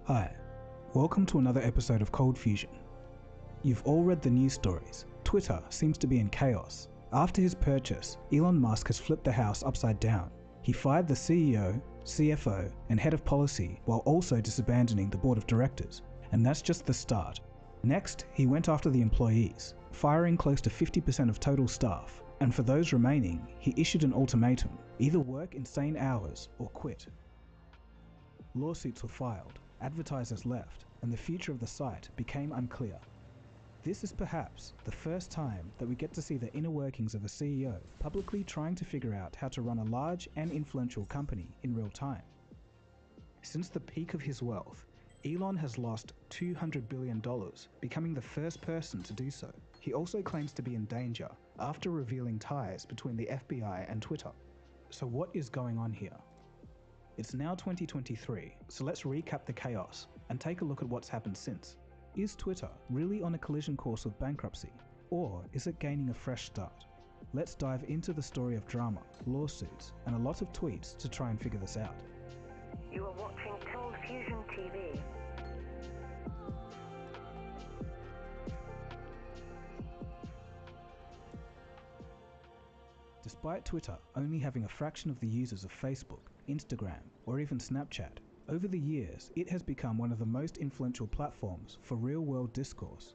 Hi, welcome to another episode of Cold Fusion. You've all read the news stories. Twitter seems to be in chaos. After his purchase, Elon Musk has flipped the house upside down. He fired the CEO, CFO, and head of policy while also disabandoning the board of directors. And that's just the start. Next, he went after the employees, firing close to 50% of total staff. And for those remaining, he issued an ultimatum: either work insane hours or quit. Lawsuits were filed, advertisers left, and the future of the site became unclear. This is perhaps the first time that we get to see the inner workings of a CEO publicly trying to figure out how to run a large and influential company in real time. Since the peak of his wealth, Elon has lost $200 billion, becoming the first person to do so. He also claims to be in danger after revealing ties between the FBI and Twitter. So what is going on here? It's now 2023, so let's recap the chaos and take a look at what's happened since. Is Twitter really on a collision course with bankruptcy, or is it gaining a fresh start? Let's dive into the story of drama, lawsuits, and a lot of tweets to try and figure this out. You are watching Cold Fusion TV. Despite Twitter only having a fraction of the users of Facebook, Instagram, or even Snapchat, over the years it has become one of the most influential platforms for real-world discourse.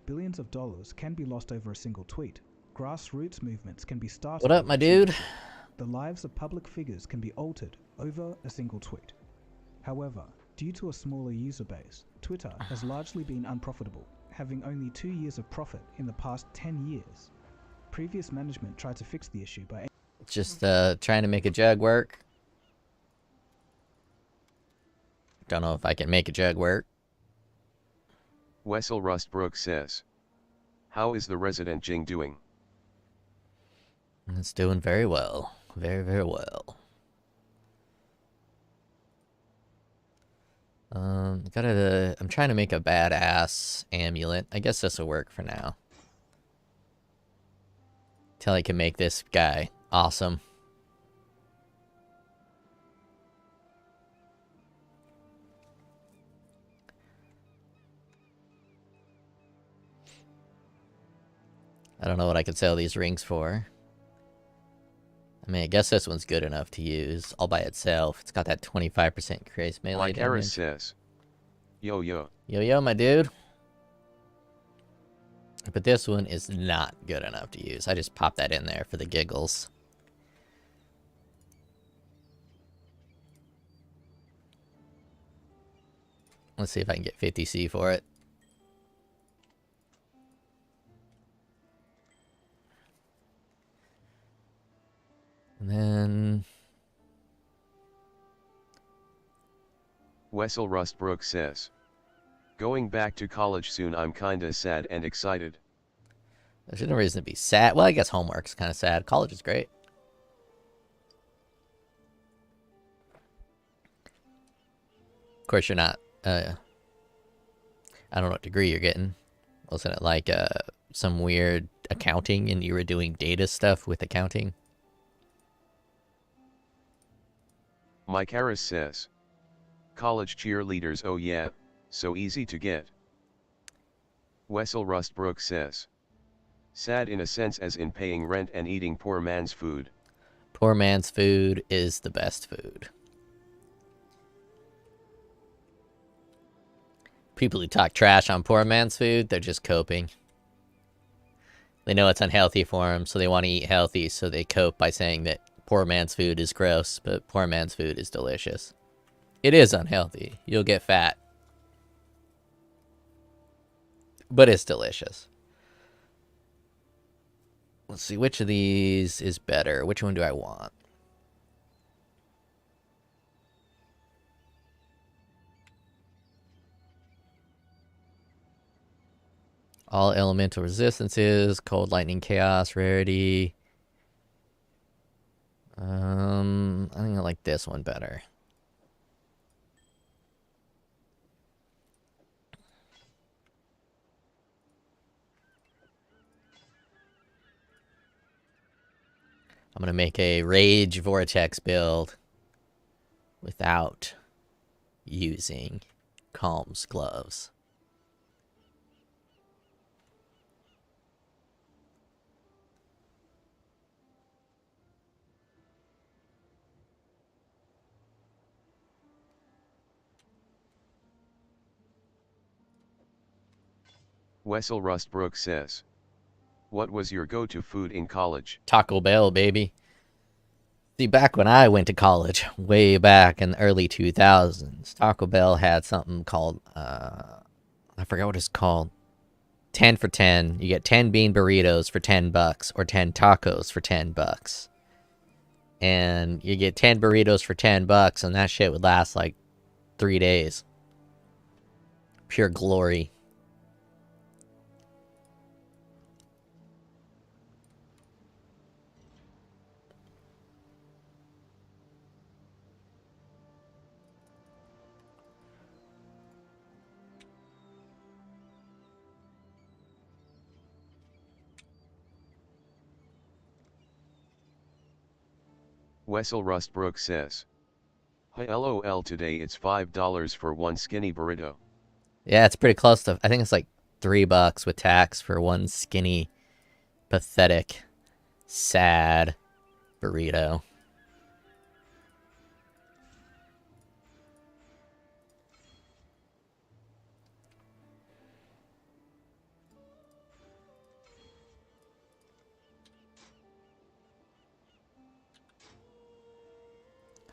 Billions of dollars can be lost over a single tweet. Grassroots movements can be started. What up, my dude? The lives of public figures can be altered over a single tweet. However, due to a smaller user base, Twitter has largely been unprofitable, having only 2 years of profit in the past 10 years. Previous management tried to fix the issue by Just trying to make a jug work. Don't know if I can make a jug work. Wessel Rustbrook says, "How is the resident Jing doing?" It's doing very well. Very, very well. I'm trying to make a badass amulet. I guess this will work for now. Till I can make this guy awesome. I don't know what I could sell these rings for. I mean, I guess this one's good enough to use all by itself. It's got that 25% increase melee Like Harris damage. says, "Yo yo." Yo yo, my dude. But this one is not good enough to use. I just popped that in there for the giggles. Let's see if I can get 50C for it. And then Wessel Rustbrook says, "Going back to college soon. I'm kinda sad and excited." there's no reason to be sad. Well, I guess homework's kind of sad. College is great. Of course, you're not. I don't know what degree you're getting. Wasn't it like some weird accounting, and you were doing data stuff with accounting? Mike Harris says, "College cheerleaders, oh yeah, so easy to get." Wessel Rustbrook says, "Sad in a sense as in paying rent and eating poor man's food." Poor man's food is the best food. People who talk trash on poor man's food, they're just coping. They know it's unhealthy for them, so they want to eat healthy, so they cope by saying that poor man's food is gross, but poor man's food is delicious. It is unhealthy. You'll get fat. But it's delicious. Let's see, which of these is better? Which one do I want? All elemental resistances, cold, lightning, chaos, rarity. I think I like this one better. I'm gonna make a Rage Vortex build without using Calm's gloves. Wessel Rustbrook says, what was your go-to food in college? Taco Bell, baby. See, back when I went to college, way back in the early 2000s, Taco Bell had something called, I forgot what it's called. 10 for 10. You get 10 bean burritos for $10 or 10 tacos for $10. And you get 10 burritos for $10 and that shit would last like 3 days. Pure glory. Wessel Rustbrook says, hi lol, today it's $5 for one skinny burrito. Yeah, it's pretty close to, I think it's like $3 with tax for one skinny, pathetic, sad burrito.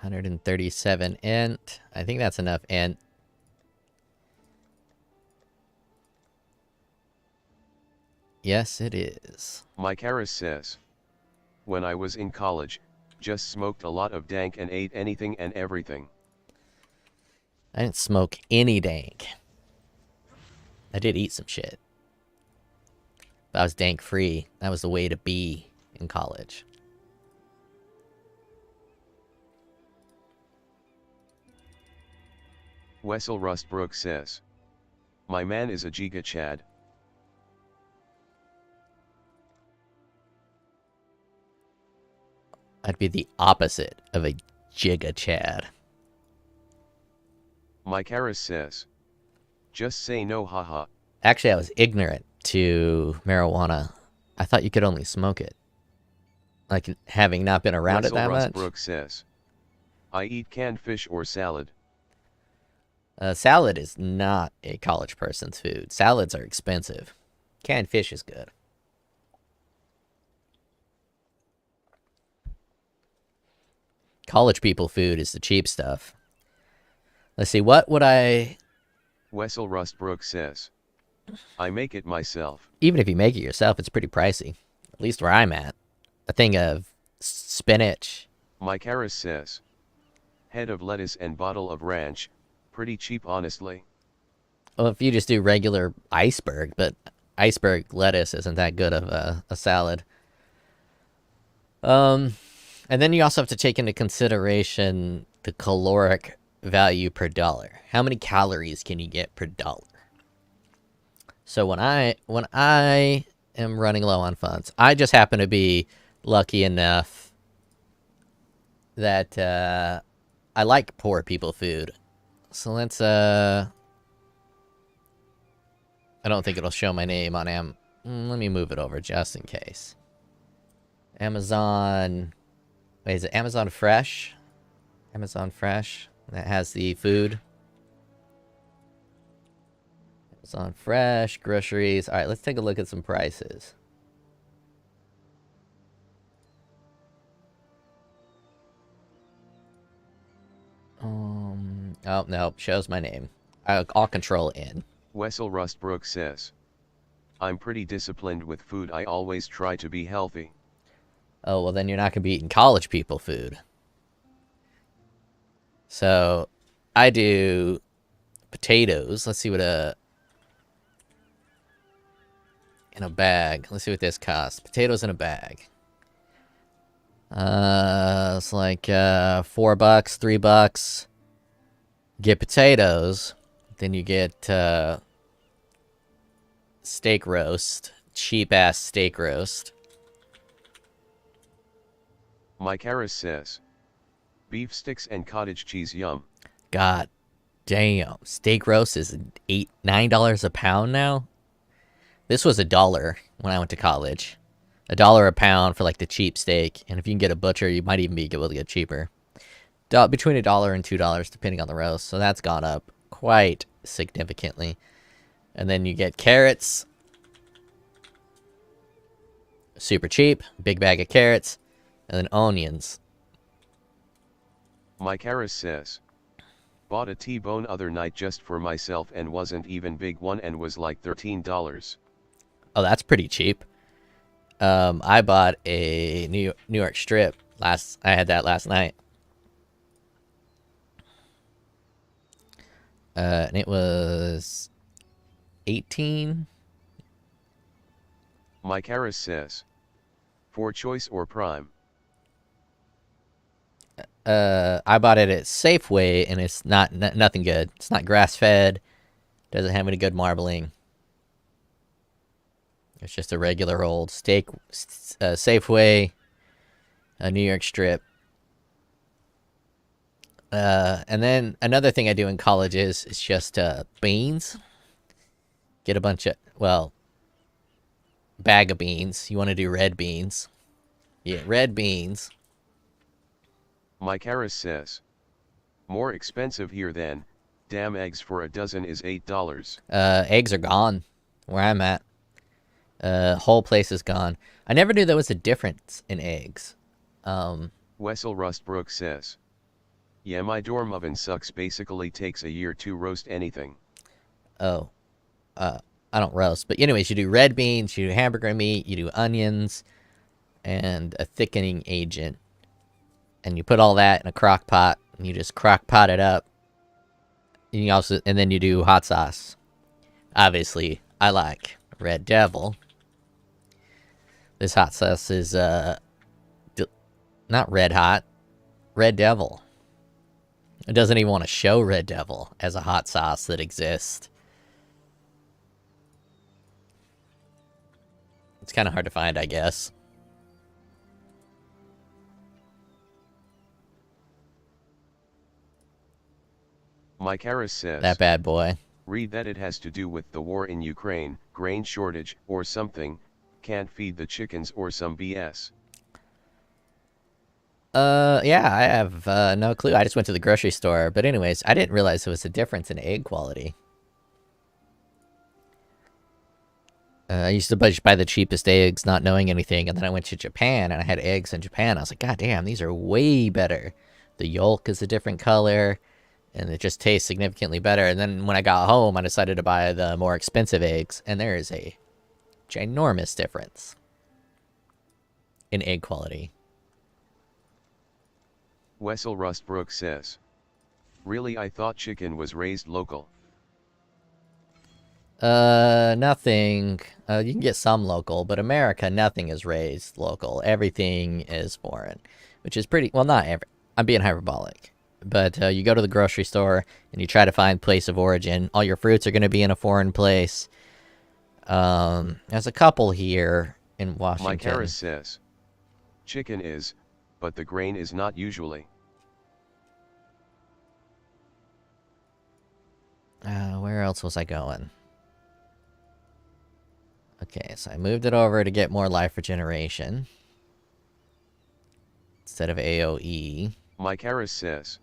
$137 int. I think that's enough int. Yes, it is. Mike Harris says, when I was in college, just smoked a lot of dank and ate anything and everything. I didn't smoke any dank. I did eat some shit. But I was dank free. That was the way to be in college. Wessel Rustbrook says, my man is a giga chad. I'd be the opposite of a giga chad. Mike Harris says, just say no haha. Actually, I was ignorant to marijuana. I thought you could only smoke it. Like, having not been around Wessel it that much. Rustbrook says, I eat canned fish or salad. Salad is not a college person's food. Salads are expensive. Canned fish is good. College people food is the cheap stuff. Let's see, what would I... Wessel Rustbrook says, I make it myself. Even if you make it yourself, it's pretty pricey. At least where I'm at. A thing of spinach. Mike Harris says, head of lettuce and bottle of ranch, pretty cheap honestly. Well, if you just do regular iceberg, but iceberg lettuce isn't that good of a salad. And then you also have to take into consideration the caloric value per dollar. How many calories can you get per dollar? So when I am running low on funds, I just happen to be lucky enough that I like poor people food. So let's I don't think it'll show my name on let me move it over just in case. Amazon. Wait, is it Amazon Fresh? Amazon Fresh. That has the food. Amazon Fresh, groceries. Alright, let's take a look at some prices. Oh, no, shows my name. I'll control in. Wessel Rustbrook says, I'm pretty disciplined with food. I always try to be healthy. Oh, well then you're not going to be eating college people food. So, I do potatoes. Let's see what in a bag. Let's see what this costs. Potatoes in a bag. It's like $4, $3. Get potatoes, then you get steak roast, cheap ass steak roast. Mike Harris says, beef sticks and cottage cheese yum. God, Damn, steak roast is $9 a pound now. This was $1 when I went to college. $1 a pound for like the cheap steak, and if you can get a butcher, you might even be able to get cheaper. Between $1 and $2, depending on the roast. So that's gone up quite significantly. And then you get carrots, super cheap, big bag of carrots, and then onions. Mike Harris says, bought a T-bone other night just for myself and wasn't even big one and was like $13. Oh, that's pretty cheap. I bought a New York strip I had that last night. And it was 18. Mike Harris says, for choice or prime. I bought it at Safeway, and it's nothing good. It's not grass-fed. Doesn't have any good marbling. It's just a regular old steak, Safeway, a New York strip. And then another thing I do in college is just beans. Get a bunch of, bag of beans. You want to do red beans. Yeah, red beans. Mike Harris says, more expensive here than, damn eggs for a dozen is $8. Eggs are gone where I'm at. Whole place is gone. I never knew there was a difference in eggs. Wessel Rustbrook says, yeah, my dorm oven sucks, basically takes a year to roast anything. Oh, I don't roast. But anyways, you do red beans, you do hamburger meat, you do onions, and a thickening agent. And you put all that in a crock pot, and you just crock pot it up. And then you do hot sauce. Obviously, I like Red Devil. This hot sauce is not red hot, Red Devil. It doesn't even want to show Red Devil as a hot sauce that exists. It's kind of hard to find, I guess. Mike Harris says, That bad boy. read that it has to do with the war in Ukraine, grain shortage, or something, can't feed the chickens or some BS. Yeah, I have no clue. I just went to the grocery store. But anyways, I didn't realize there was a difference in egg quality. I used to buy the cheapest eggs, not knowing anything, and then I went to Japan, and I had eggs in Japan. I was like, God damn, these are way better. The yolk is a different color, and it just tastes significantly better. And then when I got home, I decided to buy the more expensive eggs, and there is a ginormous difference in egg quality. Wessel Rustbrook says, really, I thought chicken was raised local. Nothing. You can get some local, but America, nothing is raised local. Everything is foreign, which is pretty, well, not every, I'm being hyperbolic. But you go to the grocery store and you try to find place of origin. All your fruits are going to be in a foreign place. There's a couple here in Washington. Mike Harris says, chicken is, but the grain is not usually. Where else was I going? Okay, so I moved it over to get more life regeneration instead of AoE. Mike Harris says,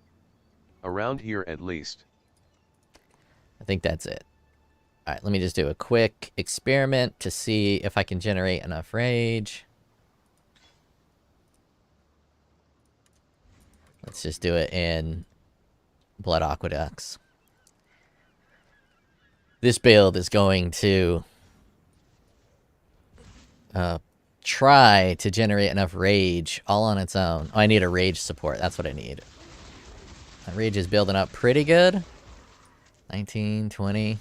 around here at least. I think that's it. Alright, let me just do a quick experiment to see if I can generate enough rage. Let's just do it in Blood Aqueducts. This build is going to try to generate enough rage all on its own. Oh, I need a rage support. That's what I need. My rage is building up pretty good. 19, 20.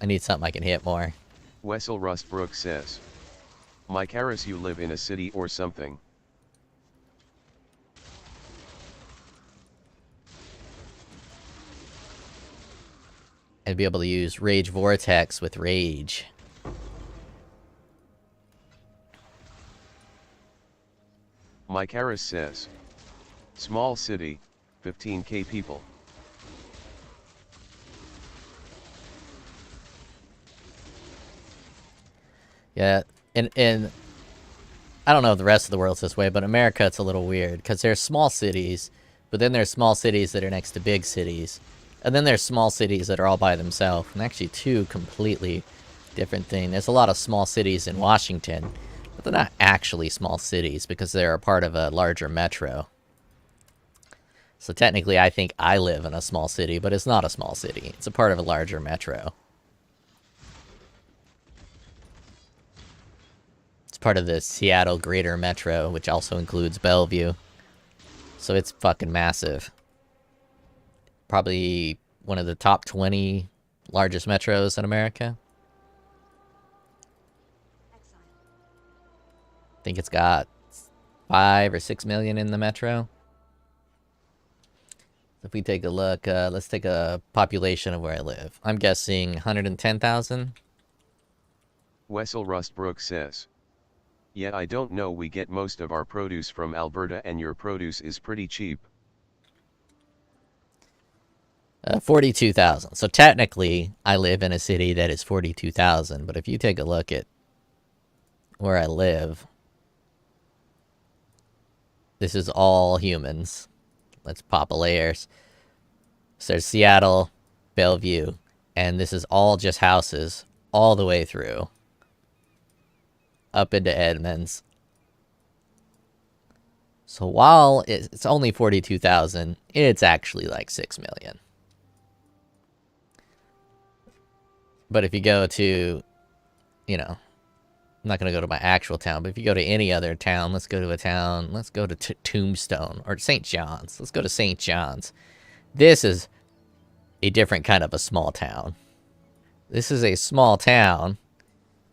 I need something I can hit more. Wessel Rustbrook says, Mike Harris, you live in a city or something. I'd be able to use Rage Vortex with Rage. Mike Harris says, small city, 15k people. Yeah, and I don't know if the rest of the world's this way, but America, it's a little weird, because there's small cities, but then there's small cities that are next to big cities, and then there's small cities that are all by themselves, and actually two completely different things. There's a lot of small cities in Washington, but they're not actually small cities, because they're a part of a larger metro. So technically, I think I live in a small city, but it's not a small city. It's a part of a larger metro. It's part of the Seattle Greater Metro, which also includes Bellevue. So it's fucking massive. Probably one of the top 20 largest metros in America. I think it's got 5 or 6 million in the metro. If we take a look, let's take a population of where I live. I'm guessing 110,000. Wessel Rustbrook says. Yeah, I don't know, we get most of our produce from Alberta and your produce is pretty cheap. 42,000. So technically, I live in a city that is 42,000. But if you take a look at where I live, this is all humans. Let's pop a layers. So there's Seattle, Bellevue, and this is all just houses all the way through. Up into Edmonds. So while it's only 42,000, it's actually like 6 million. But if you go to, you know, I'm not going to go to my actual town, but if you go to any other town, let's go to a town, let's go to Tombstone, or St. John's. Let's go to St. John's. This is a different kind of a small town. This is a small town.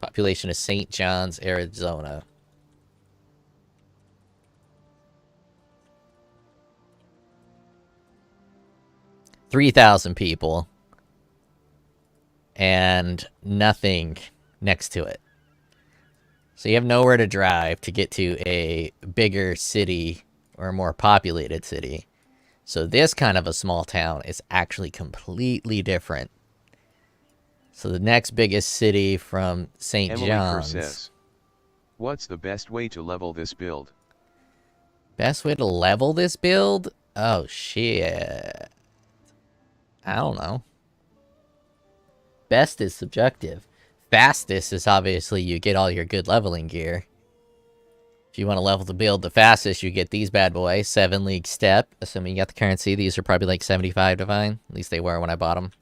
Population of St. John's, Arizona. $3,000 people. And nothing next to it. So you have nowhere to drive to get to a bigger city or a more populated city. So this kind of a small town is actually completely different. So the next biggest city from St. John's. Says, what's the best way to level this build? Best way to level this build? Oh, shit. I don't know. Best is subjective. Fastest is obviously you get all your good leveling gear. If you want to level the build the fastest, you get these bad boys. 7 League Step. Assuming you got the currency, these are probably like 75 Divine. At least they were when I bought them.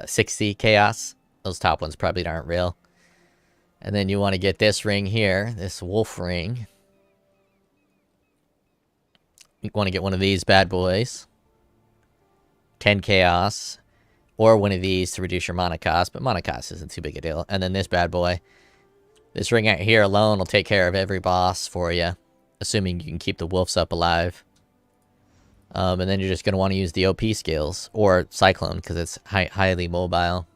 60 Chaos. Those top ones probably aren't real. And then you want to get this ring here. This Wolf Ring. You want to get one of these bad boys. 10 Chaos. Or one of these to reduce your mana cost, but mana cost isn't too big a deal. And then this bad boy. This ring out here alone will take care of every boss for you. Assuming you can keep the wolves up alive. And then you're just going to want to use the OP skills. Or Cyclone, because it's highly mobile.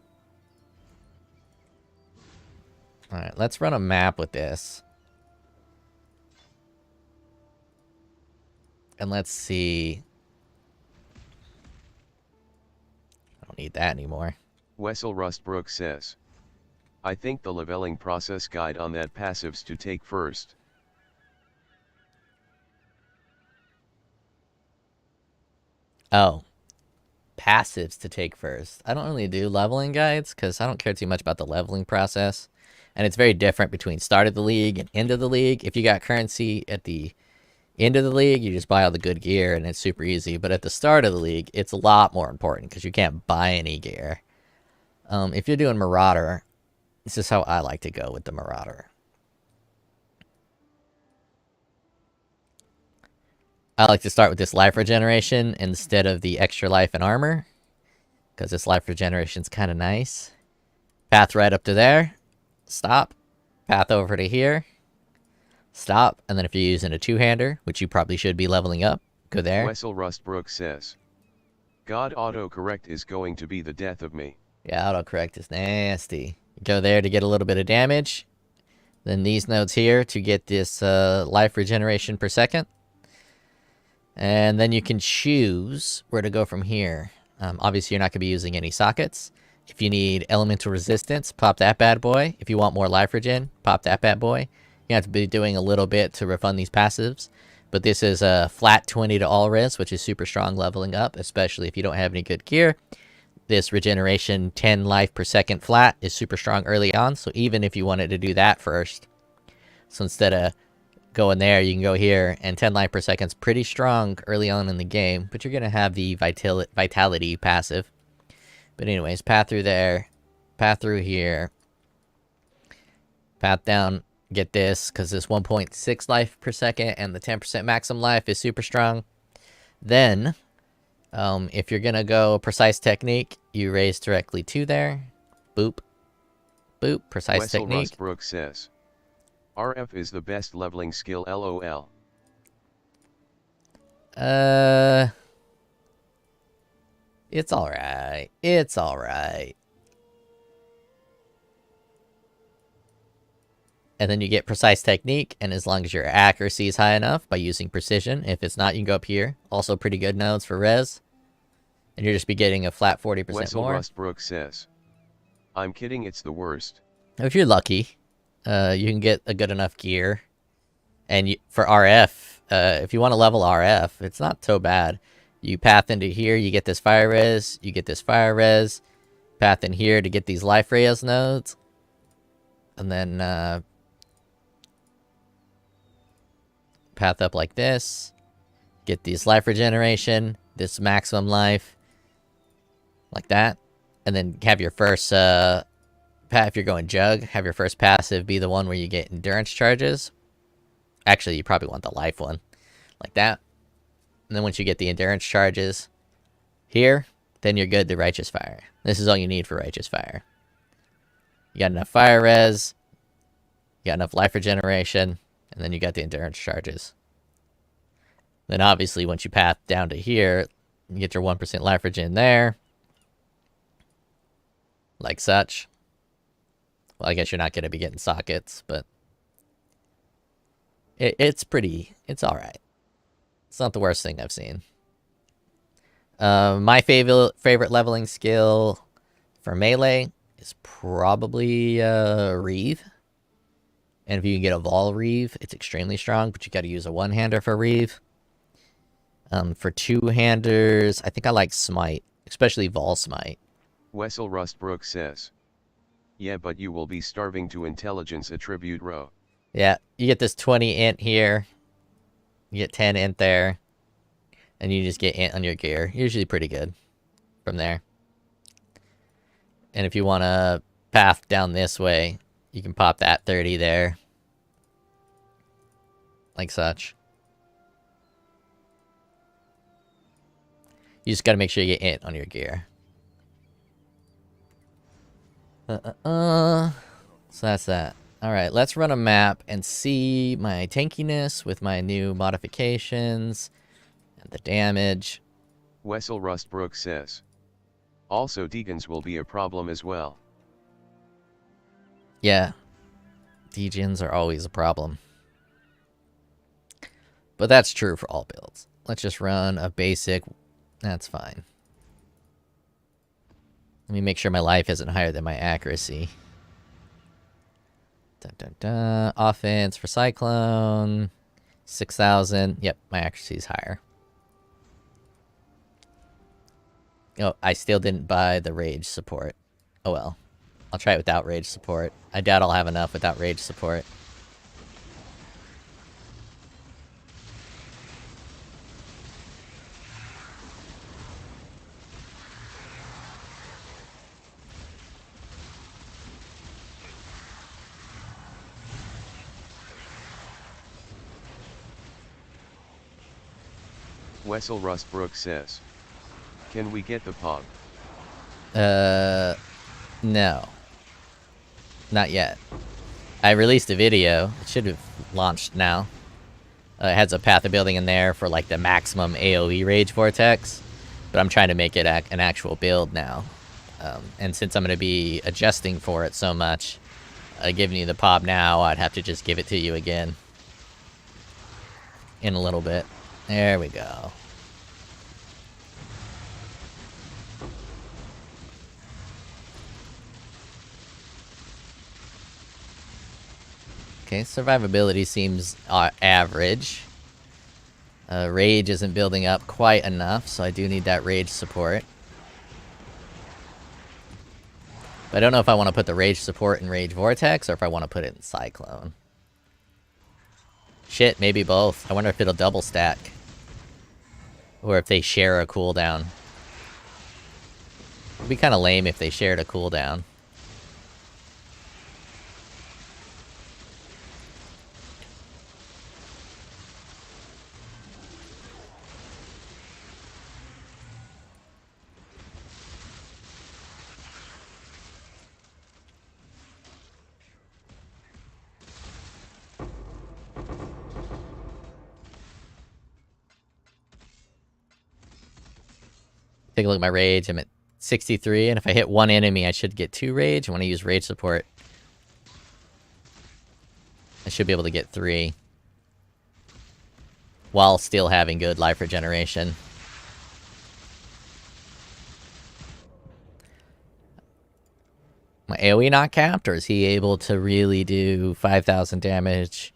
Alright, let's run a map with this. And let's see. I don't need that anymore. Wessel Rustbrook says. I think the leveling process guide on that passives to take first. Oh. Passives to take first. I don't really do leveling guides because I don't care too much about the leveling process. And it's very different between start of the league and end of the league. If you got currency at the end of the league, you just buy all the good gear and it's super easy. But at the start of the league, it's a lot more important because you can't buy any gear. If you're doing Marauder, this is how I like to go with the Marauder. I like to start with this life regeneration instead of the extra life and armor. Because this life regeneration is kind of nice. Path right up to there. Stop. Path over to here. Stop. And then if you're using a two-hander, which you probably should be leveling up, go there. Wessel Rustbrook says. God autocorrect is going to be the death of me. Yeah, autocorrect is nasty. Go there to get a little bit of damage. Then these nodes here to get this life regeneration per second. And then you can choose where to go from here. Obviously, you're not going to be using any sockets. If you need elemental resistance, pop that bad boy. If you want more life regen, pop that bad boy. You have to be doing a little bit to refund these passives. But this is a flat 20 to all res, which is super strong leveling up, especially if you don't have any good gear. This regeneration 10 life per second flat is super strong early on. So even if you wanted to do that first, so instead of going there, you can go here, and 10 life per second is pretty strong early on in the game, but you're going to have the vitality passive. But anyways, path through there, path through here, path down, get this, because this 1.6 life per second and the 10% maximum life is super strong. Then, if you're going to go precise technique, you raise directly to there. Boop. Boop. Precise Wessel technique. Rustbrook says, RF is the best leveling skill LOL. It's alright. It's alright. And then you get precise technique, and as long as your accuracy is high enough by using precision, if it's not, you can go up here. Also pretty good nodes for res. And you'll just be getting a flat 40% Wessel more. Rustbrook says, I'm kidding, it's the worst. If you're lucky, you can get a good enough gear. And for RF, if you want to level RF, it's not so bad. You path into here, you get this fire res, you get this fire res. Path in here to get these life res nodes. And then path up like this. Get these life regeneration, this maximum life. Like that. And then have your first, if you're going Jug, have your first passive be the one where you get endurance charges. Actually, you probably want the life one. Like that. And then once you get the endurance charges here, then you're good to Righteous Fire. This is all you need for Righteous Fire. You got enough fire res, you got enough life regeneration, and then you got the endurance charges. Then obviously once you path down to here, you get your 1% life regen there. Like such. Well, I guess you're not going to be getting sockets, but it's alright. It's not the worst thing I've seen. My favorite leveling skill for melee is probably Reeve. And if you can get a Vol Reeve, it's extremely strong, but you got to use a one-hander for Reeve. For two-handers, I think I like Smite, especially Vol Smite. Wessel Rustbrook says, yeah, but you will be starving to intelligence attribute row. Yeah, you get this 20 int here. You get 10 int there. And you just get int on your gear. Usually pretty good from there. And if you want to path down this way, you can pop that 30 there. Like such. You just got to make sure you get int on your gear. So that's that. Alright, let's run a map and see my tankiness with my new modifications and the damage. Wessel Rustbrook says, also Degens will be a problem as well. Yeah, Degens are always a problem. But that's true for all builds. Let's just run a basic. That's fine. Let me make sure my life isn't higher than my accuracy. Dun, dun, dun. Offense for Cyclone. 6,000. Yep, my accuracy is higher. Oh, I still didn't buy the Rage support. Oh well. I'll try it without Rage support. I doubt I'll have enough without Rage support. Wessel Rustbrook says, can we get the POG? No. Not yet. I released a video. It should have launched now. It has a path of building in there for like the maximum AoE Rage Vortex. But I'm trying to make it an actual build now. And since I'm going to be adjusting for it so much, giving you the pop now, I'd have to just give it to you again. In a little bit. There we go. Okay, survivability seems average. Rage isn't building up quite enough, so I do need that rage support. But I don't know if I want to put the rage support in Rage Vortex or if I want to put it in Cyclone. Shit, maybe both. I wonder if it'll double stack. Or if they share a cooldown. It'd be kind of lame if they shared a cooldown. Take a look at my rage. I'm at 63, and if I hit one enemy, I should get 2 rage. I want to use rage support. I should be able to get 3. While still having good life regeneration. My AoE not capped, or is he able to really do 5,000 damage?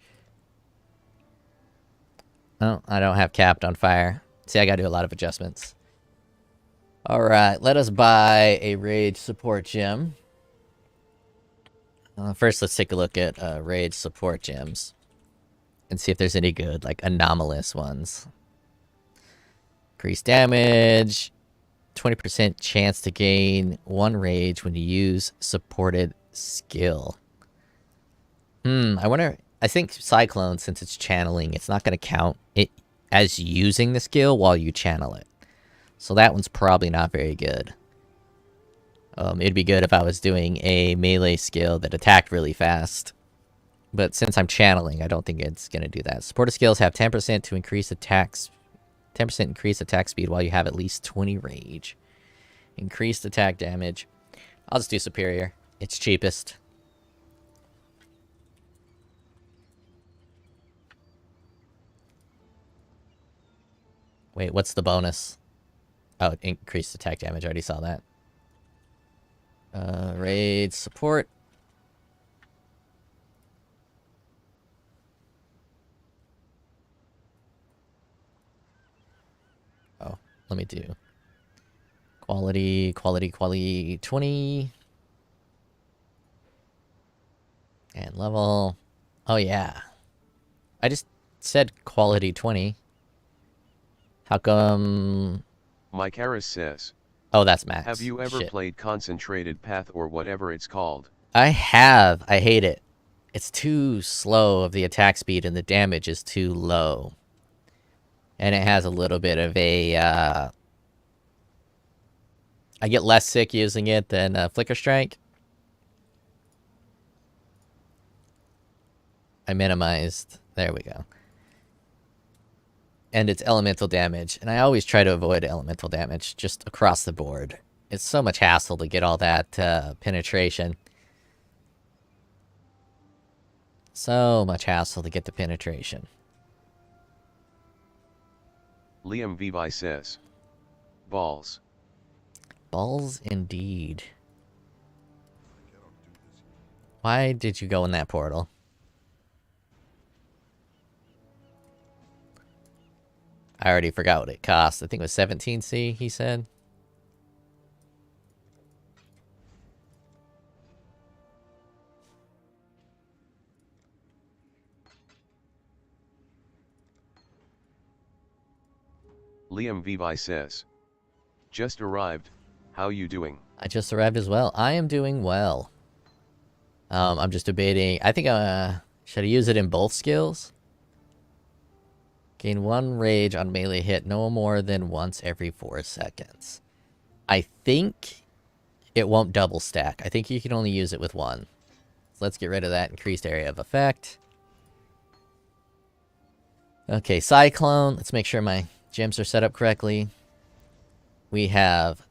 Oh, I don't have capped on fire. See, I gotta do a lot of adjustments. Alright, let us buy a Rage Support Gem. First, let's take a look at Rage Support Gems. And see if there's any good, like, anomalous ones. Increase damage. 20% chance to gain 1 Rage when you use supported skill. I wonder... I think Cyclone, since it's channeling, it's not going to count it as using the skill while you channel it. So that one's probably not very good. It'd be good if I was doing a melee skill that attacked really fast. But since I'm channeling, I don't think it's going to do that. Supported skills have 10% to increase attacks. 10% increase attack speed while you have at least 20 rage. Increased attack damage. I'll just do superior. It's cheapest. Wait, what's the bonus? Oh, increased attack damage. I already saw that. Raid support. Oh, let me do quality 20. And level. Oh, yeah. I just said quality 20. How come... Mike Harris says. Oh, that's max. Have you ever played Concentrated Path or whatever it's called? I have. I hate it. It's too slow of the attack speed and the damage is too low. And it has a little bit of a... I get less sick using it than Flicker Strike. I minimized. There we go. And it's elemental damage. And I always try to avoid elemental damage just across the board. It's so much hassle to get all that penetration. So much hassle to get the penetration. Liam Vivi says. Balls. Balls indeed. Why did you go in that portal? I already forgot what it cost. I think it was 17C, he said. Liam Vivi says. Just arrived. How you doing? I just arrived as well. I am doing well. I'm just debating. I think should I use it in both skills? Gain 1 rage on melee hit no more than once every 4 seconds. I think it won't double stack. I think you can only use it with 1. So let's get rid of that increased area of effect. Okay, Cyclone. Let's make sure my gems are set up correctly. We have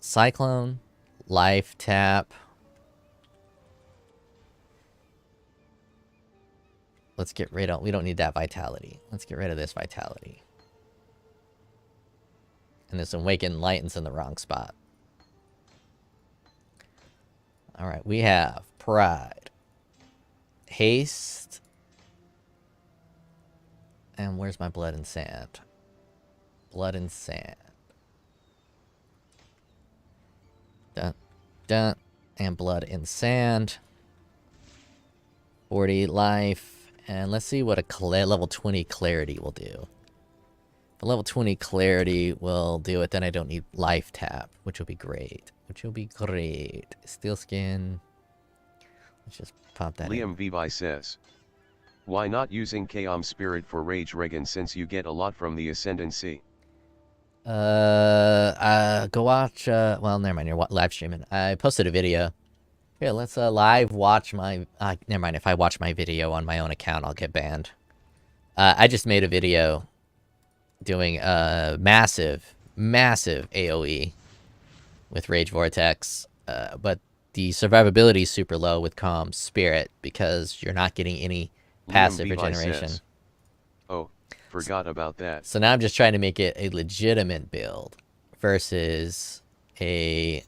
Cyclone, Life Tap. Let's get rid of... We don't need that Vitality. Let's get rid of this Vitality. And this Awakened Lightens in the wrong spot. Alright, we have Pride. Haste And where's my blood and sand? Blood and sand. Dun, dun. And blood and sand. 40 life. And let's see what a level 20 clarity will do. The level 20 clarity will do it, then I don't need life tap, which will be great. Steel skin. Let's just pop that Liam in. Vivi says, why not using Kaom Spirit for Rage Regan since you get a lot from the Ascendancy? Go watch, well, never mind, you're live streaming. I posted a video. Here, let's live watch my, never mind, if I watch my video on my own account, I'll get banned. I just made a video doing a massive AoE with Rage Vortex, but the survivability is super low with Calm Spirit because you're not getting any passive Liam Vivi regeneration. says, oh, forgot about that. So now I'm just trying to make it a legitimate build versus a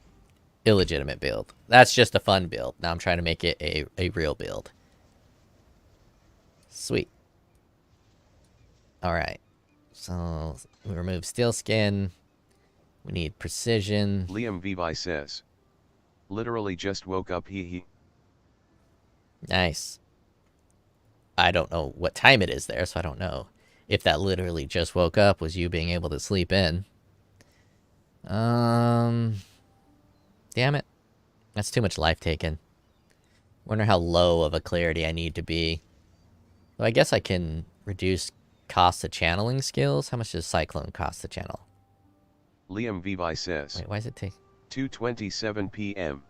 illegitimate build. That's just a fun build. Now I'm trying to make it a real build. Sweet. Alright. So we remove steel skin. We need precision. Liam Vivi says, literally just woke up, hee hee. Nice. I don't know what time it is there, so I don't know if that literally just woke up was you being able to sleep in. Damn it. That's too much life taken. Wonder how low of a clarity I need to be. Well, I guess I can reduce cost of channeling skills. How much does Cyclone cost to channel? Liam Vivi says, Wait, why is it take? 2:27 p.m.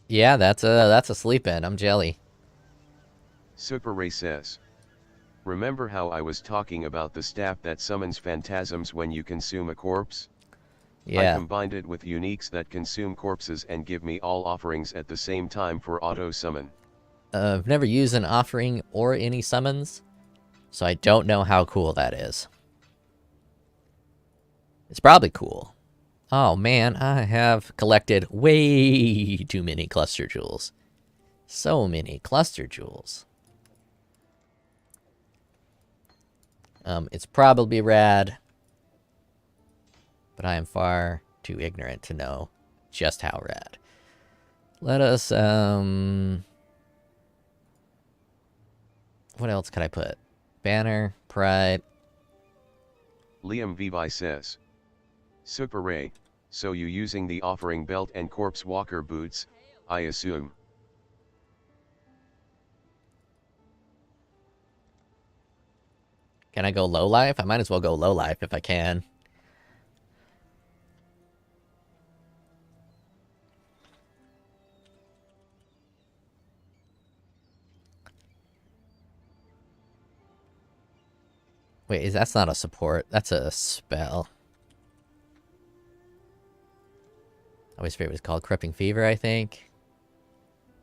Yeah, that's a sleep in. I'm jelly. Super Ray says, remember how I was talking about the staff that summons phantasms when you consume a corpse? Yeah. I combined it with uniques that consume corpses and give me all offerings at the same time for auto summon. I've never used an offering or any summons, so I don't know how cool that is. It's probably cool. Oh man, I have collected way too many cluster jewels. So many cluster jewels. It's probably rad, but I am far too ignorant to know just how rad. Let us, what else could I put? Banner, Pride. Liam Vivi says, Super Ray, so you using the offering belt and corpse walker boots, I assume. Can I go low life? I might as well go low life if I can. Wait, that's not a support. That's a spell. I always forget what it's called. Corrupting Fever, I think.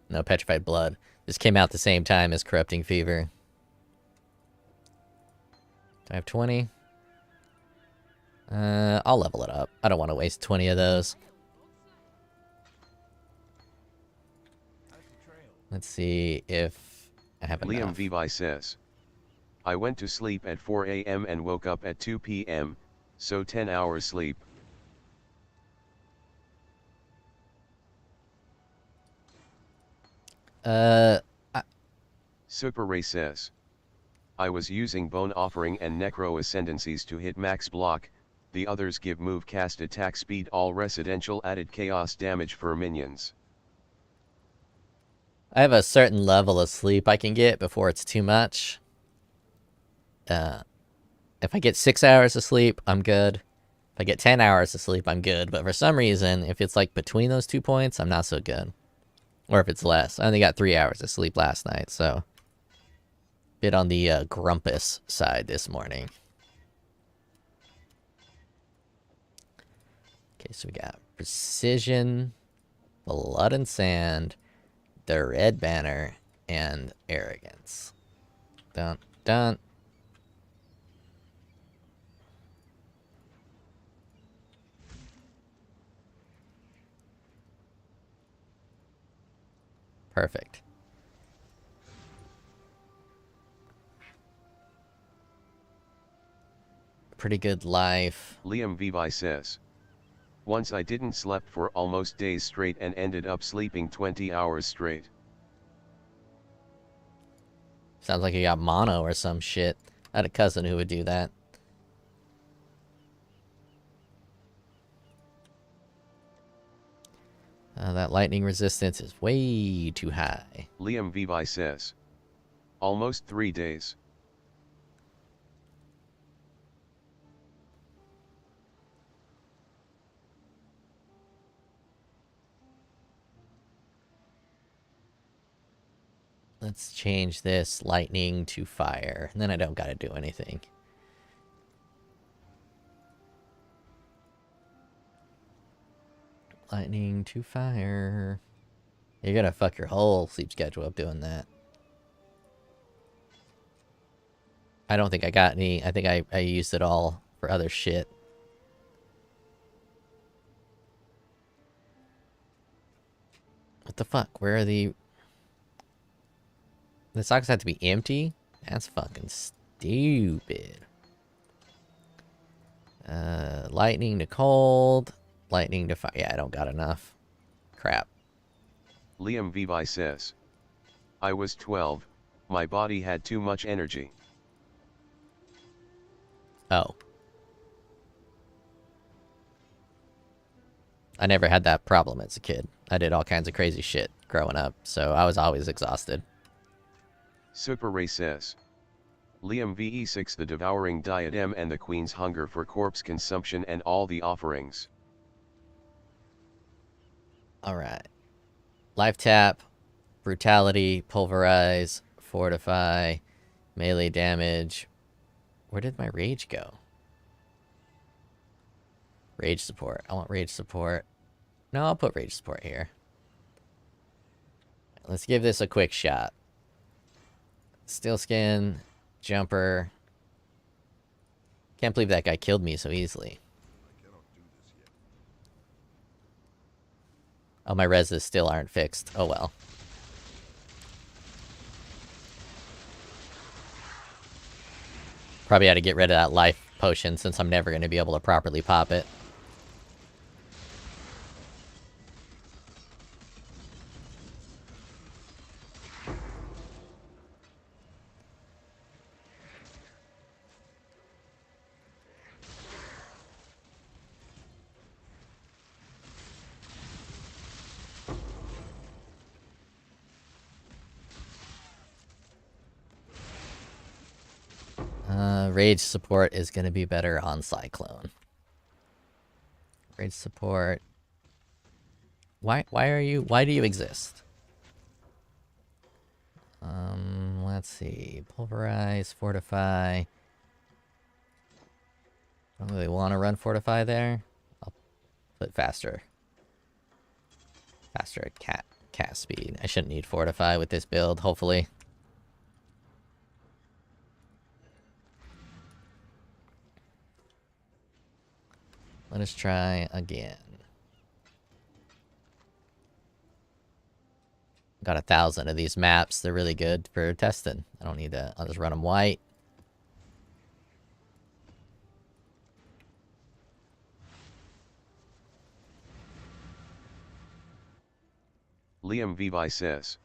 No, Petrified Blood. This came out the same time as Corrupting Fever. Do I have 20? I'll level it up. I don't want to waste 20 of those. Let's see if I have Liam enough. Vivi says, I went to sleep at 4 a.m. and woke up at 2 p.m., so 10 hours sleep. Super Ray says, I was using Bone Offering and Necro Ascendancies to hit max block, the others give move cast attack speed all residential added chaos damage for minions. I have a certain level of sleep I can get before it's too much. If I get 6 hours of sleep, I'm good. If I get 10 hours of sleep, I'm good. But for some reason, if it's like between those 2 points, I'm not so good. Or if it's less. I only got 3 hours of sleep last night, so... bit on the grumpus side this morning. Okay, so we got Precision, Blood and Sand, the Red Banner, and Arrogance. Dun, dun. Perfect. pretty good life. Liam Vivi says. Once I didn't slept for almost days straight and ended up sleeping 20 hours straight. Sounds like you got mono or some shit. I had a cousin who would do that. That lightning resistance is way too high. Liam Vivi says. Almost 3 days. Let's change this lightning to fire. And then I don't gotta do anything. Lightning to fire. You're gonna fuck your whole sleep schedule up doing that. I don't think I got any. I think I used it all for other shit. What the fuck? Where are the... The socks have to be empty? That's fucking stupid. Lightning to cold. Lightning to fire. Yeah, I don't got enough. Crap. Liam Vivi says. I was 12. My body had too much energy. Oh. I never had that problem as a kid. I did all kinds of crazy shit growing up, so I was always exhausted. Super Ray says. Liam VE6 the devouring diadem and the queen's hunger for corpse consumption and all the offerings. Alright. Life tap, brutality, pulverize, fortify, melee damage. Where did my rage go? Rage support. I want rage support. No, I'll put rage support here. Let's give this a quick shot. Steel skin, jumper. Can't believe that guy killed me so easily. Oh, my reses still aren't fixed. Oh well. Probably had to get rid of that life potion since I'm never going to be able to properly pop it. Rage support is going to be better on Cyclone. Rage support. Why do you exist? Let's see. Pulverize, fortify. Don't really want to run fortify there. I'll put faster. Faster at cast speed. I shouldn't need fortify with this build, hopefully. Let us try again. Got 1,000 of these maps. They're really good for testing. I don't need to. I'll just run them white. Liam Vivi says.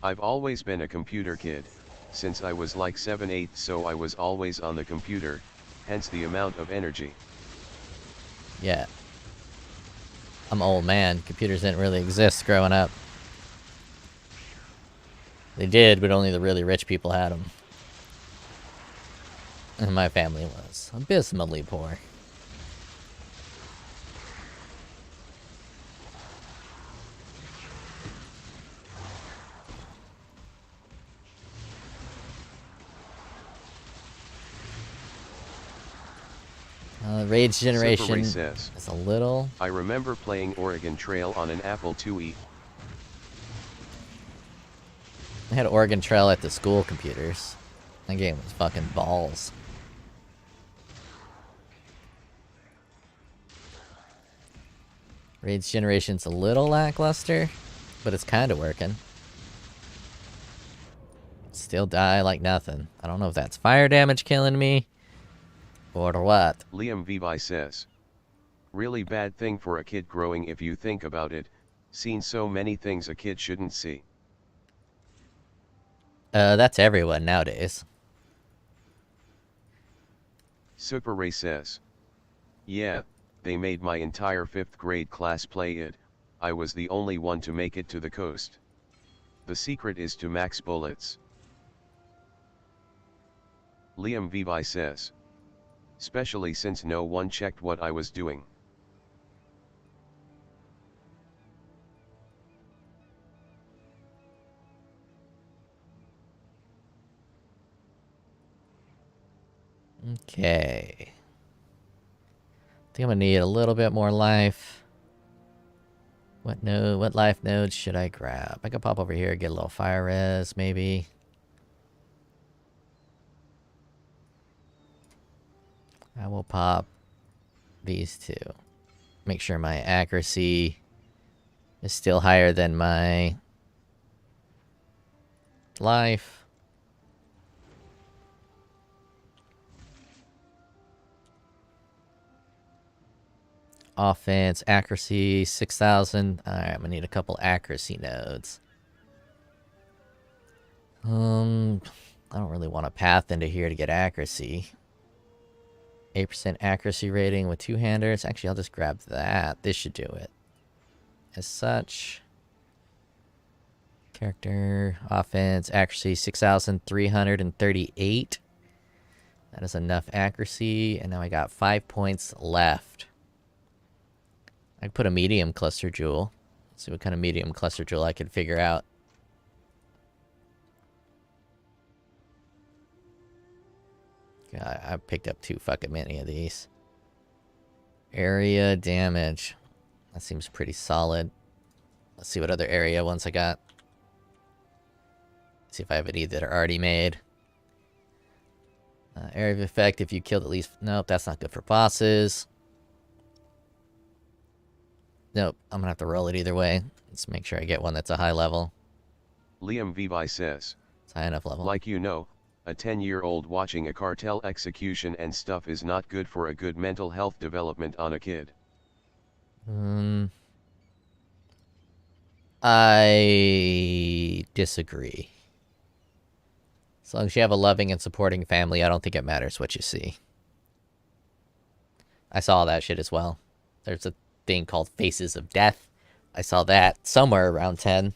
I've always been a computer kid, since I was like 7-8, so I was always on the computer, hence the amount of energy. Yeah. I'm old man. Computers didn't really exist growing up. They did, but only the really rich people had them. And my family was abysmally poor. Rage generation says, is a little... I remember playing Oregon Trail on an Apple IIe. I had Oregon Trail at the school computers. That game was fucking balls. Rage generation's a little lackluster, but it's kind of working. Still die like nothing. I don't know if that's fire damage killing me, Or what? Liam Vivi says. Really bad thing for a kid growing if you think about it, seen so many things a kid shouldn't see. That's everyone nowadays. Super Ray says. Yeah, they made my entire 5th grade class play it, I was the only one to make it to the coast. The secret is to max bullets. Liam Vivi says. Especially since no one checked what I was doing. Okay. I think I'm gonna need a little bit more life. What life nodes should I grab? I could pop over here, get a little fire res, maybe. I will pop these two. Make sure my accuracy is still higher than my life. Offense, accuracy, 6,000. Alright, I'm gonna need a couple accuracy nodes. I don't really want a path into here to get accuracy. 8% accuracy rating with two-handers. Actually, I'll just grab that. This should do it. As such. Character, offense, accuracy, 6,338. That is enough accuracy. And now I got 5 points left. I could put a medium cluster jewel. Let's see what kind of medium cluster jewel I could figure out. God, I picked up too fucking many of these. Area damage. That seems pretty solid. Let's see what other area ones I got. See if I have any that are already made. Area of effect if you killed at least... Nope, that's not good for bosses. Nope, I'm gonna have to roll it either way. Let's make sure I get one that's a high level. Liam Vivi says. It's high enough level. Like you know, a 10-year-old watching a cartel execution and stuff is not good for a good mental health development on a kid. I disagree. As long as you have a loving and supporting family, I don't think it matters what you see. I saw that shit as well. There's a thing called Faces of Death. I saw that somewhere around 10.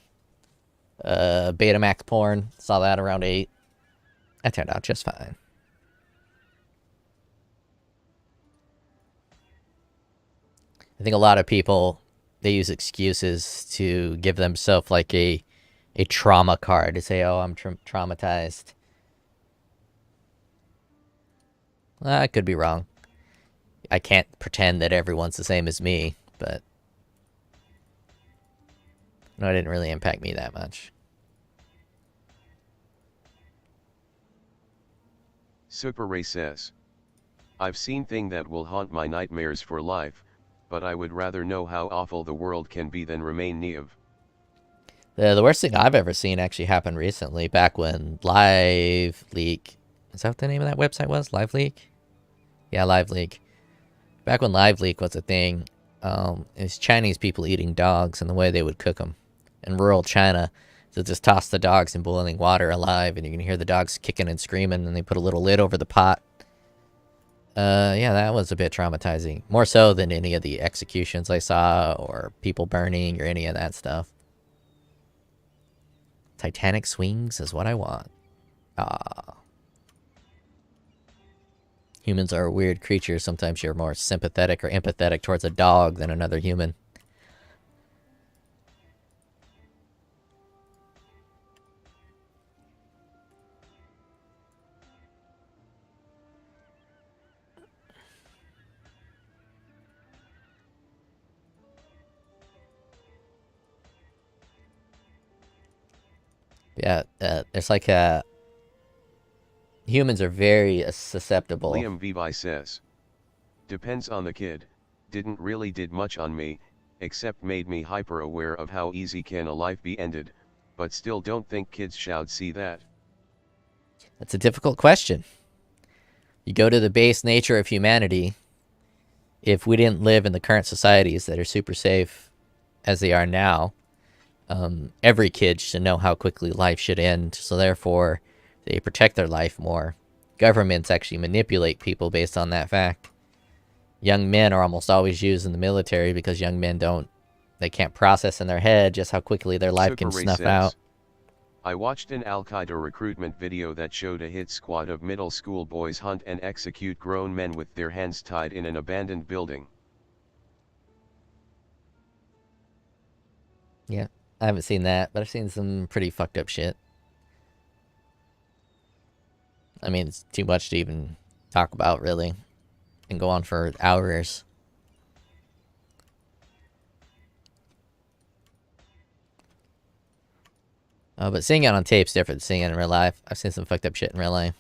Betamax porn. Saw that around 8. That turned out just fine. I think a lot of people, they use excuses to give themselves like a trauma card to say, oh, I'm traumatized. I could be wrong. I can't pretend that everyone's the same as me, but no, it didn't really impact me that much. Super Ray says. I've seen things that will haunt my nightmares for life, but I would rather know how awful the world can be than remain naive. The worst thing I've ever seen actually happened recently, back when Live Leak... Is that what the name of that website was? Live Leak? Yeah, Live Leak. Back when Live Leak was a thing, it was Chinese people eating dogs, and the way they would cook them. In rural China, they'll just toss the dogs in boiling water alive, and you can hear the dogs kicking and screaming, and they put a little lid over the pot. Yeah, that was a bit traumatizing. More so than any of the executions I saw, or people burning, or any of that stuff. Titanic swings is what I want. Ah. Humans are a weird creature. Sometimes you're more sympathetic or empathetic towards a dog than another human. Yeah, there's like a... Humans are very susceptible. Liam Vivi says. Depends on the kid, didn't really did much on me, except made me hyper aware of how easy can a life be ended, but still don't think kids should see that. That's a difficult question. You go to the base nature of humanity. If we didn't live in the current societies that are super safe as they are now, every kid should know how quickly life should end. So therefore, they protect their life more. Governments actually manipulate people based on that fact. Young men are almost always used in the military because young men they can't process in their head just how quickly their life can snuff out. I watched an Al-Qaeda recruitment video that showed a hit squad of middle school boys hunt and execute grown men with their hands tied in an abandoned building. Yeah, I haven't seen that, but I've seen some pretty fucked up shit. I mean, it's too much to even talk about, really, and go on for hours. But seeing it on tape's different than seeing it in real life. I've seen some fucked up shit in real life.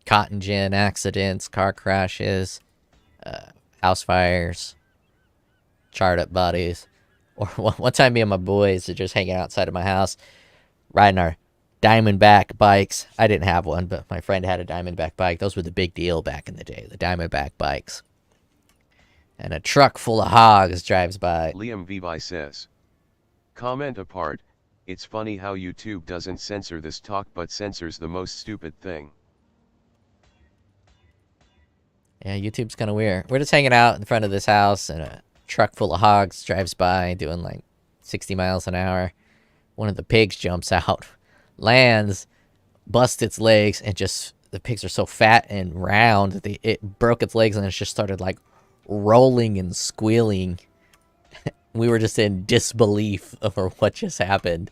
Cotton gin accidents, car crashes, house fires, charred up bodies. Or one time me and my boys are just hanging outside of my house, riding our Diamondback bikes. I didn't have one, but my friend had a Diamondback bike. Those were the big deal back in the day, the Diamondback bikes. And a truck full of hogs drives by. Liam Vivi says, comment apart, it's funny how YouTube doesn't censor this talk but censors the most stupid thing. Yeah, YouTube's kind of weird. We're just hanging out in front of this house, and a truck full of hogs drives by doing like 60 miles an hour. One of the pigs jumps out, lands, busts its legs, and just, the pigs are so fat and round that it broke its legs and it just started like rolling and squealing. We were just in disbelief over what just happened.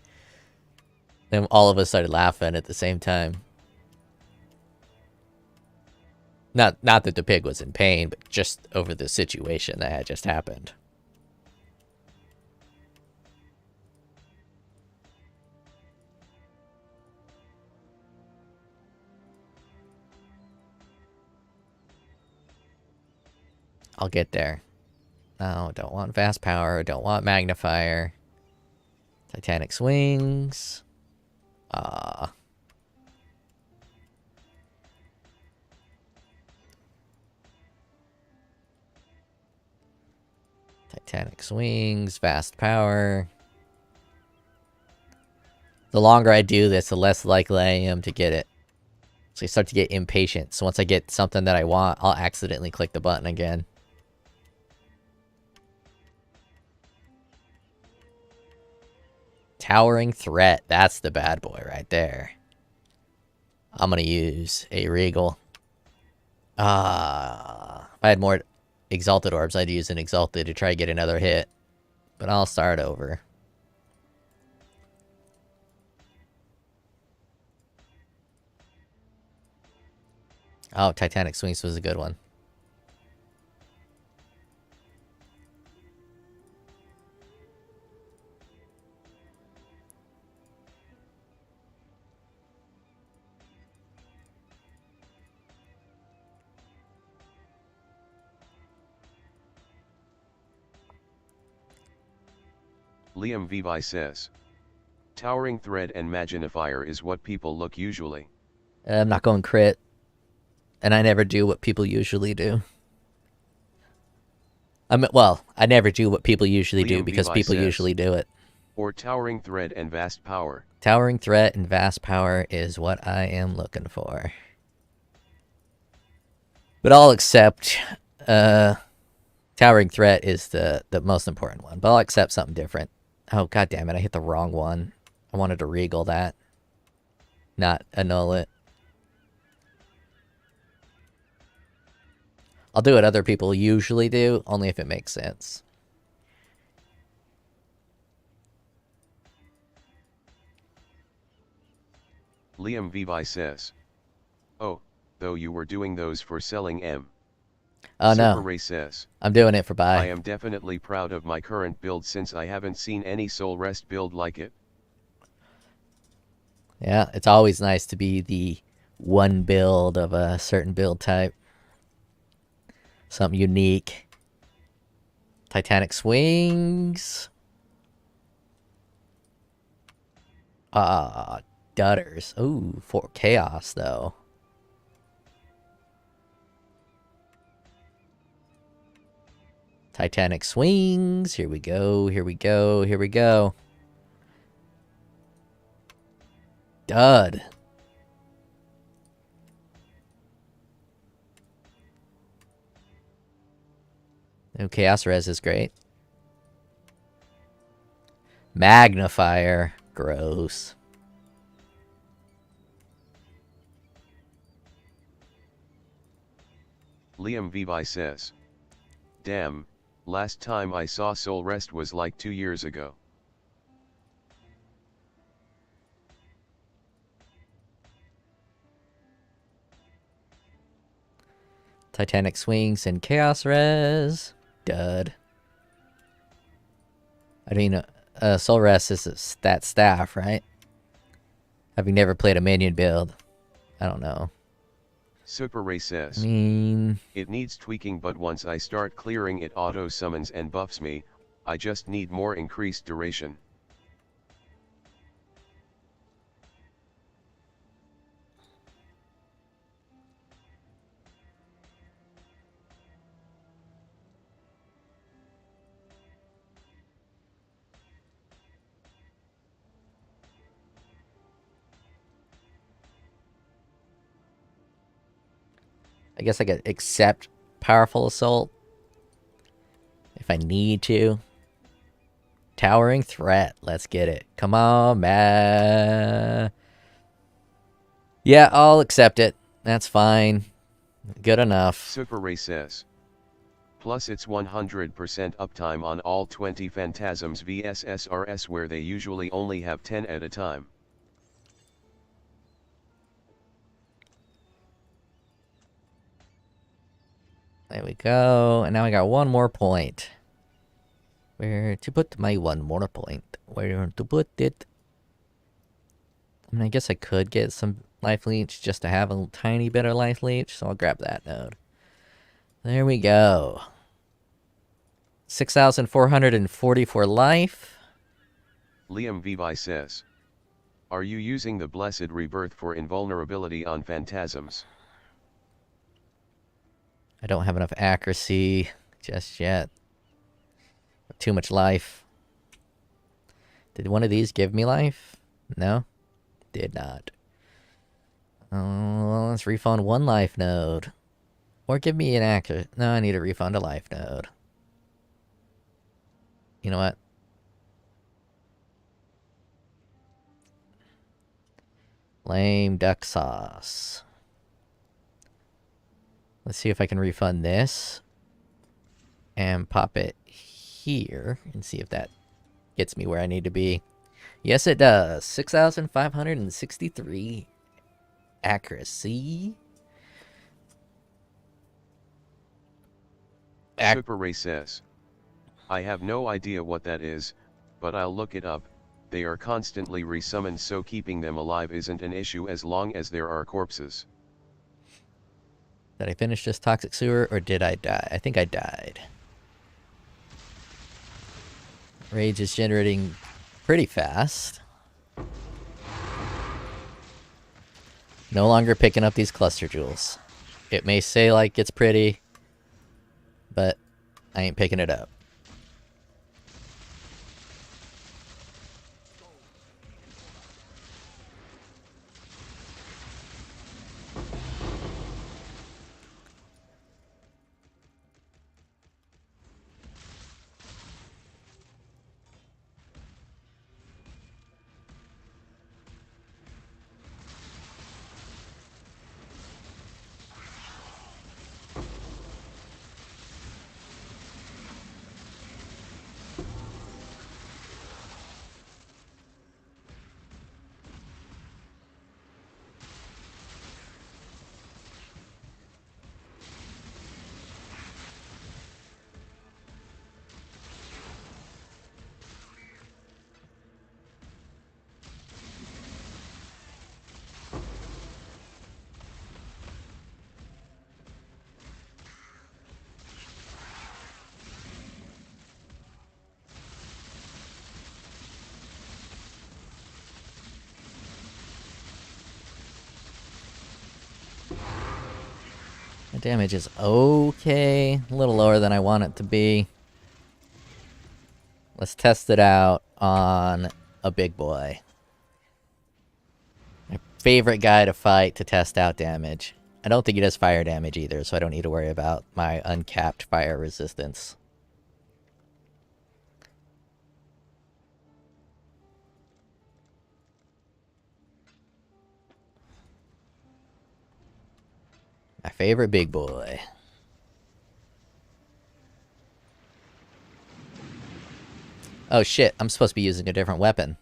Then all of us started laughing at the same time. Not that the pig was in pain, but just over the situation that had just happened. I'll get there. No, don't want fast power, don't want magnifier. Titanic swings. Titanic swings, fast power. The longer I do this, the less likely I am to get it. So I start to get impatient. So once I get something that I want, I'll accidentally click the button again. Towering Threat. That's the bad boy right there. I'm going to use a Regal. If I had more Exalted Orbs, I'd use an Exalted to try to get another hit. But I'll start over. Oh, Titanic Swings was a good one. Liam Vivi says, Towering Threat and Magnifier is what people look usually. I'm not going crit. And I never do what people usually do. Well, I never do what people usually do because people usually do it. Or Towering Threat and Vast Power. Towering Threat and Vast Power is what I am looking for. But I'll accept... Towering Threat is the most important one. But I'll accept something different. Oh, god damn it, I hit the wrong one. I wanted to Regal that. Not annul it. I'll do what other people usually do, only if it makes sense. Liam Vivi says, oh, though you were doing those for selling M. Oh no, Super Ray says, I'm doing it for buy. I am definitely proud of my current build since I haven't seen any Soul Rest build like it. Yeah, it's always nice to be the one build of a certain build type. Something unique. Titanic Swings. Dutters. Ooh, for Chaos, though. Titanic swings. Here we go. Here we go. Here we go. Dud. Oh, Chaos Res is great. Magnifier. Gross. Liam Vivi says, damn, last time I saw Soul Rest was like 2 years ago. Titanic swings and Chaos Res. Dud. I mean, Soul Rest is that staff, right? Having never played a minion build, I don't know. Super Ray says, I mean, it needs tweaking, but once I start clearing it auto summons and buffs me. I just need more increased duration. I guess I could accept Powerful Assault if I need to. Towering Threat. Let's get it. Come on, man. Yeah, I'll accept it. That's fine. Good enough. Super Ray says, plus it's 100% uptime on all 20 Phantasms vs SRS, where they usually only have 10 at a time. There we go. And now I got one more point. Where to put my one more point? Where to put it? I mean, I guess I could get some life leech just to have a tiny bit of life leech, so I'll grab that node. There we go. 6,444 life. Liam Vivi says, are you using the Blessed Rebirth for invulnerability on Phantasms? I don't have enough accuracy just yet. Too much life. Did one of these give me life? No? Did not. Oh, well, let's refund one life node. Or give me an accurate. No, I need to refund a life node. You know what? Lame duck sauce. Let's see if I can refund this. And pop it here. And see if that gets me where I need to be. Yes, it does. 6,563 accuracy. Super Ray says, I have no idea what that is, but I'll look it up. They are constantly resummoned, so keeping them alive isn't an issue as long as there are corpses. Did I finish this toxic sewer or did I die? I think I died. Rage is generating pretty fast. No longer picking up these cluster jewels. It may say like it's pretty, but I ain't picking it up. The damage is okay. A little lower than I want it to be. Let's test it out on a big boy. My favorite guy to fight to test out damage. I don't think he does fire damage either, so I don't need to worry about my uncapped fire resistance. My favorite big boy. Oh shit, I'm supposed to be using a different weapon.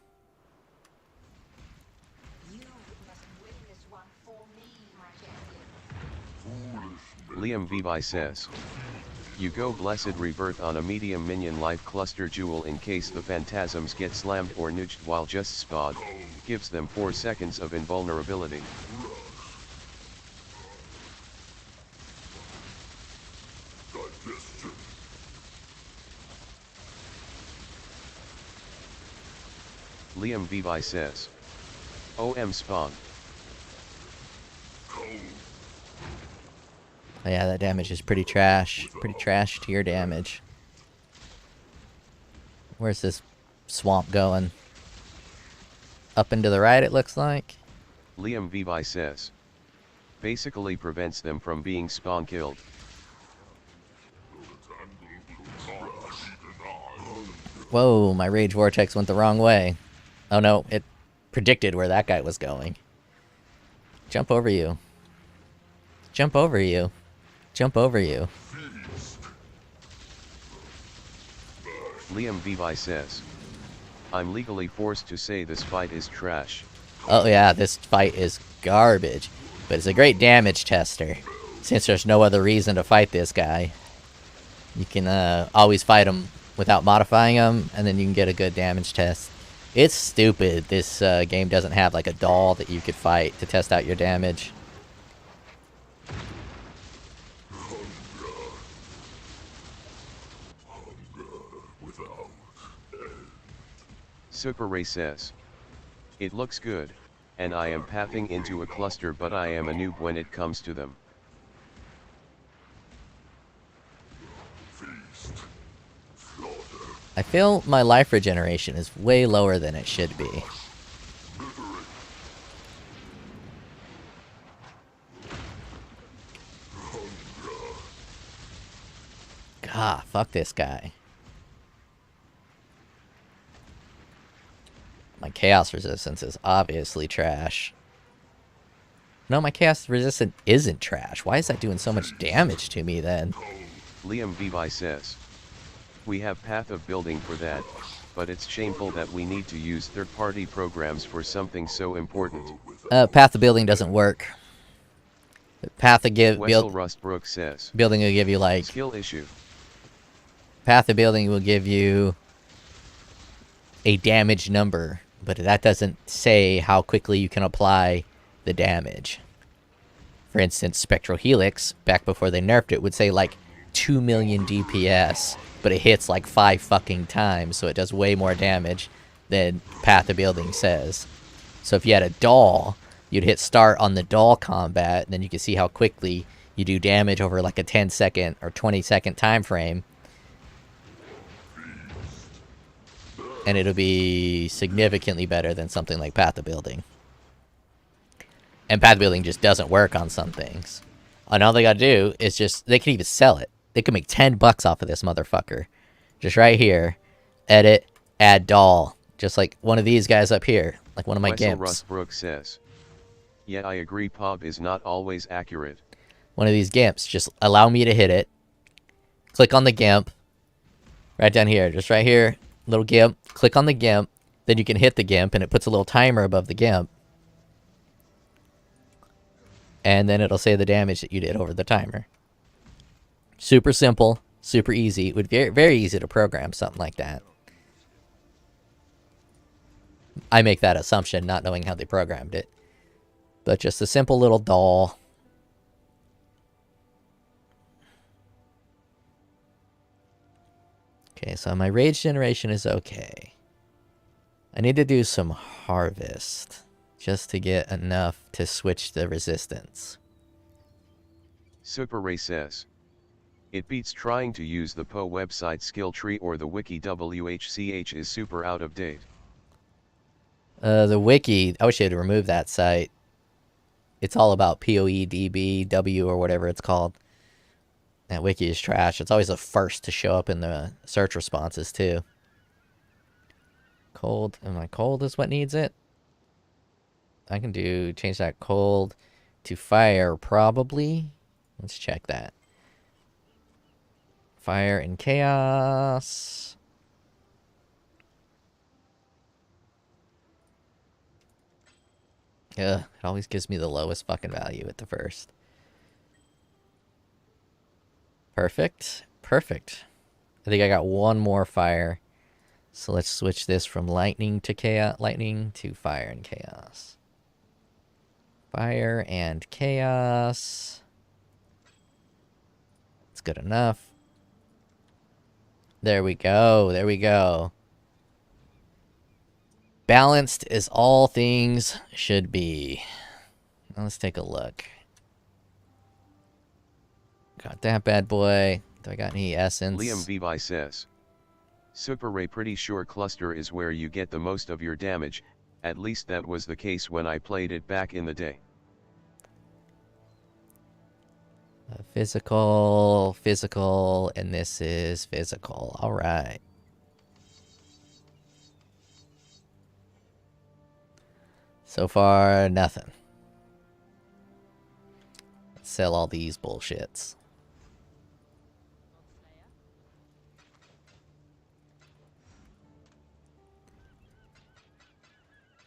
Liam Vivi says. You go Blessed Rebirth on a medium minion life cluster jewel in case the phantasms get slammed or nudged while just spawed, gives them 4 seconds of invulnerability. Liam Vivi says. OM spawn. Oh yeah, that damage is pretty trash. Pretty trash tier damage. Where's this swamp going? Up and to the right, it looks like. Liam Vivi says. Basically prevents them from being spawn killed. Whoa, my Rage Vortex went the wrong way. Oh no, it predicted where that guy was going. Jump over you. Jump over you. Jump over you. Liam Vivi says. I'm legally forced to say this fight is trash. Oh yeah, this fight is garbage. But it's a great damage tester. Since there's no other reason to fight this guy. You can always fight him without modifying him, and then you can get a good damage test. It's stupid this game doesn't have like a doll that you could fight to test out your damage. Super Ray says. It looks good, and I am pathing into a cluster, but I am a noob when it comes to them. I feel my life regeneration is way lower than it should be. God, fuck this guy. My chaos resistance is obviously trash. No, my chaos resistance isn't trash. Why is that doing so much damage to me then? Liam Vivi says. We have Path of Building for that, but it's shameful that we need to use third-party programs for something so important. Path of Building doesn't work. Path of Wessel Rustbrook says. Building will give you like... Skill issue. Path of Building will give you a damage number, but that doesn't say how quickly you can apply the damage. For instance, Spectral Helix, back before they nerfed it, would say like 2 million DPS, but it hits like 5 fucking times, so it does way more damage than Path of Building says. So if you had a doll, you'd hit start on the doll combat, and then you can see how quickly you do damage over like a 10-second or 20-second time frame. And it'll be significantly better than something like Path of Building. And Path of Building just doesn't work on some things. And all they gotta do is just... They can even sell it. They can make 10 bucks off of this motherfucker. Just right here. Edit. Add doll. Just like one of these guys up here. Like one of my Wessel gimps. Rustbrook says. Yeah, I agree, POB is not always accurate. One of these gimps. Just allow me to hit it. Click on the gimp. Right down here. Just right here. Little gimp. Click on the gimp. Then you can hit the gimp, and it puts a little timer above the gimp. And then it'll say the damage that you did over the timer. Super simple. Super easy. It would be very easy to program something like that. I make that assumption, not knowing how they programmed it. But just a simple little doll. Okay, so my rage generation is okay. I need to do some harvest just to get enough to switch the resistance. Super Ray says. It beats trying to use the POE website skill tree or the wiki. WHCH is super out of date. The wiki, I wish they'd remove that site. It's all about POE, DB, W, or whatever it's called. That wiki is trash. It's always the first to show up in the search responses, too. Cold. Am I cold is what needs it? I can change that cold to fire, probably. Let's check that. Fire and chaos. Ugh, it always gives me the lowest fucking value at the first. Perfect. Perfect. I think I got one more fire. So let's switch this from lightning to chaos, lightning to fire and chaos. Fire and chaos. It's good enough. There we go. There we go. Balanced as all things should be. Now let's take a look. Got that bad boy. Do I got any essence? Liam Vivi says, Super Ray, pretty sure cluster is where you get the most of your damage, at least that was the case when I played it back in the day. Physical, physical, and this is physical. All right. So far, nothing. Let's sell all these bullshits.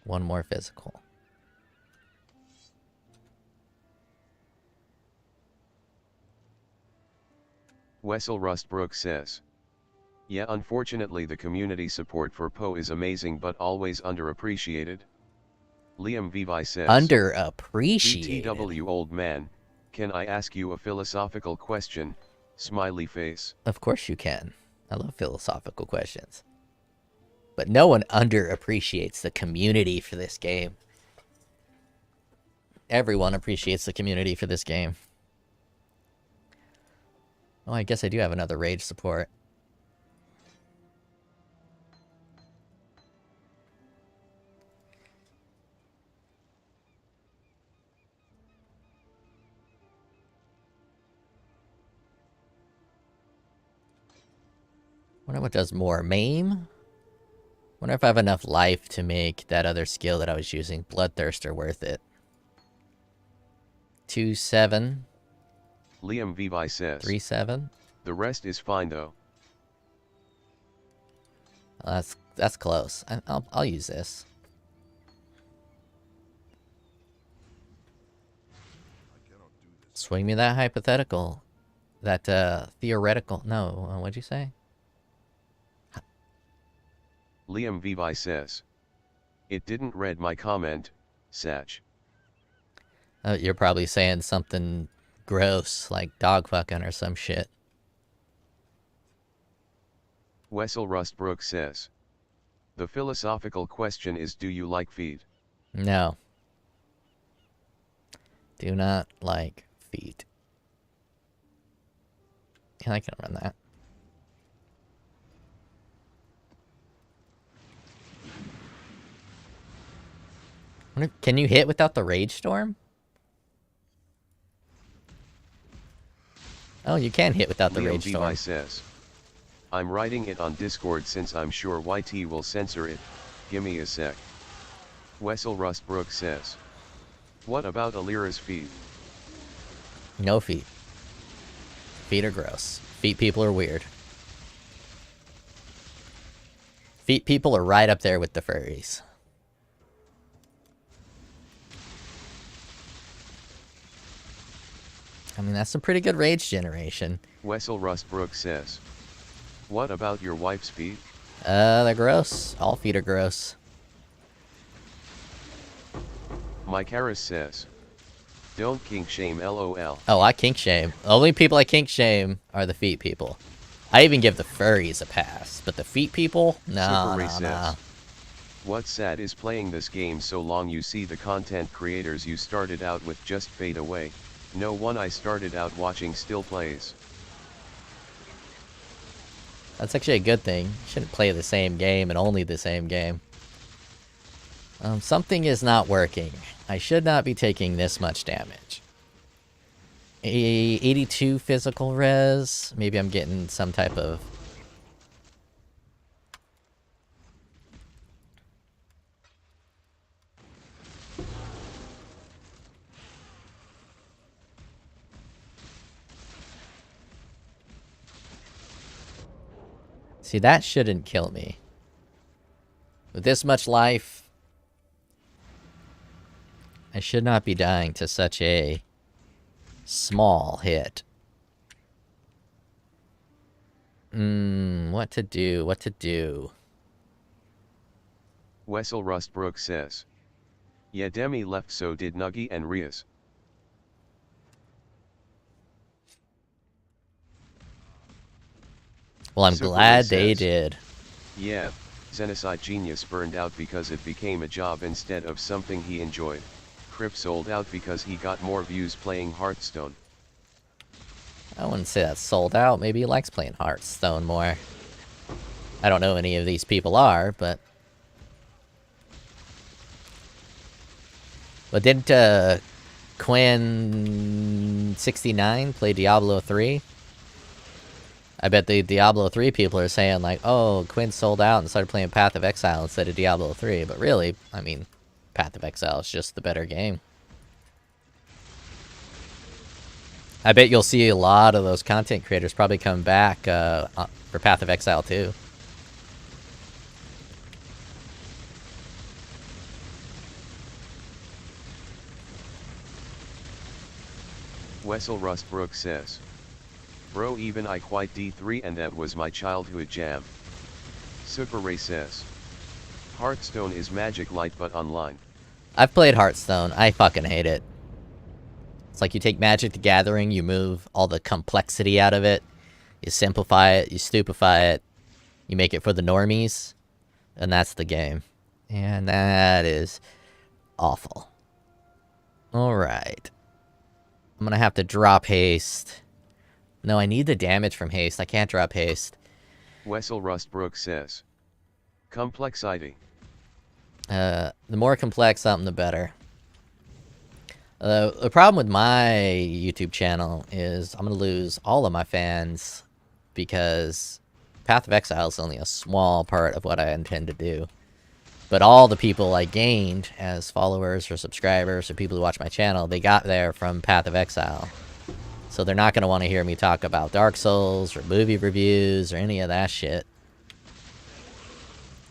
One more physical. Wessel Rustbrook says, yeah, unfortunately the community support for POE is amazing but always underappreciated. Liam Vivi says, Underappreciated? BTW old man, can I ask you a philosophical question, smiley face? Of course you can. I love philosophical questions. But no one underappreciates the community for this game. Everyone appreciates the community for this game. Oh, I guess I do have another Rage support. Wonder what does more. Maim? Wonder if I have enough life to make that other skill that I was using, Bloodthirster, worth it. 2-7. Liam Vivi says, 3-7. the rest is fine though. Well, that's close. I'll use this. Swing me that hypothetical. That theoretical. No, what'd you say? Liam Vivi says, it didn't read my comment, Satch. You're probably saying something gross, like dog fucking or some shit. Wessel Rustbrook says, the philosophical question is, do you like feet? No. Do not like feet. Yeah, I can run that. Can you hit without the Rage Storm? Oh, you can hit without the Rage Storm. Says, I'm writing it on Discord since I'm sure YT will censor it, gimme a sec. Wessel Rustbrook says, what about Alira's feet? No feet. Feet are gross. Feet people are weird. Feet people are right up there with the furries. I mean, that's some pretty good Rage generation. Wessel Rustbrook says, what about your wife's feet? They're gross. All feet are gross. Mike Harris says, don't kink shame LOL. Oh, I kink shame. The only people I kink shame are the feet people. I even give the furries a pass, but the feet people? No. What's sad is playing this game so long you see the content creators you started out with just fade away. No one I started out watching still plays. That's actually a good thing. You shouldn't play the same game and only the same game. Something is not working. I should not be taking this much damage. 82 physical res. Maybe I'm getting some type of... See, that shouldn't kill me. With this much life, I should not be dying to such a small hit. What to do? What to do? Wessel Rustbrook says. Yeah, Demi left, so did Nuggy and Rias. Well, I'm Super glad Ray they says, did. Yeah, Xenocide Genius burned out because it became a job instead of something he enjoyed. Crip sold out because he got more views playing Hearthstone. I wouldn't say that's sold out. Maybe he likes playing Hearthstone more. I don't know who any of these people are, but... But didn't Quinn69 play Diablo 3? I bet the Diablo 3 people are saying, like, oh, Quinn sold out and started playing Path of Exile instead of Diablo 3. But really, I mean, Path of Exile is just the better game. I bet you'll see a lot of those content creators probably come back for Path of Exile too. Wessel Rustbrook says. Bro, even I quite D3 and that was my childhood jam. Super Ray says. Hearthstone is Magic Light but online. I've played Hearthstone. I fucking hate it. It's like you take Magic the Gathering, you move all the complexity out of it, you simplify it, you stupefy it, you make it for the normies, and that's the game. And that is awful. Alright. I'm gonna have to drop haste. No, I need the damage from haste. I can't drop haste. Wessel Rustbrook says. Complexity. The more complex something, the better. The problem with my YouTube channel is I'm going to lose all of my fans because Path of Exile is only a small part of what I intend to do. But all the people I gained as followers or subscribers or people who watch my channel, they got there from Path of Exile. So they're not going to want to hear me talk about Dark Souls or movie reviews or any of that shit.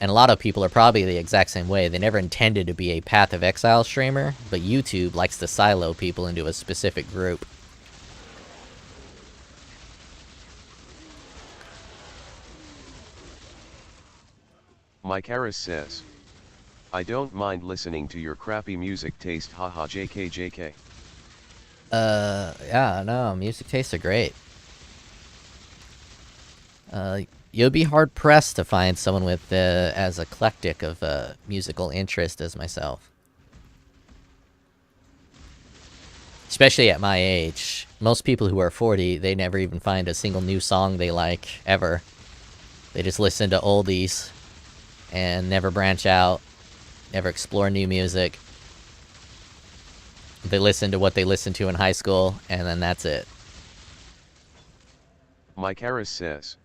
And a lot of people are probably the exact same way. They never intended to be a Path of Exile streamer, but YouTube likes to silo people into a specific group. Mike Harris says. I don't mind listening to your crappy music taste, haha JK. Yeah, no, music tastes are great. You'll be hard-pressed to find someone with as eclectic of musical interest as myself. Especially at my age. Most people who are 40, they never even find a single new song they like, ever. They just listen to oldies and never branch out, never explore new music. They listen to what they listened to in high school, and then that's it. Mike Harris says.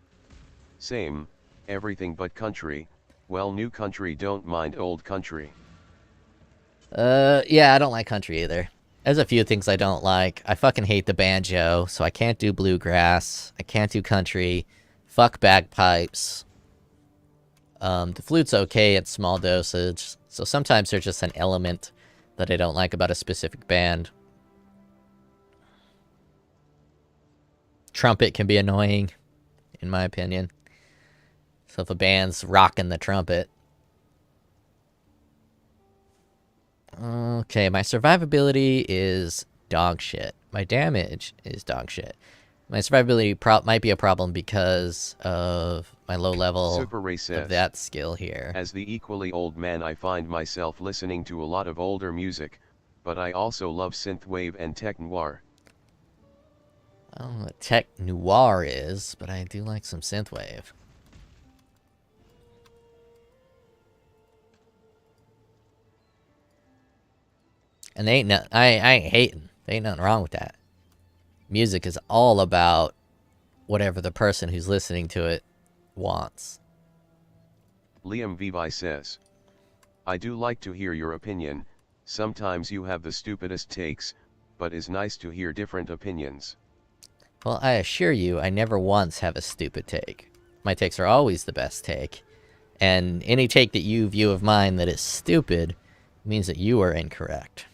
Same, everything but country. Well, new country, don't mind old country. Yeah, I don't like country either. There's a few things I don't like. I fucking hate the banjo, so I can't do bluegrass. I can't do country. Fuck bagpipes. The flute's okay at small dosage, so sometimes there's just an element that I don't like about a specific band. Trumpet can be annoying, in my opinion. So if a band's rocking the trumpet. Okay, my survivability is dog shit. My damage is dog shit. My survivability might be a problem because of my low level Super Ray says, of that skill here. As the equally old man, I find myself listening to a lot of older music, but I also love synthwave and tech noir. I don't know what tech noir is, but I do like some synthwave. And they ain't no, I ain't hating. There ain't nothing wrong with that. Music is all about whatever the person who's listening to it wants. Liam Vivi says, I do like to hear your opinion, sometimes you have the stupidest takes, but it's nice to hear different opinions. Well, I assure you, I never once have a stupid take. My takes are always the best take. And any take that you view of mine that is stupid means that you are incorrect.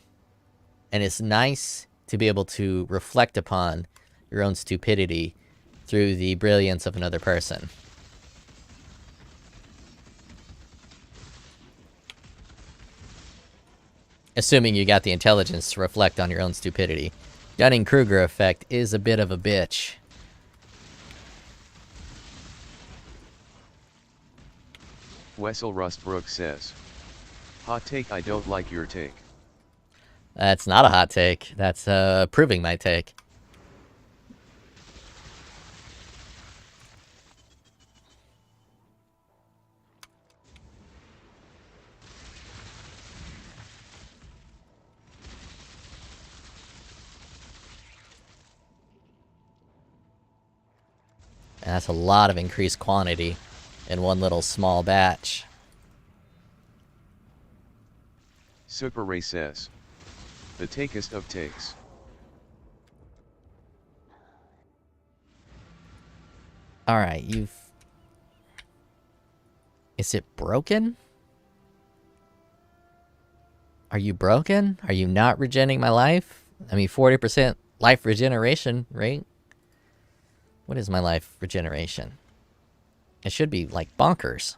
And it's nice to be able to reflect upon your own stupidity through the brilliance of another person. Assuming you got the intelligence to reflect on your own stupidity. Dunning-Kruger effect is a bit of a bitch. Wessel Rustbrook says, hot take, I don't like your take. That's not a hot take. That's proving my take. And that's a lot of increased quantity in one little small batch. Super Ray says, the takest of takes. Alright, you've... Is it broken? Are you broken? Are you not regenerating my life? I mean, 40% life regeneration rate. What is my life regeneration? It should be, like, bonkers.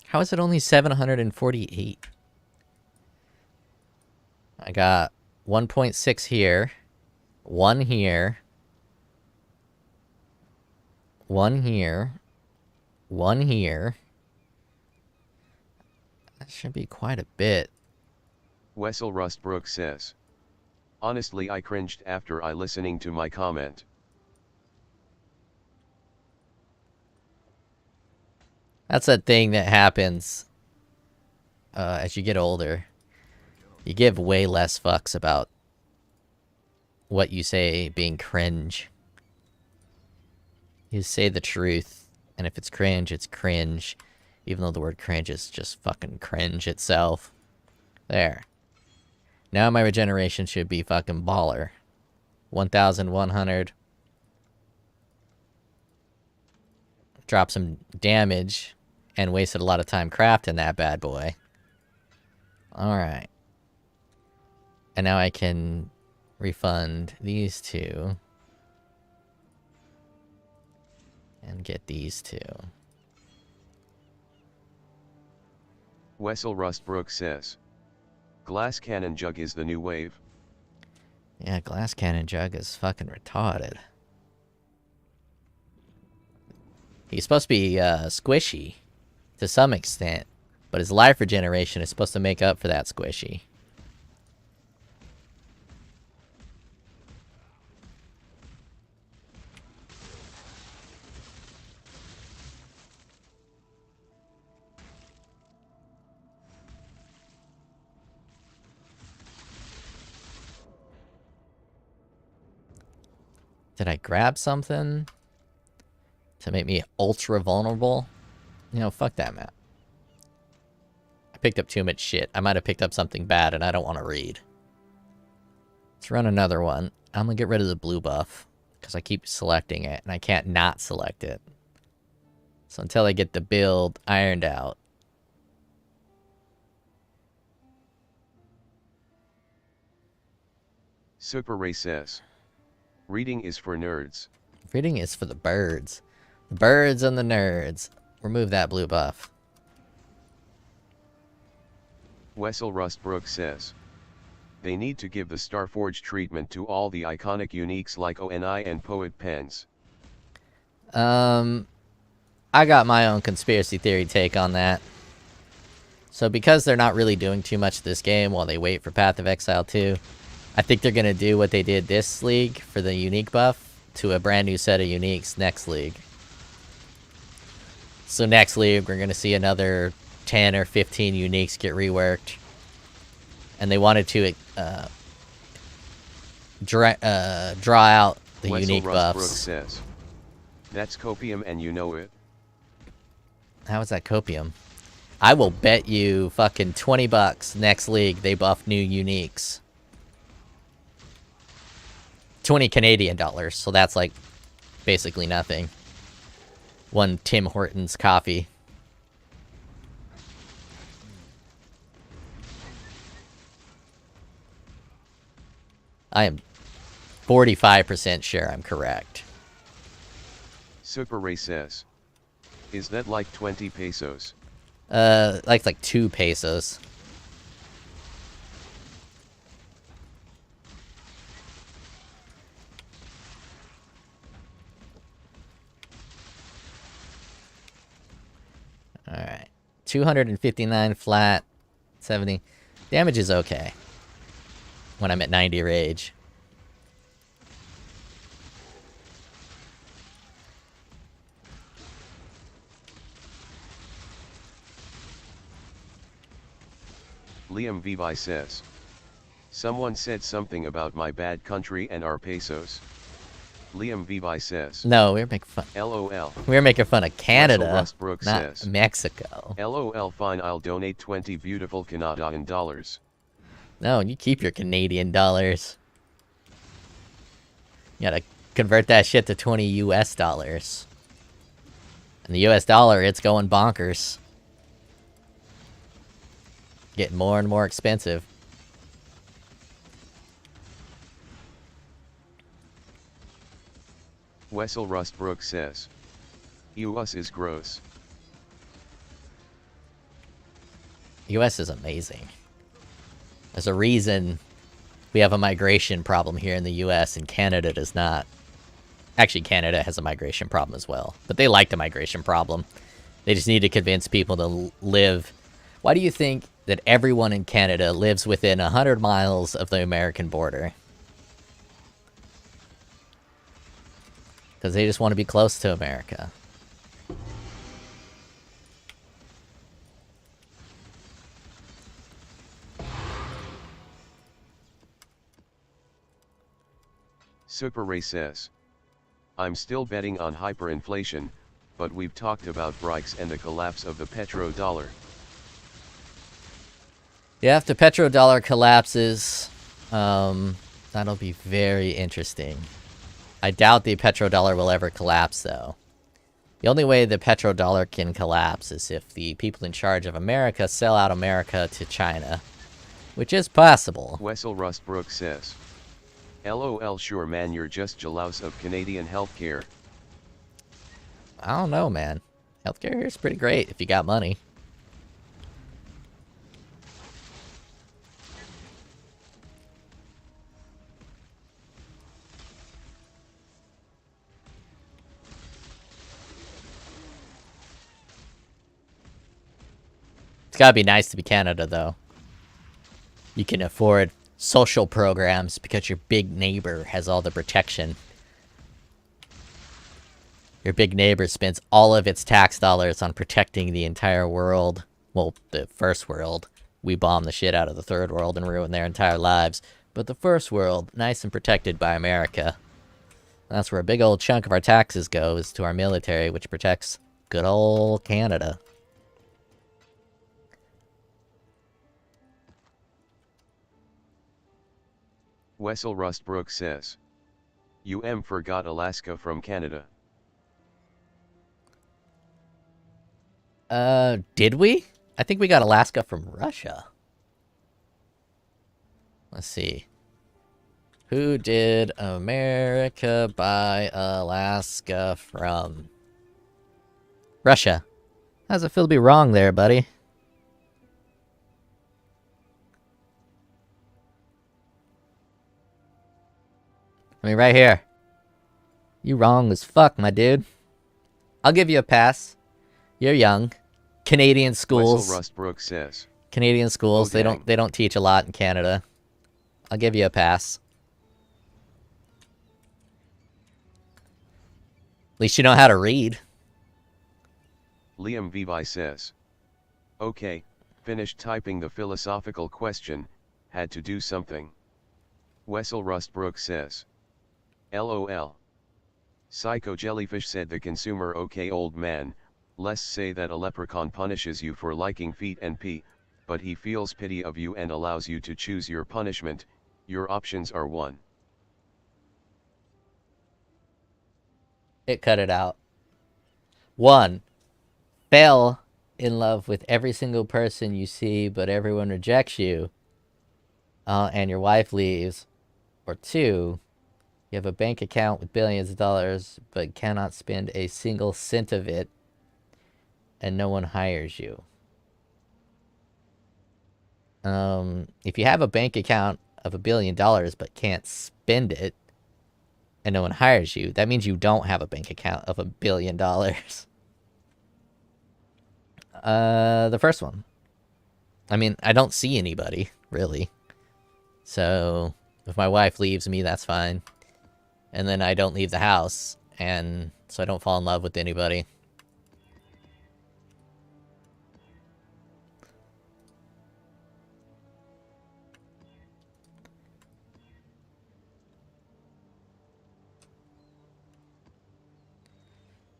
How is it only 748? I got 1.6 here. 1 here. 1 here. 1 here. That should be quite a bit. Wessel Rustbrook says, honestly, I cringed after I listening to my comment. That's a thing that happens as you get older. You give way less fucks about what you say being cringe. You say the truth, and if it's cringe, it's cringe. Even though the word cringe is just fucking cringe itself. There. Now my regeneration should be fucking baller. 1,100. Drop some damage, and wasted a lot of time crafting that bad boy. Alright. And now I can refund these two. And get these two. Wessel Rustbrook says, glass cannon jug is the new wave. Yeah, glass cannon jug is fucking retarded. He's supposed to be squishy to some extent, but his life regeneration is supposed to make up for that squishy. Did I grab something to make me ultra vulnerable? You know, fuck that map. I picked up too much shit. I might have picked up something bad and I don't want to read. Let's run another one. I'm gonna get rid of the blue buff because I keep selecting it and I can't not select it. So until I get the build ironed out. Super Ray says, reading is for nerds. Reading is for the birds. The birds and the nerds. Remove that blue buff. Wessel Rustbrook says, they need to give the Starforge treatment to all the iconic uniques like ONI and Poet pens. I got my own conspiracy theory take on that. So because they're not really doing too much this game while they wait for Path of Exile 2, I think they're going to do what they did this league for the unique buff to a brand new set of uniques next league. So next league, we're going to see another 10 or 15 uniques get reworked. And they wanted to draw out the unique buffs. Says, that's copium and you know it. How is that copium? I will bet you fucking $20 next league they buff new uniques. 20 Canadian dollars, so that's like basically nothing. One Tim Hortons coffee. I am 45% sure I'm correct. Super Ray says, is that like 20 pesos? Like 2 pesos. Alright. 259 flat. 70. Damage is okay. When I'm at 90 rage. Liam Vivi says, someone said something about my bad country and our pesos. Liam Vivi says, no, we were making fun. LOL. We were making fun of Canada, Westbrook not says, Mexico. LOL, fine, I'll donate 20 beautiful Canadian dollars. No, you keep your Canadian dollars. You gotta convert that shit to 20 US dollars. And the US dollar, it's going bonkers. Getting more and more expensive. Wessel Rustbrook says, US is gross. US is amazing. There's a reason we have a migration problem here in the US and Canada does not. Actually, Canada has a migration problem as well. But they like the migration problem. They just need to convince people to live. Why do you think that everyone in Canada lives within 100 miles of the American border? Because they just want to be close to America. Super Ray says, I'm still betting on hyperinflation, but we've talked about BRICS and the collapse of the petrodollar. Yeah, if the petrodollar collapses, that'll be very interesting. I doubt the petrodollar will ever collapse, though. The only way the petrodollar can collapse is if the people in charge of America sell out America to China, which is possible. Wessel Rustbrook says, LOL, sure man, you're just jealous of Canadian healthcare. I don't know, man. Healthcare here is pretty great if you got money. It's gotta be nice to be Canada, though. You can afford social programs because your big neighbor has all the protection. Your big neighbor spends all of its tax dollars on protecting the entire world. Well, the first world. We bomb the shit out of the third world and ruin their entire lives. But the first world, nice and protected by America. That's where a big old chunk of our taxes goes, to our military, which protects good old Canada. Wessel Rustbrook says, forgot Alaska from Canada. Did we? I think we got Alaska from Russia. Let's see. Who did America buy Alaska from? Russia. How's it feel to be wrong there, buddy? I mean, right here. You wrong as fuck, my dude. I'll give you a pass. You're young. Canadian schools. Wessel Rustbrook says, Canadian schools, oh, they don't teach a lot in Canada. I'll give you a pass. At least you know how to read. Liam Vivi says, Okay, finished typing the philosophical question, had to do something. Wessel Rustbrook says. LOL. Psycho Jellyfish said the consumer okay old man, let's say that a leprechaun punishes you for liking feet and pee, but he feels pity of you and allows you to choose your punishment, your options are 1. It cut it out. 1. Fell in love with every single person you see, but everyone rejects you, and your wife leaves. Or 2, you have a bank account with billions of dollars, but cannot spend a single cent of it, and no one hires you. If you have a bank account of $1 billion, but can't spend it, and no one hires you, that means you don't have a bank account of $1 billion. The first one. I mean, I don't see anybody, really. So, if my wife leaves me, that's fine. And then I don't leave the house, and so I don't fall in love with anybody.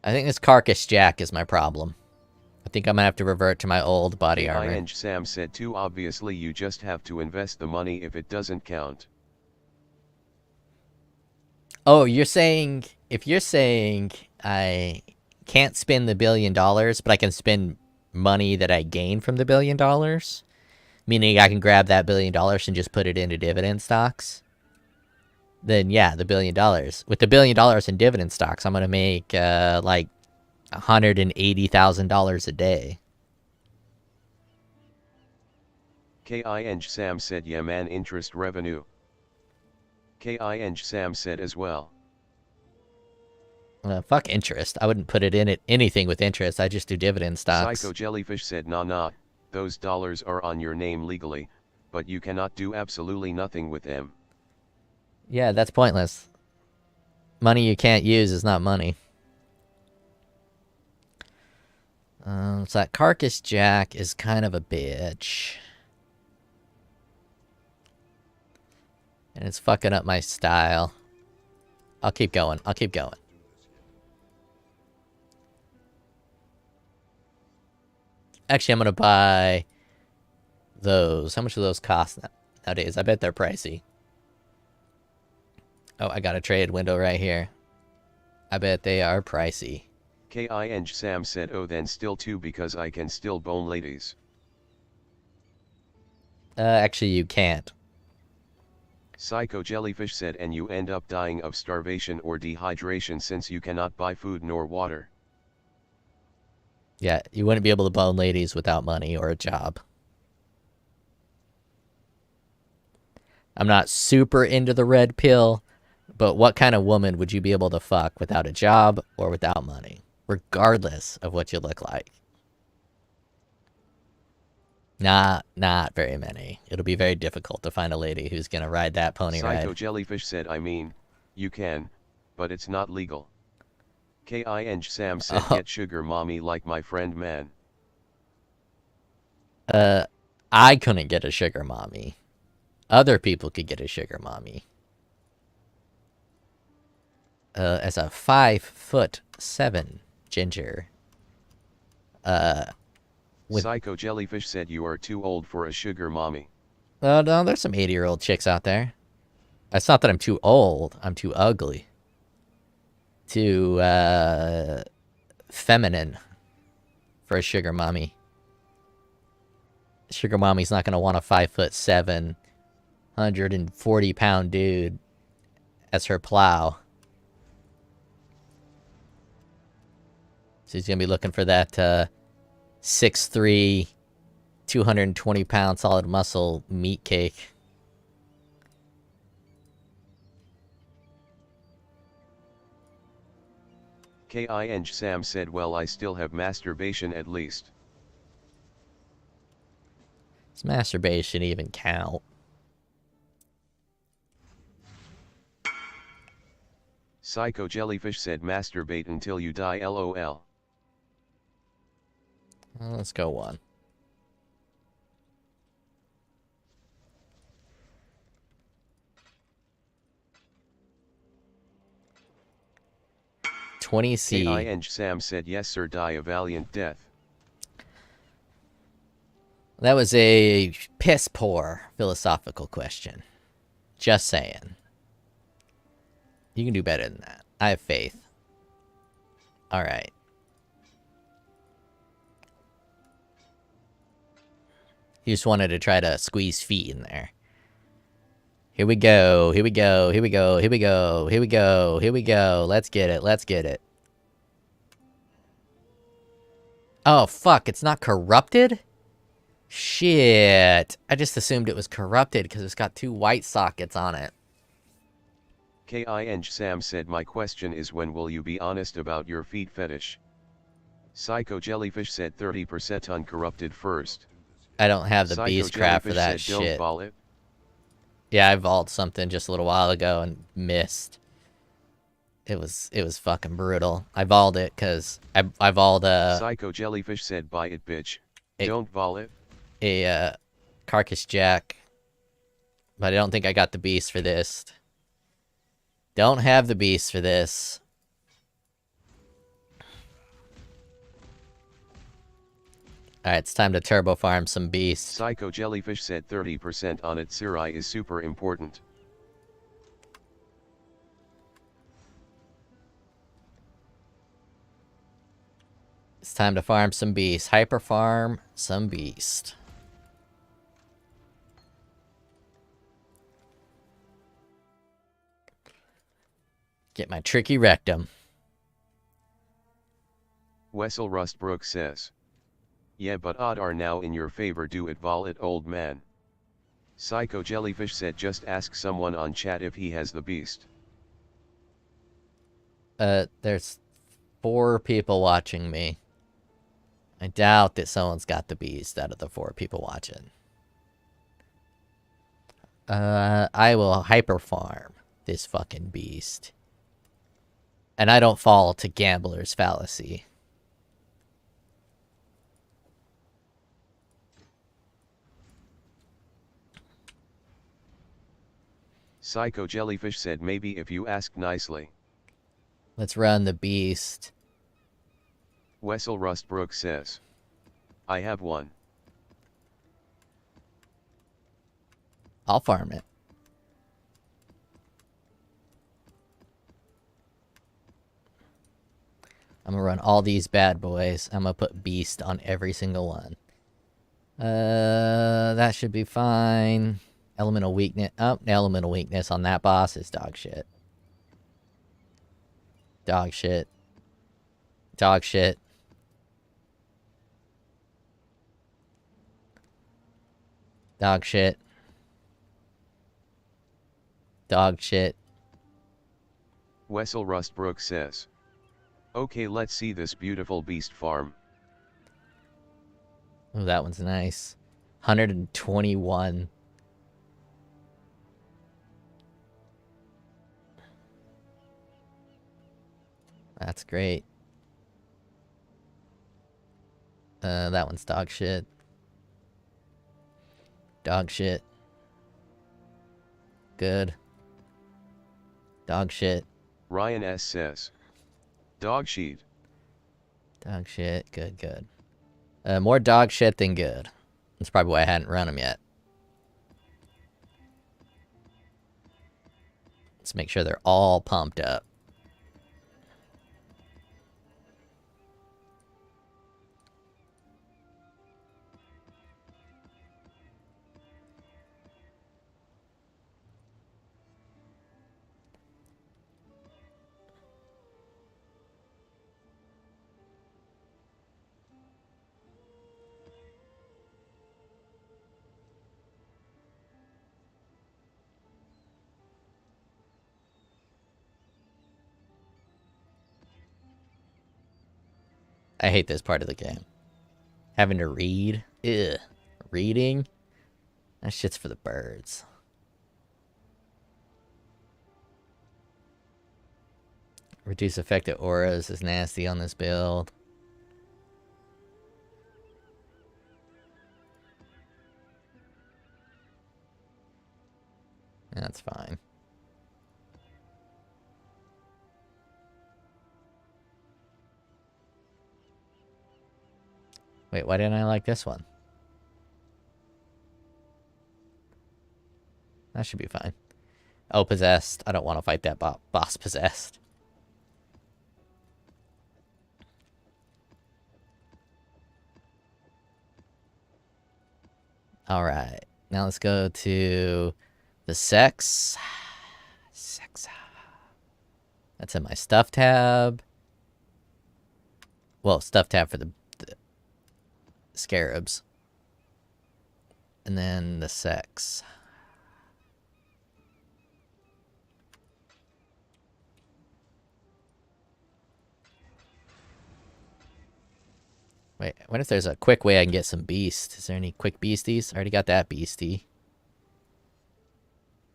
I think this Carcass Jack is my problem. I think I'm gonna have to revert to my old body armor. And Sam said too, obviously you just have to invest the money if it doesn't count. Oh, you're saying, if you're saying I can't spend the $1 billion, but I can spend money that I gain from the $1 billion, meaning I can grab that $1 billion and just put it into dividend stocks, then yeah, the $1 billion. With the $1 billion in dividend stocks, I'm gonna make like $180,000 a day. KING Sam said yeah man, interest revenue. KING Sam said as well. Fuck interest. I wouldn't put it in anything with interest. I just do dividend stocks. Psycho Jellyfish said nah, those dollars are on your name legally, but you cannot do absolutely nothing with them. Yeah, that's pointless. Money you can't use is not money. So that Carcass Jack is kind of a bitch. And it's fucking up my style. I'll keep going. I'll keep going. Actually, I'm gonna buy those. How much do those cost nowadays? I bet they're pricey. Oh, I got a trade window right here. I bet they are pricey. KING Sam said oh then still 2 because I can still bone ladies. Actually you can't. Psycho Jellyfish said and you end up dying of starvation or dehydration since you cannot buy food nor water. Yeah, you wouldn't be able to bone ladies without money or a job. I'm not super into the red pill, but what kind of woman would you be able to fuck without a job or without money? Regardless of what you look like. Not very many. It'll be very difficult to find a lady who's gonna ride that pony ride. Psycho Jellyfish said I mean, you can, but it's not legal. KING Sam said get sugar mommy like my friend man. I couldn't get a sugar mommy. Other people could get a sugar mommy. As a 5'7" ginger. Psycho Jellyfish said you are too old for a sugar mommy. Oh no, there's some 80-year-old chicks out there. It's not that I'm too old. I'm too ugly. Too feminine for a sugar mommy. Sugar mommy's not gonna want a 5'7", 140-pound dude as her plow. She's gonna be looking for that 6'3", 220-pound solid muscle meat cake. KING Sam said well I still have masturbation at least. Does masturbation even count? Psycho Jellyfish said masturbate until you die LOL. Well, let's go one. 20C. King Sam said yes sir, die a valiant death. That was a piss poor philosophical question. Just saying. You can do better than that. I have faith. Alright. You just wanted to try to squeeze feet in there. Here we go, here we go, here we go, here we go, here we go, here we go. Let's get it, let's get it. Oh, fuck, it's not corrupted? Shit. I just assumed it was corrupted because it's got 2 white sockets on it. King Sam said my question is when will you be honest about your feet fetish? Psycho Jellyfish said 30% uncorrupted first. I don't have the Psycho beast crap for that said, don't shit. ball it. Yeah, I vaulted something just a little while ago and missed. It was fucking brutal. I vaulted it because I vaulted Psycho Jellyfish said buy it bitch. Don't vol it. A carcass jack. But I don't think I got the beast for this. Don't have the beast for this. Alright, it's time to turbo farm some beasts. Psycho Jellyfish said 30% on it. Sirai is super important. It's time to farm some beasts. Hyper farm some beast. Get my tricky rectum. Wessel Rustbrook says. Yeah, but odd are now in your favor. Do it, vol it, old man. Psycho Jellyfish said just ask someone on chat if he has the beast. There's 4 people watching me. I doubt that someone's got the beast out of the 4 people watching. I will hyper farm this fucking beast. And I don't fall to gambler's fallacy. Psycho Jellyfish said maybe if you ask nicely. Let's run the beast. Wessel Rustbrook says. I have one. I'll farm it. I'm gonna run all these bad boys. I'm gonna put beast on every single one. That should be fine. Elemental weakness. Oh, elemental weakness on that boss is dog shit. Dog shit. Dog shit. Dog shit. Dog shit. Wessel Rustbrook says. Okay, let's see this beautiful beast farm. Oh, that one's nice. 121. That's great. That one's dog shit. Dog shit. Good. Dog shit. Ryan S. says. Dog shit. Dog shit. Good, good. More dog shit than good. That's probably why I hadn't run them yet. Let's make sure they're all pumped up. I hate this part of the game. Having to read. Ugh. Reading? That shit's for the birds. Reduce affected auras is nasty on this build. That's fine. Wait, why didn't I like this one? That should be fine. Oh, possessed. I don't want to fight that boss possessed. Alright. Now let's go to the sex. Sex. That's in my stuff tab. Well, stuff tab for the scarabs. And then the sex. Wait, I wonder if there's a quick way I can get some beast. Is there any quick beasties? I already got that beastie.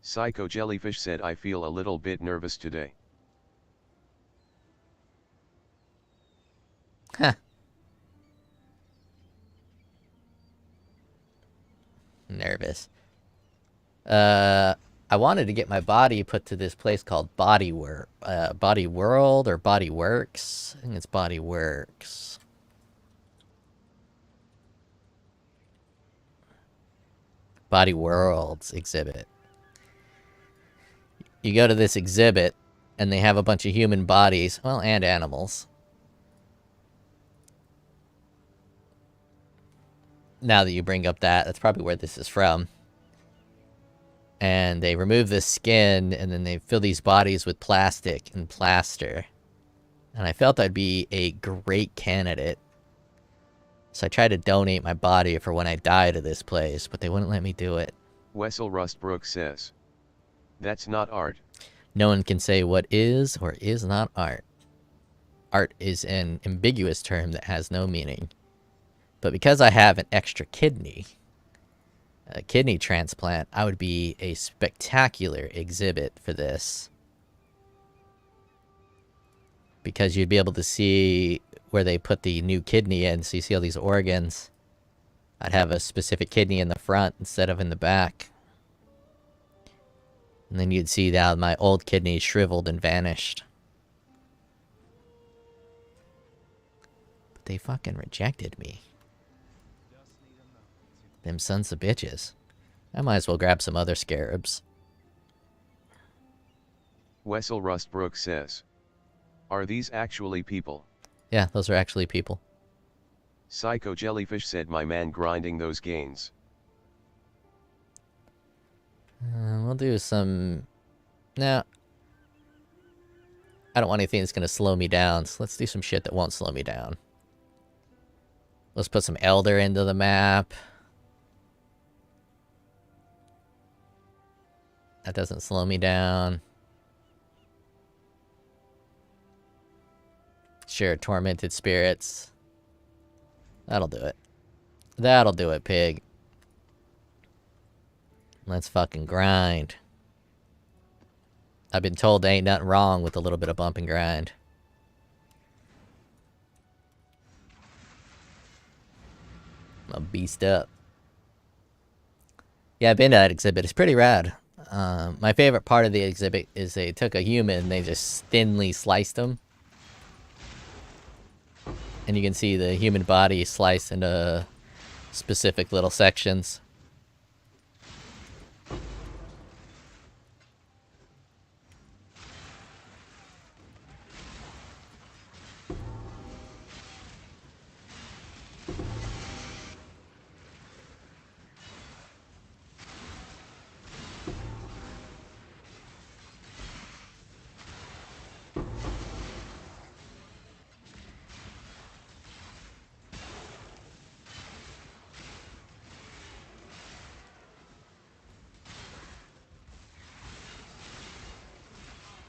Psycho Jellyfish said I feel a little bit nervous today. Huh. Nervous. I wanted to get my body put to this place called Body World or Body Works. I think it's Body Works. Body Worlds exhibit. You go to this exhibit, and they have a bunch of human bodies, well, and animals. Now that you bring up that, that's probably where this is from. And they remove the skin, and then they fill these bodies with plastic and plaster. And I felt I'd be a great candidate. So I tried to donate my body for when I die to this place, but they wouldn't let me do it. Wessel Rustbrook says, that's not art. No one can say what is or is not art. Art is an ambiguous term that has no meaning. But because I have an extra kidney, a kidney transplant, I would be a spectacular exhibit for this. Because you'd be able to see where they put the new kidney in, so you see all these organs. I'd have a specific kidney in the front instead of in the back. And then you'd see that my old kidney shriveled and vanished. But they fucking rejected me. Them sons of bitches. I might as well grab some other scarabs. Wessel Rustbrook says, are these actually people? Yeah, those are actually people. Psycho Jellyfish said my man grinding those gains. We'll do some... No. I don't want anything that's going to slow me down, so let's do some shit that won't slow me down. Let's put some Elder into the map. That doesn't slow me down. Sure, Tormented Spirits. That'll do it. That'll do it, pig. Let's fucking grind. I've been told there ain't nothing wrong with a little bit of bump and grind. I'm a beast up. Yeah, I've been to that exhibit. It's pretty rad. My favorite part of the exhibit is they took a human and they just thinly sliced him. And you can see the human body sliced into specific little sections.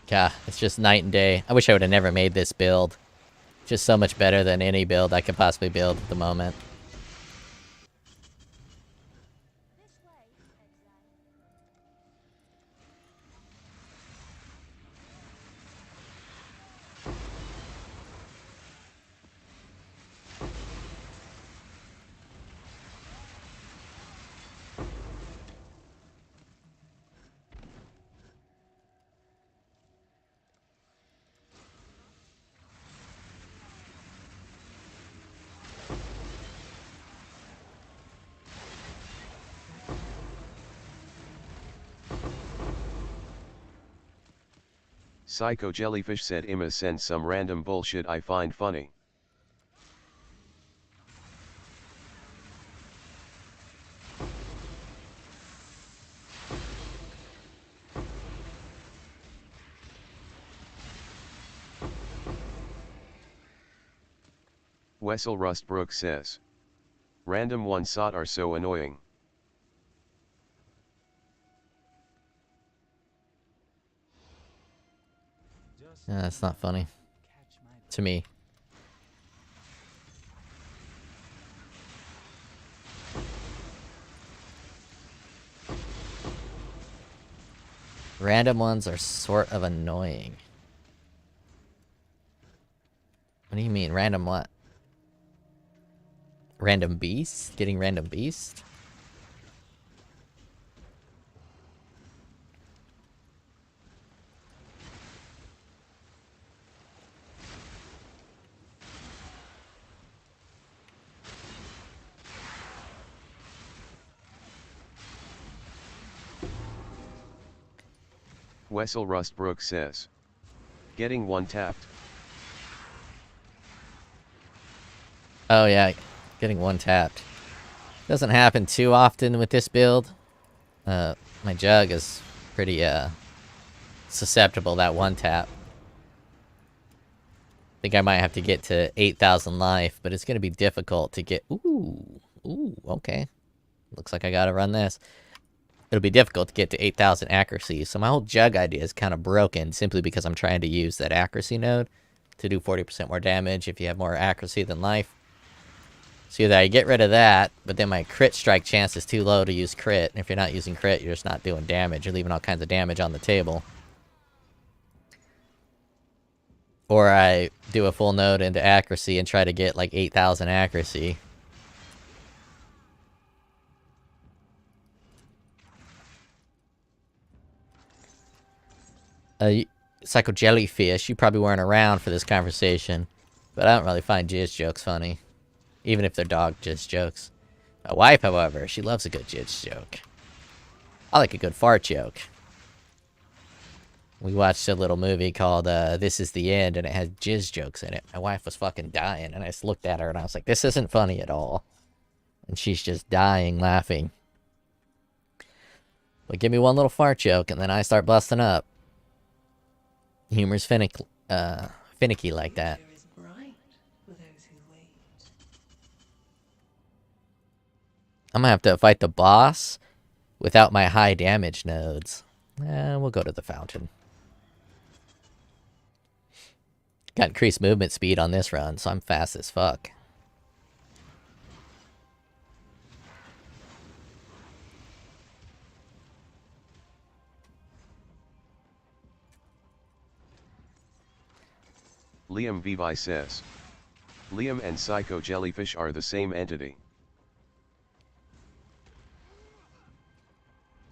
Yeah, it's just night and day. I wish I would have never made this build. Just so much better than any build I could possibly build at the moment. Psycho Jellyfish said Imma send some random bullshit I find funny. Wessel Rustbrook says. Random one shot are so annoying. Yeah, that's not funny. To me. Random ones are sort of annoying. What do you mean, random what? Random beast? Getting random beast? Wessel Rustbrook says. Getting one tapped. Oh yeah, getting one tapped. Doesn't happen too often with this build. My Jug is pretty susceptible to that one tap. Think I might have to get to 8,000 life, but it's gonna be difficult to get. Ooh, okay. Looks like I gotta run this. It'll be difficult to get to 8,000 accuracy, so my whole Jug idea is kind of broken simply because I'm trying to use that accuracy node to do 40% more damage if you have more accuracy than life. So either I get rid of that, but then my crit strike chance is too low to use crit, and if you're not using crit, you're just not doing damage. You're leaving all kinds of damage on the table. Or I do a full node into accuracy and try to get like 8,000 accuracy. Psycho Jellyfish, you probably weren't around for this conversation, but I don't really find jizz jokes funny. Even if they're dog jizz jokes. My wife, however, she loves a good jizz joke. I like a good fart joke. We watched a little movie called This Is the End, and it had jizz jokes in it. My wife was fucking dying, and I just looked at her and I was like, this isn't funny at all. And she's just dying laughing. But give me one little fart joke, and then I start busting up. Humor's finicky like that. I'm gonna have to fight the boss without my high damage nodes. We'll go to the fountain. Got increased movement speed on this run, so I'm fast as fuck. Liam Vivi says. Liam and Psycho Jellyfish are the same entity.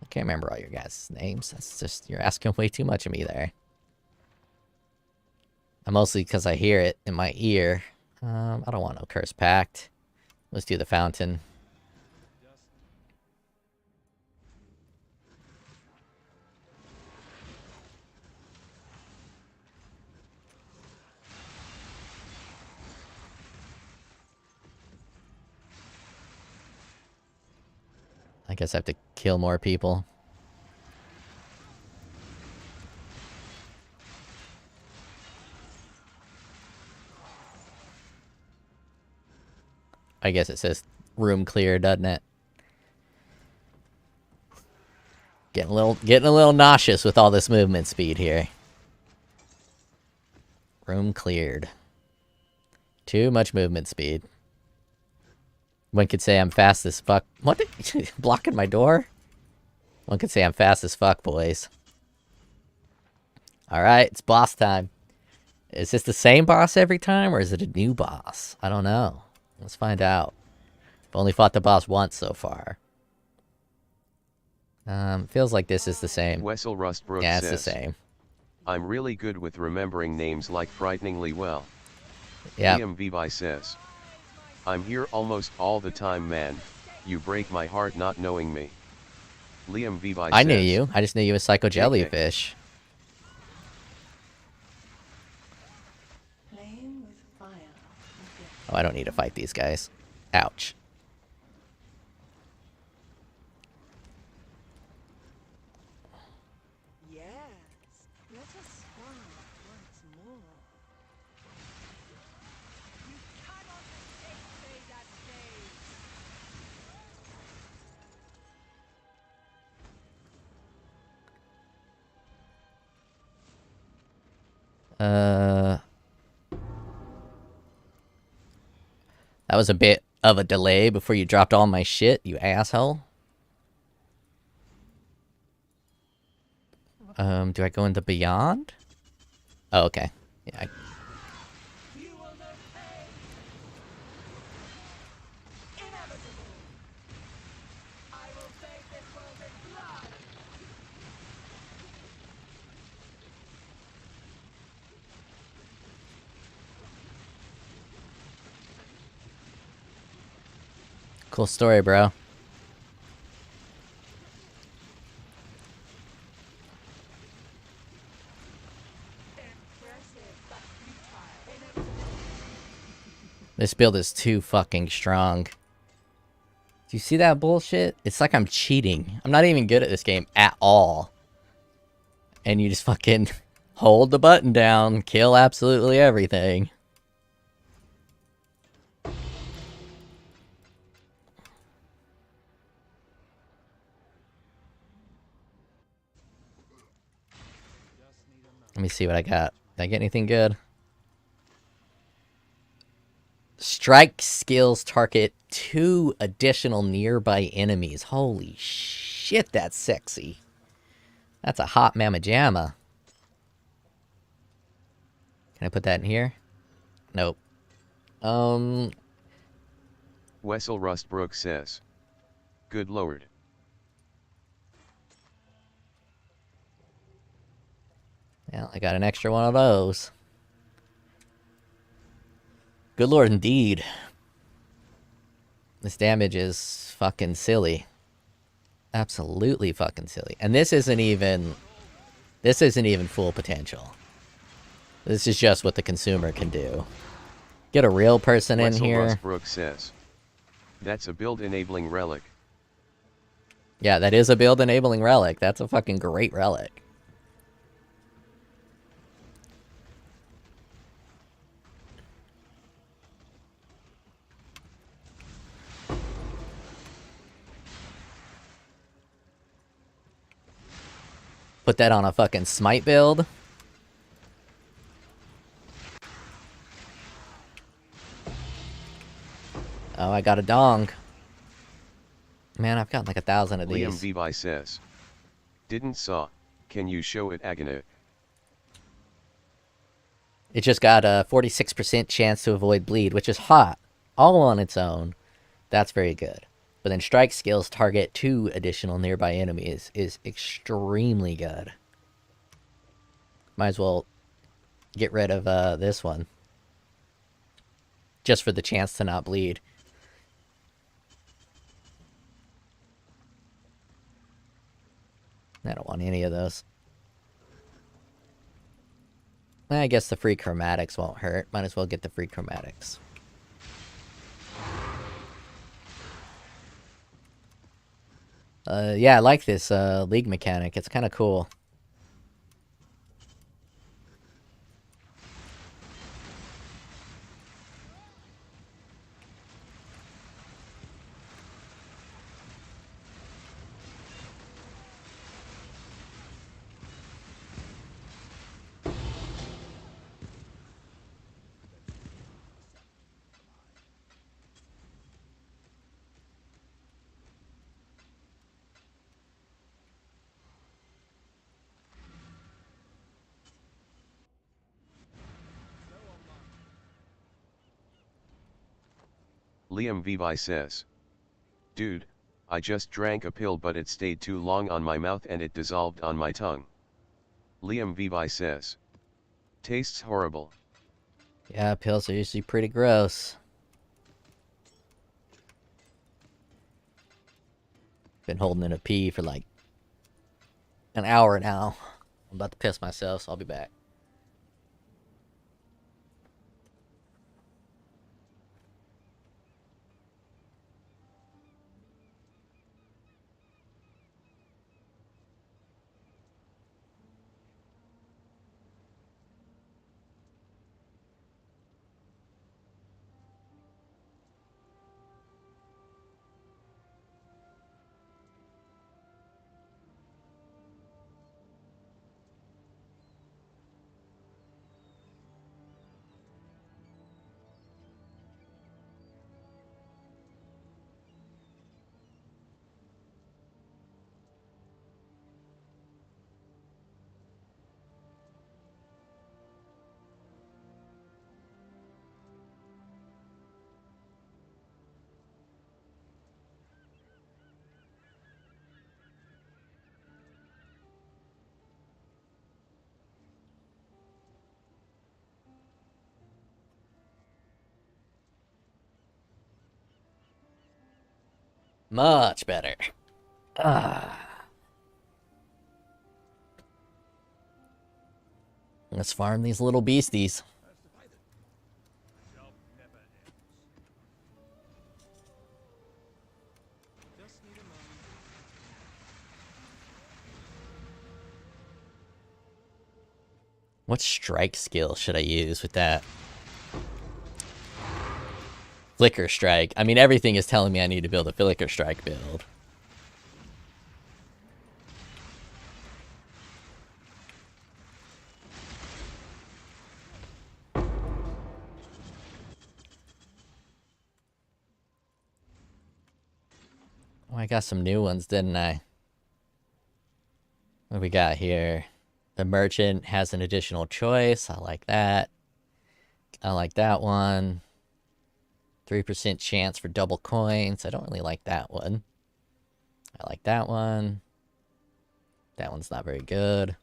I can't remember all your guys' names. That's just, you're asking way too much of me there. Mostly because I hear it in my ear. I don't want no curse pact. Let's do the fountain. I guess I have to kill more people. I guess it says room clear, doesn't it? Getting a little nauseous with all this movement speed here. Room cleared. Too much movement speed. One could say I'm fast as fuck. What? Blocking my door? One could say I'm fast as fuck, boys. Alright, it's boss time. Is this the same boss every time, or is it a new boss? I don't know. Let's find out. I've only fought the boss once so far. Feels like this is the same. Wessel Rustbrook yeah, says, it's the same. I'm really good with remembering names like frighteningly well. Yeah. Liam Vivi says. I'm here almost all the time, man. You break my heart not knowing me. Liam Vivi says. I knew you. I just knew you as Psycho Jellyfish. Oh, I don't need to fight these guys. Ouch. Yes, let us start once more. You cannot escape me that stage. That was a bit of a delay before you dropped all my shit, you asshole. Do I go into Beyond? Oh, okay. Yeah. Cool story, bro. This build is too fucking strong. Do you see that bullshit? It's like I'm cheating. I'm not even good at this game at all. And you just fucking hold the button down, kill absolutely everything. Let me see what I got. Did I get anything good? Strike skills target 2 additional nearby enemies. Holy shit, that's sexy. That's a hot mamma jamma. Can I put that in here? Nope. Wessel Rustbrook says. Good lord. Well, I got an extra one of those. Good lord, indeed. This damage is fucking silly. Absolutely fucking silly. And this isn't even full potential. This is just what the consumer can do. Get a real person in Wessel here. Rustbrook says. That's a build enabling relic. Yeah, that is a build enabling relic. That's a fucking great relic. Put that on a fucking smite build. Oh, I got a dong. Man, I've got like 1,000 of these. Liam Vivi says. Didn't saw. Can you show it Agana? It just got a 46% chance to avoid bleed, which is hot. All on its own. That's very good. But then strike skills target 2 additional nearby enemies is extremely good. Might as well get rid of this one. Just for the chance to not bleed. I don't want any of those. I guess the free chromatics won't hurt. Might as well get the free chromatics. Yeah, I like this league mechanic. It's kind of cool. Liam Vivi says. Dude, I just drank a pill but it stayed too long on my mouth and it dissolved on my tongue. Liam Vivi says. Tastes horrible. Yeah, pills are usually pretty gross. Been holding in a pee for like an hour now. I'm about to piss myself, so I'll be back. Much better. Let's farm these little beasties. What strike skill should I use with that? Flicker strike. I mean, everything is telling me I need to build a flicker strike build. Oh, I got some new ones, didn't I? What do we got here? The merchant has an additional choice. I like that. I like that one. 3% chance for double coins. I don't really like that one. I like that one. That one's not very good.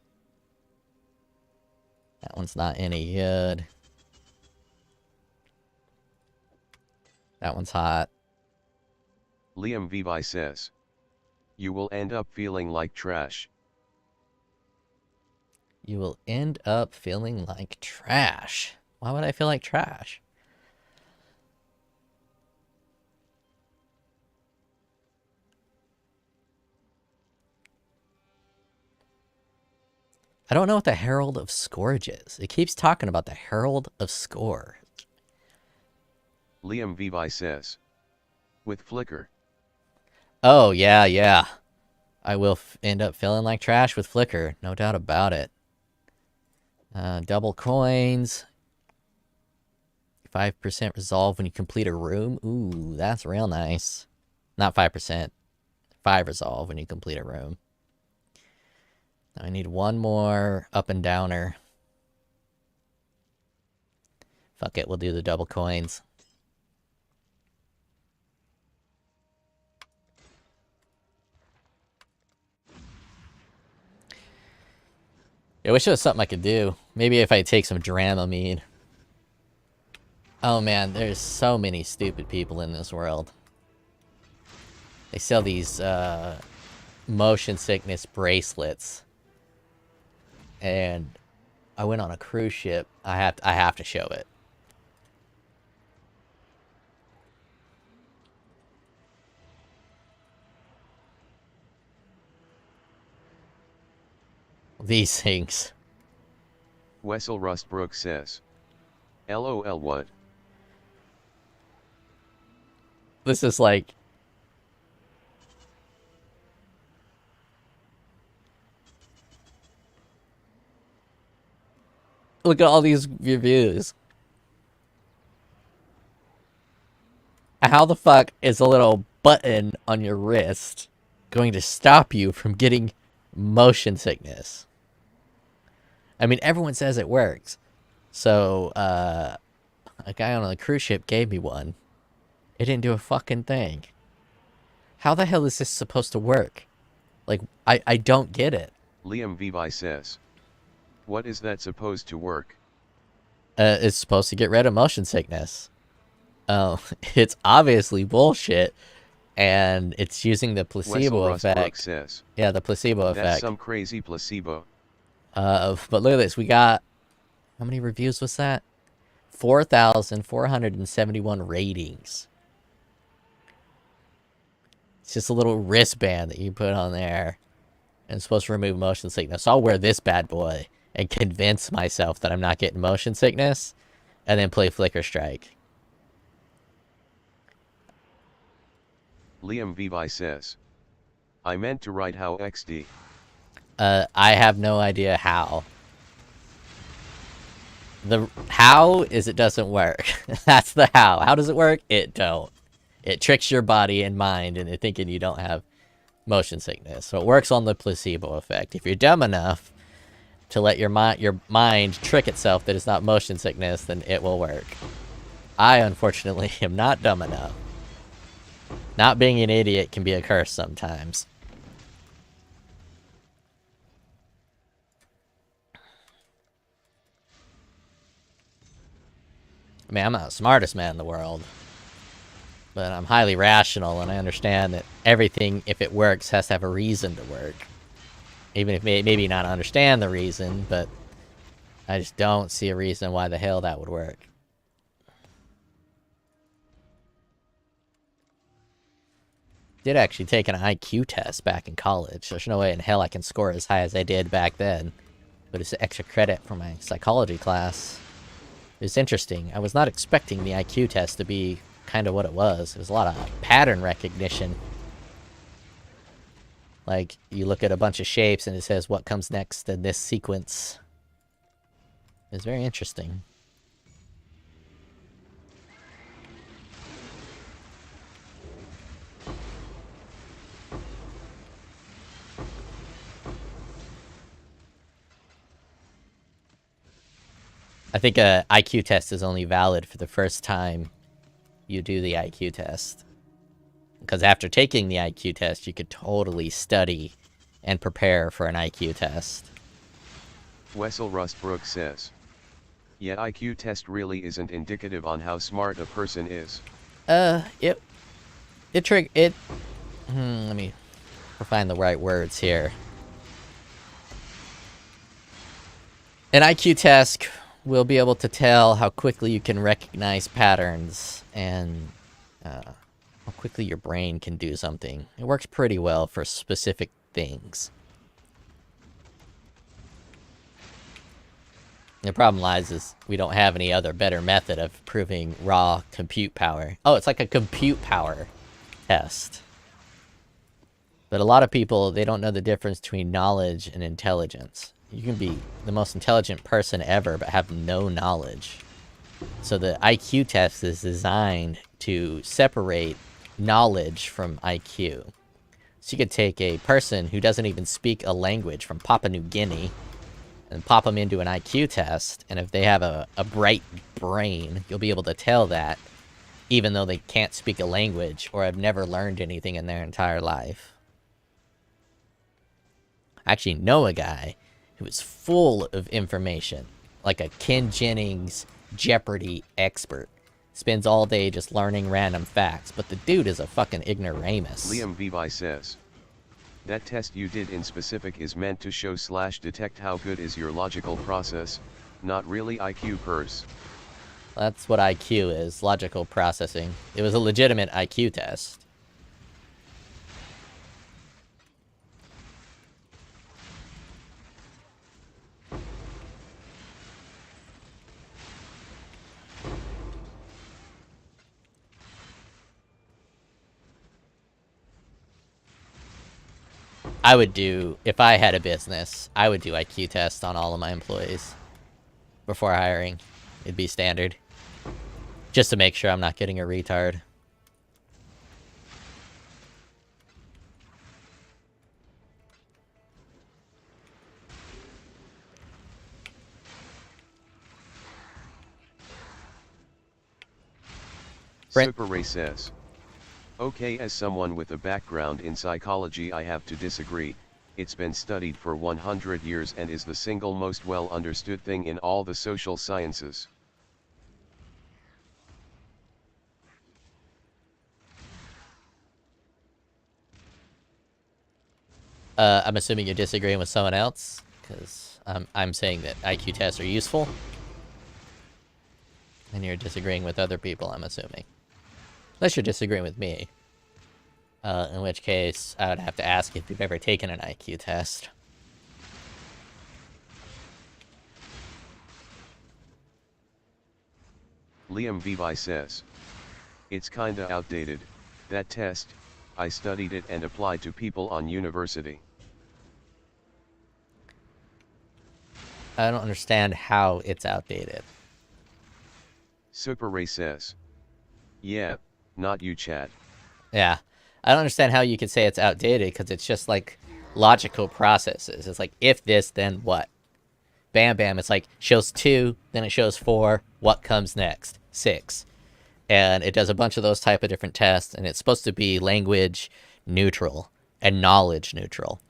That one's not any good. That one's hot. Liam Vivi says, you will end up feeling like trash. You will end up feeling like trash. Why would I feel like trash? I don't know what the Herald of Scourge is. It keeps talking about the Herald of Scourge. Liam Vivi says, with Flicker. Oh, yeah. I will end up feeling like trash with Flicker. No doubt about it. Double coins. 5% resolve when you complete a room. Ooh, that's real nice. Not 5%. 5 resolve when you complete a room. I need one more up and downer. Fuck it, we'll do the double coins. I wish it was something I could do. Maybe if I take some Dramamine. Oh man, there's so many stupid people in this world. They sell these motion sickness bracelets. And I went on a cruise ship. I have to show it. These things. Wessel Rustbrook says, LOL what? This is like... Look at all these reviews. How the fuck is a little button on your wrist going to stop you from getting motion sickness? I mean, everyone says it works. So, a guy on a cruise ship gave me one. It didn't do a fucking thing. How the hell is this supposed to work? Like, I don't get it. Liam Vivi says, what is that supposed to work? It's supposed to get rid of motion sickness. It's obviously bullshit, and it's using the placebo effect. Says, yeah, the placebo effect. That's some crazy placebo. But look at this. We got, how many reviews was that? 4,471 ratings. It's just a little wristband that you put on there, and it's supposed to remove motion sickness. So I'll wear this bad boy and convince myself that I'm not getting motion sickness, and then play Flicker Strike. Liam Vivi says, I meant to write how XD. I have no idea how. The how is it doesn't work. That's the how. How does it work? It don't. It tricks your body and mind into thinking you don't have motion sickness. So it works on the placebo effect. If you're dumb enough to let your mind trick itself that it's not motion sickness, then it will work. I, unfortunately, am not dumb enough. Not being an idiot can be a curse sometimes. I mean, I'm not the smartest man in the world. But I'm highly rational, and I understand that everything, if it works, has to have a reason to work. Even if maybe not understand the reason, but I just don't see a reason why the hell that would work. Did actually take an IQ test back in college. There's no way in hell I can score as high as I did back then. But it's extra credit for my psychology class. It was interesting. I was not expecting the IQ test to be kind of what it was. It was a lot of pattern recognition. Like, you look at a bunch of shapes and it says what comes next in this sequence. It's very interesting. I think a IQ test is only valid for the first time you do the IQ test. Because after taking the IQ test, you could totally study and prepare for an IQ test. Wessel Rustbrook says, "Yet IQ test really isn't indicative on how smart a person is." Let me find the right words here. An IQ test will be able to tell how quickly you can recognize patterns and how quickly your brain can do something. It works pretty well for specific things. The problem lies is we don't have any other better method of proving raw compute power. Oh, it's like a compute power test. But a lot of people, they don't know the difference between knowledge and intelligence. You can be the most intelligent person ever, but have no knowledge. So the IQ test is designed to separate knowledge from IQ. So you could take a person who doesn't even speak a language from Papua New Guinea and pop them into an IQ test, and if they have a bright brain, you'll be able to tell that, even though they can't speak a language or have never learned anything in their entire life. I actually know a guy who is full of information, like a Ken Jennings Jeopardy expert. Spends all day just learning random facts, but the dude is a fucking ignoramus. Liam Vivi says, "That test you did in specific is meant to show/detect how good is your logical process, not really IQ pers." That's what IQ is, logical processing. It was a legitimate IQ test. I would do, if I had a business, I would do IQ tests on all of my employees before hiring. It'd be standard. Just to make sure I'm not getting a retard. Super Ray says, "Okay, as someone with a background in psychology, I have to disagree. It's been studied for 100 years and is the single most well understood thing in all the social sciences." I'm assuming you're disagreeing with someone else, because I'm saying that IQ tests are useful. And you're disagreeing with other people, I'm assuming. Unless you're disagreeing with me. In which case, I would have to ask if you've ever taken an IQ test. Liam Vivi says, "It's kinda outdated, that test. I studied it and applied to people on university." I don't understand how it's outdated. Super Ray says, "Yeah, not you, Chad." Yeah. I don't understand how you could say it's outdated, because it's just like logical processes. It's like, if this, then what? Bam, bam. It's like, shows 2, then it shows 4. What comes next? 6. And it does a bunch of those type of different tests, and it's supposed to be language neutral and knowledge neutral.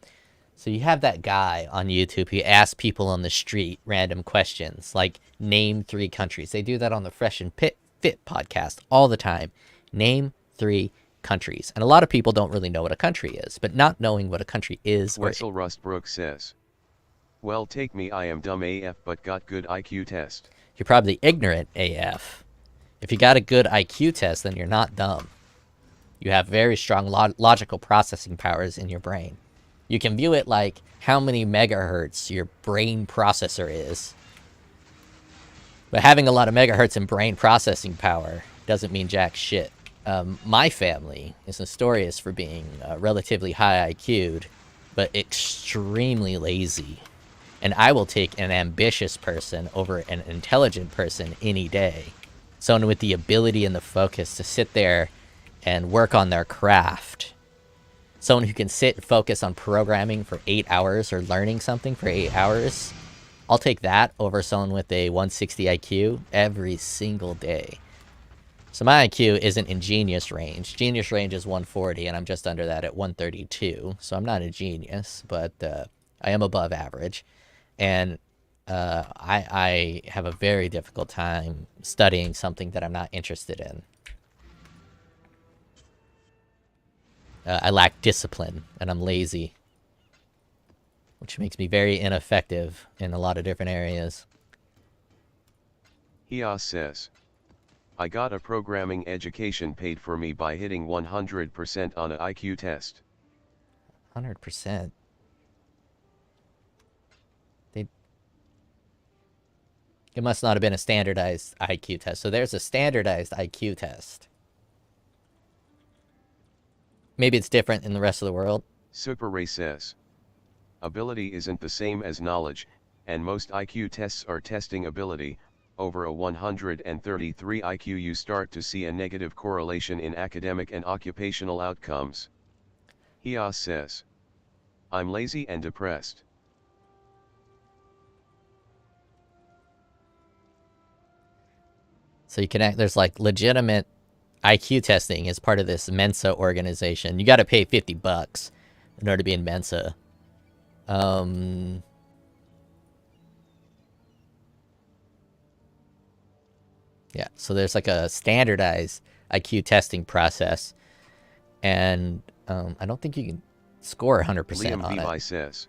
So you have that guy on YouTube who asks people on the street random questions, like, name 3 countries. They do that on the Fresh and Fit podcast all the time. Name 3 countries. And a lot of people don't really know what a country is, but not knowing what a country is... Wessel Rustbrook says, well, take me, I am dumb AF but got good IQ test. You're probably ignorant AF. If you got a good IQ test, then you're not dumb. You have very strong logical processing powers in your brain. You can view it like how many megahertz your brain processor is. But having a lot of megahertz in brain processing power doesn't mean jack shit. My family is notorious for being relatively high IQ'd, but extremely lazy. And I will take an ambitious person over an intelligent person any day. Someone with the ability and the focus to sit there and work on their craft. Someone who can sit and focus on programming for 8 hours or learning something for 8 hours. I'll take that over someone with a 160 IQ every single day. So my IQ isn't in genius range. Genius range is 140, and I'm just under that at 132. So I'm not a genius, but I am above average. And I have a very difficult time studying something that I'm not interested in. I lack discipline, and I'm lazy, which makes me very ineffective in a lot of different areas. Hias says, I got a programming education paid for me by hitting 100% on an IQ test. 100%? It must not have been a standardized IQ test. So there's a standardized IQ test. Maybe it's different in the rest of the world. Super Ray says, ability isn't the same as knowledge, and most IQ tests are testing ability. Over a 133 IQ you start to see a negative correlation in academic and occupational outcomes. Hias says, I'm lazy and depressed. So you can there's like legitimate IQ testing as part of this Mensa organization. You got to pay $50 in order to be in Mensa. Yeah, so there's like a standardized IQ testing process, and I don't think you can score 100% Liam on Levi it. says,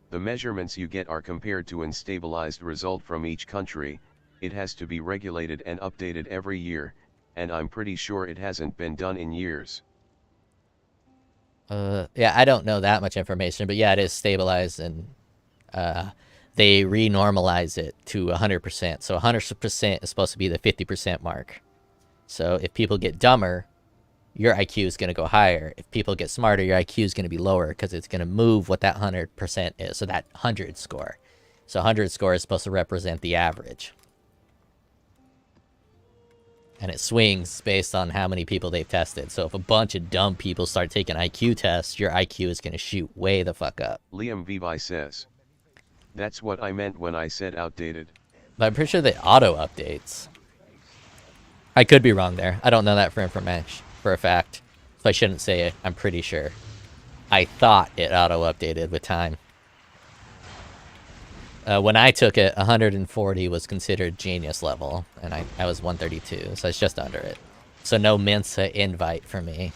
the measurements you get are compared to an stabilized result from each country. It has to be regulated and updated every year, and I'm pretty sure it hasn't been done in years. Yeah, I don't know that much information, but yeah, it is stabilized, and they re-normalize it to 100%. So 100% is supposed to be the 50% mark. So if people get dumber, your IQ is going to go higher. If people get smarter, your IQ is going to be lower, because it's going to move what that 100% is. So that 100 score. So 100 score is supposed to represent the average. And it swings based on how many people they've tested. So if a bunch of dumb people start taking IQ tests, your IQ is going to shoot way the fuck up. Liam Vivi says, that's what I meant when I said outdated. But I'm pretty sure that auto updates. I could be wrong there. I don't know that for information, for a fact. So I shouldn't say it. I'm pretty sure. I thought it auto updated with time. When I took it, 140 was considered genius level, and I was 132, so it's just under it. So no Mensa invite for me.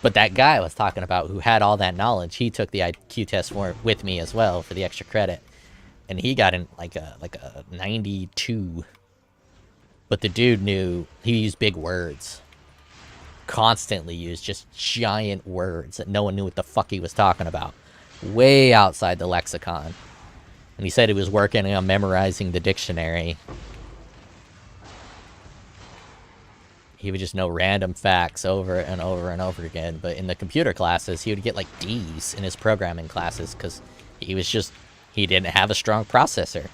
But that guy I was talking about who had all that knowledge, he took the IQ test with me as well for the extra credit. And he got in like a 92. But the dude knew, he used big words. Constantly used just giant words that no one knew what the fuck he was talking about. Way outside the lexicon. And he said he was working on memorizing the dictionary. He would just know random facts over and over and over again. But in the computer classes, he would get like D's in his programming classes because he didn't have a strong processor.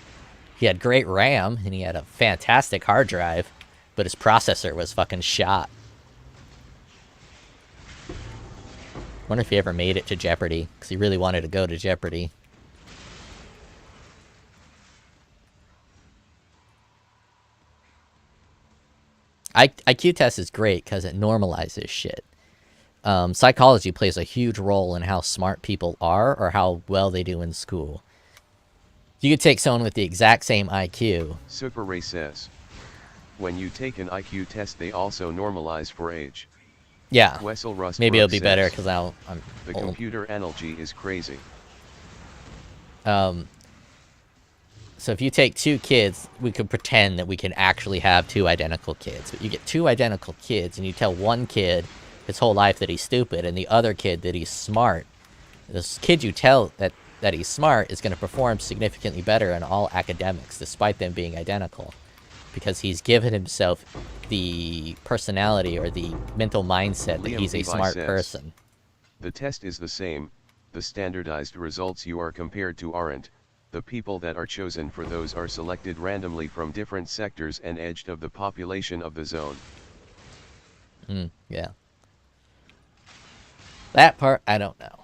He had great RAM and he had a fantastic hard drive, but his processor was fucking shot. Wonder if he ever made it to Jeopardy, because he really wanted to go to Jeopardy. IQ test is great because it normalizes shit. Psychology plays a huge role in how smart people are or how well they do in school. You could take someone with the exact same IQ. Super Ray says, When you take an IQ test they also normalize for age. Yeah. Wessel Rust Maybe it'll Brooks be better says, because I'm the old. computer analogy is crazy. So if you take two kids, we could pretend that we can actually have two identical kids. But you get two identical kids, and you tell one kid his whole life that he's stupid, and the other kid that he's smart. This kid you tell that he's smart is going to perform significantly better in all academics, despite them being identical. Because he's given himself the personality or the mental mindset that Liam he's a Levi smart says, person. The test is the same, the standardized results you are compared to aren't. The people that are chosen for those are selected randomly from different sectors and edged of the population of the zone. Yeah. That part, I don't know.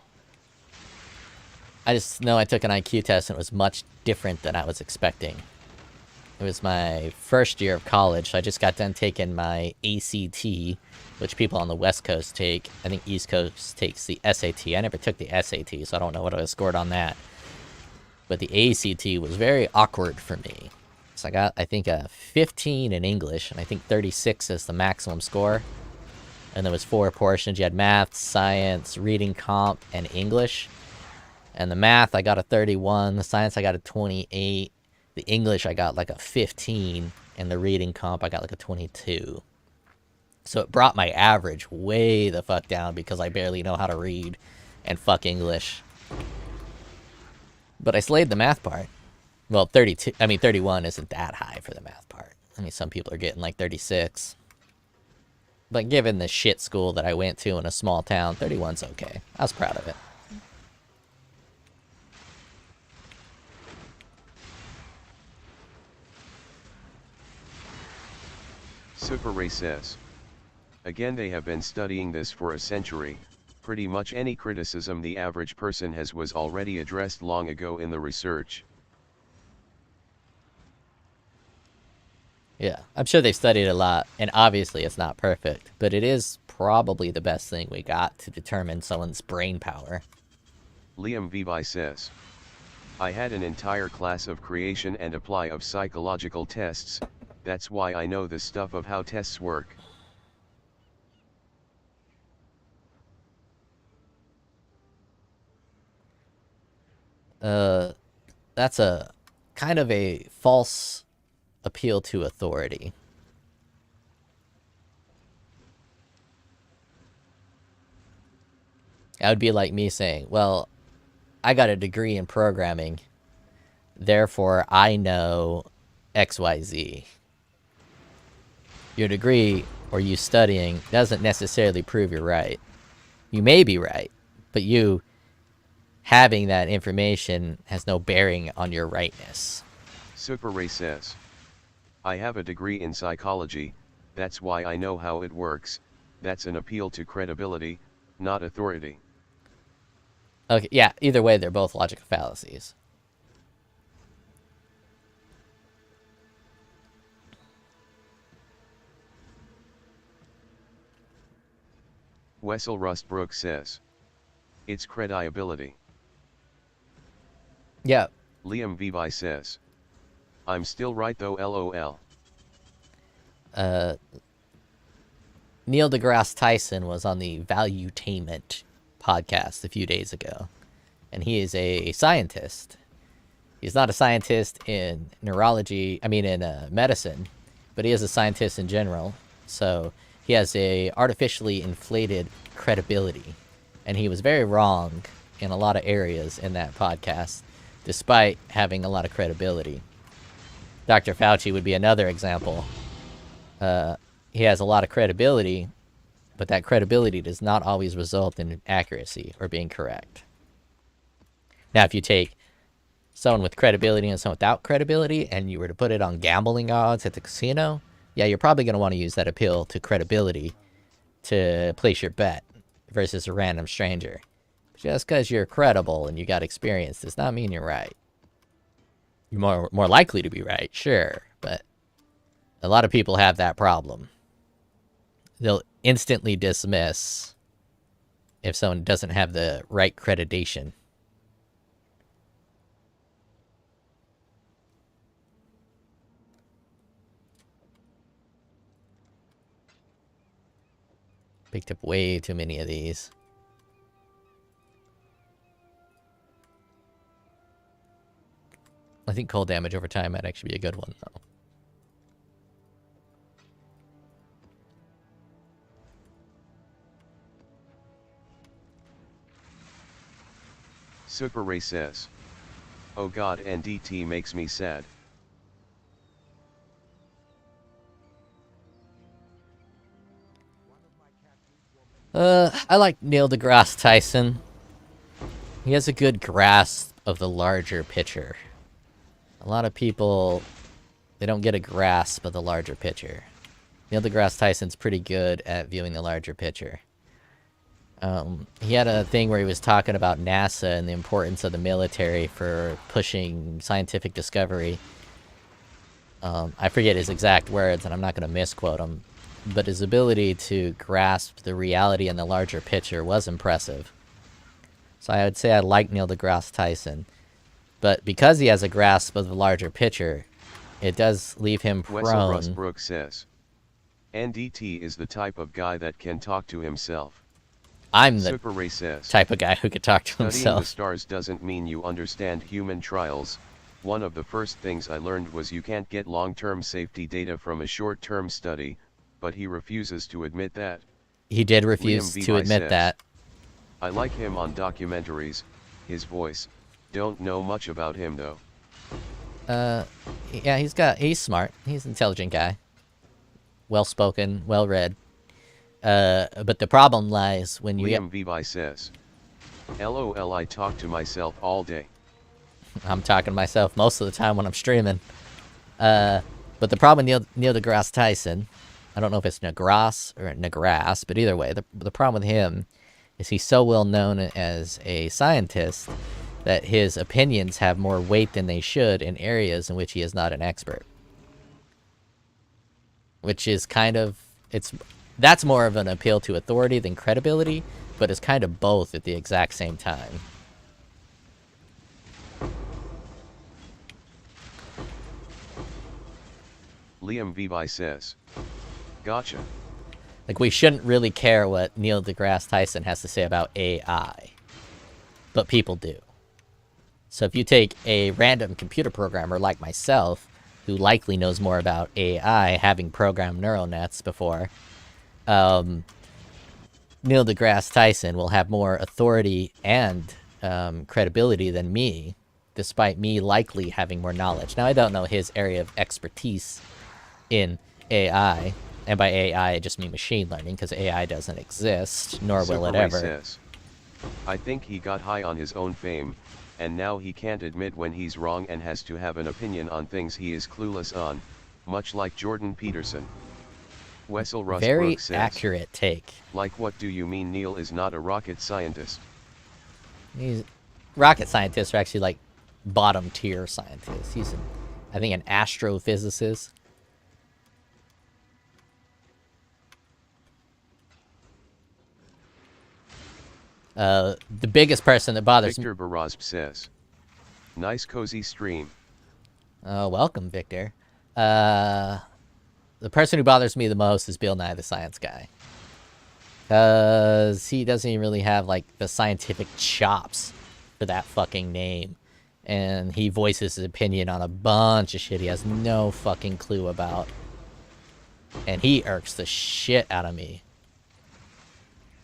I just know I took an IQ test and it was much different than I was expecting. It was my first year of college, so I just got done taking my ACT, which people on the West Coast take. I think East Coast takes the SAT. I never took the SAT, so I don't know what I scored on that. But the ACT was very awkward for me. So I got, I think, a 15 in English, and I think 36 is the maximum score. And there was 4 portions. You had math, science, reading comp, and English. And the math, I got a 31. The science, I got a 28. The English, I got like a 15. And the reading comp, I got like a 22. So it brought my average way the fuck down because I barely know how to read and fuck English. But I slayed the math part. Well, 31 isn't that high for the math part. I mean, some people are getting like 36. But given the shit school that I went to in a small town, 31's okay. I was proud of it. Super Ray says, again they have been studying this for a century. Pretty much any criticism the average person has was already addressed long ago in the research. Yeah, I'm sure they've studied a lot, and obviously it's not perfect, but it is probably the best thing we got to determine someone's brain power. Liam Vivi says, I had an entire class of creation and apply of psychological tests, that's why I know the stuff of how tests work. That's a kind of a false appeal to authority. That would be like me saying, well, I got a degree in programming, therefore I know XYZ. Your degree or you studying doesn't necessarily prove you're right. You may be right, but you having that information has no bearing on your rightness. Super Ray says, I have a degree in psychology, that's why I know how it works. That's an appeal to credibility, not authority. Okay, yeah, either way, they're both logical fallacies. Wessel Rustbrook says, it's credibility. Yeah. Liam Vivi says, I'm still right though lol. Neil deGrasse Tyson was on the Valuetainment podcast a few days ago, and he is a scientist. He's not a scientist in medicine, but he is a scientist in general. So he has a artificially inflated credibility, and he was very wrong in a lot of areas in that podcast, despite having a lot of credibility. Dr. Fauci would be another example. He has a lot of credibility, but that credibility does not always result in accuracy or being correct. Now, if you take someone with credibility and someone without credibility, and you were to put it on gambling odds at the casino, yeah, you're probably going to want to use that appeal to credibility to place your bet versus a random stranger. Just because you're credible and you got experience does not mean you're right. You're more likely to be right, sure, but a lot of people have that problem. They'll instantly dismiss if someone doesn't have the right creditation. Picked up way too many of these. I think cold damage over time might actually be a good one, though. Super Ray says, "Oh God, NDT makes me sad." I like Neil deGrasse Tyson. He has a good grasp of the larger picture. A lot of people, they don't get a grasp of the larger picture. Neil deGrasse Tyson's pretty good at viewing the larger picture. He had a thing where he was talking about NASA and the importance of the military for pushing scientific discovery. I forget his exact words, and I'm not going to misquote him, but his ability to grasp the reality and the larger picture was impressive. So I would say I like Neil deGrasse Tyson. But because he has a grasp of the larger picture, it does leave him prone. Wessel Rustbrook says, "NDT is the type of guy that can talk to himself." I'm the Super Ray says, type of guy who could talk to "Studying himself. the stars doesn't mean you understand human trials. One of the first things I learned was you can't get long-term safety data from a short-term study," but he refuses to admit that. He did refuse Liam to Vivi admit says, that. "I like him on documentaries, his voice, don't know much about him though." Yeah, he's smart. He's an intelligent guy. Well-spoken, well-read. But the problem lies when you Liam Vivi says, "LOL, I talk to myself all day." I'm talking to myself most of the time when I'm streaming. But the problem with Neil deGrasse Tyson, I don't know if it's Negras or Negras, but either way, the problem with him is he's so well known as a scientist that his opinions have more weight than they should in areas in which he is not an expert. Which is kind of, that's more of an appeal to authority than credibility, but it's kind of both at the exact same time. Liam Vivi says, "Gotcha." Like, we shouldn't really care what Neil deGrasse Tyson has to say about AI, but people do. So if you take a random computer programmer like myself, who likely knows more about AI, having programmed neural nets before, Neil deGrasse Tyson will have more authority and credibility than me, despite me likely having more knowledge. Now, I don't know his area of expertise in AI, and by AI I just mean machine learning, because AI doesn't exist, nor will it Super Ray ever. says, "I think he got high on his own fame, and now he can't admit when he's wrong and has to have an opinion on things he is clueless on, much like Jordan Peterson." Wessel Rustbrook Very says, accurate take. "Like, what do you mean Neil is not a rocket scientist?" Rocket scientists are actually like bottom tier scientists. He's I think an astrophysicist. The biggest person that bothers me. Victor Barazb says, "Nice cozy stream." Welcome, Victor. The person who bothers me the most is Bill Nye the Science Guy. Because he doesn't even really have, like, the scientific chops for that fucking name. And he voices his opinion on a bunch of shit he has no fucking clue about. And he irks the shit out of me.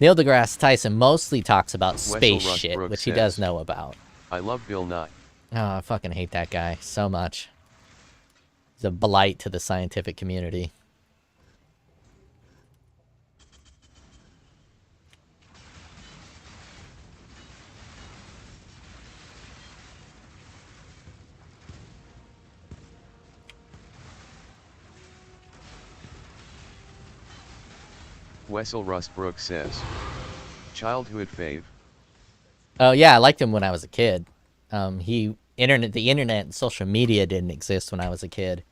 Neil deGrasse Tyson mostly talks about space shit, which he does know about. "I love Bill Nye." Oh, I fucking hate that guy so much. He's a blight to the scientific community. Wessel Rustbrook says, "Childhood fave." Oh yeah, I liked him when I was a kid. The internet and social media didn't exist when I was a kid.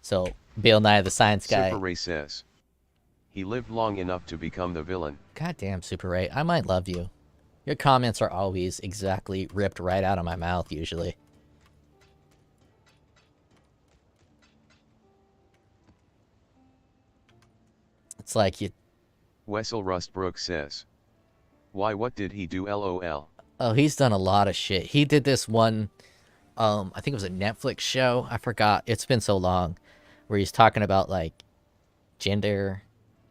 So Bill Nye the Science Guy. Super Ray says, "He lived long enough to become the villain." Goddamn, Super Ray, I might love you. Your comments are always exactly ripped right out of my mouth, usually. It's like Wessel Rustbrook says. Why, what did he do, lol? Oh, he's done a lot of shit. He did this one, I think it was a Netflix show. I forgot. It's been so long. Where he's talking about, like, gender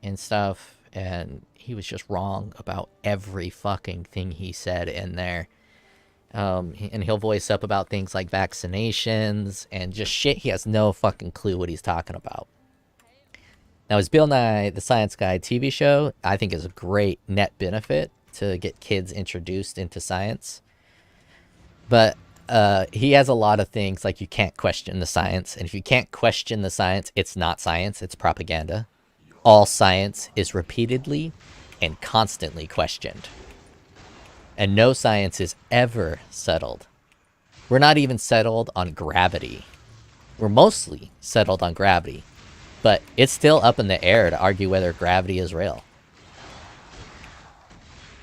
and stuff. And he was just wrong about every fucking thing he said in there. And he'll voice up about things like vaccinations and just shit he has no fucking clue what he's talking about. Now, his Bill Nye the Science Guy TV show, I think, is a great net benefit to get kids introduced into science. But he has a lot of things like you can't question the science. And if you can't question the science, it's not science, it's propaganda. All science is repeatedly and constantly questioned. And no science is ever settled. We're not even settled on gravity. We're mostly settled on gravity. But it's still up in the air to argue whether gravity is real.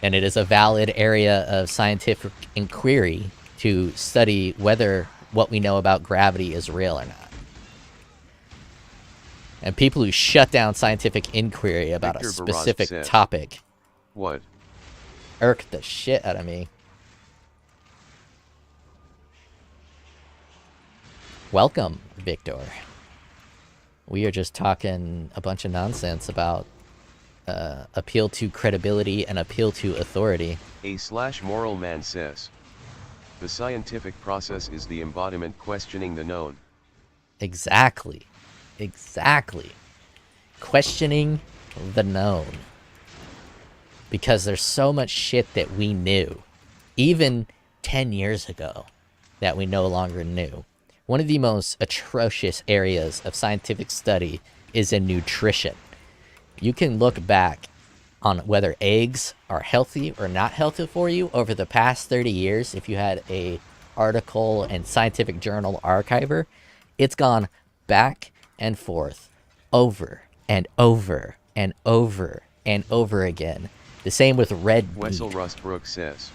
And it is a valid area of scientific inquiry to study whether what we know about gravity is real or not. And people who shut down scientific inquiry about Victor a specific said, topic what? irk the shit out of me. Welcome, Victor. We are just talking a bunch of nonsense about appeal to credibility and appeal to authority. A/moral man says. The scientific process is the embodiment questioning the known. Exactly. Exactly. Questioning the known. Because there's so much shit that we knew, even 10 years ago, that we no longer knew. One of the most atrocious areas of scientific study is in nutrition. You can look back on whether eggs are healthy or not healthy for you over the past 30 years. If you had a article in Scientific Journal Archiver, it's gone back and forth over and over and over and over again. The same with red meat. Wessel Rustbrook says.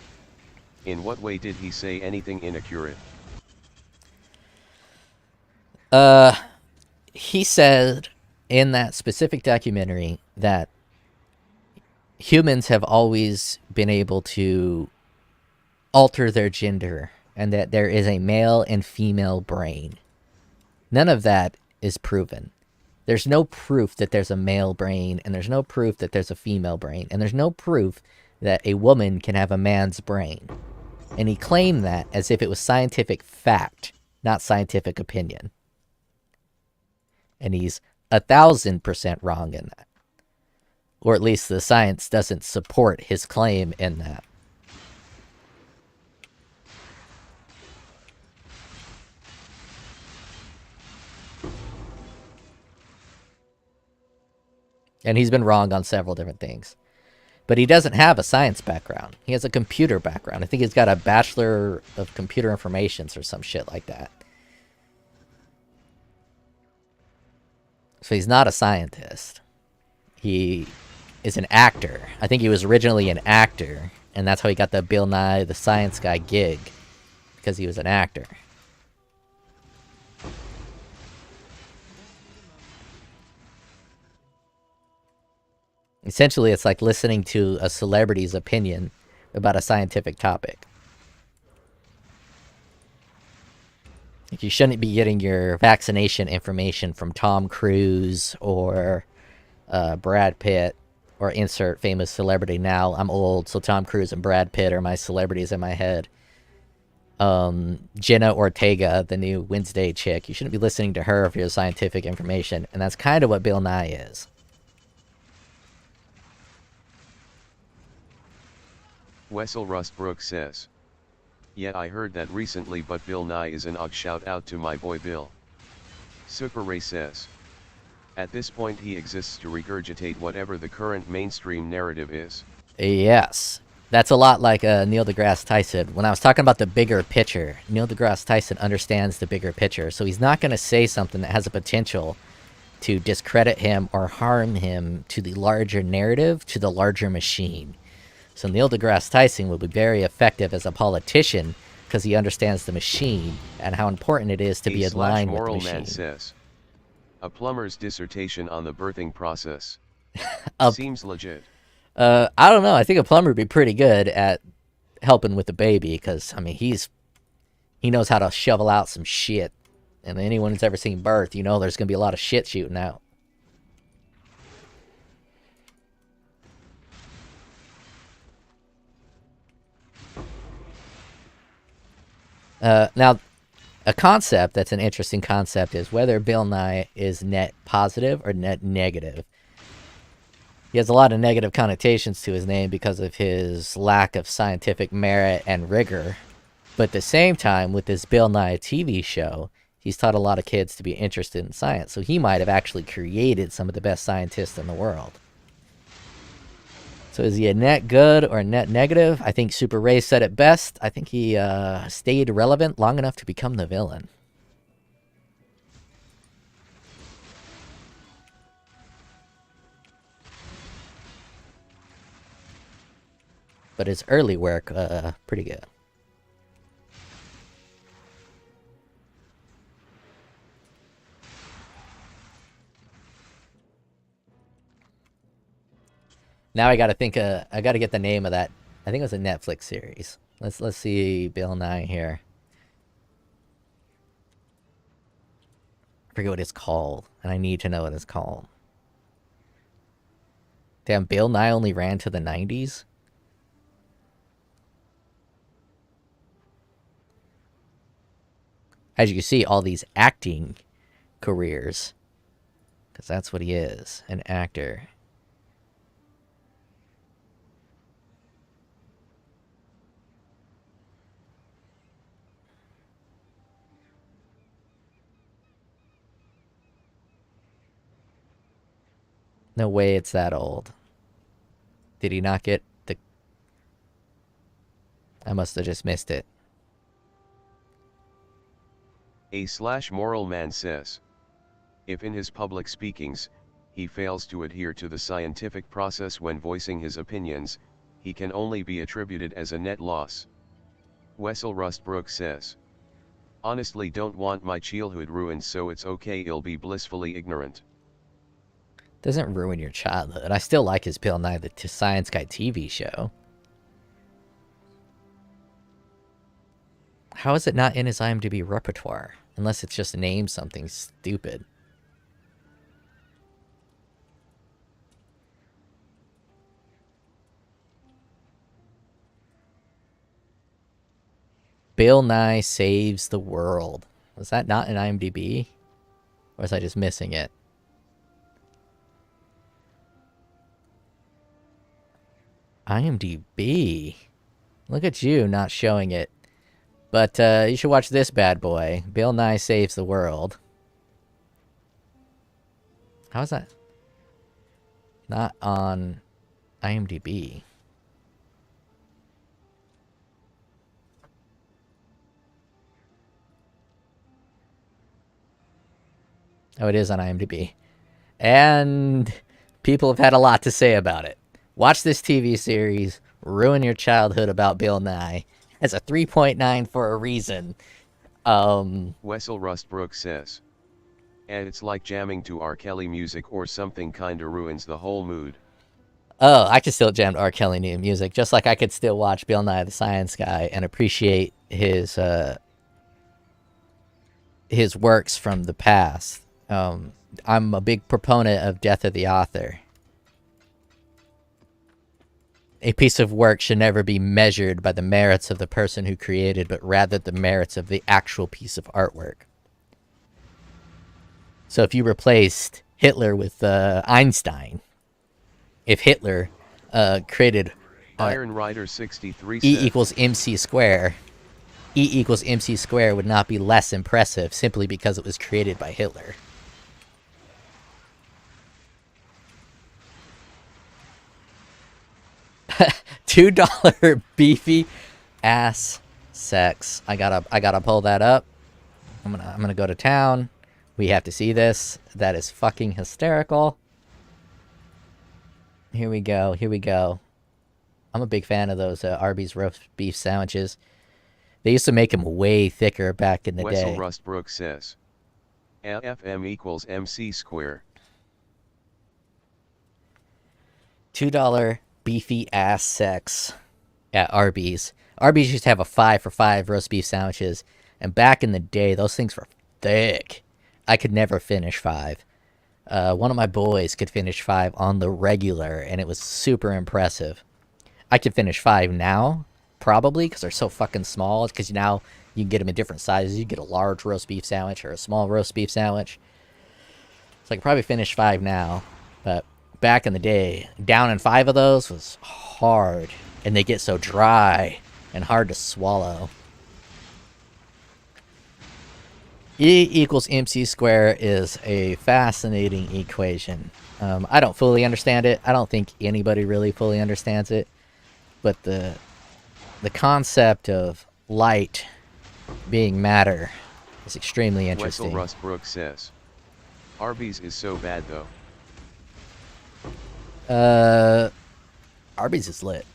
In what way did he say anything inaccurate? He said in that specific documentary that humans have always been able to alter their gender and that there is a male and female brain. None of that is proven. There's no proof that there's a male brain, and there's no proof that there's a female brain, and there's no proof that a woman can have a man's brain. And he claimed that as if it was scientific fact, not scientific opinion. And he's 1,000% wrong in that. Or at least the science doesn't support his claim in that. And he's been wrong on several different things. But he doesn't have a science background. He has a computer background. I think he's got a Bachelor of Computer Informations or some shit like that. So he's not a scientist. He is an actor. I think he was originally an actor. And that's how he got the Bill Nye the Science Guy gig. Because he was an actor. Essentially, it's like listening to a celebrity's opinion about a scientific topic. Like, you shouldn't be getting your vaccination information from Tom Cruise or Brad Pitt or insert famous celebrity. Now, I'm old, so Tom Cruise and Brad Pitt are my celebrities in my head. Jenna Ortega, the new Wednesday chick, you shouldn't be listening to her for your scientific information. And that's kind of what Bill Nye is. Wessel Rustbrook says. Yeah, I heard that recently, but Bill Nye is an og. Shout out to my boy Bill. Super Ray says. At this point he exists to regurgitate whatever the current mainstream narrative is. Yes. That's a lot like Neil deGrasse Tyson. When I was talking about the bigger picture, Neil deGrasse Tyson understands the bigger picture. So he's not going to say something that has a potential to discredit him or harm him to the larger narrative, to the larger machine. So Neil deGrasse Tyson will be very effective as a politician because he understands the machine and how important it is to be in line with the machine. Man says. A plumber's dissertation on the birthing process. Seems legit. I don't know. I think a plumber would be pretty good at helping with the baby because, I mean, he knows how to shovel out some shit. And anyone who's ever seen birth, you know there's going to be a lot of shit shooting out. Now, a concept that's an interesting concept is whether Bill Nye is net positive or net negative. He has a lot of negative connotations to his name because of his lack of scientific merit and rigor. But at the same time, with this Bill Nye TV show, he's taught a lot of kids to be interested in science. So he might have actually created some of the best scientists in the world. So is he a net good or a net negative? I think Super Ray said it best. I think he stayed relevant long enough to become the villain. But his early work, pretty good. Now I gotta think. I gotta get the name of that. I think it was a Netflix series. Let's see Bill Nye here. I forget what it's called, and I need to know what it's called. Damn, Bill Nye only ran to the 90s. As you can see, all these acting careers, because that's what he is, an actor. No way it's that old. Did he not get the... I must have just missed it. A/moral man says, if in his public speakings, he fails to adhere to the scientific process when voicing his opinions, he can only be attributed as a net loss. Wessel Rustbrook says, honestly don't want my childhood ruined, so it's okay, I'll be blissfully ignorant. Doesn't ruin your childhood. I still like his Bill Nye the Science Guy TV show. How is it not in his IMDb repertoire? Unless it's just named something stupid. Bill Nye Saves the World. Was that not in IMDb? Or was I just missing it? IMDb. Look at you not showing it. But you should watch this bad boy. Bill Nye Saves the World. How is that not on IMDb? Oh, it is on IMDb. And people have had a lot to say about it. Watch this TV series, ruin your childhood about Bill Nye. It's a 3.9 for a reason. Wessel Rustbrook says, and it's like jamming to R. Kelly music or something, kinda ruins the whole mood. Oh, I could still jam to R. Kelly new music, just like I could still watch Bill Nye the Science Guy and appreciate his works from the past. I'm a big proponent of Death of the Author. A piece of work should never be measured by the merits of the person who created, but rather the merits of the actual piece of artwork. So if you replaced Hitler with Einstein, if Hitler created Iron Rider 63 E says, equals MC square, E equals MC square would not be less impressive simply because it was created by Hitler. $2 beefy ass sex. I gotta pull that up. I'm gonna go to town. We have to see this. That is fucking hysterical. Here we go. Here we go. I'm a big fan of those Arby's roast beef sandwiches. They used to make them way thicker back in the Wessel day. Rustbrook says, FM equals MC square. $2 beefy ass sex at Arby's. Arby's used to have a 5 for $5 roast beef sandwiches, and back in the day, those things were thick. I could never finish 5. One of my boys could finish 5 on the regular, and it was super impressive. I could finish 5 now, probably, because they're so fucking small. It's because now you can get them in different sizes. You get a large roast beef sandwich or a small roast beef sandwich. So I could probably finish 5 now, but back in the day, down in 5 of those was hard, and they get so dry and hard to swallow. E equals MC square is a fascinating equation. I don't fully understand it. I don't think anybody really fully understands it. But the concept of light being matter is extremely interesting. Wessel Rustbrook says, Arby's is so bad though. Arby's is lit.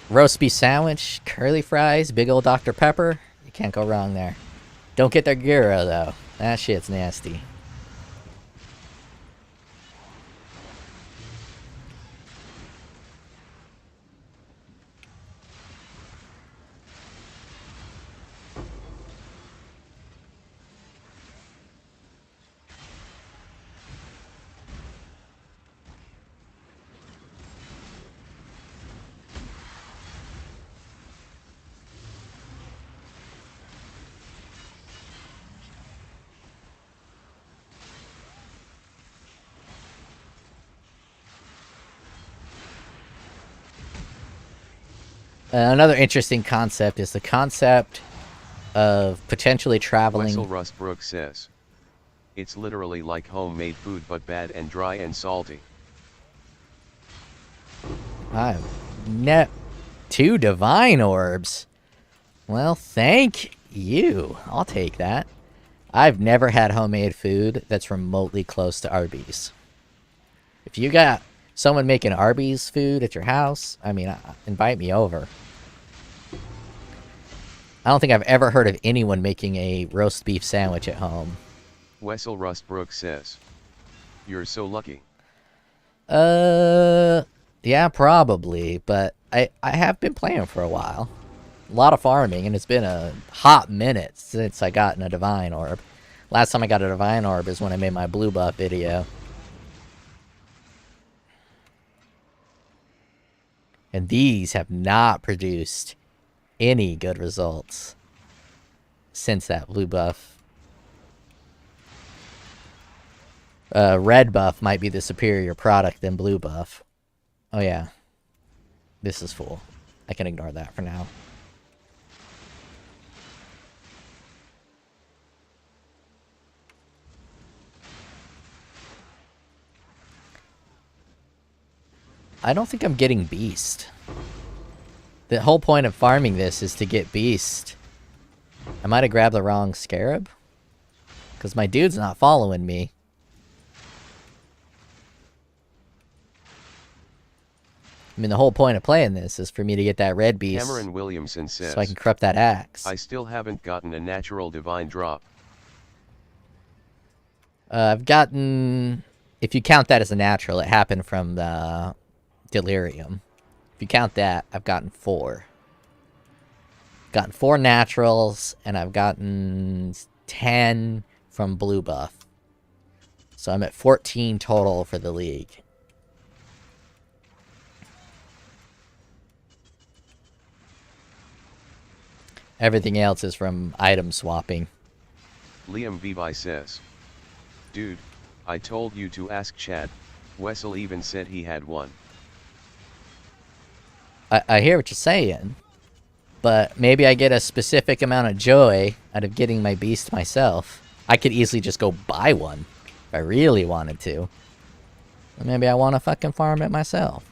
Roast beef sandwich, curly fries, big old Dr. Pepper. You can't go wrong there. Don't get their gyro though. That shit's nasty. Another interesting concept is the concept of potentially traveling. Wessel Rustbrook says, it's literally like homemade food but bad and dry and salty. 2 divine orbs. Well, thank you. I'll take that. I've never had homemade food that's remotely close to Arby's. If you got someone making Arby's food at your house, I mean, invite me over. I don't think I've ever heard of anyone making a roast beef sandwich at home. Wessel Rustbrook says, you're so lucky. Yeah, probably, but I have been playing for a while. A lot of farming, and it's been a hot minute since I got a divine orb. Last time I got a divine orb is when I made my blue buff video. And these have not produced any good results since that blue buff. Red buff might be the superior product than blue buff. Oh yeah. This is full. I can ignore that for now. I don't think I'm getting beast. The whole point of farming this is to get beast. I might have grabbed the wrong scarab. Because my dude's not following me. I mean, the whole point of playing this is for me to get that red beast. Cameron Williamson says, so I can corrupt that axe. I still haven't gotten a natural divine drop. I've gotten... If you count that as a natural, it happened from the Delirium. If you count that, I've gotten 4. Gotten 4 naturals, and I've gotten 10 from blue buff. So I'm at 14 total for the league. Everything else is from item swapping. Liam Vivi says, dude, I told you to ask Chad. Wessel even said he had one. I hear what you're saying, but maybe I get a specific amount of joy out of getting my beast myself. I could easily just go buy one if I really wanted to. Or maybe I want to fucking farm it myself.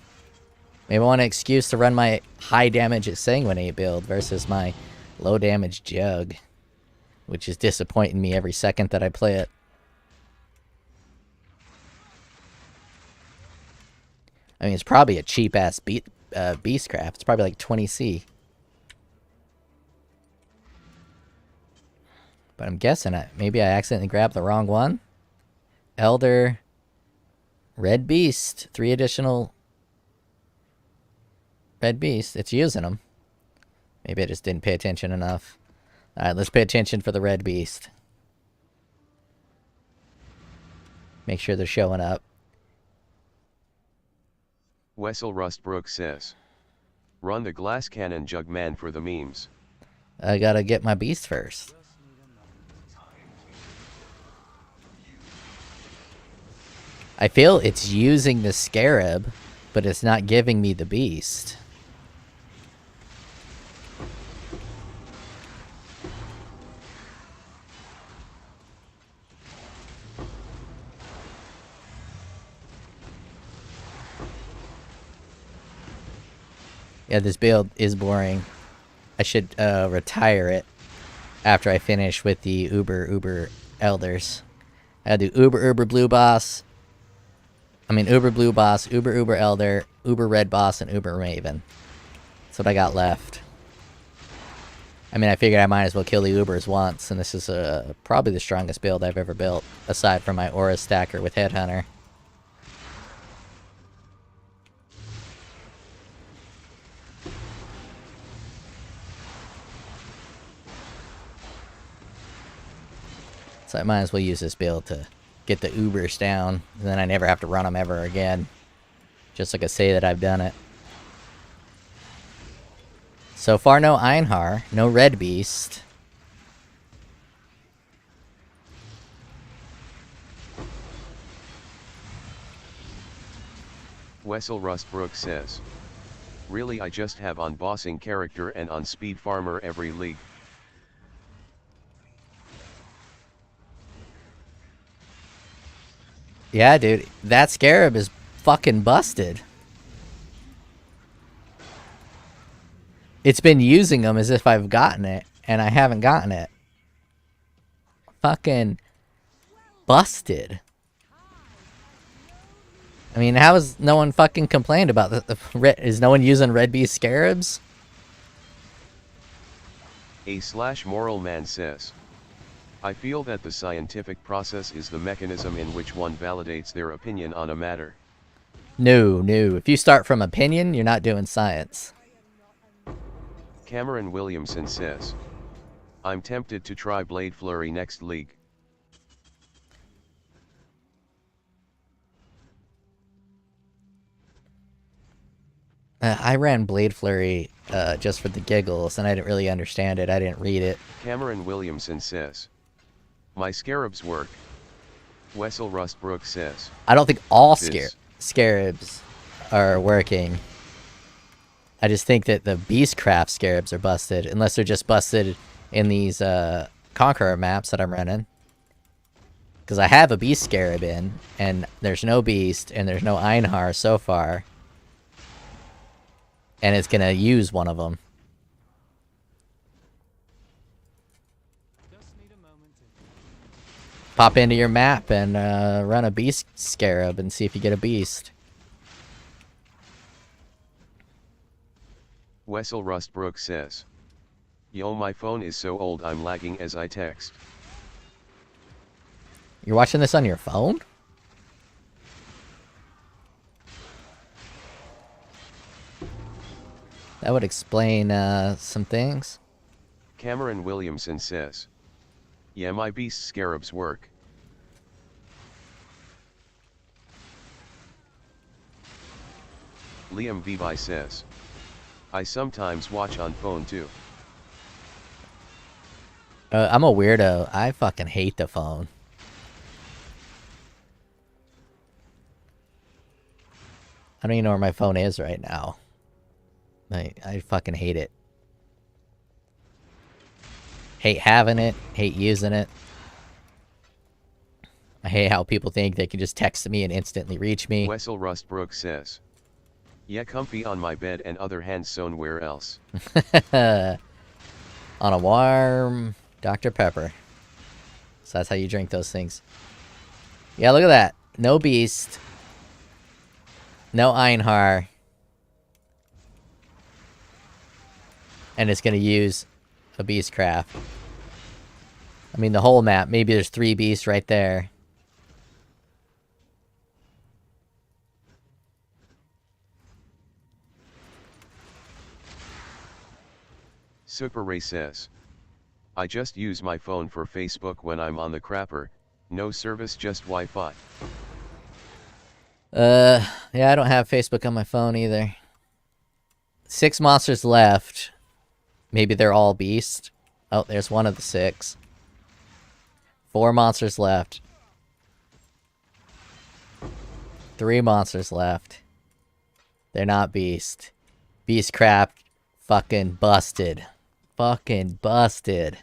Maybe I want an excuse to run my high damage Sanguinate build versus my low damage Jug, which is disappointing me every second that I play it. I mean, it's probably a cheap-ass Beastcraft. It's probably like 20C. But I'm guessing maybe I accidentally grabbed the wrong one. Elder, Red Beast, 3 additional Red Beast. It's using them. Maybe I just didn't pay attention enough. Alright, let's pay attention for the Red Beast. Make sure they're showing up. Wessel Rustbrook says. Run the glass cannon jug man for the memes. I gotta get my beast first. I feel it's using the scarab, but it's not giving me the beast. Yeah, this build is boring. I should retire it after I finish with the Uber elders. I do Uber blue boss. I mean Uber blue boss, Uber elder, Uber red boss, and Uber raven. That's what I got left. I mean, I figured I might as well kill the Ubers once, and this is probably the strongest build I've ever built, aside from my aura stacker with Headhunter. So I might as well use this build to get the Ubers down, and then I never have to run them ever again. Just like I say that I've done it. So far, no Einhar, no Red Beast. Wessel Rustbrook says. Really, I just have on bossing character and on speed farmer every league. Yeah, dude, that scarab is fucking busted. It's been using them as if I've gotten it, and I haven't gotten it. Fucking busted. I mean, how has no one fucking complained about is no one using Red Beast scarabs? A/moral man says. I feel that the scientific process is the mechanism in which one validates their opinion on a matter. No. If you start from opinion, you're not doing science. Cameron Williamson says. I'm tempted to try Blade Flurry next league. I ran Blade Flurry just for the giggles, and I didn't really understand it. I didn't read it. Cameron Williamson says. My scarabs work. Wessel Rustbrook says. I don't think all scarabs are working. I just think that the Beastcraft scarabs are busted, unless they're just busted in these Conqueror maps that I'm running. Because I have a Beast Scarab in, and there's no Beast, and there's no Einhar so far. And it's gonna use one of them. Pop into your map and run a Beast Scarab and see if you get a Beast. Wessel Rustbrook says. Yo, my phone is so old I'm lagging as I text. You're watching this on your phone? That would explain some things. Cameron Williamson says. Yeah, my beast scarabs work. Liam Vibi says. I sometimes watch on phone too. I'm a weirdo. I fucking hate the phone. I don't even know where my phone is right now. I fucking hate it. Hate having it. Hate using it. I hate how people think they can just text me and instantly reach me. Wessel Rustbrook says. Yeah, comfy on my bed and other hands somewhere else. On a warm Dr. Pepper. So that's how you drink those things. Yeah, look at that. No Beast. No Einhar. And it's going to use a Beastcraft. I mean, the whole map. Maybe there's 3 Beasts right there. Super Ray says. I just use my phone for Facebook when I'm on the crapper, no service, just Wi-Fi. Yeah, I don't have Facebook on my phone either. 6 monsters left. Maybe they're all beast. Oh, there's one of the 6. 4 monsters left. 3 monsters left. They're not beast. Beastcraft fucking busted. Fucking busted.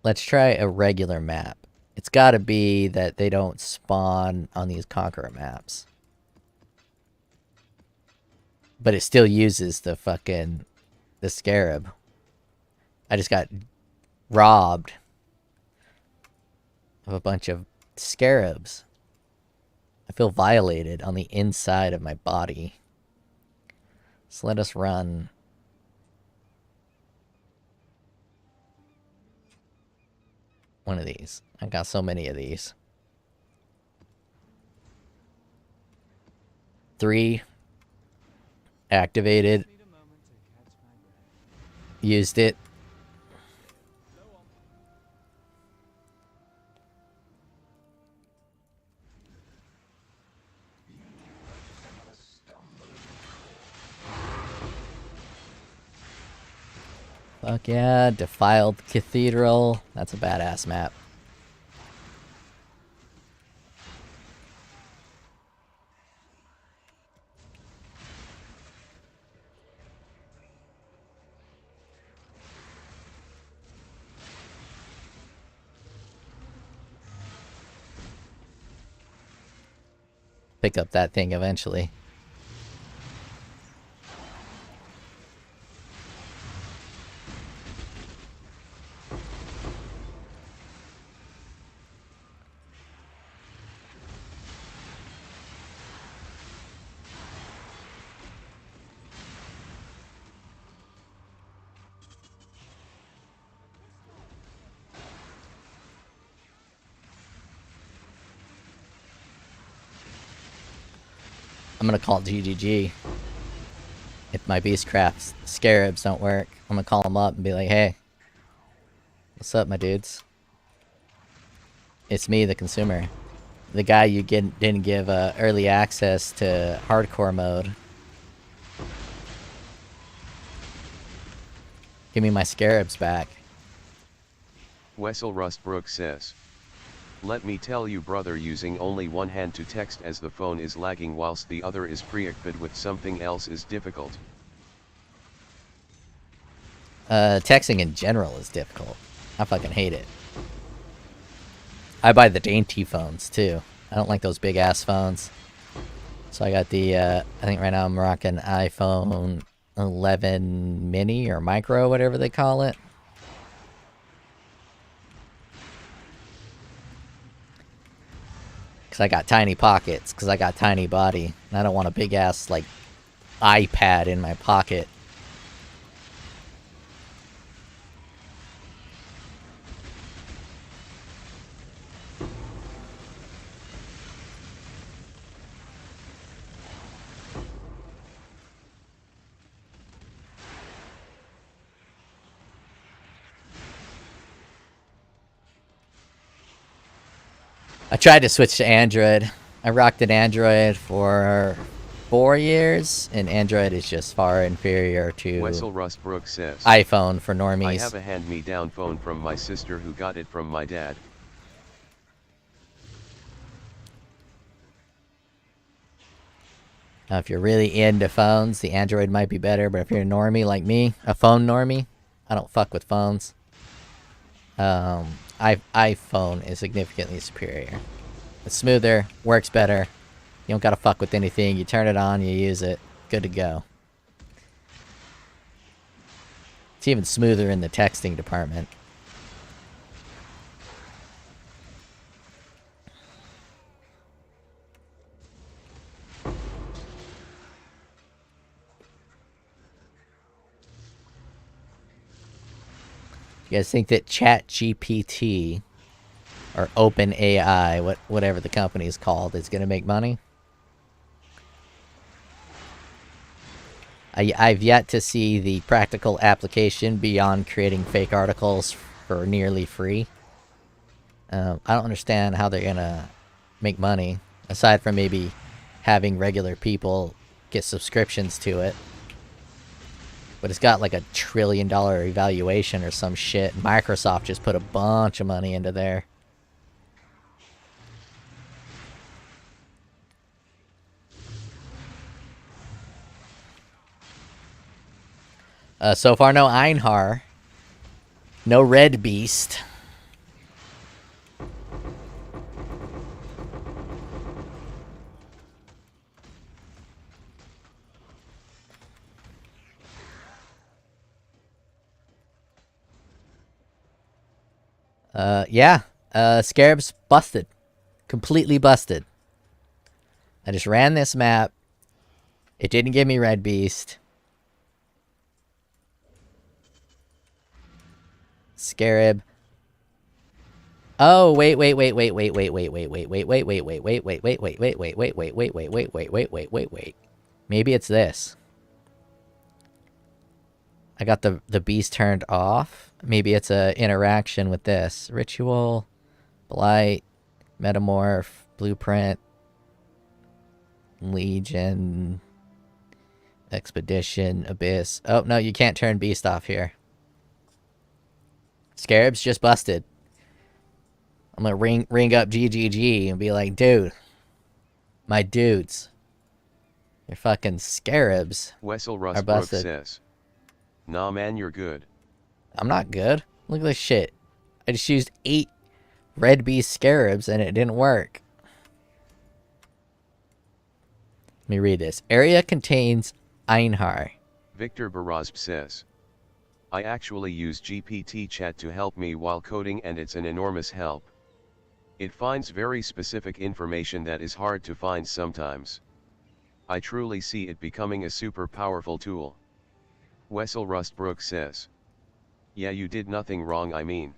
Let's try a regular map. It's gotta be that they don't spawn on these Conqueror maps. But it still uses the Scarab. I just got robbed of a bunch of Scarabs. I feel violated on the inside of my body. So let us run. One of these. I got so many of these. 3 activated. Used it. Fuck yeah, Defiled Cathedral. That's a badass map. Pick up that thing eventually. I'm gonna call GGG. If my Beastcraft Scarabs don't work, I'm gonna call them up and be like, hey, what's up, my dudes? It's me, the consumer. The guy you didn't give early access to hardcore mode. Give me my Scarabs back. Wessel Rustbrook says. Let me tell you, brother, using only one hand to text as the phone is lagging whilst the other is preoccupied with something else is difficult. Texting in general is difficult. I fucking hate it. I buy the dainty phones too. I don't like those big ass phones. So I got the, I think right now I'm rocking iPhone 11 mini or micro, whatever they call it. Because I got tiny pockets, because I got tiny body. And I don't want a big ass, like, iPad in my pocket. I tried to switch to Android. I rocked an Android for 4 years, and Android is just far inferior to Wessel Rustbrook says, iPhone for normies. I have a hand-me-down phone from my sister who got it from my dad. Now, if you're really into phones, the Android might be better, but if you're a normie like me, a phone normie, I don't fuck with phones. iPhone is significantly superior. It's smoother, works better. You don't gotta fuck with anything. You turn it on, you use it. Good to go. It's even smoother in the texting department. You guys think that ChatGPT or OpenAI, whatever the company is called, is going to make money? I've yet to see the practical application beyond creating fake articles for nearly free. I don't understand how they're gonna make money, aside from maybe having regular people get subscriptions to it. But it's got like $1 trillion evaluation or some shit. Microsoft just put a bunch of money into there. So far, no Einhar. No Red Beast. Yeah. Scarab's busted. Completely busted. I just ran this map. It didn't give me Red Beast. Scarab. Oh, wait. Maybe it's this. I got the beast turned off. Maybe it's a interaction with this. Ritual, Blight, Metamorph, Blueprint, Legion, Expedition, Abyss. Oh, no, you can't turn beast off here. Scarab's just busted. I'm gonna ring up GGG and be like, dude, my dudes, your fucking scarabs Wessel are Rustbrook busted. says, "Nah, man, you're good." I'm not good. Look at this shit. I just used 8 Red Beast scarabs and it didn't work. Let me read this. Area contains Einhar. Victor Barazb says, "I actually use GPT chat to help me while coding, and it's an enormous help. It finds very specific information that is hard to find sometimes. I truly see it becoming a super powerful tool." Wessel Rustbrook says, "Yeah, you did nothing wrong, I mean."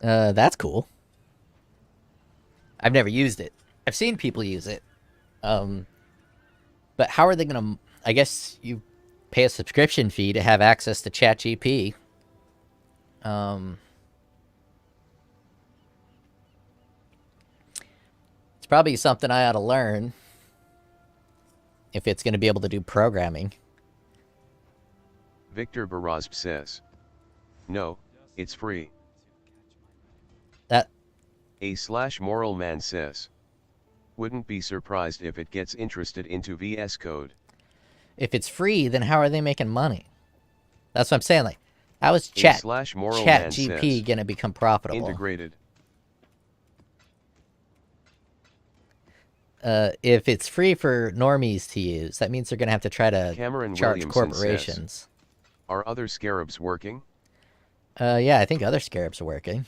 That's cool. I've never used it. I've seen people use it. But how are they gonna... I guess you pay a subscription fee to have access to ChatGPT. It's probably something I ought to learn if it's going to be able to do programming. Victor Barazb says, "No, it's free." That... A/Moral Man says, "Wouldn't be surprised if it gets interested into VS Code." If it's free, then how are they making money? That's what I'm saying. Like, how is A/Moral Man ChatGPT says, going to become profitable? "Integrated." If it's free for normies to use, that means they're going to have to try to Cameron charge Williamson corporations. says, "Are other scarabs working?" Yeah, I think other scarabs are working.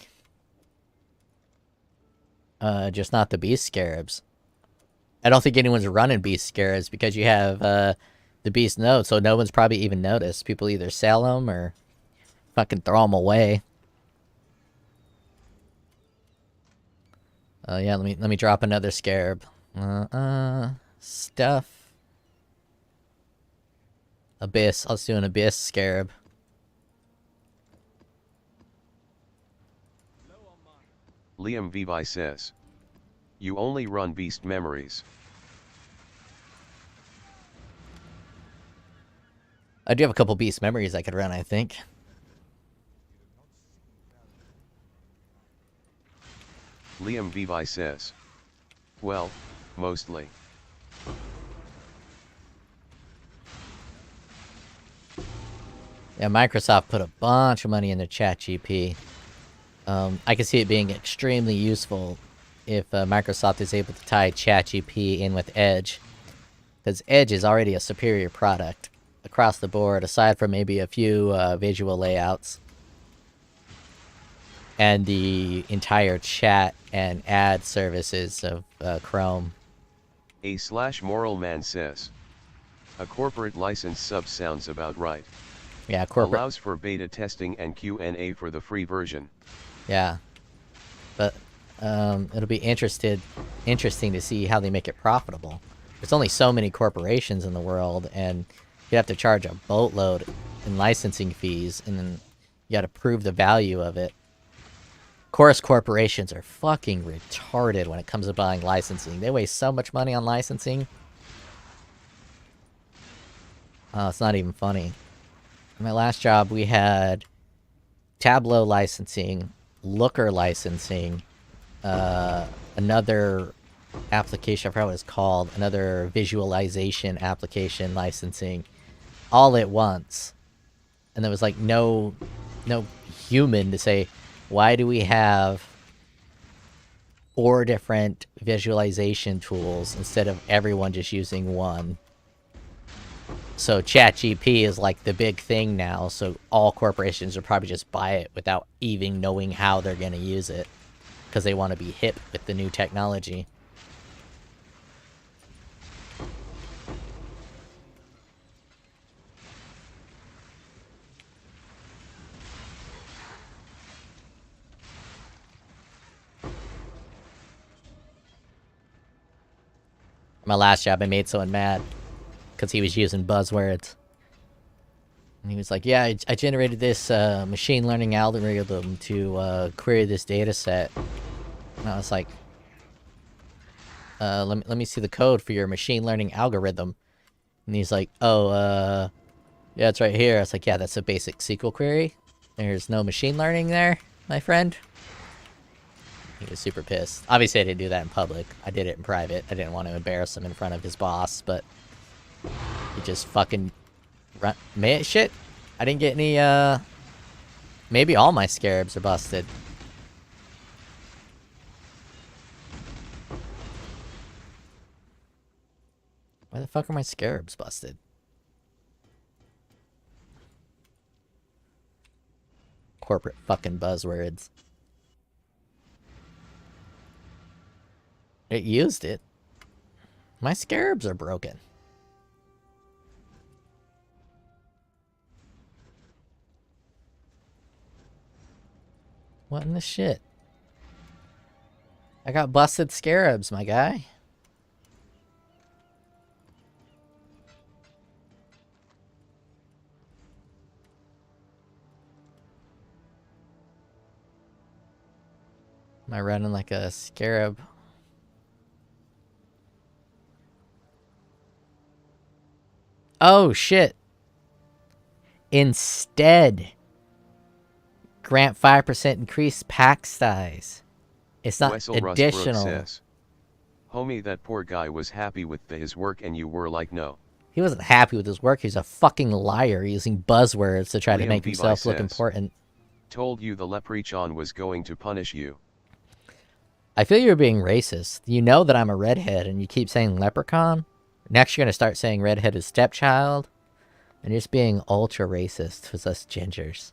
Just not the beast scarabs. I don't think anyone's running beast scarabs because you have the beast node, so no one's probably even noticed. People either sell them or fucking throw them away. Yeah, let me drop another scarab. Stuff. Abyss. Let's do an abyss scarab. Liam Vivi says, "You only run beast memories." I do have a couple beast memories I could run, I think. Liam Vivi says, "Well, mostly." Yeah, Microsoft put a bunch of money into ChatGPT. I can see it being extremely useful if Microsoft is able to tie ChatGPT in with Edge. Because Edge is already a superior product across the board, aside from maybe a few visual layouts. And the entire chat and ad services of Chrome. A/Moral Man says, "A corporate license sub sounds about right. Yeah, corporate. Allows for beta testing and Q&A for the free version." Yeah. But it'll be interesting interesting to see how they make it profitable. There's only so many corporations in the world, and you have to charge a boatload in licensing fees, and then you got to prove the value of it. Of course, corporations are fucking retarded when it comes to buying licensing. They waste so much money on licensing. Oh, it's not even funny. In my last job, we had Tableau licensing, Looker licensing, another application, I forgot what it's called, another visualization application licensing, all at once. And there was like no human to say, why do we have 4 different visualization tools instead of everyone just using one? So ChatGPT is like the big thing now, so all corporations will probably just buy it without even knowing how they're going to use it, because they want to be hip with the new technology. My last job, I made someone mad because he was using buzzwords. And he was like, yeah, I generated this machine learning algorithm to query this data set. And I was like, let me see the code for your machine learning algorithm. And he's like, oh, yeah, it's right here. I was like, yeah, that's a basic SQL query. There's no machine learning there, my friend. He was super pissed. Obviously, I didn't do that in public. I did it in private. I didn't want to embarrass him in front of his boss, but he just fucking shit. I didn't get any, maybe all my scarabs are busted. Why the fuck are my scarabs busted? Corporate fucking buzzwords. It used it. My scarabs are broken. What in the shit? I got busted scarabs, my guy. Am I running like a scarab? Oh, shit. Instead, grant 5% increased pack size. It's not Wessel additional. Says, homie, that poor guy was happy with his work and you were like, no. He wasn't happy with his work. He's a fucking liar using buzzwords to try to Liam make himself look says, important. Told you the leprechaun was going to punish you. I feel you're being racist. You know that I'm a redhead and you keep saying leprechaun? Next you're going to start saying redheaded stepchild. And you're just being ultra racist with us gingers.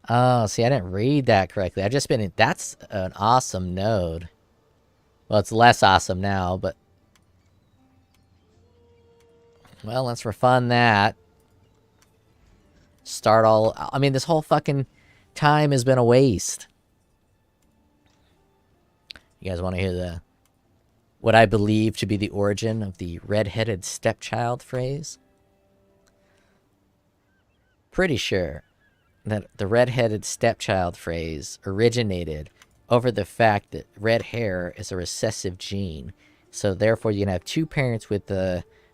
Oh, see, I didn't read that correctly. I've just been... That's an awesome node. Well, it's less awesome now, but... Well, let's refund that. Start all... I mean, this whole fucking time has been a waste. You guys want to hear the... what I believe to be the origin of the red-headed stepchild phrase? Pretty sure that the red-headed stepchild phrase originated over the fact that red hair is a recessive gene. So therefore you can have 2 parents with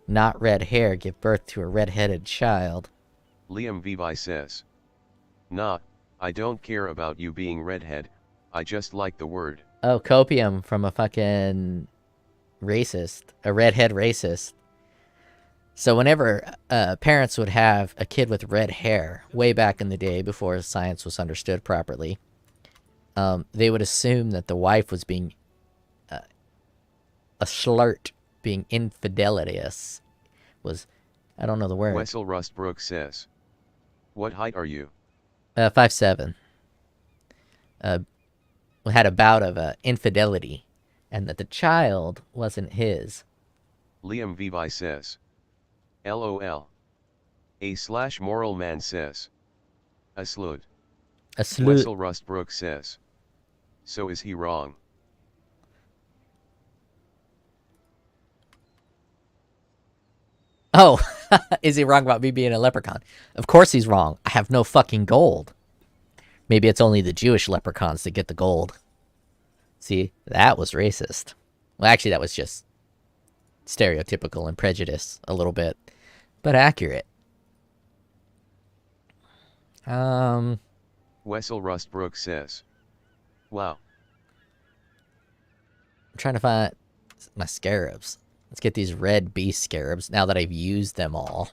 not red hair give birth to a red-headed child. Liam Vivi says, nah, I don't care about you being redhead, I just like the word. Oh, copium from a fucking racist. A redhead racist. So whenever parents would have a kid with red hair, way back in the day before science was understood properly, they would assume that the wife was being a slurt, being infidelitous. Was, I don't know the word. Wessel Rustbrook says, what height are you? 5'7". Had a bout of infidelity, and that the child wasn't his. Liam Vivi says, LOL. A/moral man says, a slut. A slut. Wessel Rustbrook says, so is he wrong? Oh, is he wrong about me being a leprechaun? Of course he's wrong. I have no fucking gold. Maybe it's only the Jewish leprechauns that get the gold. See, that was racist. Well, actually, that was just stereotypical and prejudice a little bit, but accurate. Wessel Rustbrook says, wow. I'm trying to find my scarabs. Let's get these red beast scarabs now that I've used them all.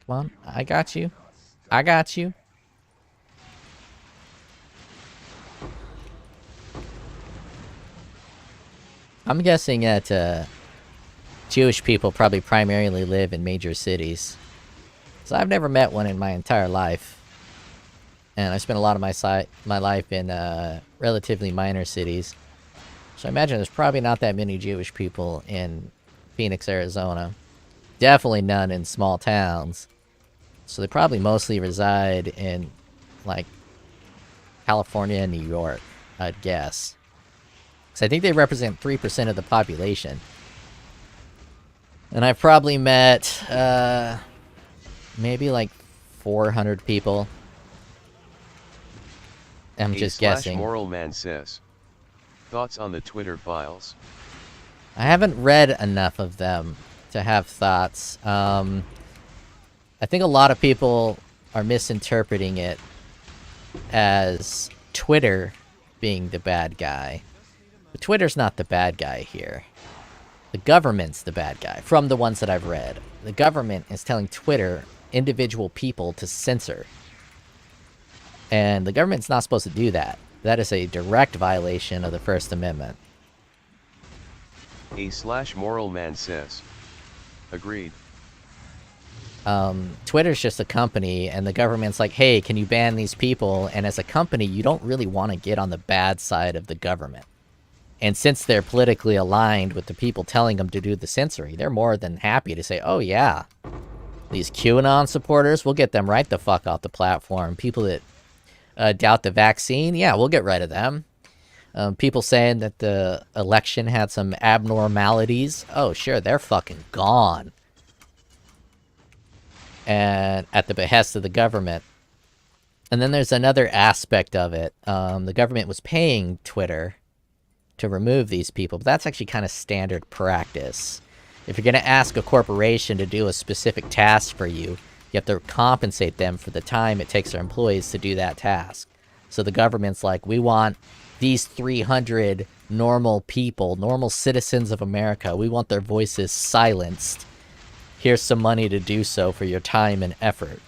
Come on, I got you. I got you. I'm guessing that Jewish people probably primarily live in major cities. So I've never met one in my entire life. And I spent a lot of my life in relatively minor cities. So I imagine there's probably not that many Jewish people in Phoenix, Arizona. Definitely none in small towns. So they probably mostly reside in, like, California and New York, I'd guess. Because I think they represent 3% of the population. And I've probably met, maybe like 400 people. I'm just guessing. Moral Man says, thoughts on the Twitter files? I haven't read enough of them to have thoughts. I think a lot of people are misinterpreting it as Twitter being the bad guy. But Twitter's not the bad guy here. The government's the bad guy, from the ones that I've read. The government is telling Twitter, individual people, to censor. And the government's not supposed to do that. That is a direct violation of the First Amendment. Moral Man says, agreed. Twitter's just a company, and the government's like, hey, can you ban these people? And as a company, you don't really want to get on the bad side of the government. And since they're politically aligned with the people telling them to do the censoring, they're more than happy to say, oh yeah, these QAnon supporters, we'll get them right the fuck off the platform. People that doubt the vaccine, yeah, we'll get rid of them. People saying that the election had some abnormalities, oh sure, they're fucking gone. And at the behest of the government. And then there's another aspect of it. The government was paying Twitter to remove these people, but that's actually kind of standard practice. If you're going to ask a corporation to do a specific task for you, you have to compensate them for the time it takes their employees to do that task. So the government's like, we want these 300 normal people, normal citizens of America, we want their voices silenced. Here's some money to do so for your time and effort.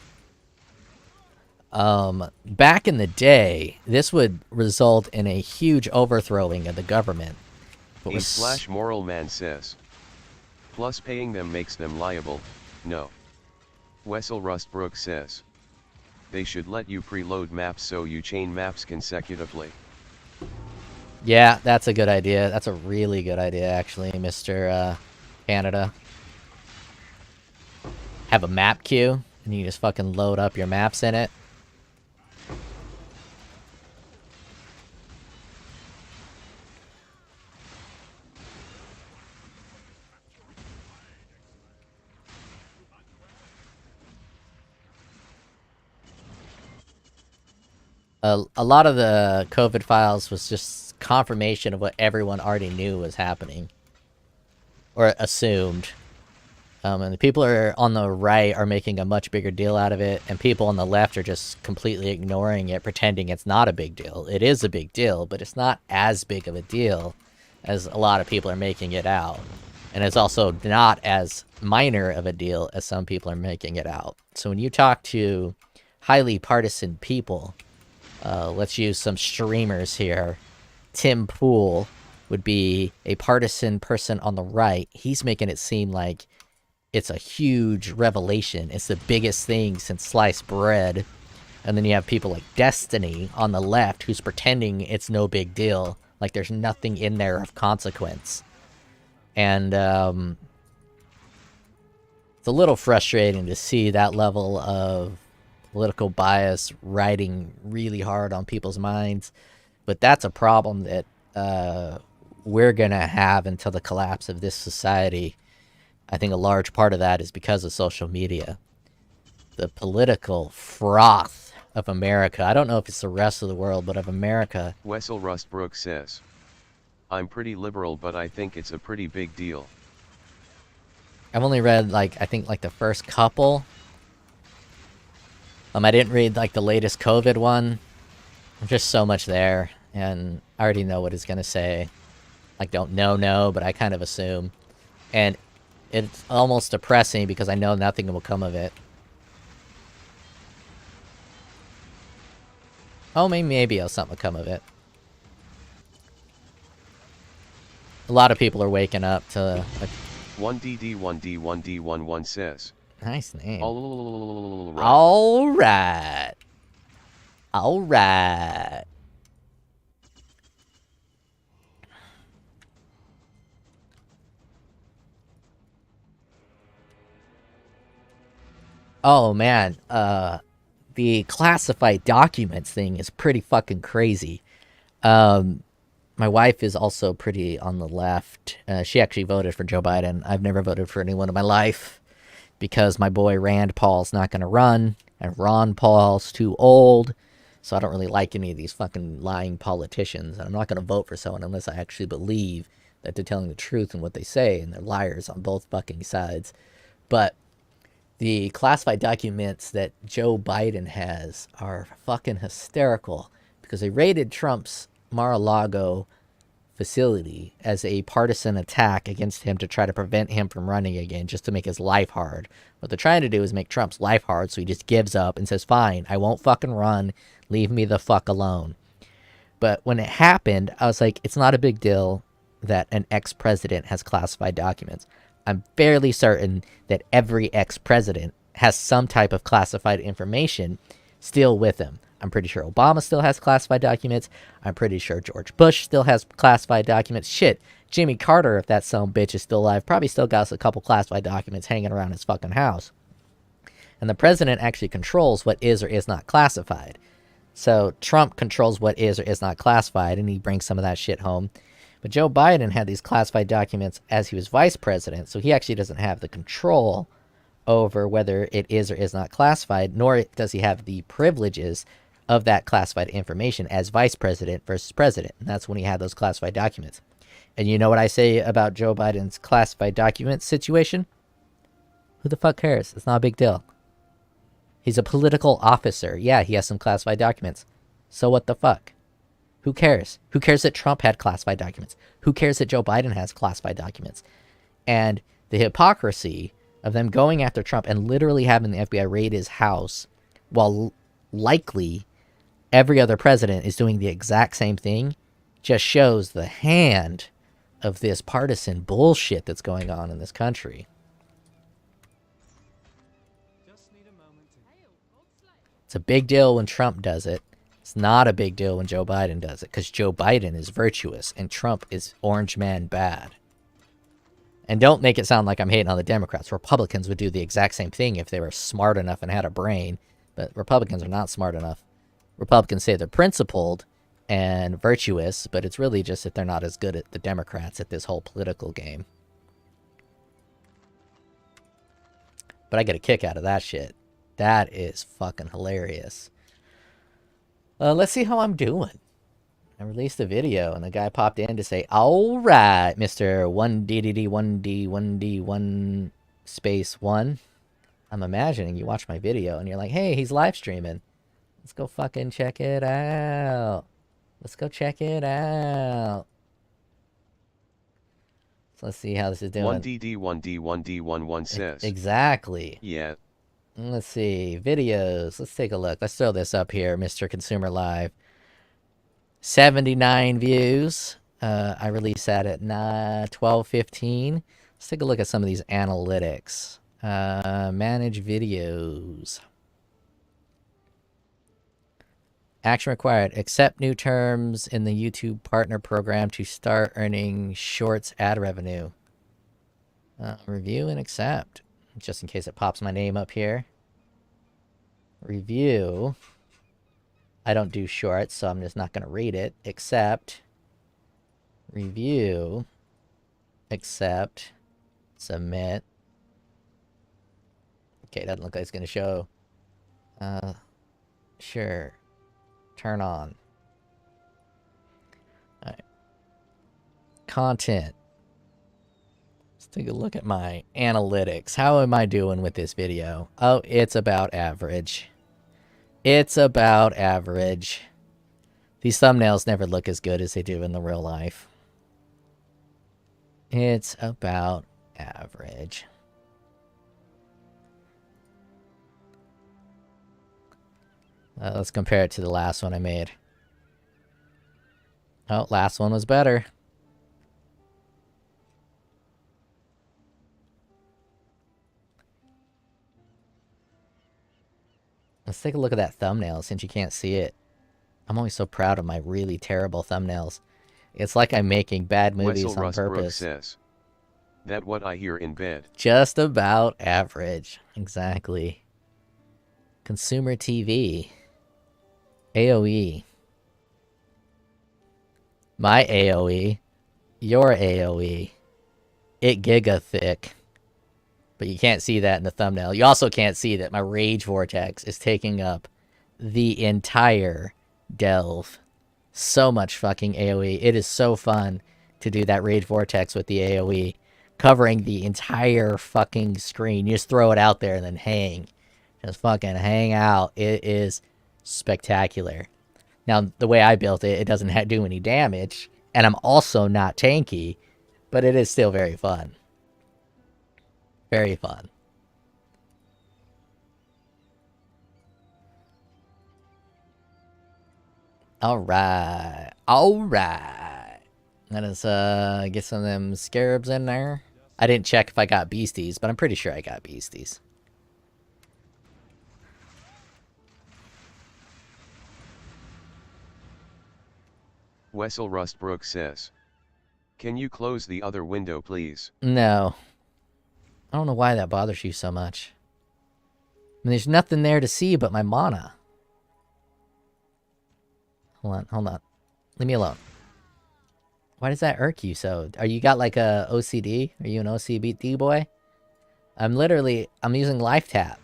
Back in the day, this would result in a huge overthrowing of the government. Moral Man says, plus paying them makes them liable, no. Wessel Rustbrook says, they should let you preload maps so you chain maps consecutively. Yeah, that's a good idea. That's a really good idea, actually, Mr. Canada. Have a map queue, and you just fucking load up your maps in it. A lot of the COVID files was just confirmation of what everyone already knew was happening. Or assumed. And the people are on the right are making a much bigger deal out of it, and people on the left are just completely ignoring it, pretending it's not a big deal. It is a big deal, but it's not as big of a deal as a lot of people are making it out. And it's also not as minor of a deal as some people are making it out. So when you talk to highly partisan people, let's use some streamers here. Tim Pool would be a partisan person on the right. He's making it seem like it's a huge revelation. It's the biggest thing since sliced bread. And then you have people like Destiny on the left who's pretending it's no big deal. Like there's nothing in there of consequence. And it's a little frustrating to see that level of political bias riding really hard on people's minds. But that's a problem that we're going to have until the collapse of this society. I think a large part of that is because of social media. The political froth of America. I don't know if it's the rest of the world, but of America. Wessel Rustbrook says, I'm pretty liberal, but I think it's a pretty big deal. I've only read, I think the first couple. I didn't read, the latest COVID one. There's just so much there, and I already know what it's going to say. Don't know, but I kind of assume. And it's almost depressing because I know nothing will come of it. Oh, maybe something will come of it. A lot of people are waking up to... 1DD1D1D11 says. Nice name. All right. All right. Oh, man. The classified documents thing is pretty fucking crazy. My wife is also pretty on the left. She actually voted for Joe Biden. I've never voted for anyone in my life because my boy Rand Paul's not going to run, and Ron Paul's too old, so I don't really like any of these fucking lying politicians, and I'm not going to vote for someone unless I actually believe that they're telling the truth in what they say, and they're liars on both fucking sides. But the classified documents that Joe Biden has are fucking hysterical because they raided Trump's Mar-a-Lago facility as a partisan attack against him to try to prevent him from running again, just to make his life hard. What they're trying to do is make Trump's life hard, so he just gives up and says, fine, I won't fucking run, leave me the fuck alone. But when it happened, I was like, it's not a big deal that an ex-president has classified documents. I'm fairly certain that every ex-president has some type of classified information still with him. I'm pretty sure Obama still has classified documents. I'm pretty sure George Bush still has classified documents. Shit, Jimmy Carter, if that son of a bitch is still alive, probably still got a couple classified documents hanging around his fucking house. And the president actually controls what is or is not classified. So Trump controls what is or is not classified, and he brings some of that shit home. But Joe Biden had these classified documents as he was vice president, so he actually doesn't have the control over whether it is or is not classified, nor does he have the privileges of that classified information as vice president versus president. And that's when he had those classified documents. And you know what I say about Joe Biden's classified documents situation? Who the fuck cares? It's not a big deal. He's a political officer. Yeah, he has some classified documents. So what the fuck? Who cares? Who cares that Trump had classified documents? Who cares that Joe Biden has classified documents? And the hypocrisy of them going after Trump and literally having the FBI raid his house while likely every other president is doing the exact same thing just shows the hand of this partisan bullshit that's going on in this country. It's a big deal when Trump does it. It's not a big deal when Joe Biden does it, because Joe Biden is virtuous and Trump is orange man bad. And don't make it sound like I'm hating on the Democrats. Republicans would do the exact same thing if they were smart enough and had a brain, but Republicans are not smart enough. Republicans say they're principled and virtuous, but it's really just that they're not as good at the Democrats at this whole political game. But I get a kick out of that shit. That is fucking hilarious. Let's see how I'm doing. I released a video and the guy popped in to say, alright, Mr. 1DDD1D1D1 space 1. I'm imagining you watch my video and you're like, hey, he's live streaming. Let's go fucking check it out. Let's go check it out. So let's see how this is doing. 1DD1D1D11 says. Exactly. Yeah. Let's see. Videos. Let's take a look. Let's throw this up here, Mr. Consumer Live. 79 views. I released that at 12:15. Let's take a look at some of these analytics. Manage videos. Action required. Accept new terms in the YouTube partner program to start earning shorts ad revenue. Review and accept. Just in case it pops my name up here. Review. I don't do shorts, so I'm just not going to read it. Accept. Review. Accept. Submit. Okay, doesn't look like it's going to show. Sure. Turn on. Alright. Content. Let's take a look at my analytics. How am I doing with this video? Oh, it's about average. It's about average. These thumbnails never look as good as they do in the real life. It's about average. Let's compare it to the last one I made. Oh, last one was better. Let's take a look at that thumbnail since you can't see it. I'm always so proud of my really terrible thumbnails. It's like I'm making bad movies Wessel on Rust purpose. Brooks says. That what I hear in bed. Just about average. Exactly. Consumer TV. AOE. My AOE. Your AOE. It giga thick. But you can't see that in the thumbnail. You also can't see that my Rage Vortex is taking up the entire delve. So much fucking AoE. It is so fun to do that Rage Vortex with the AoE. Covering the entire fucking screen. You just throw it out there and then hang. Just fucking hang out. It is spectacular. Now, the way I built it, it doesn't do any damage. And I'm also not tanky. But it is still very fun. Very fun. Alright. Alright. Let us get some of them scarabs in there. I didn't check if I got beasties, but I'm pretty sure I got beasties. Wessel Rustbrook says. Can you close the other window, please? No. I don't know why that bothers you so much. I mean, there's nothing there to see but my mana. Hold on, hold on. Leave me alone. Why does that irk you so? Are you got like a OCD? Are you an OCD boy? I'm using life tap.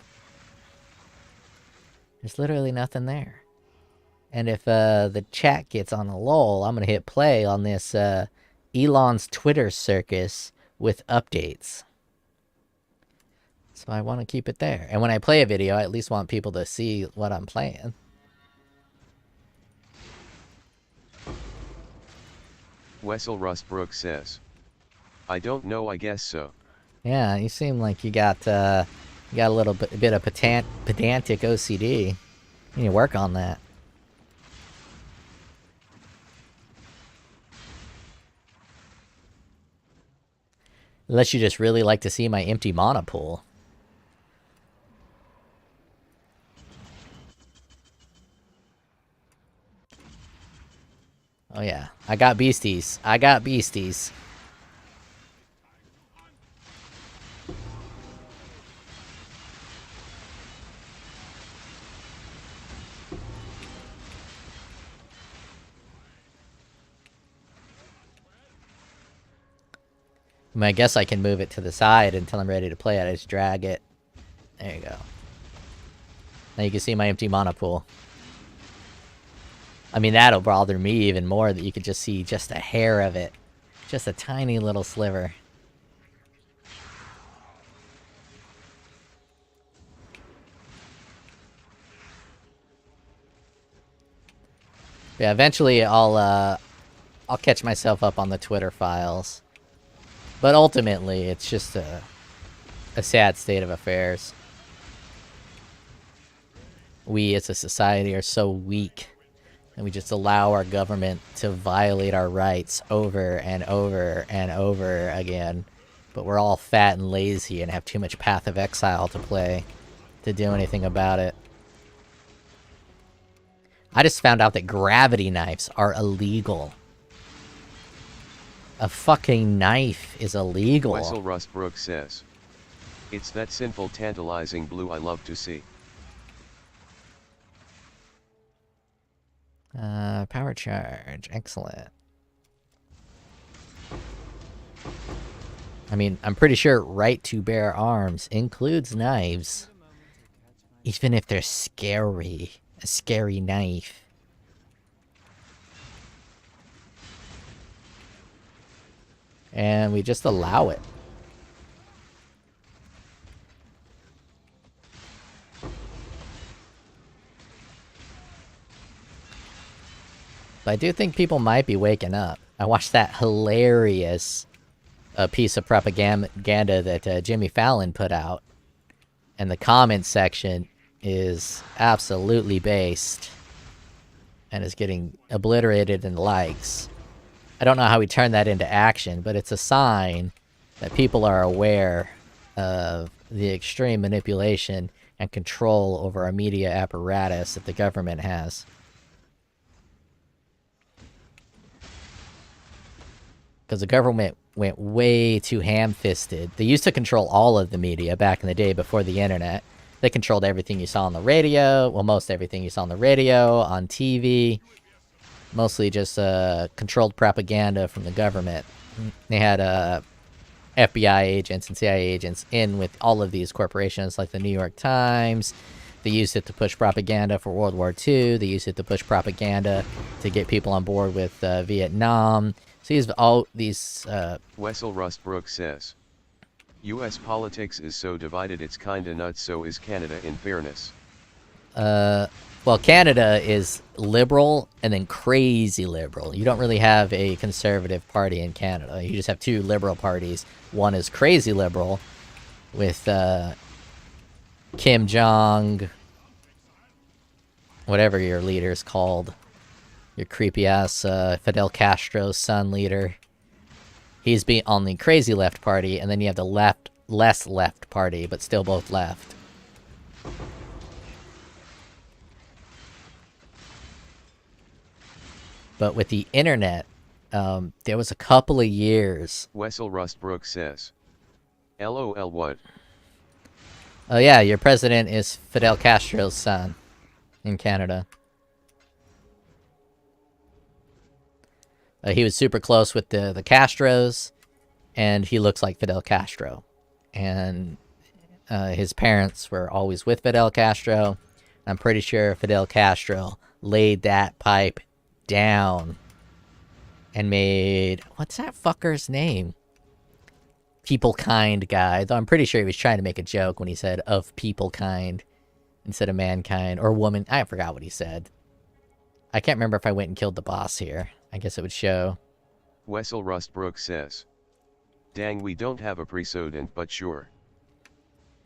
There's literally nothing there. And if the chat gets on a lull, I'm gonna hit play on this Elon's Twitter circus with updates. So I want to keep it there. And when I play a video, I at least want people to see what I'm playing. Wessel Rustbrook says. I don't know, I guess so. Yeah, you seem like you got a little bit of pedantic OCD. You need to work on that. Unless you just really like to see my empty mana pool. Oh yeah, I got beasties. I got beasties. I mean, I guess I can move it to the side until I'm ready to play it. I just drag it. There you go. Now you can see my empty mana pool. I mean, that'll bother me even more that you could just see just a hair of it. Just a tiny little sliver. Yeah, eventually I'll catch myself up on the Twitter files. But ultimately, it's just a sad state of affairs. We as a society are so weak, and we just allow our government to violate our rights over and over and over again. But we're all fat and lazy and have too much Path of Exile to play to do anything about it. I just found out that gravity knives are illegal. A fucking knife is illegal. Wessel Rustbrook says, "It's that sinful tantalizing blue I love to see." Power charge. Excellent. I mean, I'm pretty sure right to bear arms includes knives. Even if they're scary. A scary knife. And we just allow it. But I do think people might be waking up. I watched that hilarious piece of propaganda that Jimmy Fallon put out. And the comment section is absolutely based. And is getting obliterated in likes. I don't know how we turn that into action, but it's a sign that people are aware of the extreme manipulation and control over our media apparatus that the government has. Because the government went way too ham-fisted. They used to control all of the media back in the day before the internet. They controlled everything you saw on the radio. Well, most everything you saw on the radio, on TV. Mostly just controlled propaganda from the government. They had FBI agents and CIA agents in with all of these corporations like the New York Times. They used it to push propaganda for World War II. They used it to push propaganda to get people on board with Vietnam. So Wessel Rustbrook says, U.S. politics is so divided it's kinda nuts, so is Canada in fairness. Well, Canada is liberal and then crazy liberal. You don't really have a conservative party in Canada. You just have two liberal parties. One is crazy liberal with Kim Jong, whatever your leader's called. Your creepy-ass Fidel Castro's son leader. He's on the crazy left party, and then you have the less left party, but still both left. But with the internet, there was a couple of years. Wessel Rustbrook says, LOL what? Oh yeah, your president is Fidel Castro's son in Canada. He was super close with the Castros, and he looks like Fidel Castro. And his parents were always with Fidel Castro. I'm pretty sure Fidel Castro laid that pipe down and made... What's that fucker's name? People kind guy. Though I'm pretty sure he was trying to make a joke when he said of people kind instead of mankind. Or woman. I forgot what he said. I can't remember if I went and killed the boss here. I guess it would show. Wessel Rustbrook says, dang, we don't have a president, but sure.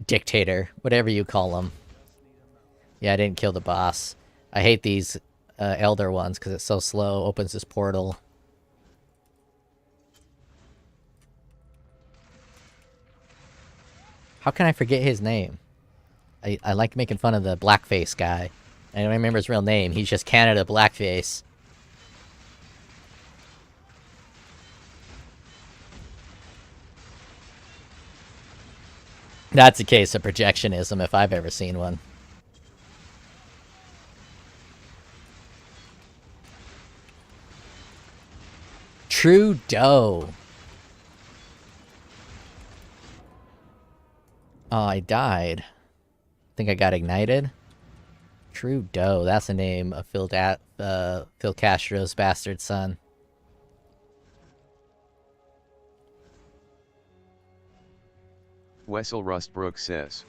Dictator. Whatever you call him. Yeah, I didn't kill the boss. I hate these elder ones because it's so slow. Opens this portal. How can I forget his name? I like making fun of the blackface guy. I don't remember his real name. He's just Canada blackface. That's a case of projectionism if I've ever seen one. Trudeau. Oh, I died. I think I got ignited. Trudeau, that's the name of Phil Castro's bastard son. Wessel Rustbrook says,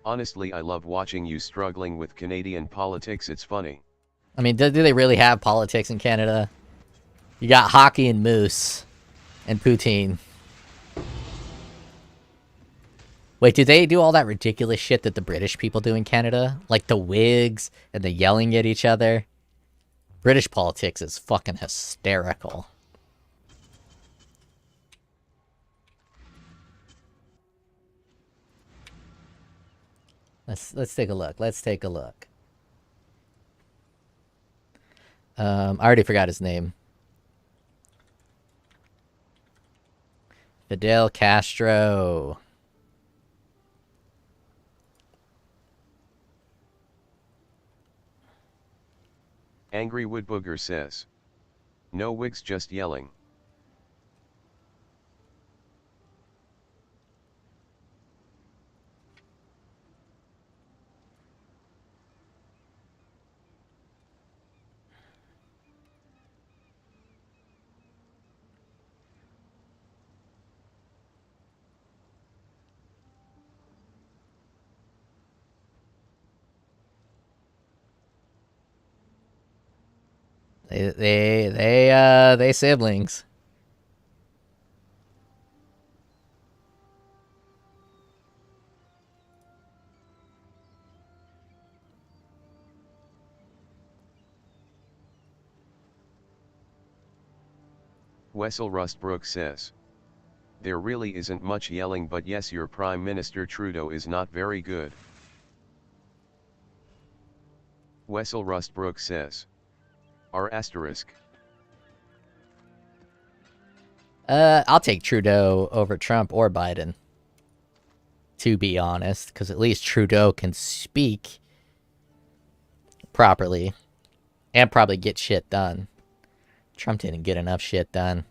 honestly, I love watching you struggling with Canadian politics, it's funny. I mean, do they really have politics in Canada? You got hockey and moose and poutine. Wait, do they do all that ridiculous shit that the British people do in Canada? Like the wigs and the yelling at each other? British politics is fucking hysterical. Let's take a look. Let's take a look. I already forgot his name. Fidel Castro. Angry Woodbooger says. No wigs, just yelling. They siblings. Wessel Rustbrook says. There really isn't much yelling, but yes, your Prime Minister Trudeau is not very good. Wessel Rustbrook says. R***. I'll take Trudeau over Trump or Biden. To be honest, because at least Trudeau can speak properly and probably get shit done. Trump didn't get enough shit done.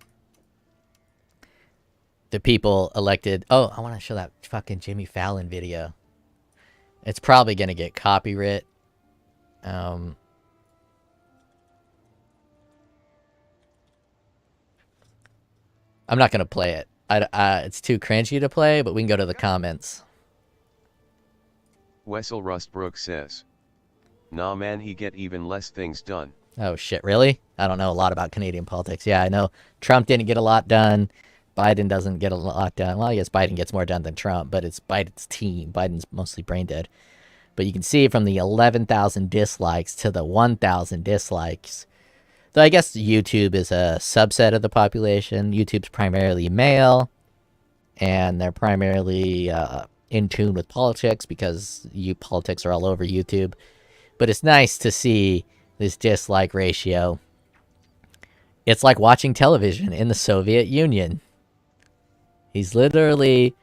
The people elected... Oh, I want to show that fucking Jimmy Fallon video. It's probably going to get copyright. I'm not going to play it. It's too cringy to play, but we can go to the comments. Wessel Rustbrook says. Nah man, he get even less things done. Oh shit, really? I don't know a lot about Canadian politics. Yeah, I know Trump didn't get a lot done. Biden doesn't get a lot done. Well, I guess Biden gets more done than Trump, but it's Biden's team. Biden's mostly brain dead. But you can see from the 11,000 dislikes to the 1,000 dislikes. Though I guess YouTube is a subset of the population. YouTube's primarily male, and they're primarily in tune with politics because politics are all over YouTube. But it's nice to see this dislike ratio. It's like watching television in the Soviet Union. He's literally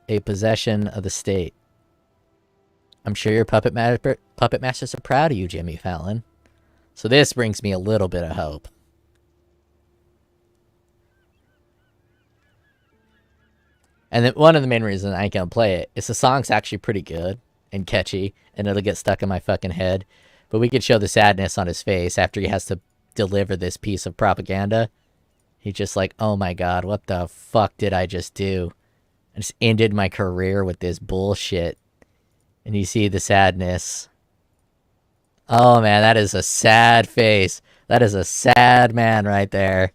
a possession of the state. I'm sure your puppet masters are proud of you, Jimmy Fallon. So this brings me a little bit of hope. And then one of the main reasons I can't play it is the song's actually pretty good and catchy, and it'll get stuck in my fucking head. But we could show the sadness on his face after he has to deliver this piece of propaganda. He's just like, oh my god, what the fuck did I just do? I just ended my career with this bullshit. And you see the sadness. Oh man, that is a sad face. That is a sad man right there.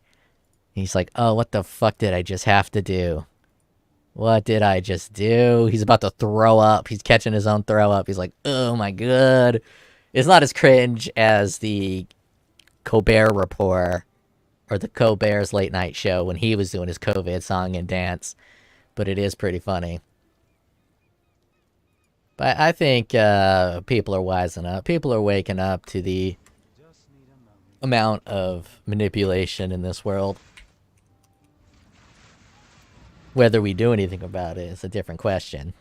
He's like, oh, what the fuck did I just have to do? What did I just do? He's about to throw up. He's catching his own throw up. He's like, oh my god. It's not as cringe as the Colbert Report or the Colbert's late night show when he was doing his COVID song and dance. But it is pretty funny. But I think people are wising up. People are waking up to the amount of manipulation in this world. Whether we do anything about it is a different question.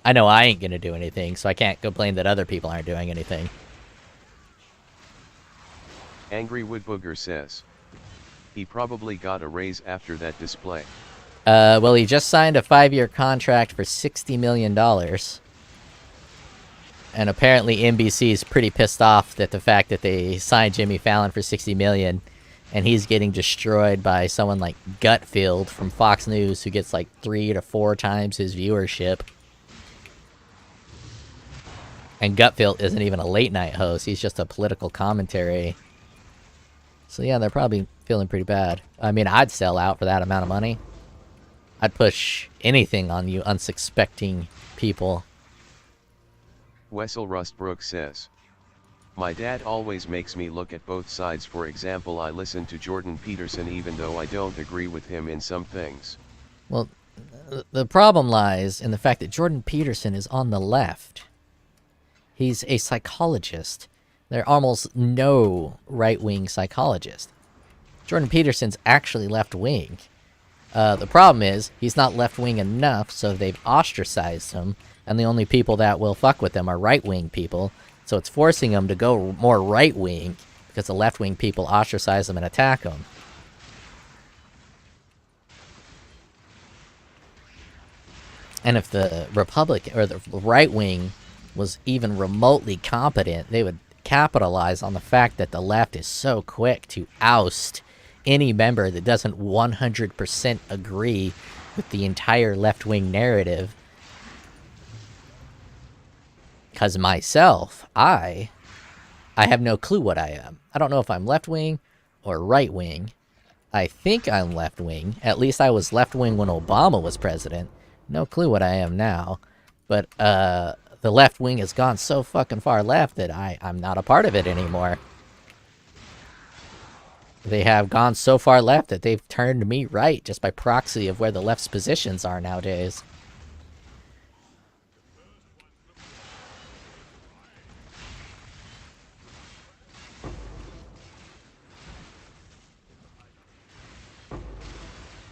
I know I ain't gonna do anything, so I can't complain that other people aren't doing anything. Angry Woodbooger says. He probably got a raise after that display. Well, he just signed a 5-year contract for $60 million. And apparently NBC is pretty pissed off at the fact that they signed Jimmy Fallon for $60 million. And he's getting destroyed by someone like Gutfield from Fox News, who gets like 3 to 4 times his viewership. And Gutfeld isn't even a late night host. He's just a political commentary. So yeah, they're probably feeling pretty bad. I mean, I'd sell out for that amount of money. I'd push anything on you unsuspecting people. Wessel Rustbrook says, my dad always makes me look at both sides. For example, I listen to Jordan Peterson even though I don't agree with him in some things. Well, the problem lies in the fact that Jordan Peterson is on the left. He's a psychologist. There are almost no right-wing psychologists. Jordan Peterson's actually left-wing. The problem is, he's not left-wing enough, so they've ostracized him, and the only people that will fuck with him are right-wing people, so it's forcing him to go more right-wing, because the left-wing people ostracize him and attack him. And if the Republic, or the right-wing, was even remotely competent, they would capitalize on the fact that the left is so quick to oust any member that doesn't 100% agree with the entire left-wing narrative. Because myself, I have no clue what I am. I don't know if I'm left-wing or right-wing. I think I'm left-wing. At least I was left-wing when Obama was president. No clue what I am now. But, the left wing has gone so fucking far left that I'm not a part of it anymore. They have gone so far left that they've turned me right just by proxy of where the left's positions are nowadays.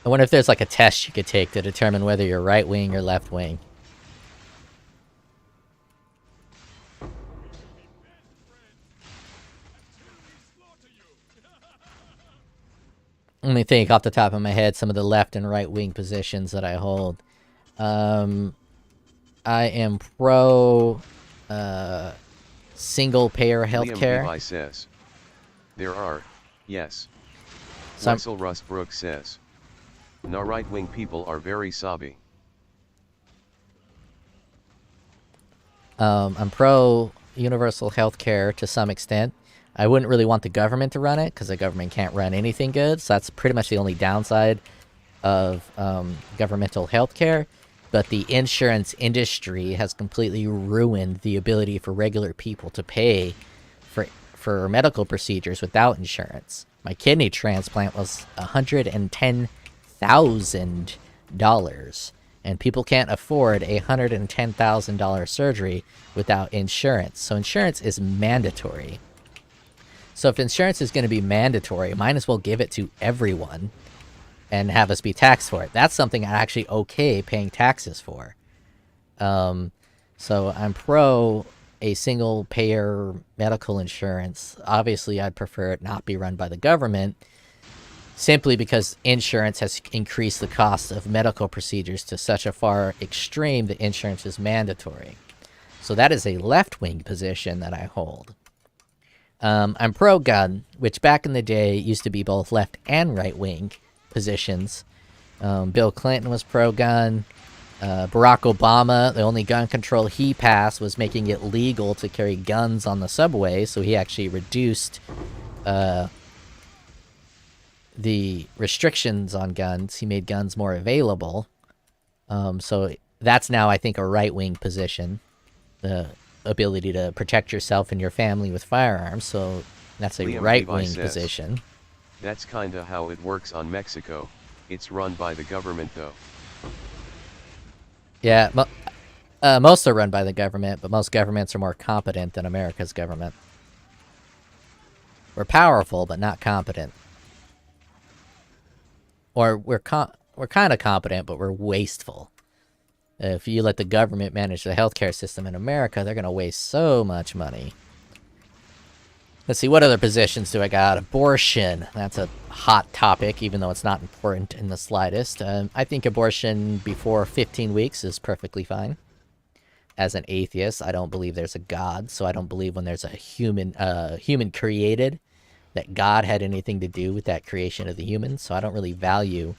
I wonder if there's like a test you could take to determine whether you're right wing or left wing. Let me think off the top of my head some of the left and right wing positions that I hold. I am pro single payer healthcare. Liam Levi says, there are, yes. Some Wessel Rustbrook says, no, right wing people are very sobby. I'm pro universal healthcare to some extent. I wouldn't really want the government to run it, because the government can't run anything good, so that's pretty much the only downside of governmental healthcare. But the insurance industry has completely ruined the ability for regular people to pay for medical procedures without insurance. My kidney transplant was $110,000, and people can't afford a $110,000 surgery without insurance. So insurance is mandatory. So if insurance is going to be mandatory, might as well give it to everyone and have us be taxed for it. That's something I'm actually okay paying taxes for. So I'm pro a single payer medical insurance. Obviously, I'd prefer it not be run by the government, simply because insurance has increased the cost of medical procedures to such a far extreme that insurance is mandatory. So that is a left-wing position that I hold. I'm pro-gun, which back in the day used to be both left and right-wing positions. Bill Clinton was pro-gun. Barack Obama, the only gun control he passed was making it legal to carry guns on the subway, so he actually reduced the restrictions on guns. He made guns more available. So that's now, I think, a right-wing position. The ability to protect yourself and your family with firearms, so that's a right-wing position. That's kinda how it works on Mexico. It's run by the government though. Yeah, most are run by the government, but most governments are more competent than America's government. We're powerful, but not competent. Or we're kind of competent, but we're wasteful. If you let the government manage the healthcare system in America, they're going to waste so much money. Let's see, what other positions do I got? Abortion. That's a hot topic, even though it's not important in the slightest. I think abortion before 15 weeks is perfectly fine. As an atheist, I don't believe there's a God, so I don't believe when there's a human created that God had anything to do with that creation of the human, so I don't really value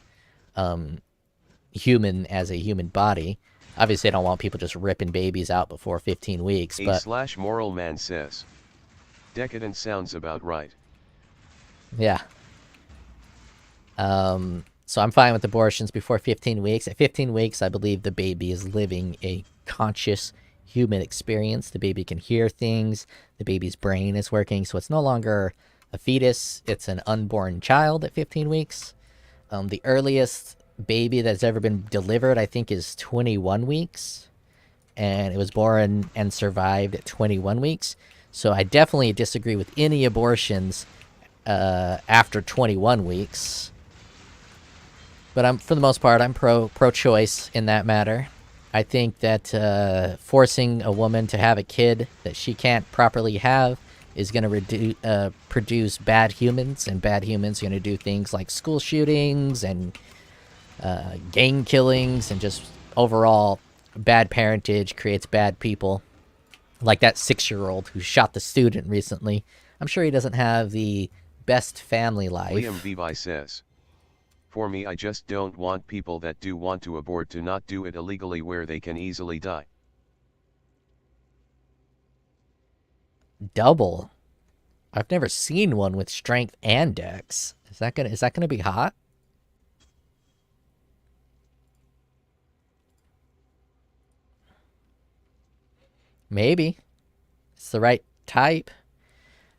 human as a human body. Obviously, I don't want people just ripping babies out before 15 weeks, but... A/moral man says. Decadent sounds about right. Yeah. So I'm fine with abortions before 15 weeks. At 15 weeks, I believe the baby is living a conscious human experience. The baby can hear things. The baby's brain is working. So it's no longer a fetus. It's an unborn child at 15 weeks. The earliest baby that's ever been delivered, I think, is 21 weeks. And it was born and survived at 21 weeks. So I definitely disagree with any abortions after 21 weeks. But for the most part, I'm pro-choice in that matter. I think that forcing a woman to have a kid that she can't properly have is going to produce bad humans, and bad humans are going to do things like school shootings and gang killings, and just overall bad parentage creates bad people. Like that 6-year-old who shot the student recently. I'm sure he doesn't have the best family life. Liam Vivi says. For me, I just don't want people that do want to abort to not do it illegally where they can easily die. Double. I've never seen one with strength and dex. Is that gonna be hot? Maybe. It's the right type.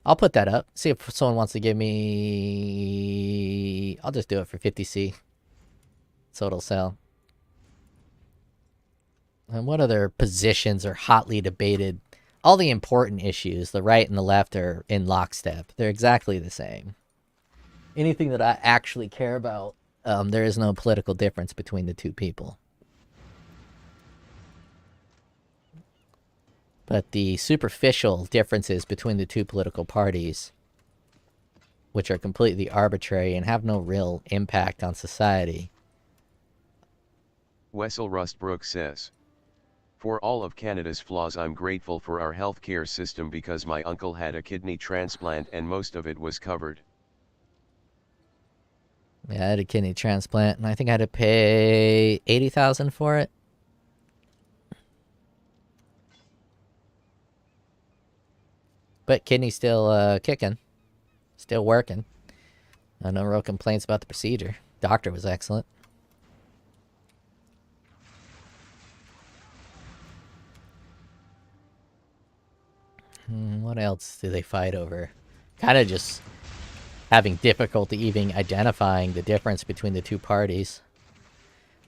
I'll put that up. See if someone wants to give me... I'll just do it for 50C. So it'll sell. And what other positions are hotly debated? All the important issues, the right and the left, are in lockstep. They're exactly the same. Anything that I actually care about, there is no political difference between the two people. But the superficial differences between the two political parties, which are completely arbitrary and have no real impact on society. Wessel Rustbrook says. For all of Canada's flaws, I'm grateful for our healthcare system because my uncle had a kidney transplant and most of it was covered. Yeah, I had a kidney transplant and I think I had to pay $80,000 for it. But kidney's still kicking. Still working. No real complaints about the procedure. Doctor was excellent. What else do they fight over? Kind of just having difficulty even identifying the difference between the two parties.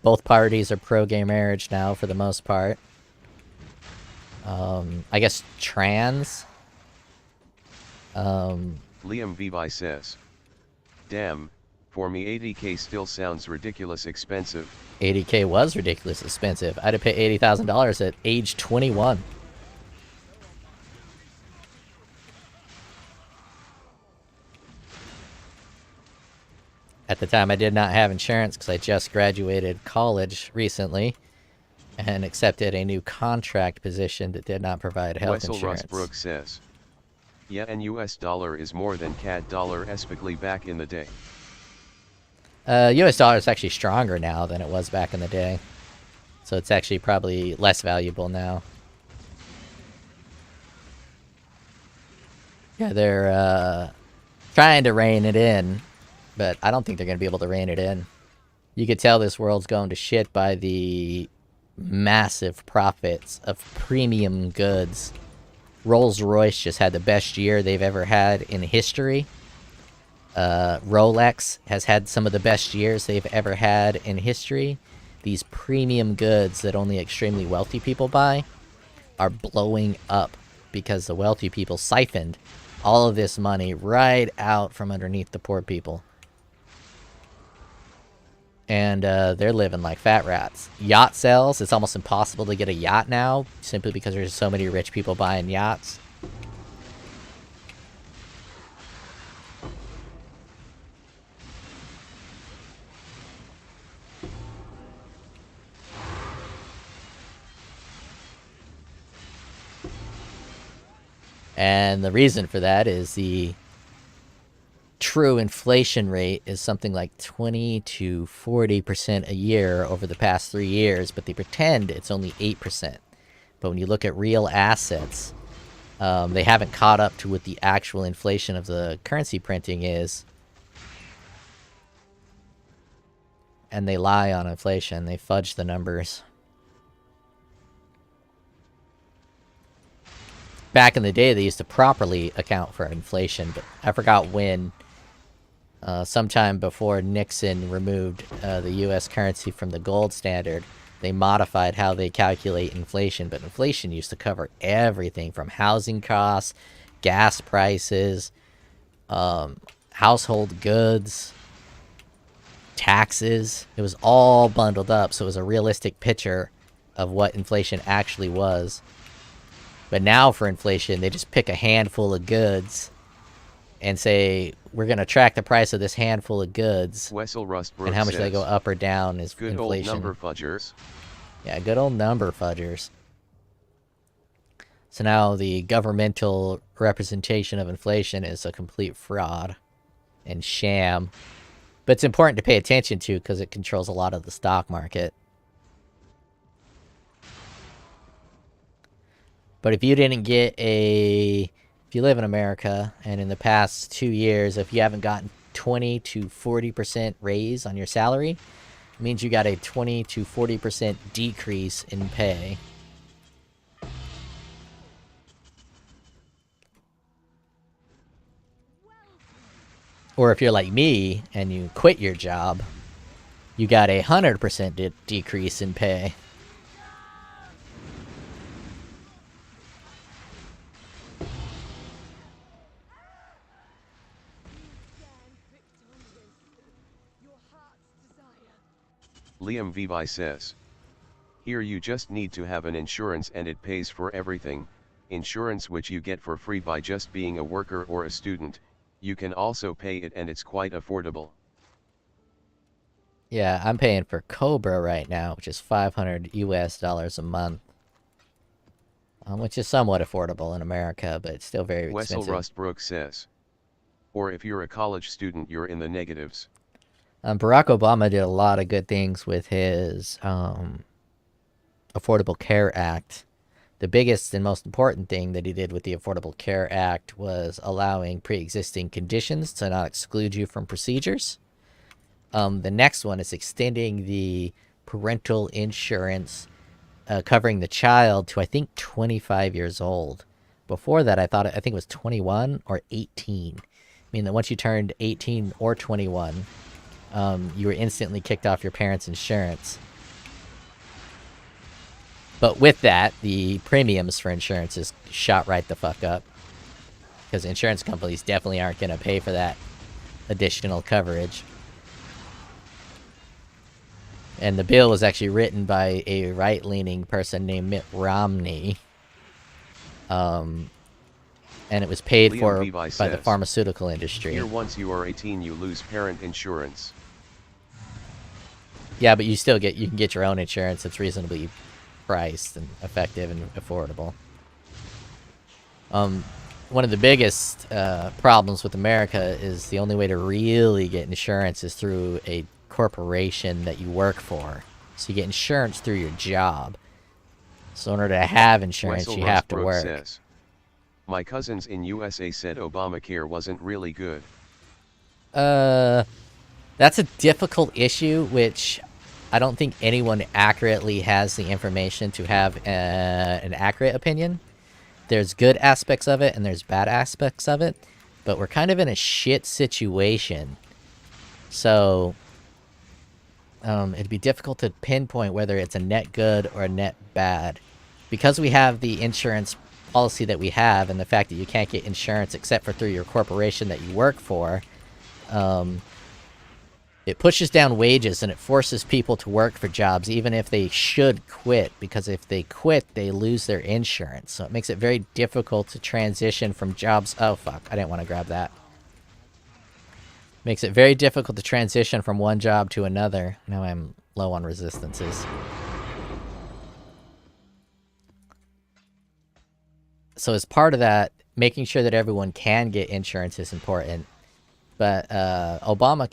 Both parties are pro-gay marriage now for the most part. I guess trans... Liam Vivi says. Damn, for me 80k still sounds ridiculous expensive. 80k was ridiculous expensive. I had to pay $80,000 at age 21. At the time, I did not have insurance because I just graduated college recently and accepted a new contract position that did not provide health insurance. Wessel Rustbrook says. Yeah, and US dollar is more than CAD dollar especially back in the day. US dollar is actually stronger now than it was back in the day. So it's actually probably less valuable now. Yeah, they're trying to rein it in, but I don't think they're going to be able to rein it in. You could tell this world's going to shit by the massive profits of premium goods. Rolls-Royce just had the best year they've ever had in history. Rolex has had some of the best years they've ever had in history. These premium goods that only extremely wealthy people buy are blowing up because the wealthy people siphoned all of this money right out from underneath the poor people. And they're living like fat rats. Yacht sales, it's almost impossible to get a yacht now, simply because there's so many rich people buying yachts. And the reason for that is the true inflation rate is something like 20 to 40% a year over the past 3 years, but they pretend it's only 8%. But when you look at real assets, they haven't caught up to what the actual inflation of the currency printing is. And they lie on inflation. They fudge the numbers. Back in the day, they used to properly account for inflation, but I forgot when. Sometime before Nixon removed the U.S. currency from the gold standard, they modified how they calculate inflation. But inflation used to cover everything from housing costs, gas prices, household goods, taxes. It was all bundled up, so it was a realistic picture of what inflation actually was. But now for inflation, they just pick a handful of goods and say, we're going to track the price of this handful of goods. Wessel Rustbrook and how much says, they go up or down is good inflation. Old number fudgers. Yeah, good old number fudgers. So now the governmental representation of inflation is a complete fraud and sham. But it's important to pay attention to because it controls a lot of the stock market. But if you didn't get if you live in America and in the past 2 years, if you haven't gotten 20 to 40% raise on your salary, it means you got a 20 to 40% decrease in pay. Or if you're like me and you quit your job, you got a 100% decrease in pay. Liam Vivi says, here you just need to have an insurance and it pays for everything, insurance which you get for free by just being a worker or a student, you can also pay it and it's quite affordable. Yeah, I'm paying for Cobra right now, which is $500 US a month. Which is somewhat affordable in America, but it's still very expensive. Wessel Rustbrook says, or if you're a college student you're in the negatives. Barack Obama did a lot of good things with his Affordable Care Act. The biggest and most important thing that he did with the Affordable Care Act was allowing pre-existing conditions to not exclude you from procedures. The next one is extending the parental insurance covering the child to, I think, 25 years old. Before that, I think it was 21 or 18. I mean, that once you turned 18 or 21, you were instantly kicked off your parents' insurance. But with that, the premiums for insurance is shot right the fuck up. Because insurance companies definitely aren't going to pay for that additional coverage. And the bill was actually written by a right-leaning person named Mitt Romney. And it was paid for by the pharmaceutical industry. Here, once you are 18, you lose parent insurance. Yeah, but you can get your own insurance that's reasonably priced and effective and affordable. One of the biggest problems with America is the only way to really get insurance is through a corporation that you work for. So you get insurance through your job. So in order to have insurance, you have to work. Says, my cousins in USA said Obamacare wasn't really good. That's a difficult issue, which I don't think anyone accurately has the information to have an accurate opinion. There's good aspects of it and there's bad aspects of it, but we're kind of in a shit situation. So it'd be difficult to pinpoint whether it's a net good or a net bad. Because we have the insurance policy that we have and the fact that you can't get insurance except for through your corporation that you work for, it pushes down wages and it forces people to work for jobs even if they should quit, because if they quit they lose their insurance. So it makes it very difficult to transition from jobs. Oh fuck, I didn't want to grab that. Makes it very difficult to transition from one job to another. Now I'm low on resistances. So as part of that, making sure that everyone can get insurance is important. But Affordable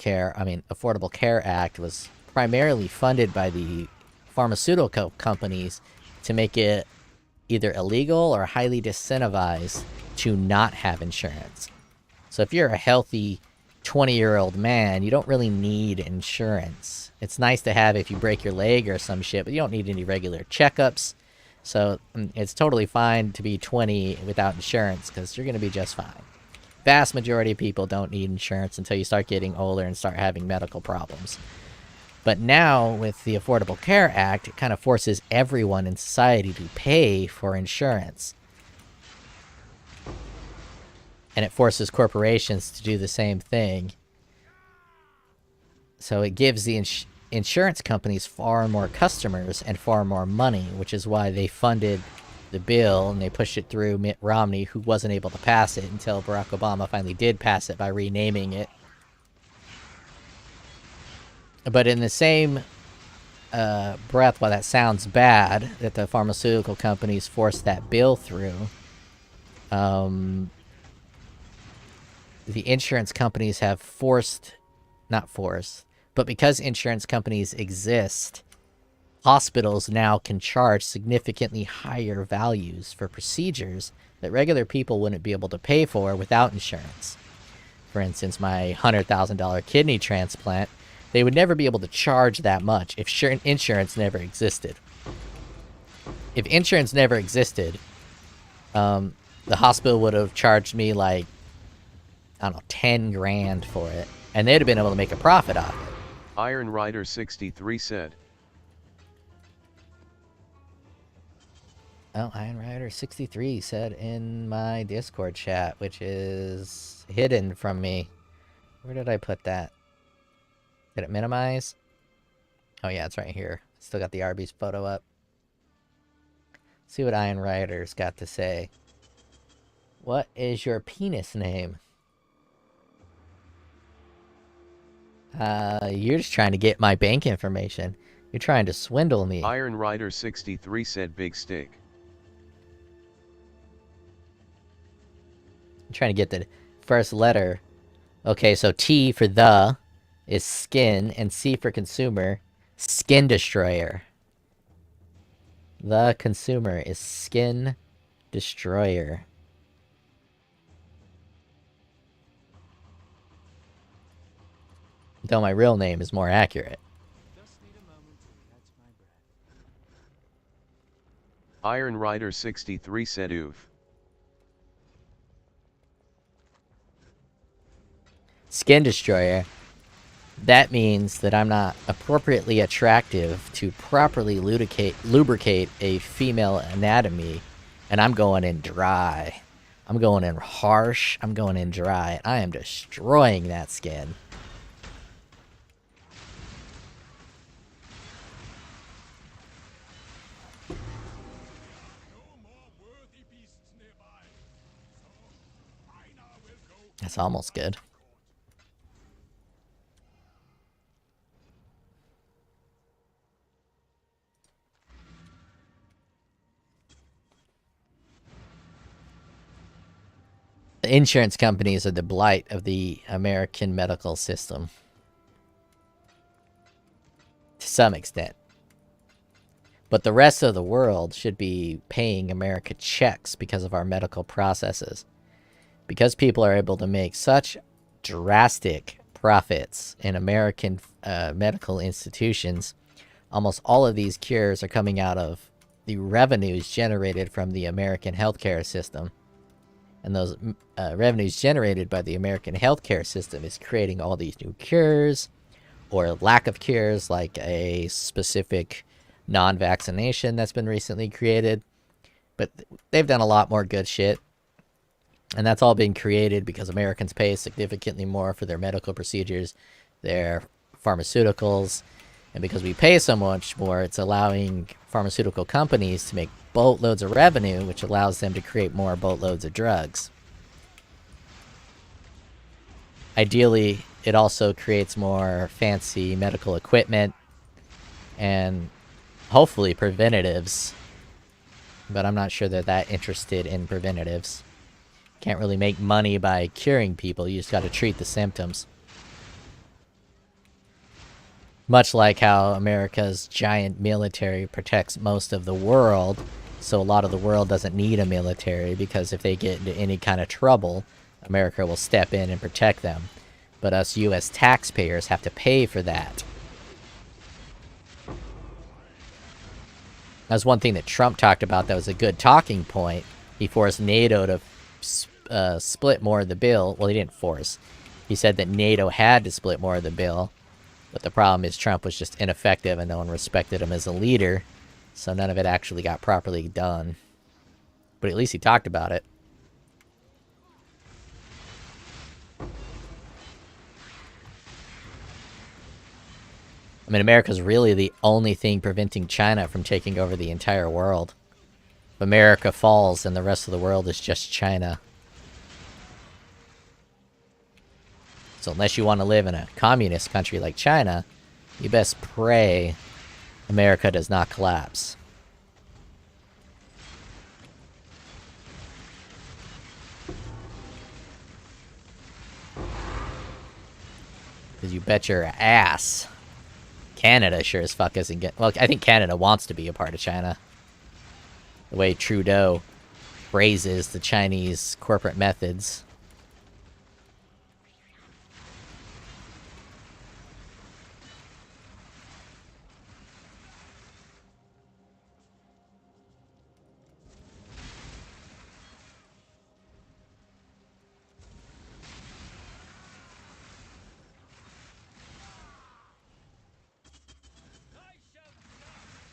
Care Act was primarily funded by the pharmaceutical companies to make it either illegal or highly disincentivized to not have insurance. So if you're a healthy 20-year-old man, you don't really need insurance. It's nice to have if you break your leg or some shit, but you don't need any regular checkups. So it's totally fine to be 20 without insurance because you're going to be just fine. Vast majority of people don't need insurance until you start getting older and start having medical problems. But now, with the Affordable Care Act, it kind of forces everyone in society to pay for insurance. And it forces corporations to do the same thing. So it gives the insurance companies far more customers and far more money, which is why they funded the bill and they pushed it through Mitt Romney, who wasn't able to pass it until Barack Obama finally did pass it by renaming it. But in the same breath, while that sounds bad that the pharmaceutical companies forced that bill through, the insurance companies have but because insurance companies exist, hospitals now can charge significantly higher values for procedures that regular people wouldn't be able to pay for without insurance. For instance, my $100,000 kidney transplant, they would never be able to charge that much if insurance never existed. If insurance never existed, the hospital would have charged me like, I don't know, 10 grand for it, and they'd have been able to make a profit off it. Iron Rider 63 said. Oh, Iron Rider 63 said in my Discord chat, which is hidden from me. Where did I put that? Did it minimize? Oh yeah, it's right here. Still got the Arby's photo up. See what Iron Rider's got to say. What is your penis name? You're just trying to get my bank information. You're trying to swindle me. Iron Rider 63 said big stick. I'm trying to get the first letter. Okay, so T for the is skin, and C for consumer, skin destroyer. The consumer is skin destroyer. Though my real name is more accurate. Iron Rider 63 said oof. Skin destroyer. That means that I'm not appropriately attractive to properly lubricate a female anatomy, and I'm going in dry. I'm going in harsh. I'm going in dry. I am destroying that skin. That's almost good. The insurance companies are the blight of the American medical system. To some extent. But the rest of the world should be paying America checks because of our medical processes. Because people are able to make such drastic profits in American medical institutions, almost all of these cures are coming out of the revenues generated from the American healthcare system. And those revenues generated by the American healthcare system is creating all these new cures, or lack of cures, like a specific non-vaccination that's been recently created. But they've done a lot more good shit. And that's all been created because Americans pay significantly more for their medical procedures, their pharmaceuticals, and because we pay so much more, it's allowing pharmaceutical companies to make boatloads of revenue, which allows them to create more boatloads of drugs. Ideally, it also creates more fancy medical equipment and hopefully preventatives, but I'm not sure they're that interested in preventatives. Can't really make money by curing people. You just got to treat the symptoms. Much like how America's giant military protects most of the world, so a lot of the world doesn't need a military, because if they get into any kind of trouble, America will step in and protect them. But us US taxpayers have to pay for that. That's one thing that Trump talked about that was a good talking point. He forced NATO to split more of the bill. Well, he didn't force. He said that NATO had to split more of the bill. But the problem is Trump was just ineffective and no one respected him as a leader. So none of it actually got properly done. But at least he talked about it. I mean, America's really the only thing preventing China from taking over the entire world. If America falls, then the rest of the world is just China. So unless you want to live in a communist country like China, you best pray America does not collapse. Because you bet your ass Canada sure as fuck isn't get. Well, I think Canada wants to be a part of China. The way Trudeau praises the Chinese corporate methods.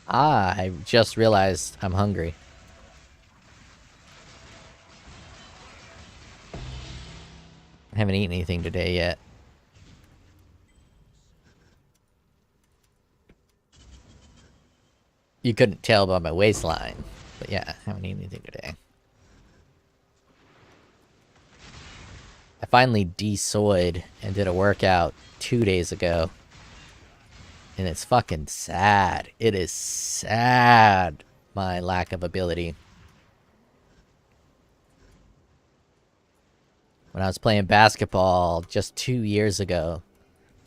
I just realized I'm hungry. I haven't eaten anything today yet. You couldn't tell by my waistline, but yeah, I haven't eaten anything today. I finally de-soyed and did a workout 2 days ago. And it's fucking sad. It is sad, my lack of ability. When I was playing basketball just 2 years ago,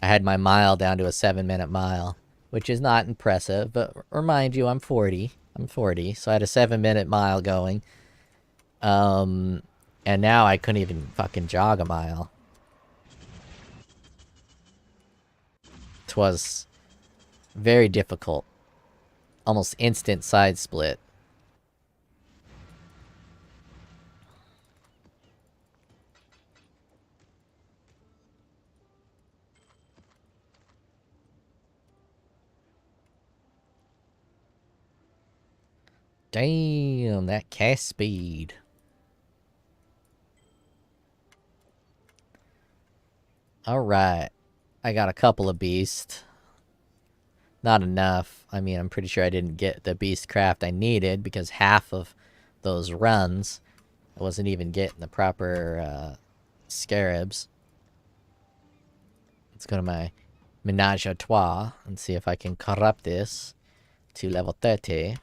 I had my mile down to a 7-minute mile, which is not impressive, but remind you, I'm 40. I'm 40, so I had a 7-minute mile going. And now I couldn't even fucking jog a mile. 'Twas very difficult. Almost instant side split. Damn, that cast speed. Alright. I got a couple of beasts. Not enough. I mean, I'm pretty sure I didn't get the beast craft I needed, because half of those runs, I wasn't even getting the proper scarabs. Let's go to my Menage a Trois and see if I can corrupt this to level 30.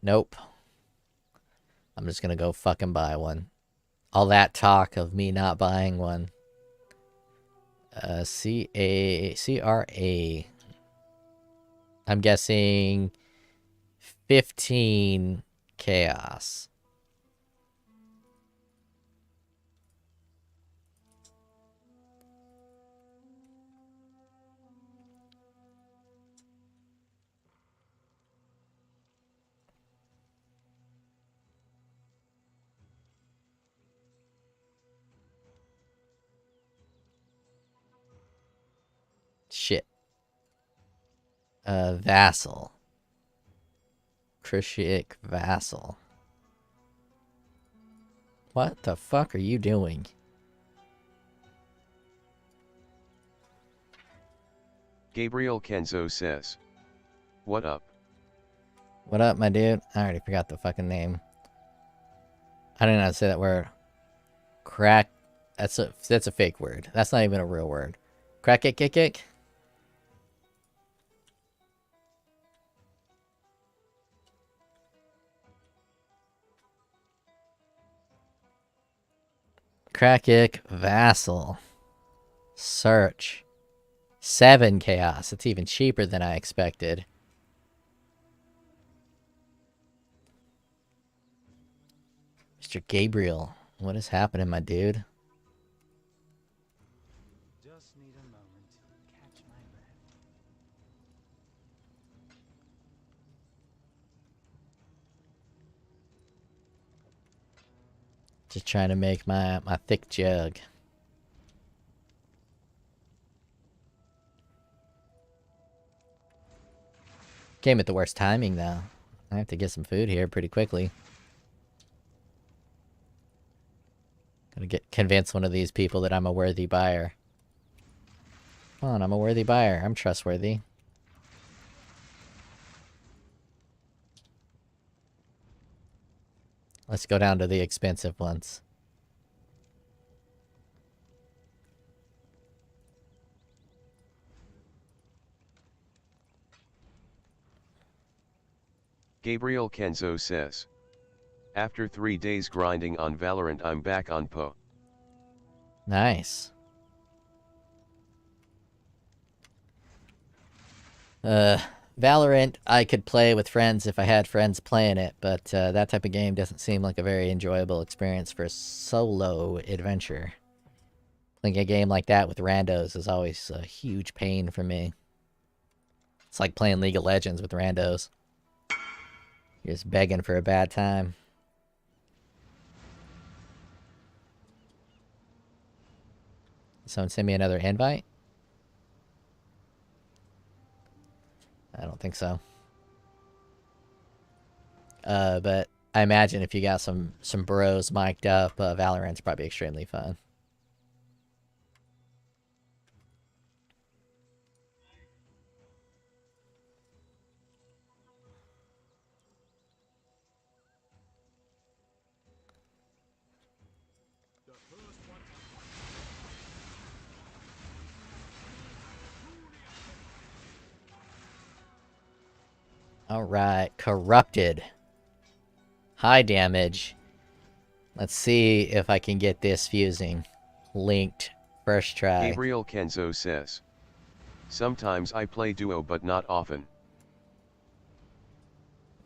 Nope. I'm just gonna go fucking buy one. All that talk of me not buying one. CRA. I'm guessing 15 chaos. Shit. Vassal. Cruciate Vassal. What the fuck are you doing? Gabriel Kenzo says, "What up?" What up, my dude? I already forgot the fucking name. I don't know how to say that word. Crack. That's a fake word. That's not even a real word. Crack it, kick it. Krakic Vassal. Search. 7 chaos. It's even cheaper than I expected. Mr. Gabriel, what is happening, my dude? Just need a moment to catch my breath. Just trying to make my thick jug. Came at the worst timing, though. I have to get some food here pretty quickly. Gotta convince one of these people that I'm a worthy buyer. Come on, I'm a worthy buyer. I'm trustworthy. Let's go down to the expensive ones. Gabriel Kenzo says. After 3 days grinding on Valorant, I'm back on POE. Nice. Valorant, I could play with friends if I had friends playing it, but that type of game doesn't seem like a very enjoyable experience for a solo adventure. Playing a game like that with randos is always a huge pain for me. It's like playing League of Legends with randos. You're just begging for a bad time. Someone send me another invite? I don't think so. But I imagine if you got some bros mic'd up, Valorant's probably extremely fun. Alright, Corrupted. High damage. Let's see if I can get this fusing. Linked. First try. Gabriel Kenzo says. Sometimes I play duo but not often.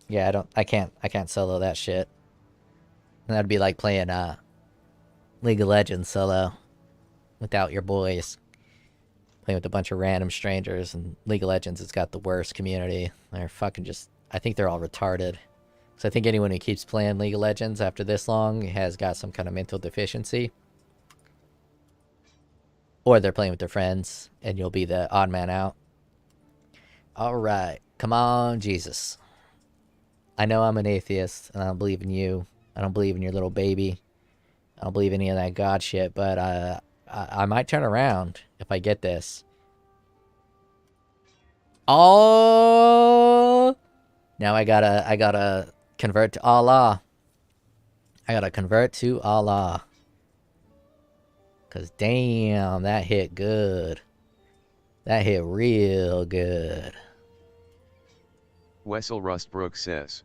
Yeah, I can't solo that shit. That'd be like playing League of Legends solo without your boys. Playing with a bunch of random strangers, and League of Legends has got the worst community. They're fucking just... I think they're all retarded. So I think anyone who keeps playing League of Legends after this long has got some kind of mental deficiency. Or they're playing with their friends, and you'll be the odd man out. Alright. Come on, Jesus. I know I'm an atheist, and I don't believe in you. I don't believe in your little baby. I don't believe in any of that God shit, but I might turn around if I get this. Oh! Now I gotta convert to Allah. I gotta convert to Allah. Cause damn, that hit good. That hit real good. Wessel Rustbrook says.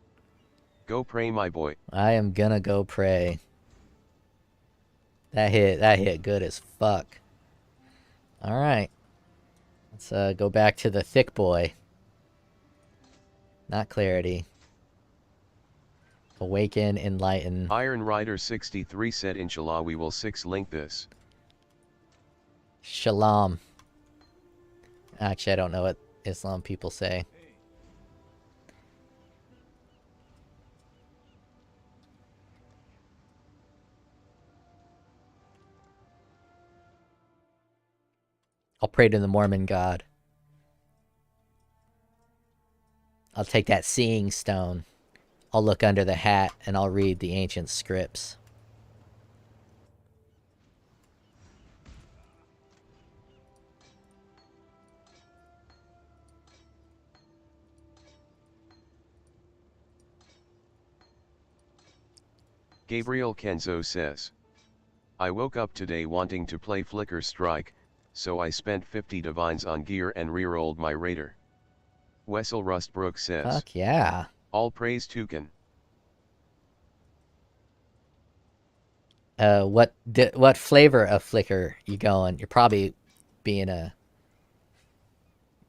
Go pray, my boy. I am gonna go pray. That hit good as fuck. Alright. Let's go back to the thick boy. Not clarity. Awaken, enlighten. Iron Rider 63 said inshallah we will 6-link this. Shalom. Actually, I don't know what Islam people say. I'll pray to the Mormon God. I'll take that seeing stone. I'll look under the hat and I'll read the ancient scripts. Gabriel Kenzo says. I woke up today wanting to play Flicker Strike, so I spent 50 divines on gear and rerolled my raider. Wessel Rustbrook says. Fuck yeah. All praise Toucan. what flavor of flicker you going? You're probably being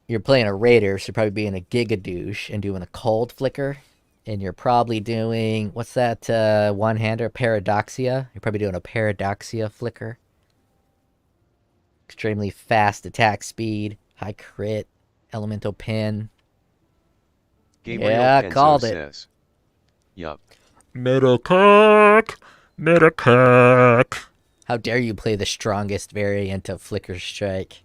you're playing a raider, so you're probably being a gigadouche and doing a cold flicker. And you're probably doing, what's that one-hander? Paradoxia? You're probably doing a Paradoxia flicker. Extremely fast attack speed, high crit, elemental pin. Gabriel Yeah, Kenzo called it. says. Yup. Metacock! Metacock! How dare you play the strongest variant of Flicker Strike?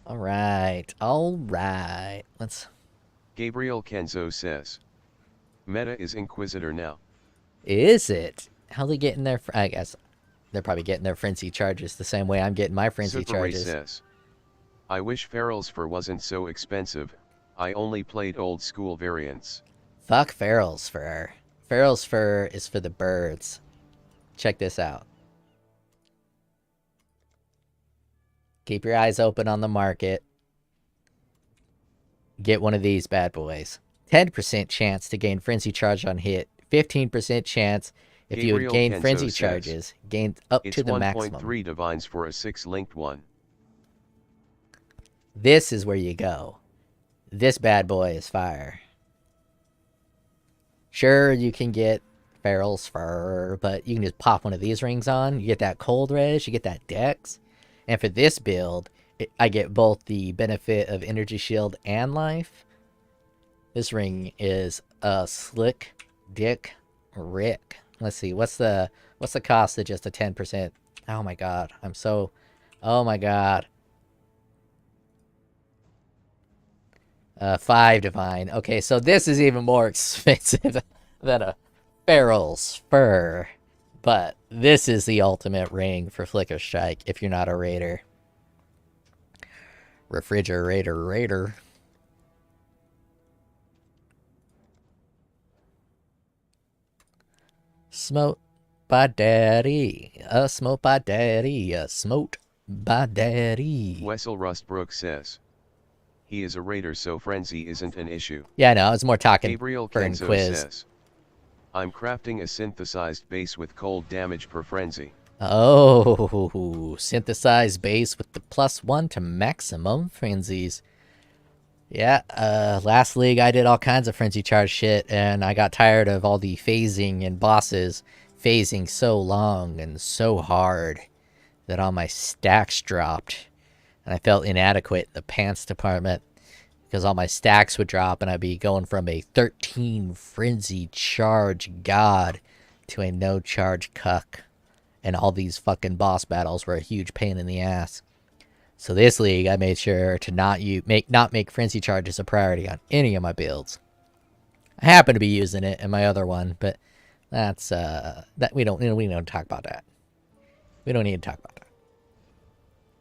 Alright. Let's... Gabriel Kenzo says. Meta is Inquisitor now. Is it? How they getting their... I guess they're probably getting their frenzy charges the same way I'm getting my frenzy Super Ray charges. says. I wish Feral's Fur wasn't so expensive. I only played old school variants. Fuck Feral's Fur. Feral's Fur is for the birds. Check this out. Keep your eyes open on the market. Get one of these bad boys. 10% chance to gain frenzy charge on hit. 15% chance if you would Gabriel gain Kenzo frenzy says, charges. Gain up it's to the 1.3 maximum. divines for a 6-linked one. This is where you go. This bad boy is fire. Sure, you can get Feral's Fur, but you can just pop one of these rings on. You get that cold res, you get that dex. And for this build, I get both the benefit of energy shield and life. This ring is a slick dick Rick. Let's see, what's the cost of just a 10%? Oh my god, oh my god. 5 divine. Okay, so this is even more expensive than a Feral's Fur. But this is the ultimate ring for Flicker Strike if you're not a raider. Refrigerator Raider. Smote by daddy. Smote by daddy. Smote by daddy. Wessel Rustbrook says. He is a raider, so frenzy isn't an issue. Yeah, no, I was more talking Gabriel for Kenzo Inquiz. says. I'm crafting a synthesized base with cold damage per frenzy. Oh, synthesized base with the +1 to maximum frenzies. Yeah, last league I did all kinds of frenzy charge shit, and I got tired of all the phasing and bosses phasing so long and so hard that all my stacks dropped. And I felt inadequate in the pants department because all my stacks would drop and I'd be going from a 13 frenzy charge god to a no charge cuck. And all these fucking boss battles were a huge pain in the ass. So this league, I made sure to not make frenzy charges a priority on any of my builds. I happen to be using it in my other one, but that's that we don't talk about that. We don't need to talk about that.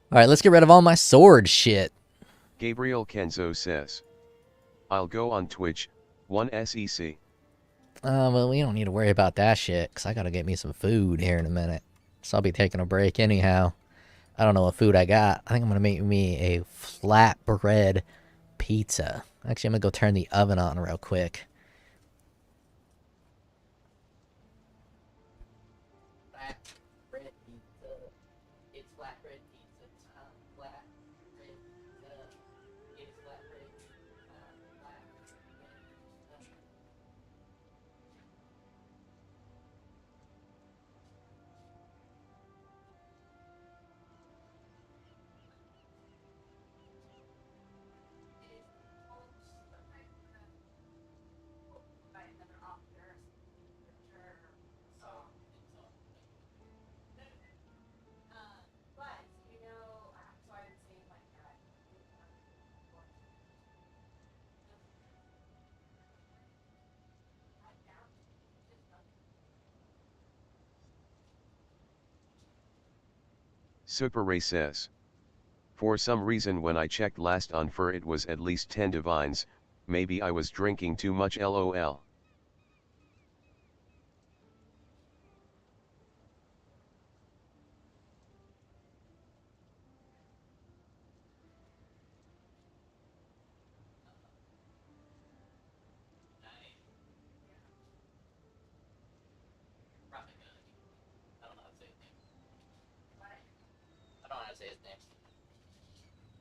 All right, let's get rid of all my sword shit. Gabriel Kenzo says. I'll go on Twitch, 1SEC. Well, we don't need to worry about that shit, because I gotta get me some food here in a minute. So I'll be taking a break anyhow. I don't know what food I got. I think I'm gonna make me a flatbread pizza. Actually, I'm gonna go turn the oven on real quick. Flatbread pizza. It's flatbread pizza time. Flatbread pizza. It's flatbread pizza time. Super Ray says. For some reason when I checked last on Fur it was at least 10 divines, maybe I was drinking too much lol.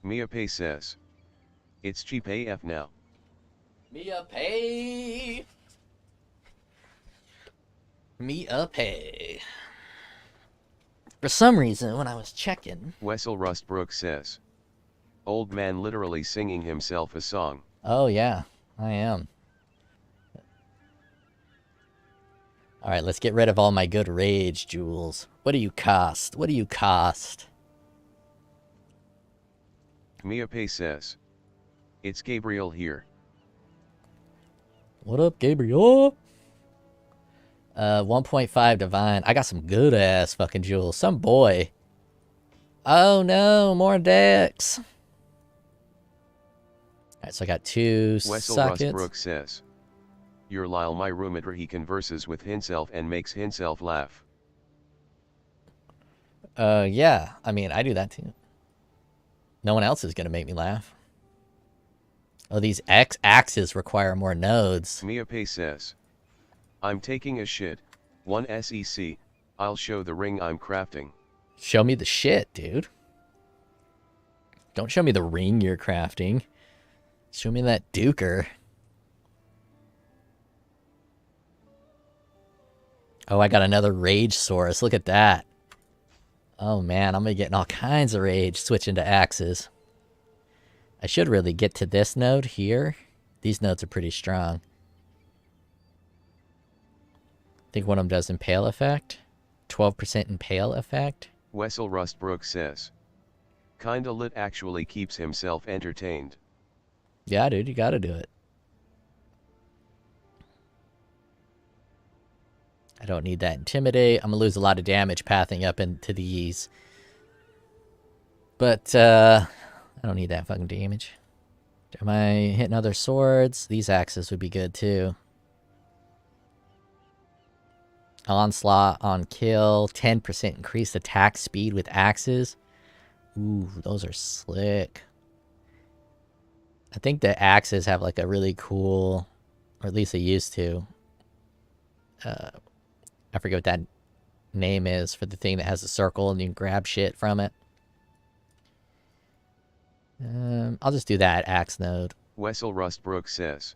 Mia Pay says. It's cheap AF now. Mia pay. Mia pay. For some reason, when I was checking... Wessel Rustbrook says. Old man literally singing himself a song. Oh, yeah, I am. Alright, let's get rid of all my good rage jewels. What do you cost? What do you cost? Mia Pay says. It's Gabriel here. What up, Gabriel? 1.5 divine. I got some good ass fucking jewels. Some boy. Oh no, more decks. Alright, so I got 2 Wessel sockets. Rustbrook says. Your Lyle my roommate he converses with himself and makes himself laugh. Yeah. I mean, I do that too. No one else is gonna make me laugh. Oh, these axes require more nodes. Mia Pay says. I'm taking a shit. 1 SEC. I'll show the ring I'm crafting. Show me the shit, dude. Don't show me the ring you're crafting. Show me that duker. Oh, I got another rage source. Look at that. Oh man, I'm gonna be getting all kinds of rage switching to axes. I should really get to this node here. These nodes are pretty strong. I think one of them does impale effect. 12% impale effect. Wessel Rustbrook says. Kinda lit actually keeps himself entertained. Yeah, dude, you gotta do it. I don't need that intimidate. I'm gonna lose a lot of damage pathing up into these. But, I don't need that fucking damage. Am I hitting other swords? These axes would be good, too. Onslaught on kill. 10% increased attack speed with axes. Ooh, those are slick. I think the axes have, like, a really cool... Or at least they used to. I forget what that name is for the thing that has a circle and you can grab shit from it. I'll just do that axe node. Wessel Rustbrook says.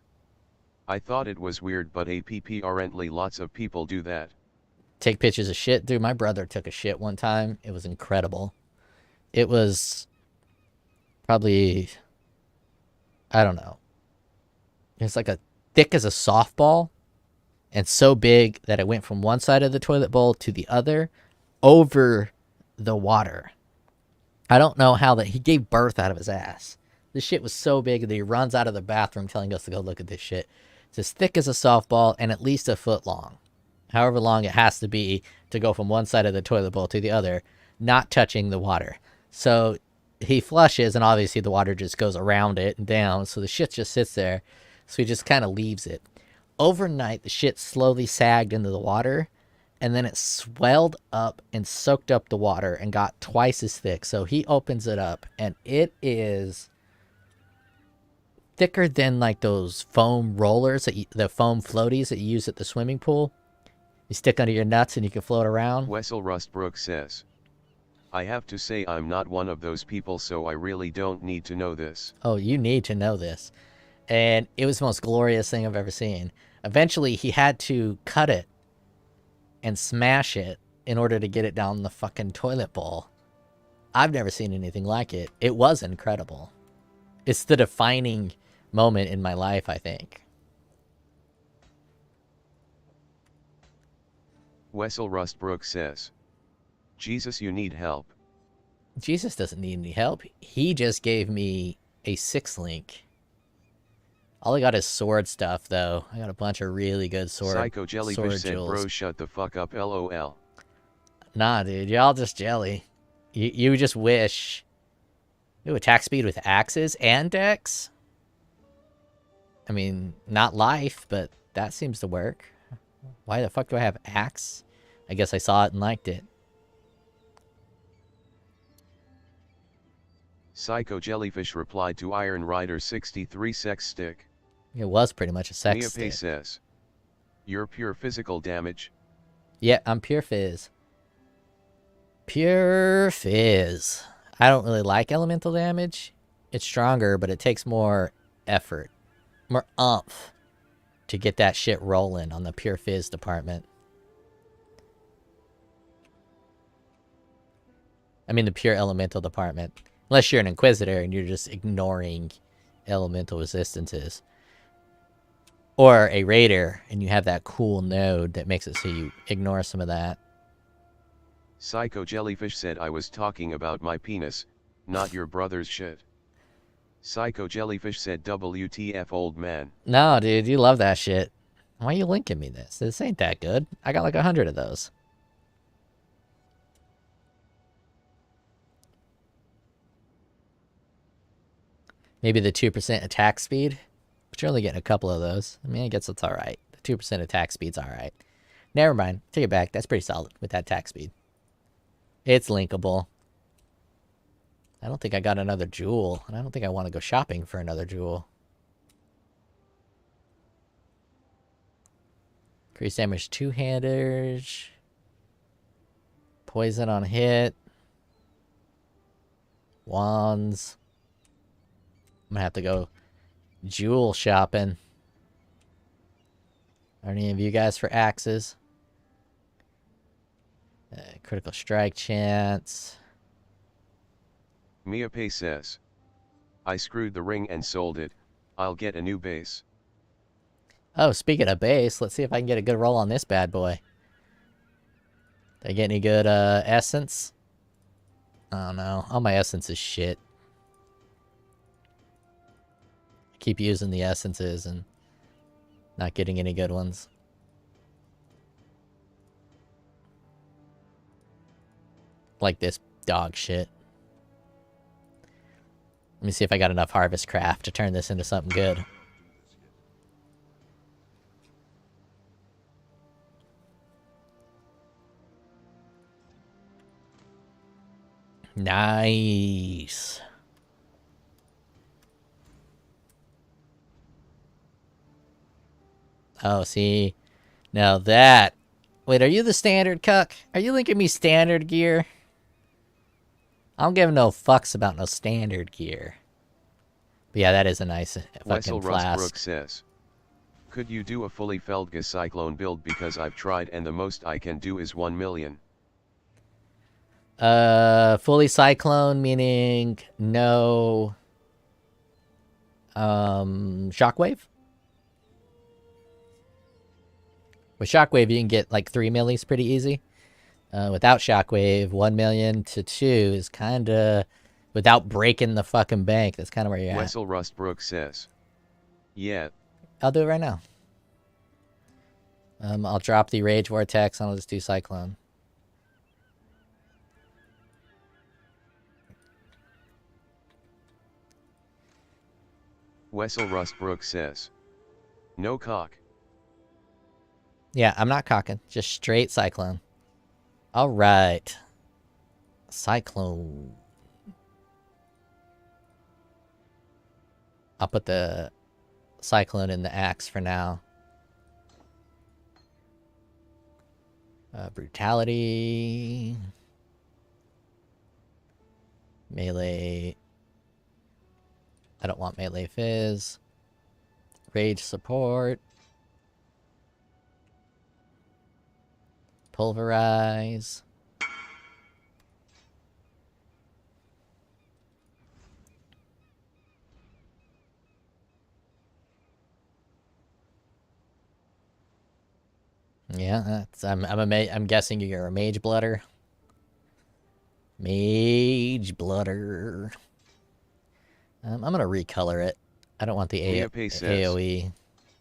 I thought it was weird but apparently lots of people do that. Take pictures of shit. Dude, my brother took a shit one time. It was incredible. It was probably, I don't know. It's like a thick as a softball. And so big that it went from one side of the toilet bowl to the other over the water. I don't know how that... He gave birth out of his ass. This shit was so big that he runs out of the bathroom telling us to go look at this shit. It's as thick as a softball and at least a foot long. However long it has to be to go from one side of the toilet bowl to the other, not touching the water. So he flushes and obviously the water just goes around it and down. So the shit just sits there. So he just kind of leaves it. Overnight, the shit slowly sagged into the water, and then it swelled up and soaked up the water and got twice as thick. So he opens it up, and it is thicker than like those foam rollers, the foam floaties that you use at the swimming pool. You stick under your nuts and you can float around. Wessel Rustbrook says. I have to say I'm not one of those people, so I really don't need to know this. Oh, you need to know this. And it was the most glorious thing I've ever seen. Eventually, he had to cut it and smash it in order to get it down the fucking toilet bowl. I've never seen anything like it. It was incredible. It's the defining moment in my life, I think. Wessel Rustbrook says. Jesus, you need help. Jesus doesn't need any help. He just gave me a 6-link. All I got is sword stuff, though. I got a bunch of really good Psycho Jellyfish said, jewels. bro, shut the fuck up, LOL. Nah, dude, y'all just jelly. You just wish. Ooh, attack speed with axes and dex? I mean, not life, but that seems to work. Why the fuck do I have axe? I guess I saw it and liked it. Psycho Jellyfish replied to Iron Rider 63 sex stick. It was pretty much a sex Mia Pay stick. says. You're pure physical damage. Yeah, I'm pure fizz. Pure fizz. I don't really like elemental damage. It's stronger, but it takes more effort, more oomph to get that shit rolling on the pure fizz department. I mean the pure elemental department. Unless you're an Inquisitor and you're just ignoring elemental resistances. Or a Raider and you have that cool node that makes it so you ignore some of that. Psycho Jellyfish said I was talking about my penis, not your brother's shit. Psycho Jellyfish said WTF old man. No, dude, you love that shit. Why are you linking me this? This ain't that good. I got like 100 of those. Maybe the 2% attack speed. But you're only getting a couple of those. I mean, I guess it's alright. The 2% attack speed's alright. Never mind. Take it back. That's pretty solid with that attack speed. It's linkable. I don't think I got another jewel. And I don't think I want to go shopping for another jewel. Increase damage two-handers. Poison on hit. Wands. I'm gonna have to go jewel shopping. Are any of you guys for axes? Critical strike chance. Mia Pay says, I screwed the ring and sold it. I'll get a new base. Oh, speaking of base, let's see if I can get a good roll on this bad boy. Did I get any good essence? Oh no, all my essence is shit. I keep using the essences and not getting any good ones. Like this dog shit. Let me see if I got enough harvest craft to turn this into something good. Nice. Oh, see. Now that... Wait, are you the standard cuck? Are you linking me standard gear? I don't give no fucks about no standard gear. But yeah, that is a nice fucking flask. Rustbrook says, could you do a fully Feldga Cyclone build because I've tried and the most I can do is 1 million. Fully Cyclone meaning no Shockwave? With Shockwave you can get like 3 millis pretty easy. Without Shockwave, 1 million to 2 is kinda without breaking the fucking bank. That's kinda where you're at. Wessel Rustbrook says, yeah. I'll do it right now. I'll drop the Rage Vortex and I'll just do Cyclone. Wessel Rustbrook says, no cock. Yeah, I'm not cocking. Just straight Cyclone. Alright. Cyclone. I'll put the Cyclone in the axe for now. Brutality. Melee. I don't want melee fizz. Rage support. Pulverize. Yeah, that's I'm guessing you're a mage blooder. Mage blooder. I'm gonna recolor it. I don't want the AoE.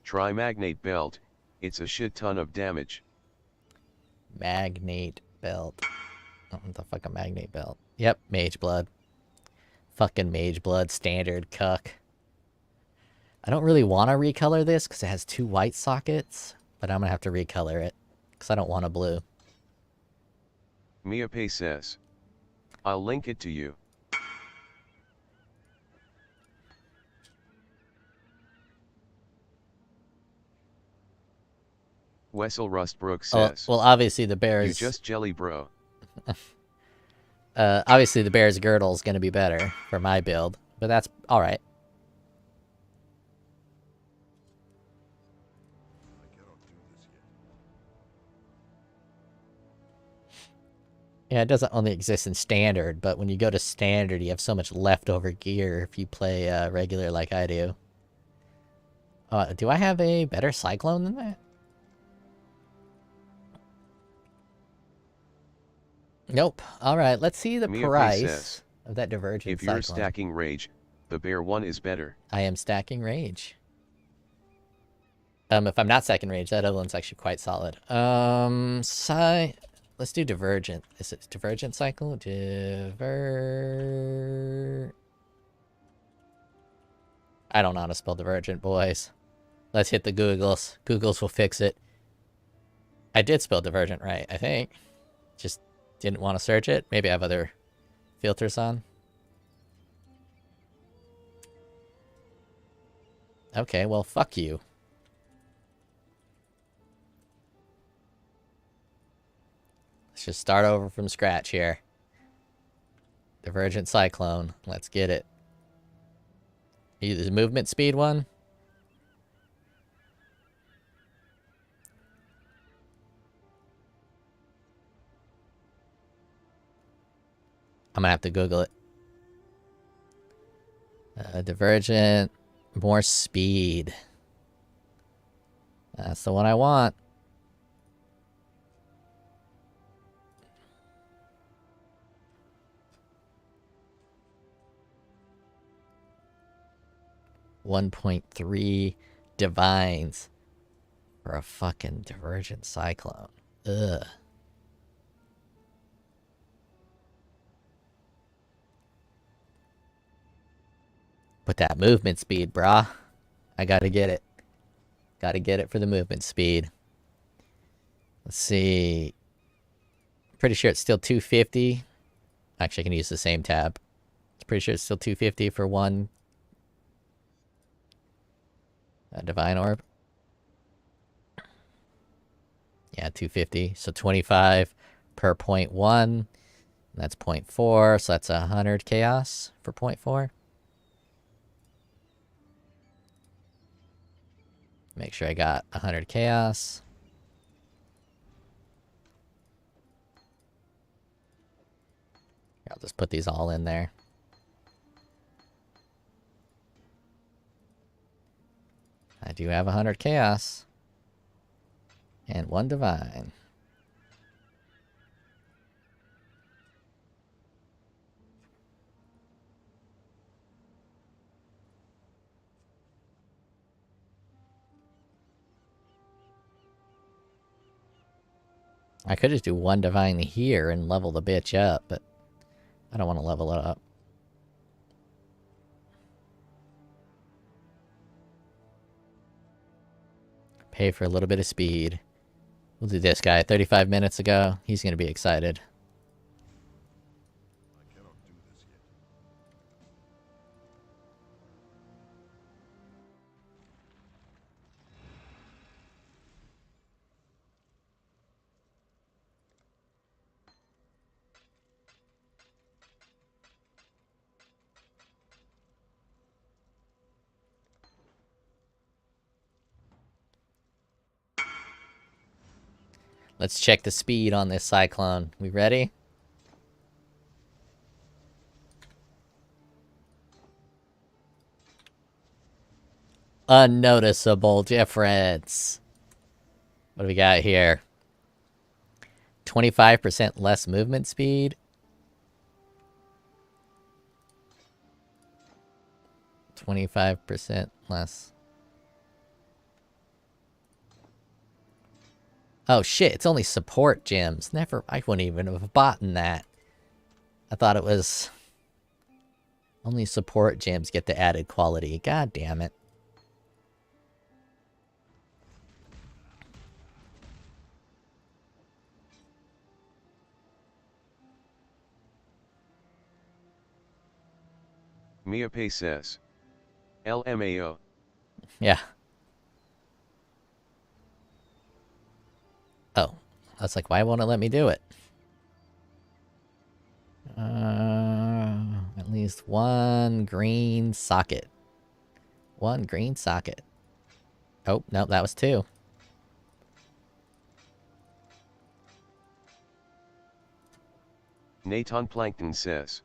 Try Magnate Belt. It's a shit ton of damage. Magnate belt. Oh, what the fuck a magnate belt? Yep, mage blood. Fucking mage blood, standard cuck. I don't really want to recolor this because it has 2 white sockets, but I'm gonna have to recolor it because I don't want a blue. Mia Pay says, I'll link it to you. Wessel Rustbrook says, well, obviously the bears. You just jelly bro. Obviously the bear's girdle is going to be better for my build, but that's alright. Yeah, it doesn't only exist in standard, but when you go to standard, you have so much leftover gear if you play regular like I do. Do I have a better cyclone than that? Nope. Alright, let's see the price of that divergent if you're cyclone. stacking Rage, the bear one is better. I am stacking Rage. If I'm not stacking Rage, that other one's actually quite solid. Let's do Divergent. Is it Divergent cycle? I don't know how to spell Divergent, boys. Let's hit the Googles. Googles will fix it. I did spell Divergent right, I think. Just didn't want to search it. Maybe I have other filters on. Okay, well, fuck you. Let's just start over from scratch here. Divergent Cyclone. Let's get it. Either the movement speed one. I'm gonna have to Google it. Divergent. More speed. That's the one I want. .3 divines for a fucking Divergent Cyclone. Ugh. But that movement speed, brah. I gotta get it. Gotta get it for the movement speed. Let's see. Pretty sure it's still 250. Actually, I can use the same tab. It's pretty sure it's still 250 for one Divine Orb. Yeah, 250. So 25 per 0.1. That's 0.4. So that's 100 chaos for 0.4. Make sure I got 100 chaos. I'll just put these all in there. I do have 100 chaos. And 1 divine. I could just do 1 divine here and level the bitch up, but I don't want to level it up. Pay for a little bit of speed. We'll do this guy 35 minutes ago. He's going to be excited. Let's check the speed on this Cyclone. We ready? Unnoticeable difference. What do we got here? 25% less movement speed. 25% less. Oh shit, it's only support gems. Never, I wouldn't even have bought that. I thought it was... Only support gems get the added quality. God damn it. Mia Pay says. LMAO. Yeah. Oh. I was like, why won't it let me do it? used 1 green socket. 1 green socket. Oh, no, that was 2. Naton Plankton says,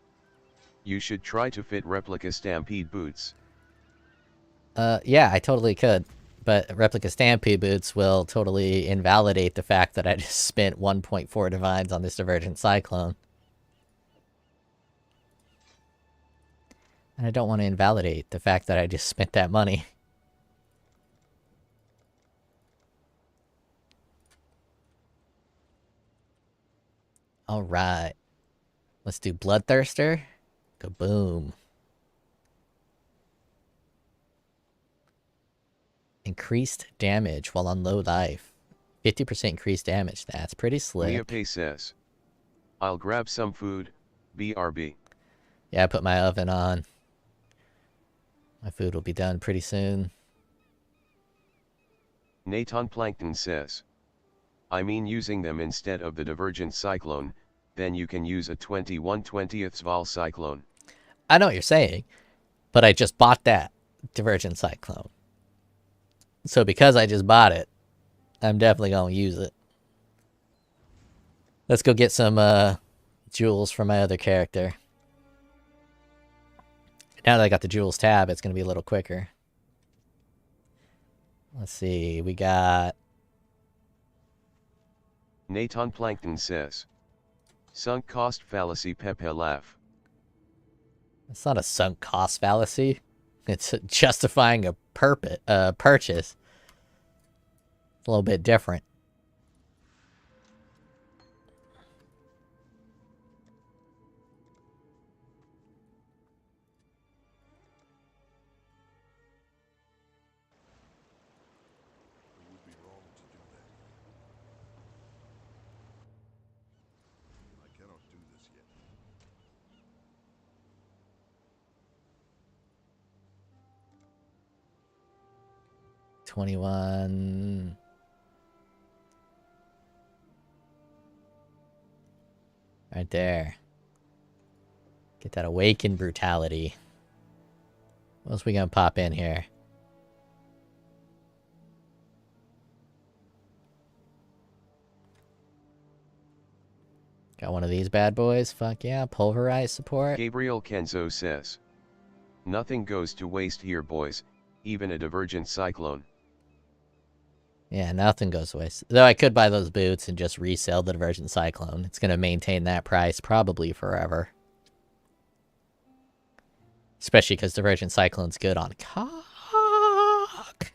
you should try to fit replica Stampede boots. Yeah, I totally could. But replica Stampede boots will totally invalidate the fact that I just spent 1.4 divines on this Divergent Cyclone. And I don't want to invalidate the fact that I just spent that money. Alright. Let's do Bloodthirster. Kaboom. Increased damage while on low life. 50% increased damage. That's pretty slick. Mia Pay says, I'll grab some food, BRB. Yeah, I put my oven on. My food will be done pretty soon. Naton Plankton says, I mean using them instead of the Divergent Cyclone, then you can use a 21/20 Vol Cyclone. I know what you're saying, but I just bought that Divergent Cyclone. So because I just bought it, I'm definitely going to use it. Let's go get some jewels for my other character. Now that I got the jewels tab, it's going to be a little quicker. Let's see, we got... Naton Plankton says, sunk cost fallacy Pepe laugh. It's not a sunk cost fallacy. It's justifying a purchase. It's a little bit different. It would be wrong to do that. I cannot do this yet. $21. Right there. Get that awakened brutality. What else we gonna pop in here? Got one of these bad boys. Fuck yeah. Pulverize support. Gabriel Kenzo says, nothing goes to waste here boys, even a Divergent Cyclone. Yeah, nothing goes to waste. Though I could buy those boots and just resell the Divergent Cyclone. It's going to maintain that price probably forever. Especially because Divergent Cyclone's good on cock.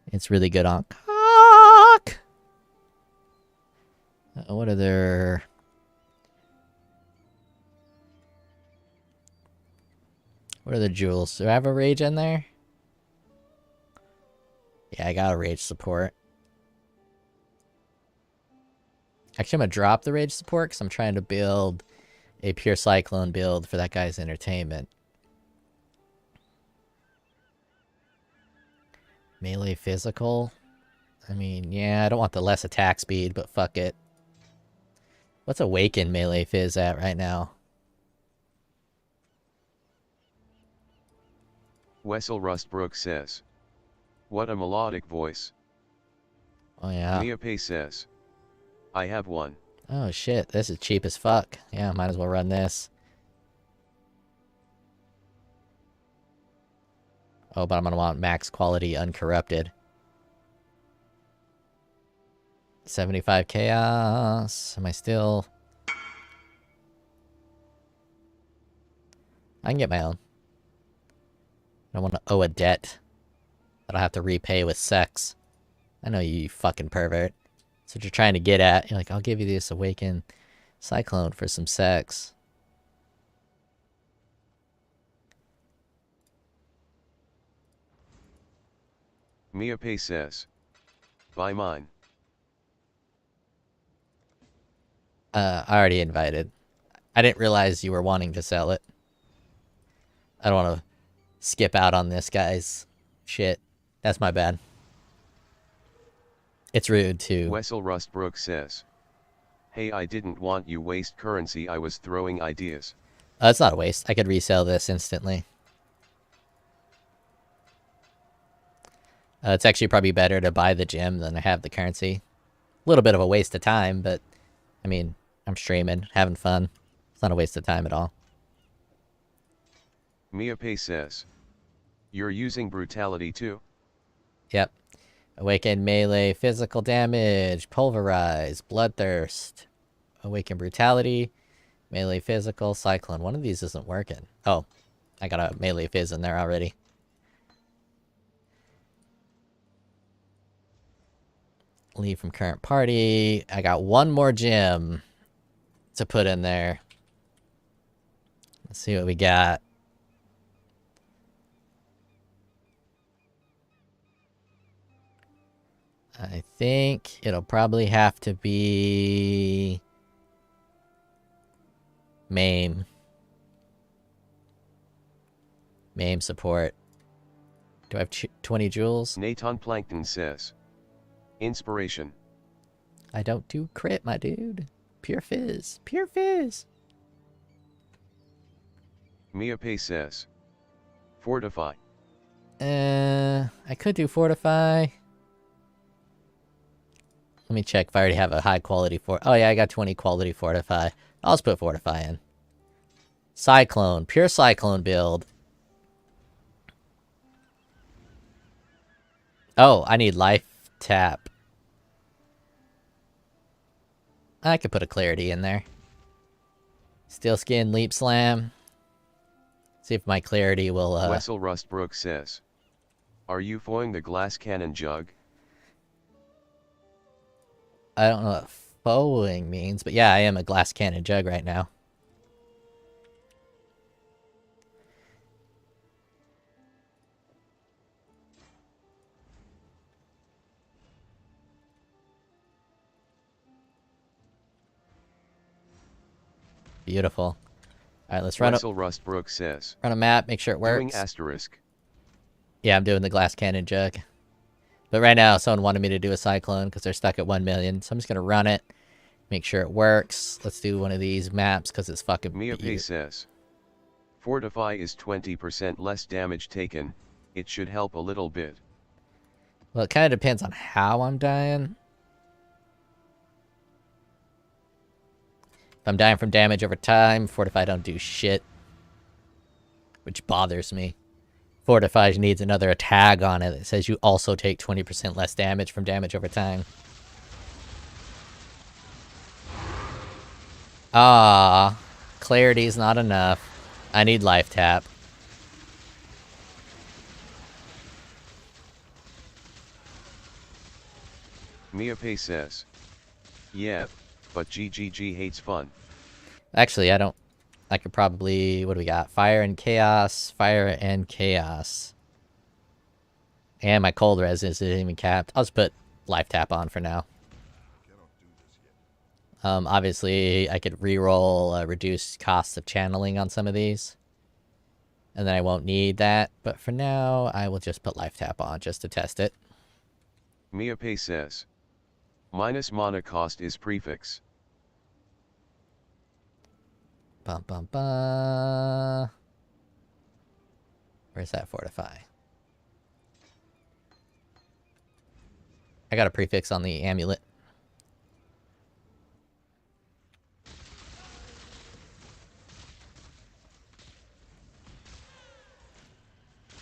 It's really good on cock. What other... What are the jewels? Do I have a rage in there? Yeah, I got a rage support. Actually, I'm going to drop the rage support because I'm trying to build a pure cyclone build for that guy's entertainment. Melee physical? I mean, yeah, I don't want the less attack speed, but fuck it. What's Awaken melee fizz at right now? Wessel Rustbrook says, what a melodic voice. Oh, yeah. Mia Pay says, I have one. Oh, shit. This is cheap as fuck. Yeah, might as well run this. Oh, but I'm gonna want max quality uncorrupted. 75 chaos. Am I still... I can get my own. I don't want to owe a debt that I'll have to repay with sex. I know you fucking pervert. That's what you're trying to get at. You're like, I'll give you this Awakened Cyclone for some sex. Mia Pay says, buy mine. I already invited. I didn't realize you were wanting to sell it. I don't want to skip out on this, guys. Shit. That's my bad. It's rude, too. Wessel Rustbrook says, hey, I didn't want you waste currency, I was throwing ideas. It's not a waste. I could resell this instantly. It's actually probably better to buy the gem than to have the currency. A little bit of a waste of time, but I mean, I'm streaming, having fun. It's not a waste of time at all. Mia Pei says, "You're using brutality too?" Yep. Awaken melee, physical damage, pulverize, bloodthirst, awaken brutality, melee physical, cyclone. One of these isn't working. Oh, I got a melee fizz in there already. Leave from current party. I got one more gem to put in there. Let's see what we got. I think it'll probably have to be MAME. MAME support. Do I have 20 jewels? Nathan Plankton says, "Inspiration." I don't do crit, my dude. Pure fizz. Pure fizz. Mia Pei says, "Fortify." I could do fortify. Let me check if I already have a high quality oh yeah, I got 20 quality fortify. I'll just put fortify in. Cyclone. Pure cyclone build. Oh, I need life tap. I could put a clarity in there. Steel skin, leap slam. See if my clarity will Wessel Rustbrook says, "Are you foing the glass cannon jug?" I don't know what foeing means, but yeah, I am a glass cannon jug right now. Beautiful. Alright, let's run Wessel Rustbrook says, run a map, make sure it works. "Doing asterisk." Yeah, I'm doing the glass cannon jug. But right now, someone wanted me to do a cyclone because they're stuck at 1 million. So I'm just going to run it, make sure it works. Let's do one of these maps because it's fucking Mia Pei says, "Fortify is 20% less damage taken. It should help a little bit." Well, it kind of depends on how I'm dying. If I'm dying from damage over time, Fortify don't do shit. Which bothers me. Fortify needs another tag on it that says you also take 20% less damage from damage over time. Ah, clarity's not enough. I need life tap. Mia Pei says, "Yeah, but GGG hates fun." Actually, I don't. I could probably. What do we got? Fire and chaos. Fire and chaos. And my cold res isn't even capped. I'll just put life tap on for now. Obviously, I could reroll reduced cost of channeling on some of these. And then I won't need that. But for now, I will just put life tap on just to test it. Mia Pei says, "Minus mana cost is prefix." Bum bum bum. Where's that fortify? I got a prefix on the amulet.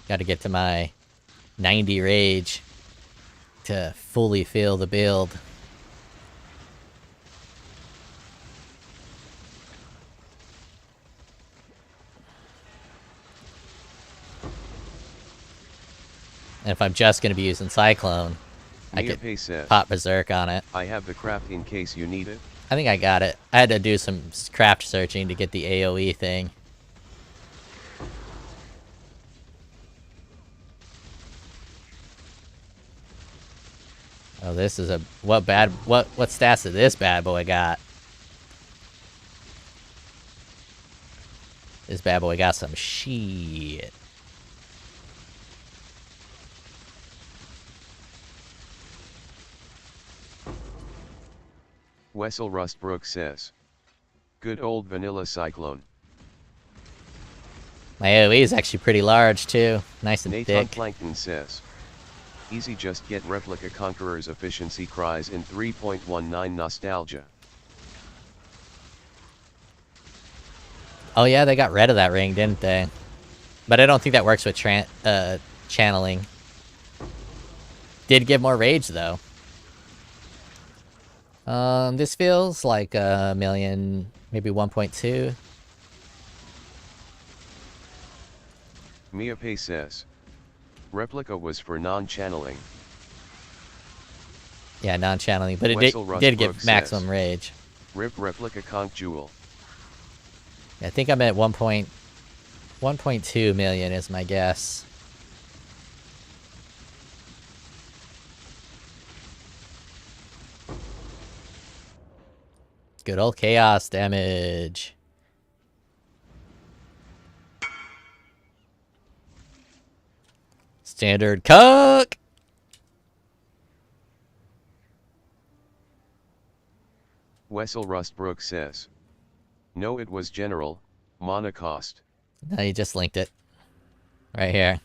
Got to get to my 90 rage to fully fill the build. And if I'm just going to be using Cyclone, I Mia could Pei says, pop Berserk on it. "I have the craft in case you need it." I think I got it. I had to do some craft searching to get the AoE thing. Oh, this is a... What stats did this bad boy got? This bad boy got some shit. Wessel Rustbrook says, "Good old vanilla cyclone." My AoE is actually pretty large too. Nice and Nathan thick. Plankton says, easy, just get Replica Conqueror's efficiency cries in 3.19 nostalgia. Oh yeah, they got rid of that ring, didn't they? But I don't think that works with channeling. Did give more rage though. This feels like a million, maybe 1.2. Mia Pei says, Replica was for non-channeling. Yeah, non-channeling, but it Wessel did give Rustbrook maximum says, rage. Rip Replica Conch Jewel. I think I'm at 1.2 million is my guess. Good old chaos damage. Standard cook. Wessel Rustbrook says, no, it was general, mana cost. No, you just linked it. Right here.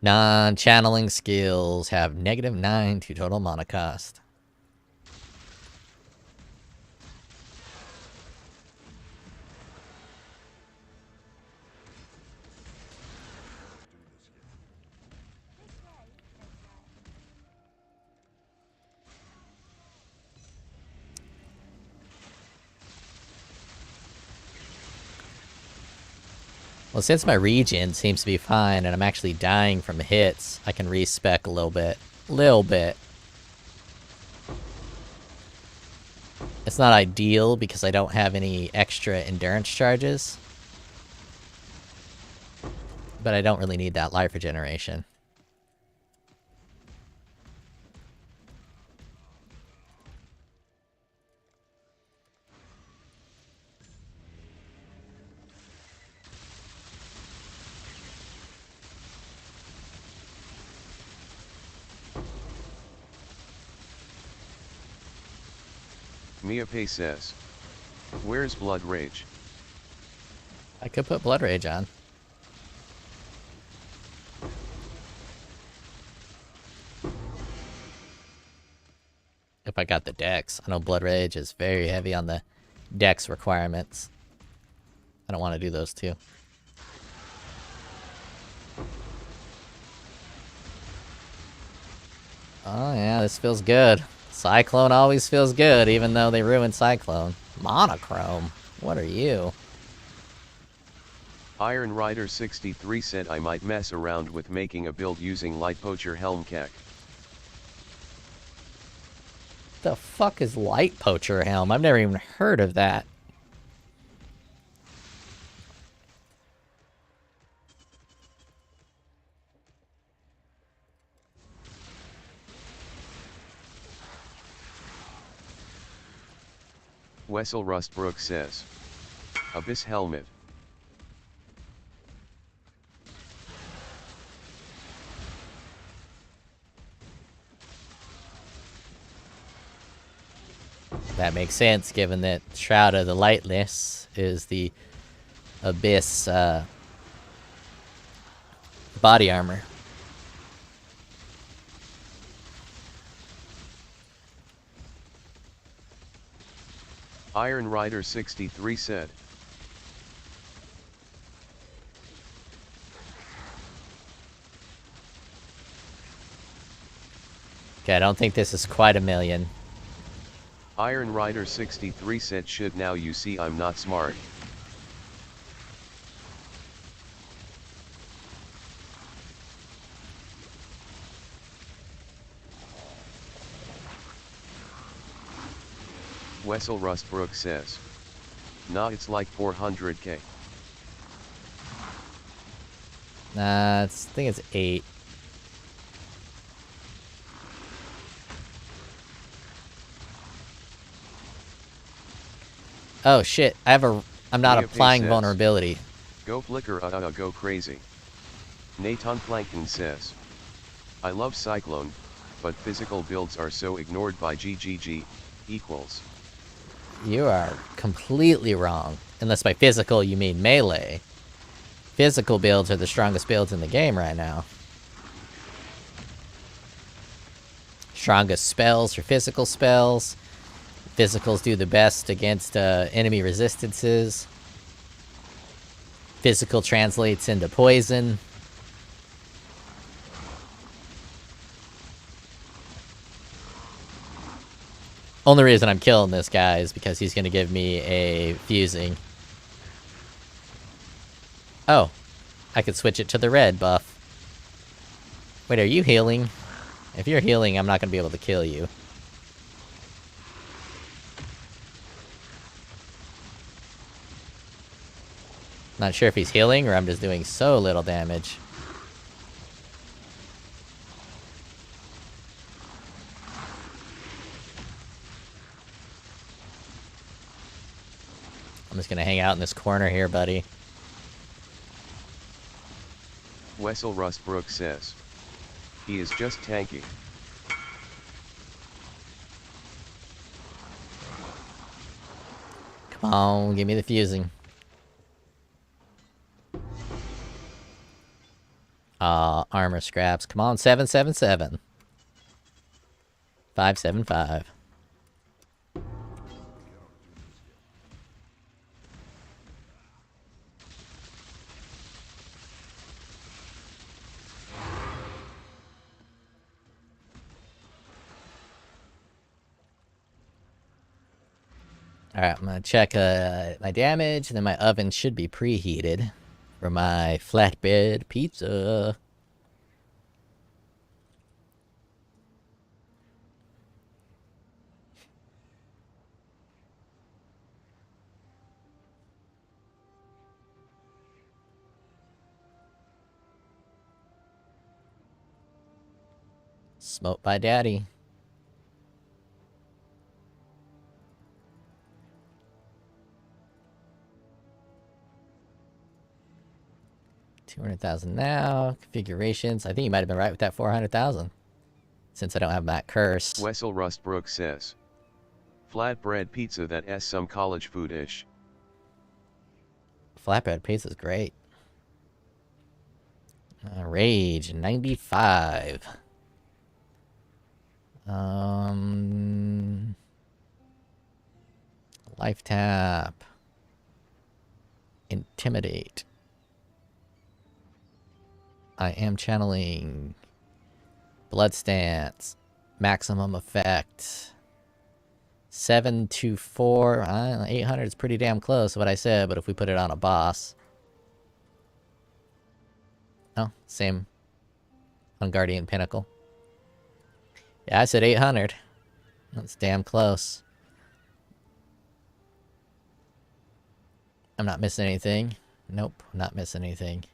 Non-channeling skills have -9 to total mana cost. Well, since my regen seems to be fine and I'm actually dying from hits, I can respec a little bit. It's not ideal because I don't have any extra endurance charges. But I don't really need that life regeneration. Mia Pei says, where's Blood Rage? I could put Blood Rage on. If I got the dex. I know Blood Rage is very heavy on the dex requirements. I don't want to do those two. Oh yeah, this feels good. Cyclone always feels good, even though they ruined Cyclone. Monochrome? What are you? Iron Rider 63 said I might mess around with making a build using Light Poacher Helm Kek. The fuck is Light Poacher Helm? I've never even heard of that. Wessel Rustbrook says, Abyss Helmet. That makes sense, given that Shroud of the Lightless is the Abyss body armor. Iron Rider 63 said, Okay, I don't think this is quite a million. Iron Rider 63 said, shit, now you see I'm not smart. Wessel Rustbrook says, nah, it's like 400k. Nah, I think it's 8. Oh shit, I'm not Mia applying says, vulnerability. Go Flicker, go crazy. Nathan Plankton says, I love Cyclone, but physical builds are so ignored by GGG, equals. You are completely wrong. Unless by physical you mean melee. physical builds are the strongest builds in the game right now. Strongest spells are physical spells. Physicals do the best against enemy resistances. Physical translates into poison. Only reason I'm killing this guy is because he's going to give me a fusing. Oh, I could switch it to the red buff. Wait, are you healing? If you're healing, I'm not going to be able to kill you. Not sure if he's healing or I'm just doing so little damage. I'm just gonna hang out in this corner here, buddy. Wessel Rustbrook says. He is just tanky. Come on, give me the fusing. Armor scraps. Come on, 777. 575. Alright, I'm gonna check my damage, and then my oven should be preheated for my flatbread pizza. Smoked by daddy. $200,000 now. Configurations. I think you might have been right with that 400,000. Since I don't have that curse. Wessel Rustbrook says. Flatbread pizza that is some college food-ish. Flatbread pizza's great. Rage 95. Life tap. Intimidate. I am channeling. Blood stance. Maximum effect. 724. 800 is pretty damn close to what I said, but if we put it on a boss. Oh, same. On Guardian Pinnacle. Yeah, I said 800. That's damn close. I'm not missing anything. Nope, not missing anything.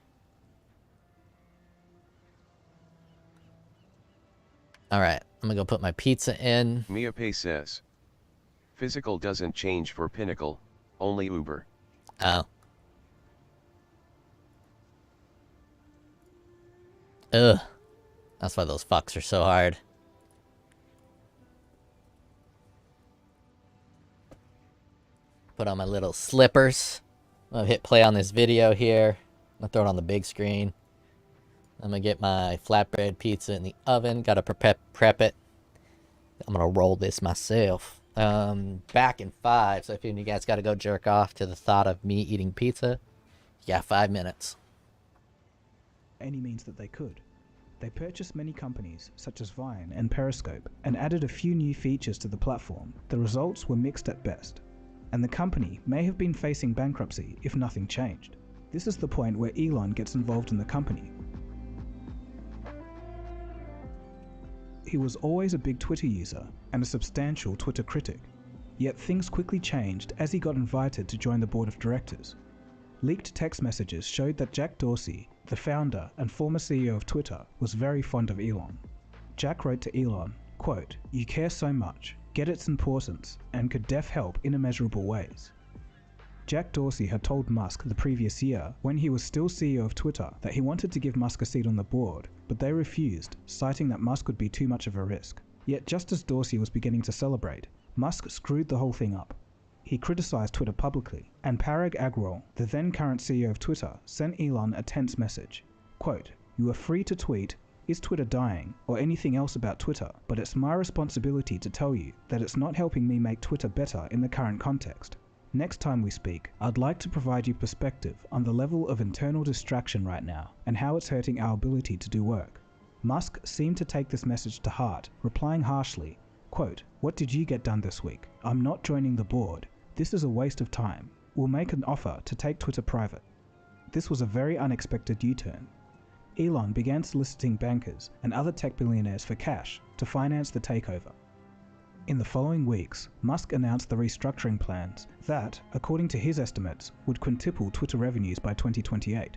Alright, I'm gonna go put my pizza in. Mia Pay says. Physical doesn't change for Pinnacle, only Uber. Oh. Ugh. That's why those fucks are so hard. Put on my little slippers. I'm gonna hit play on this video here. I'm gonna throw it on the big screen. I'm gonna get my flatbread pizza in the oven. Gotta prep it. I'm gonna roll this myself. Back in 5. So if any of you guys gotta go jerk off to the thought of me eating pizza, you got 5 minutes. Any means that they could. They purchased many companies, such as Vine and Periscope, and added a few new features to the platform. The results were mixed at best, and the company may have been facing bankruptcy if nothing changed. This is the point where Elon gets involved in the company. He was always a big Twitter user and a substantial Twitter critic, yet things quickly changed as he got invited to join the board of directors. Leaked text messages showed that Jack Dorsey, the founder and former CEO of Twitter, was very fond of Elon. Jack wrote to Elon, quote, "You care so much, get its importance, and could def help in immeasurable ways." Jack Dorsey had told Musk the previous year, when he was still CEO of Twitter, that he wanted to give Musk a seat on the board, but they refused, citing that Musk would be too much of a risk. Yet just as Dorsey was beginning to celebrate, Musk screwed the whole thing up. he criticized Twitter publicly, and Parag Agrawal, the then current CEO of Twitter, sent Elon a tense message. Quote, "You are free to tweet, 'Is Twitter dying?' or anything else about Twitter, but it's my responsibility to tell you that it's not helping me make Twitter better in the current context. Next time we speak, I'd like to provide you perspective on the level of internal distraction right now and how it's hurting our ability to do work." Musk seemed to take this message to heart, replying harshly, quote, "What did you get done this week? I'm not joining the board. This is a waste of time. We'll make an offer to take Twitter private." This was a very unexpected U-turn. Elon began soliciting bankers and other tech billionaires for cash to finance the takeover. In the following weeks, Musk announced the restructuring plans that, according to his estimates, would quintuple Twitter revenues by 2028.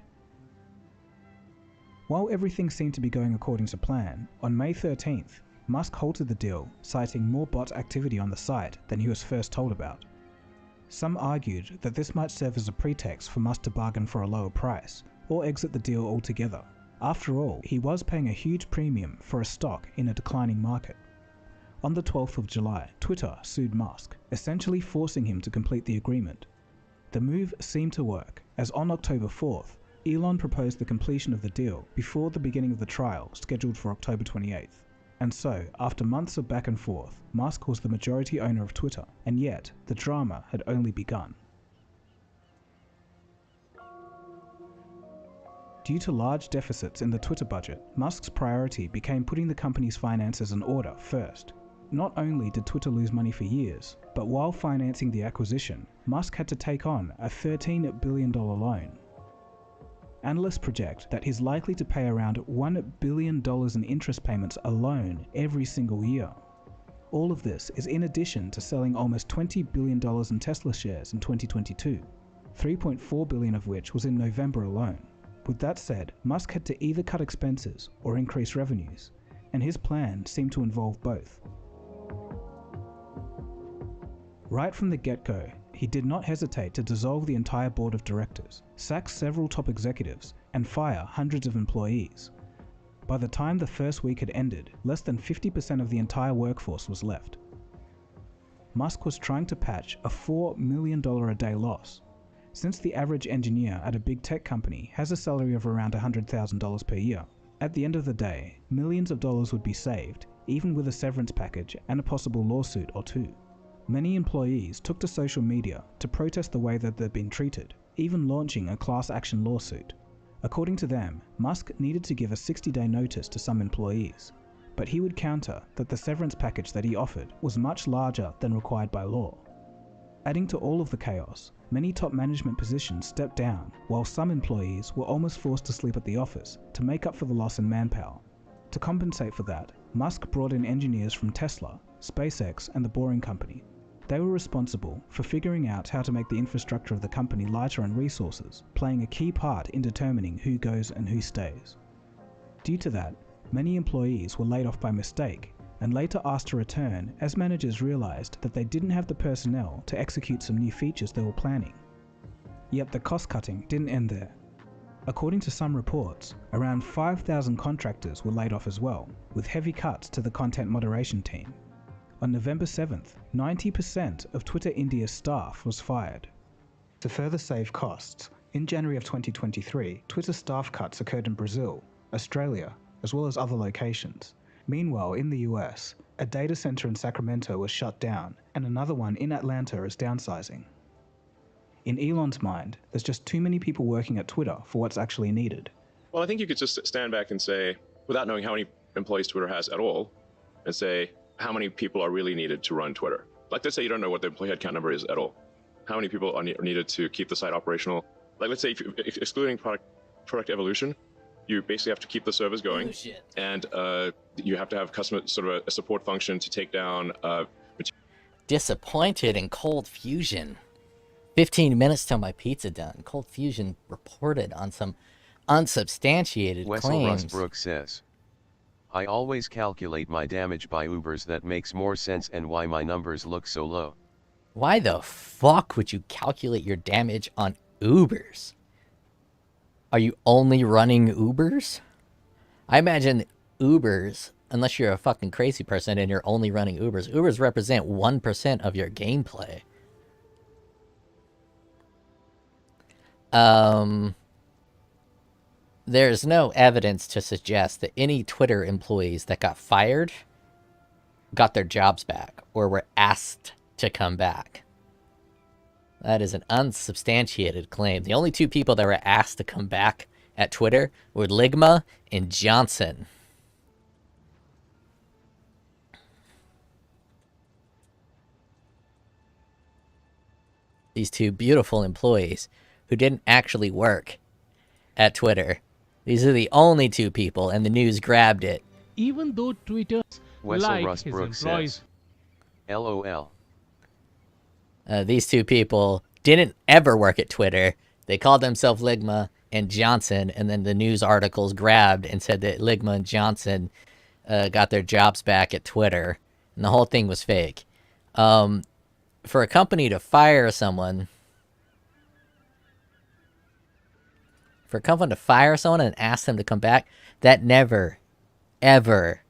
While everything seemed to be going according to plan, on May 13th, Musk halted the deal, citing more bot activity on the site than he was first told about. Some argued that this might serve as a pretext for Musk to bargain for a lower price, or exit the deal altogether. After all, he was paying a huge premium for a stock in a declining market. On the 12th of July, Twitter sued Musk, essentially forcing him to complete the agreement. The move seemed to work, as on October 4th, Elon proposed the completion of the deal before the beginning of the trial scheduled for October 28th. And so, after months of back and forth, Musk was the majority owner of Twitter, and yet the drama had only begun. Due to large deficits in the Twitter budget, Musk's priority became putting the company's finances in order first. Not only did Twitter lose money for years, but while financing the acquisition, Musk had to take on a $13 billion loan. Analysts project that he's likely to pay around $1 billion in interest payments alone every single year. All of this is in addition to selling almost $20 billion in Tesla shares in 2022, $3.4 billion of which was in November alone. With that said, Musk had to either cut expenses or increase revenues, and his plan seemed to involve both. Right from the get-go, he did not hesitate to dissolve the entire board of directors, sack several top executives, and fire hundreds of employees. By the time the first week had ended, less than 50% of the entire workforce was left. Musk was trying to patch a $4 million a day loss. Since the average engineer at a big tech company has a salary of around $100,000 per year, at the end of the day, millions of dollars would be saved, even with a severance package and a possible lawsuit or two. Many employees took to social media to protest the way that they'd been treated, even launching a class action lawsuit. According to them, Musk needed to give a 60-day notice to some employees, but he would counter that the severance package that he offered was much larger than required by law. Adding to all of the chaos, many top management positions stepped down, while some employees were almost forced to sleep at the office to make up for the loss in manpower. To compensate for that, Musk brought in engineers from Tesla, SpaceX, and the Boring Company. They were responsible for figuring out how to make the infrastructure of the company lighter on resources, playing a key part in determining who goes and who stays. Due to that, many employees were laid off by mistake, and later asked to return as managers realized that they didn't have the personnel to execute some new features they were planning. Yet the cost-cutting didn't end there. According to some reports, around 5,000 contractors were laid off as well, with heavy cuts to the content moderation team. On November 7th, 90% of Twitter India's staff was fired. To further save costs, in January of 2023, Twitter staff cuts occurred in Brazil, Australia, as well as other locations. Meanwhile, in the US, a data center in Sacramento was shut down, and another one in Atlanta is downsizing. In Elon's mind, there's just too many people working at Twitter for what's actually needed. Well, I think you could just stand back and say, without knowing how many employees Twitter has at all, and say, how many people are really needed to run Twitter? Like, let's say you don't know what the employee headcount number is at all. How many people are needed to keep the site operational? Like, let's say, if excluding product evolution, you basically have to keep the servers going, and you have to have customer sort of a support function to take down. Disappointed in Cold Fusion. 15 minutes till my pizza done. Cold Fusion reported on some unsubstantiated Wessel claims. Rustbrook says, I always calculate my damage by Ubers. That makes more sense, and why my numbers look so low. Why the fuck would you calculate your damage on Ubers? Are you only running Ubers? I imagine Ubers, unless you're a fucking crazy person and you're only running Ubers, Ubers represent 1% of your gameplay. There's no evidence to suggest that any Twitter employees that got fired got their jobs back or were asked to come back. That is an unsubstantiated claim. The only two people that were asked to come back at Twitter were Ligma and Johnson. These two beautiful employees who didn't actually work at Twitter. These are the only two people, and the news grabbed it. Even though Twitter Wessel like his Rustbrook employees. says. LOL. These two people didn't ever work at Twitter. They called themselves Ligma and Johnson, and then the news articles grabbed and said that Ligma and Johnson got their jobs back at Twitter, and the whole thing was fake. For a company to fire someone, and ask them to come back, that never, ever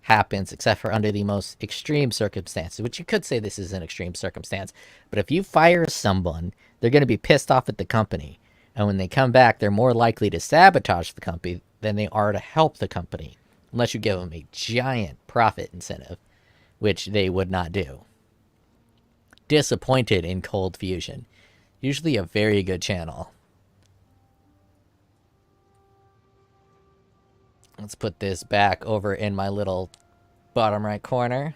happens except for under the most extreme circumstances, which you could say this is an extreme circumstance. But if you fire someone, they're going to be pissed off at the company. And when they come back, they're more likely to sabotage the company than they are to help the company, unless you give them a giant profit incentive, which they would not do. Disappointed in Cold Fusion. Usually a very good channel. Let's put this back over in my little bottom right corner.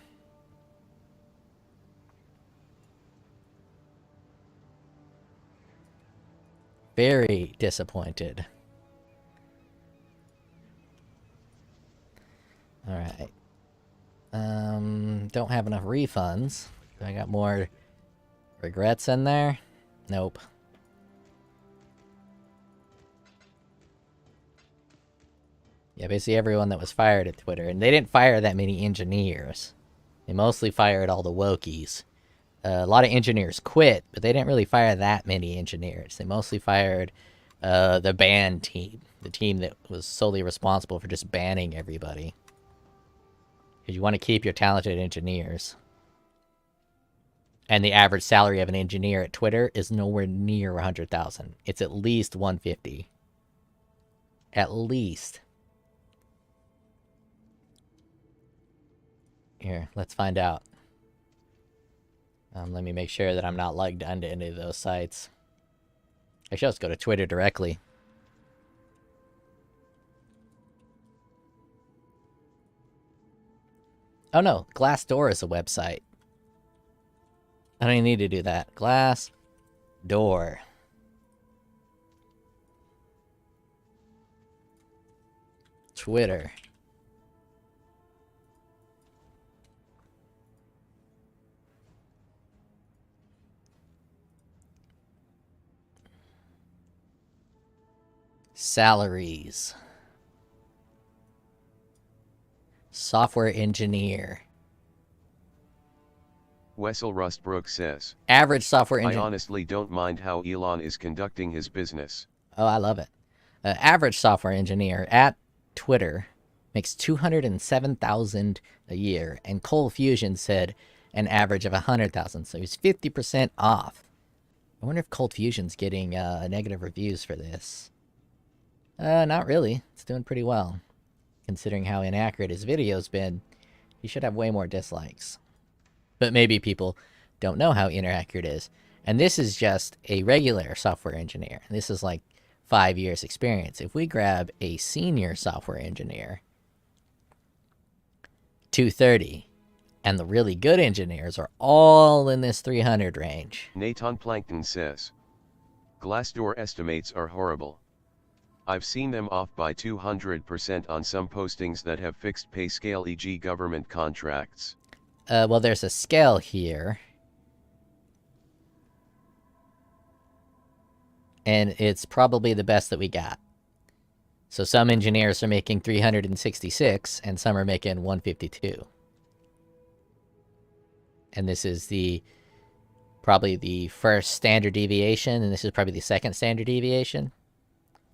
Very disappointed. Alright. Don't have enough refunds. I got more regrets in there? Nope. Yeah, basically everyone that was fired at Twitter. And they didn't fire that many engineers. They mostly fired all the wokies. A lot of engineers quit, but they didn't really fire that many engineers. They mostly fired the ban team. The team that was solely responsible for just banning everybody. Because you want to keep your talented engineers. And the average salary of an engineer at Twitter is nowhere near 100,000. It's at least 150. At least. Here, let's find out. Let me make sure that I'm not logged onto any of those sites. Actually, let's go to Twitter directly. Oh no, Glassdoor is a website. I don't even need to do that. Glassdoor. Twitter. Salaries. Software engineer. Wessel Rustbrook says. Average software I engineer. honestly don't mind how Elon is conducting his business. Oh, I love it. Average software engineer at Twitter makes $207,000 a year, and Cold Fusion said an average of $100,000, so he's 50% off. I wonder if Cold Fusion's getting negative reviews for this. Not really. It's doing pretty well. Considering how inaccurate his video's been, he should have way more dislikes. But maybe people don't know how inaccurate it is. And this is just a regular software engineer. This is like 5 years experience. If we grab a senior software engineer, 230, and the really good engineers are all in this 300 range. Nathan Plankton says. Glassdoor estimates are horrible. I've seen them off by 200% on some postings that have fixed pay scale, e.g. government contracts. Well, there's a scale here. And it's probably the best that we got. So some engineers are making 366, and some are making 152. And this is probably the first standard deviation, and this is probably the second standard deviation.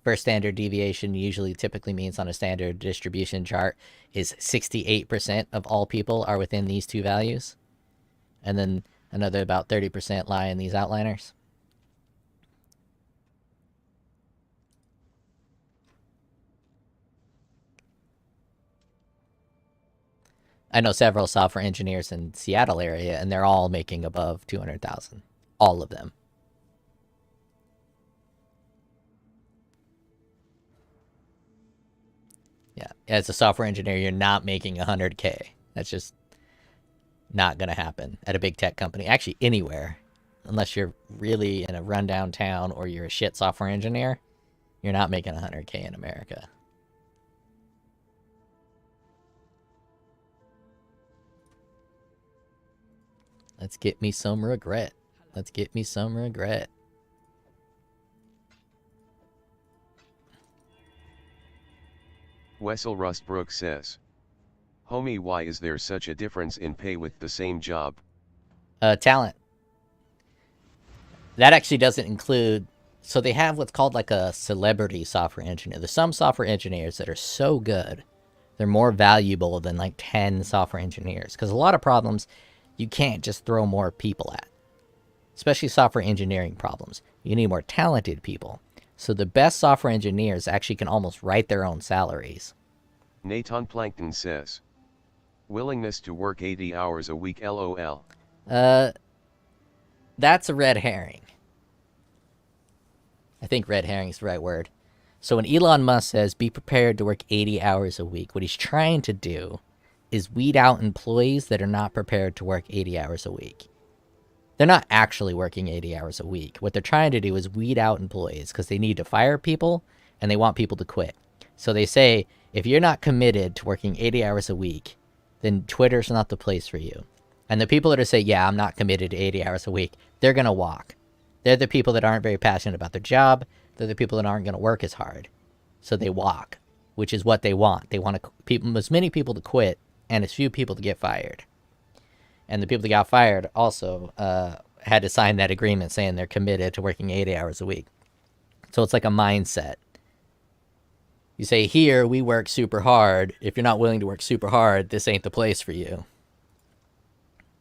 First standard deviation usually typically means on a standard distribution chart is 68% of all people are within these two values. And then another about 30% lie in these outliners. I know several software engineers in Seattle area, and they're all making above 200,000. All of them. Yeah, as a software engineer, you're not making 100K. That's just not going to happen at a big tech company. Actually, anywhere. Unless you're really in a rundown town or you're a shit software engineer, you're not making 100K in America. Let's get me some regret. Let's get me some regret. Wessel Rustbrook says, homie, why is there such a difference in pay with the same job? Talent. That actually doesn't include... So they have what's called like a celebrity software engineer. There's some software engineers that are so good, they're more valuable than like 10 software engineers. Because a lot of problems you can't just throw more people at. Especially software engineering problems. You need more talented people. So the best software engineers actually can almost write their own salaries. Nathan Plankton says, willingness to work 80 hours a week LOL. That's a red herring. I think red herring is the right word. So when Elon Musk says be prepared to work 80 hours a week, what he's trying to do is weed out employees that are not prepared to work 80 hours a week. They're not actually working 80 hours a week. What they're trying to do is weed out employees because they need to fire people and they want people to quit. So they say, if you're not committed to working 80 hours a week, then Twitter's not the place for you. And the people that are saying, yeah, I'm not committed to 80 hours a week, they're going to walk. They're the people that aren't very passionate about their job. They're the people that aren't going to work as hard. So they walk, which is what they want. They want as many people to quit and as few people to get fired. And the people that got fired also had to sign that agreement saying they're committed to working 80 hours a week. So it's like a mindset. You say, here, we work super hard. If you're not willing to work super hard, this ain't the place for you.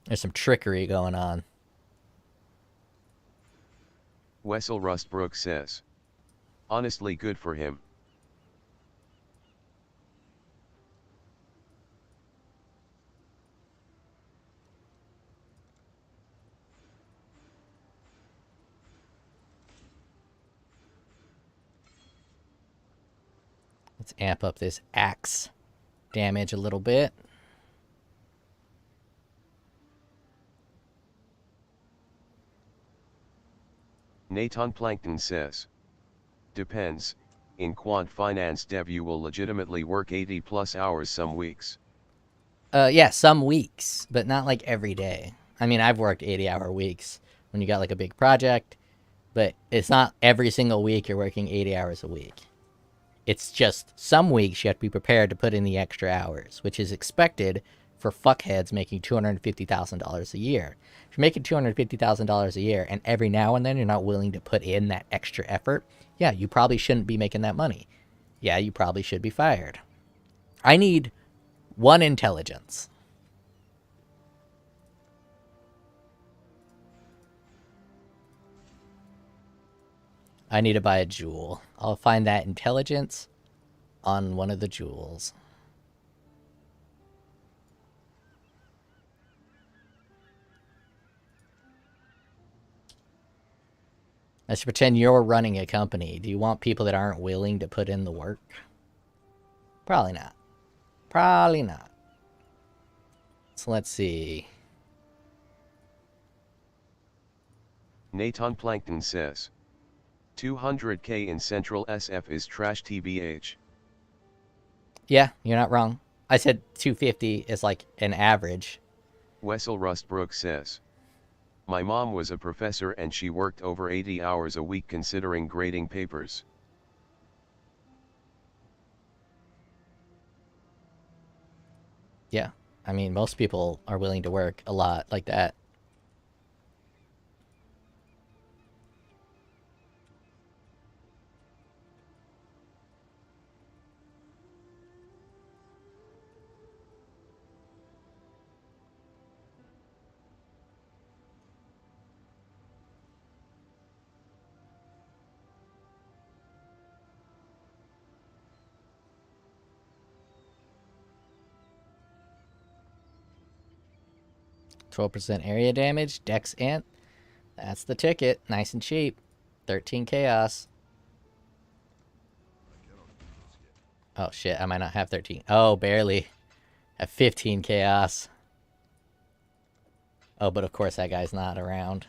There's some trickery going on. Wessel Rustbrook says, honestly, good for him. Let's amp up this axe damage a little bit. Nathan Plankton says, depends, in quant finance dev you will legitimately work 80 plus hours some weeks. Yeah, some weeks, but not like every day. I mean, I've worked 80-hour weeks when you got like a big project, but it's not every single week you're working 80 hours a week. It's just some weeks you have to be prepared to put in the extra hours, which is expected for fuckheads making $250,000 a year. If you're making $250,000 a year and every now and then you're not willing to put in that extra effort, yeah, you probably shouldn't be making that money. Yeah, you probably should be fired. I need 1 intelligence. I need to buy a jewel. I'll find that intelligence on one of the jewels. Let's pretend you're running a company. Do you want people that aren't willing to put in the work? Probably not. Probably not. So let's see. Nathan Plankton says, 200k in Central SF is trash TBH. Yeah, you're not wrong. I said 250 is like an average. Wessel Rustbrook says, my mom was a professor and she worked over 80 hours a week considering grading papers. Yeah, I mean, most people are willing to work a lot like that. 12% area damage. Dex Int. That's the ticket. Nice and cheap. 13 chaos. Oh shit, I might not have 13. Oh, barely. Have 15 chaos. Oh, but of course that guy's not around.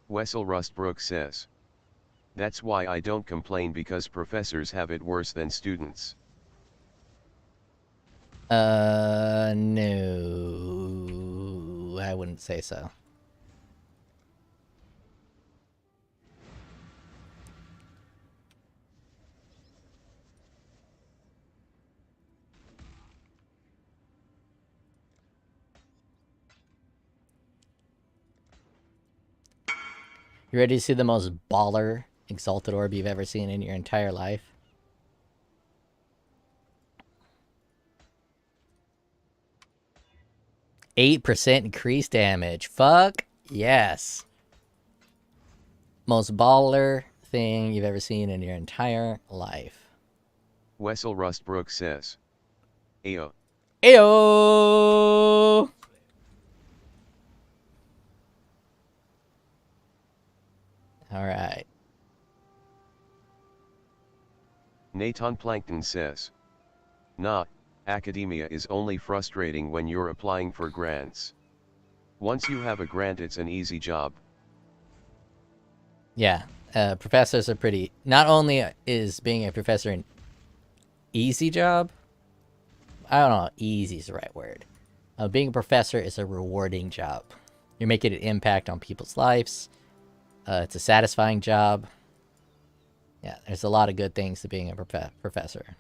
Wessel Rustbrook says. That's why I don't complain, because professors have it worse than students. No. I wouldn't say so. You ready to see the most baller Exalted Orb you've ever seen in your entire life? %8 increase damage. Fuck yes. Most baller thing you've ever seen in your entire life. Wessel Rustbrook says. Ayo. Ayo! Alright. Nathan Plankton says. Nah, academia is only frustrating when you're applying for grants. Once you have a grant, it's an easy job. Yeah, professors are pretty... Not only is being a professor an easy job... I don't know, easy is the right word. Being a professor is a rewarding job. You're making an impact on people's lives. It's a satisfying job. Yeah, there's a lot of good things to being a professor.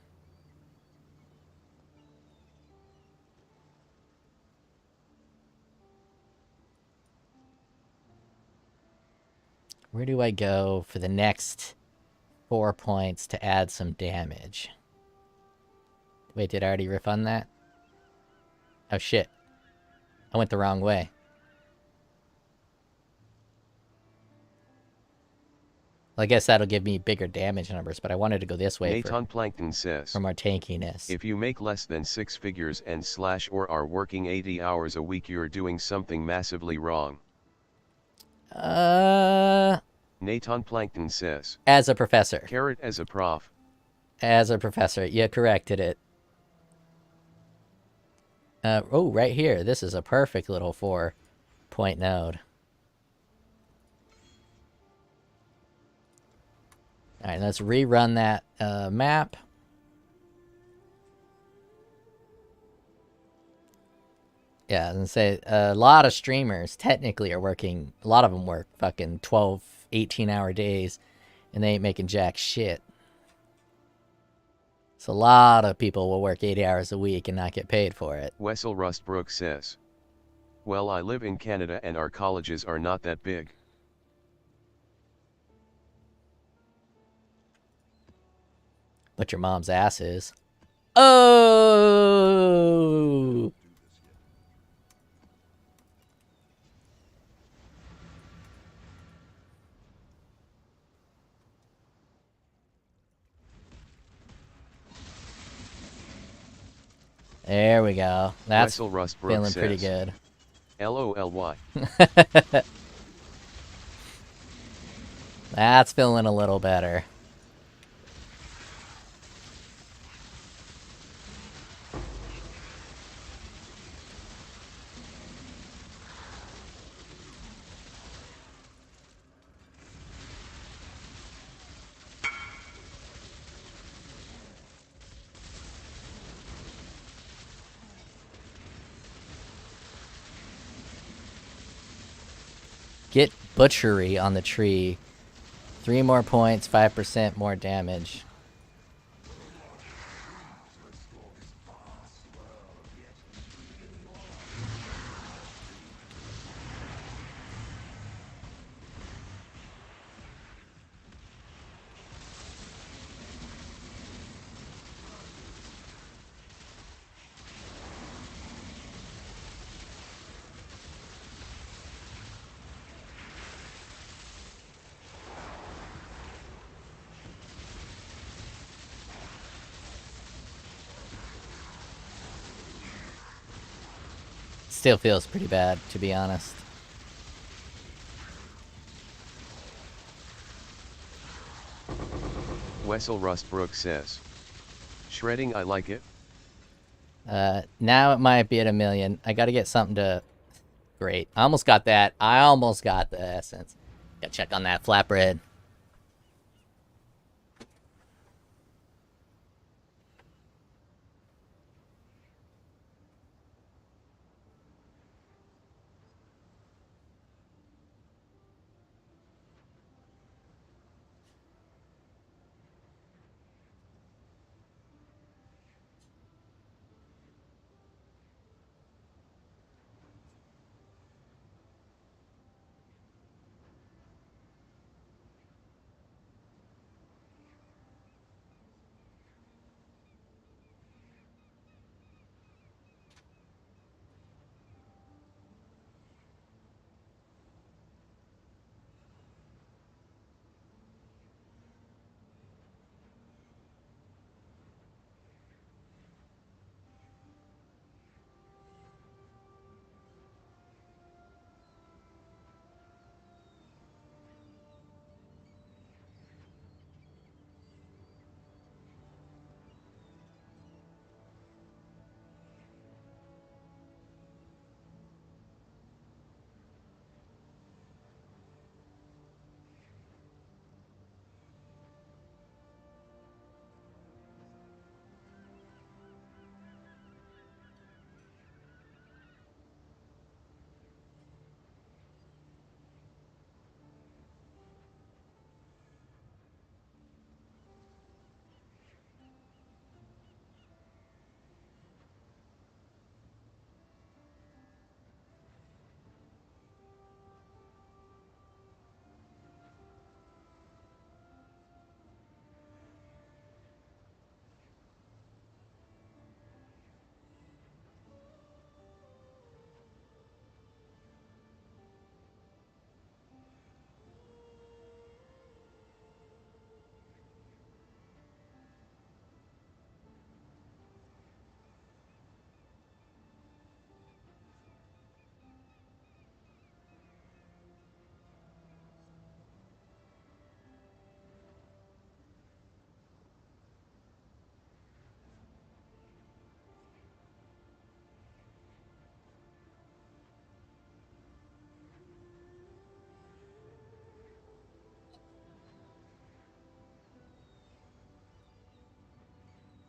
Where do I go for the next 4 points to add some damage? Wait, did I already refund that? Oh shit. I went the wrong way. Well, I guess that'll give me bigger damage numbers, but I wanted to go this way Nathan Plankton says. for more tankiness. If you make less than 6 figures and / or are working 80 hours a week, you're doing something massively wrong. Nathan Plankton says. As a professor. Carrot as a prof. As a professor. You corrected it. Oh, right here. This is a perfect little 4-point node. Alright, let's rerun that map. Yeah, I was gonna say, a lot of streamers technically are working, a lot of them work fucking 12, 18-hour days, and they ain't making jack shit. So a lot of people will work 80 hours a week and not get paid for it. Wessel Rustbrook says. Well, I live in Canada and our colleges are not that big. But your mom's ass is. Oh! There we go. That's Wessel Rustbrook feeling says. pretty good. LOLY. That's feeling a little better. Get butchery on the tree. 3 more points, 5% more damage. still feels pretty bad, to be honest. Wessel Rustbrook says, shredding, I like it. Now it might be at 1 million. I gotta get something to... Great. I almost got that. I almost got the essence. Gotta check on that flatbread.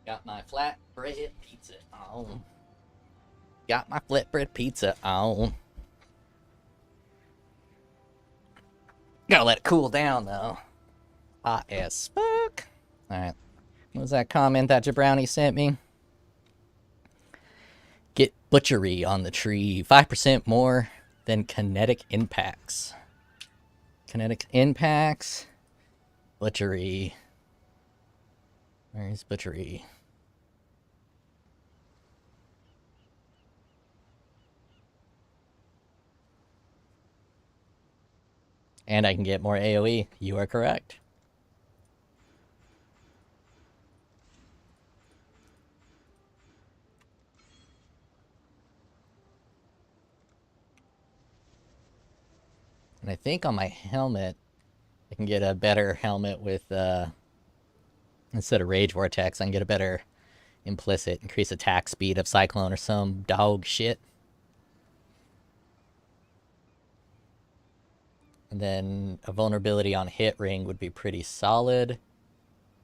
Got my flatbread pizza on. Got my flatbread pizza on. Gotta let it cool down, though. Hot as fuck. Alright. What was that comment that Jabrownie sent me? Get butchery on the tree. 5% more than kinetic impacts. Kinetic impacts. Butchery. Where's butchery? And I can get more AoE. You are correct. And I think on my helmet, I can get a better helmet with, instead of Rage Vortex, I can get a better implicit, increase attack speed of Cyclone or some dog shit. And then a vulnerability on hit ring would be pretty solid.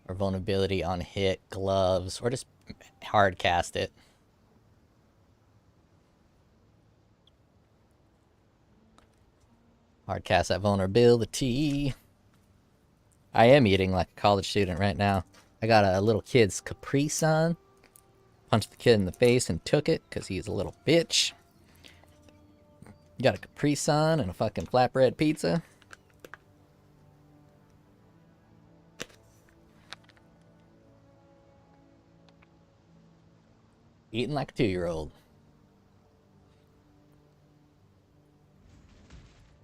Or vulnerability on hit gloves, or just hard cast it. Hard cast that vulnerability. I am eating like a college student right now. I got a little kid's Capri Sun. Punched the kid in the face and took it because he's a little bitch. You got a Capri Sun and a fucking flatbread pizza. Eating like a 2-year-old.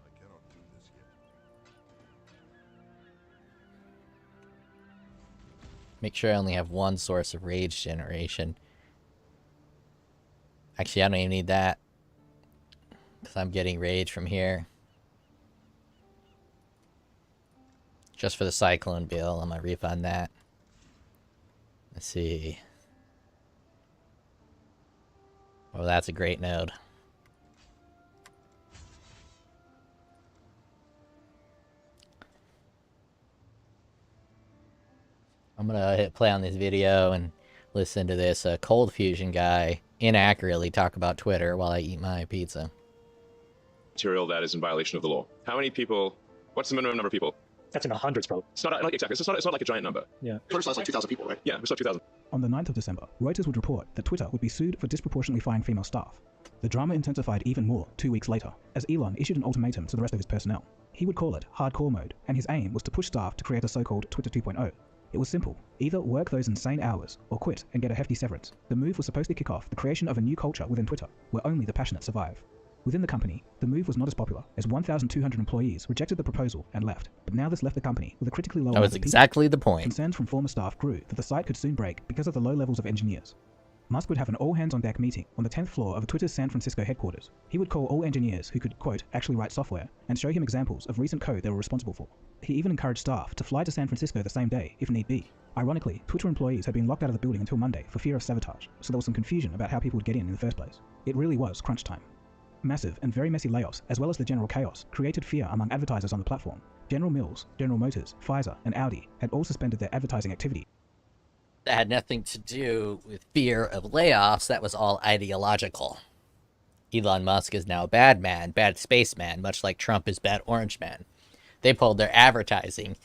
I cannot do this yet. Make sure I only have one source of rage generation. Actually, I don't even need that. Because I'm getting rage from here. Just for the cyclone bill, I'm gonna refund that. Let's see. Oh, that's a great node. I'm gonna hit play on this video and listen to this Cold Fusion guy inaccurately talk about Twitter while I eat my pizza. Material that is in violation of the law. How many people? What's the minimum number of people? That's in the hundreds, bro. It's not like exactly. It's not like a giant number. Yeah. First, that's like 2,000 people, right? Yeah, it's not 2,000. On the 9th of December, Reuters would report that Twitter would be sued for disproportionately firing female staff. The drama intensified even more 2 weeks later, as Elon issued an ultimatum to the rest of his personnel. He would call it hardcore mode, and his aim was to push staff to create a so-called Twitter 2.0. It was simple. Either work those insane hours, or quit and get a hefty severance. The move was supposed to kick off the creation of a new culture within Twitter, where only the passionate survive. Within the company, the move was not as popular, as 1,200 employees rejected the proposal and left. But now this left the company with a critically low That was exactly the point. Concerns from former staff grew that the site could soon break because of the low levels of engineers. Musk would have an all-hands-on-deck meeting on the 10th floor of Twitter's San Francisco headquarters. He would call all engineers who could, quote, actually write software, and show him examples of recent code they were responsible for. He even encouraged staff to fly to San Francisco the same day, if need be. Ironically, Twitter employees had been locked out of the building until Monday for fear of sabotage, so there was some confusion about how people would get in the first place. It really was crunch time. Massive and very messy layoffs, as well as the general chaos, created fear among advertisers on the platform. General Mills, General Motors, Pfizer, and Audi had all suspended their advertising activity. That had nothing to do with fear of layoffs. That was all ideological. Elon Musk is now bad man, bad spaceman, much like Trump is bad orange man. They pulled their advertising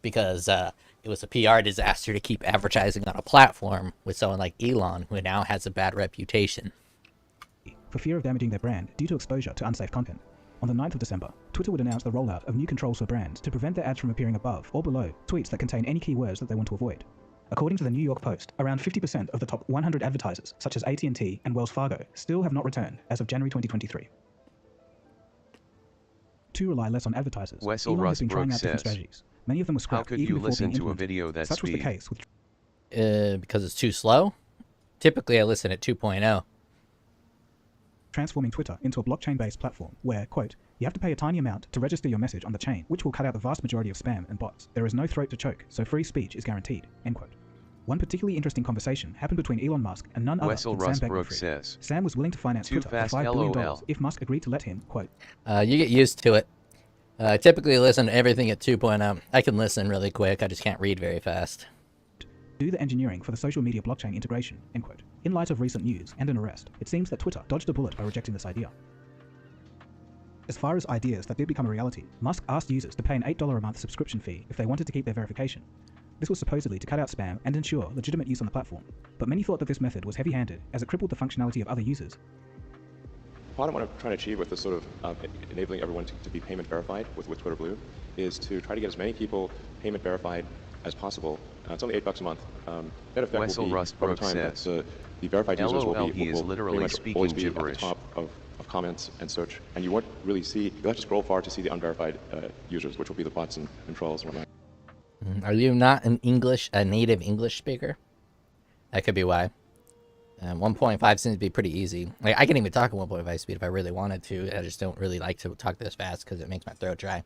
because it was a PR disaster to keep advertising on a platform with someone like Elon, who now has a bad reputation. For fear of damaging their brand due to exposure to unsafe content. On the 9th of December, Twitter would announce the rollout of new controls for brands to prevent their ads from appearing above or below tweets that contain any keywords that they want to avoid. According to the New York Post, around 50% of the top 100 advertisers, such as AT&T and Wells Fargo, still have not returned as of January 2023. To rely less on advertisers, Wessel Elon has been trying Rustbrook out different says, strategies. Many of them were how scrapped could even you before listen being to a implemented. video that Such was the speed? case with Because it's too slow? Typically I listen at 2.0. transforming Twitter into a blockchain-based platform where, quote, you have to pay a tiny amount to register your message on the chain, which will cut out the vast majority of spam and bots. There is no throat to choke, so free speech is guaranteed, end quote. One particularly interesting conversation happened between Elon Musk and none other Wessel than Sam Rustbrook Bankman-Fried. says, Sam was willing to finance Too Twitter for fast, $5 billion LOL. if Musk agreed to let him, quote, You get used to it. I typically listen to everything at 2.0. I can listen really quick, I just can't read very fast. do the engineering for the social media blockchain integration, end quote. In light of recent news and an arrest, it seems that Twitter dodged a bullet by rejecting this idea. As far as ideas that did become a reality, Musk asked users to pay an $8 a month subscription fee if they wanted to keep their verification. This was supposedly to cut out spam and ensure legitimate use on the platform, but many thought that this method was heavy-handed as it crippled the functionality of other users. What I want to try to achieve with this sort of enabling everyone to be payment verified with Twitter Blue is to try to get as many people payment verified as possible. It's only $8 a month. That effect Wessel will be over Rustbrook time. says, The verified users LOL, will he is literally pretty much speaking always be gibberish. at the top of comments and search, and you won't really see. You'll have to scroll far to see the unverified users, which will be the bots and trolls and whatnot. Are you not a native English speaker? That could be why. 1.5 seems to be pretty easy. Like, I can even talk at 1.5 speed if I really wanted to. I just don't really like to talk this fast because it makes my throat dry.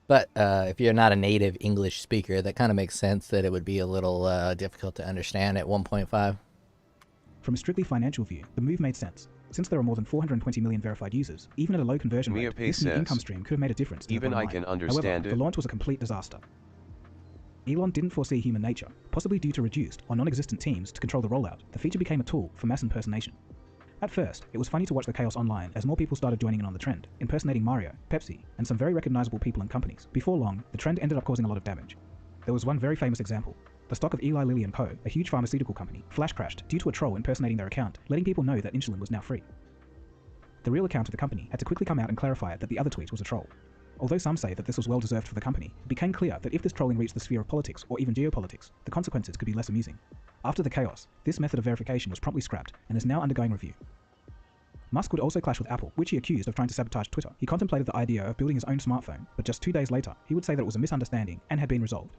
But if you're not a native English speaker, that kind of makes sense that it would be a little difficult to understand at 1.5. From a strictly financial view, the move made sense. Since there are more than 420 million verified users, even at a low conversion Mia rate, Pei this new says, income stream could have made a difference. To the even bottom I line. can understand However, it. the launch was a complete disaster. Elon didn't foresee human nature, possibly due to reduced or non-existent teams to control the rollout. The feature became a tool for mass impersonation. At first, it was funny to watch the chaos online as more people started joining in on the trend, impersonating Mario, Pepsi, and some very recognizable people and companies. Before long, the trend ended up causing a lot of damage. There was one very famous example. The stock of Eli Lilly & Co., a huge pharmaceutical company, flash crashed due to a troll impersonating their account, letting people know that insulin was now free. The real account of the company had to quickly come out and clarify that the other tweet was a troll. Although some say that this was well-deserved for the company, it became clear that if this trolling reached the sphere of politics or even geopolitics, the consequences could be less amusing. After the chaos, this method of verification was promptly scrapped and is now undergoing review. Musk would also clash with Apple, which he accused of trying to sabotage Twitter. He contemplated the idea of building his own smartphone, but just 2 days later, he would say that it was a misunderstanding and had been resolved.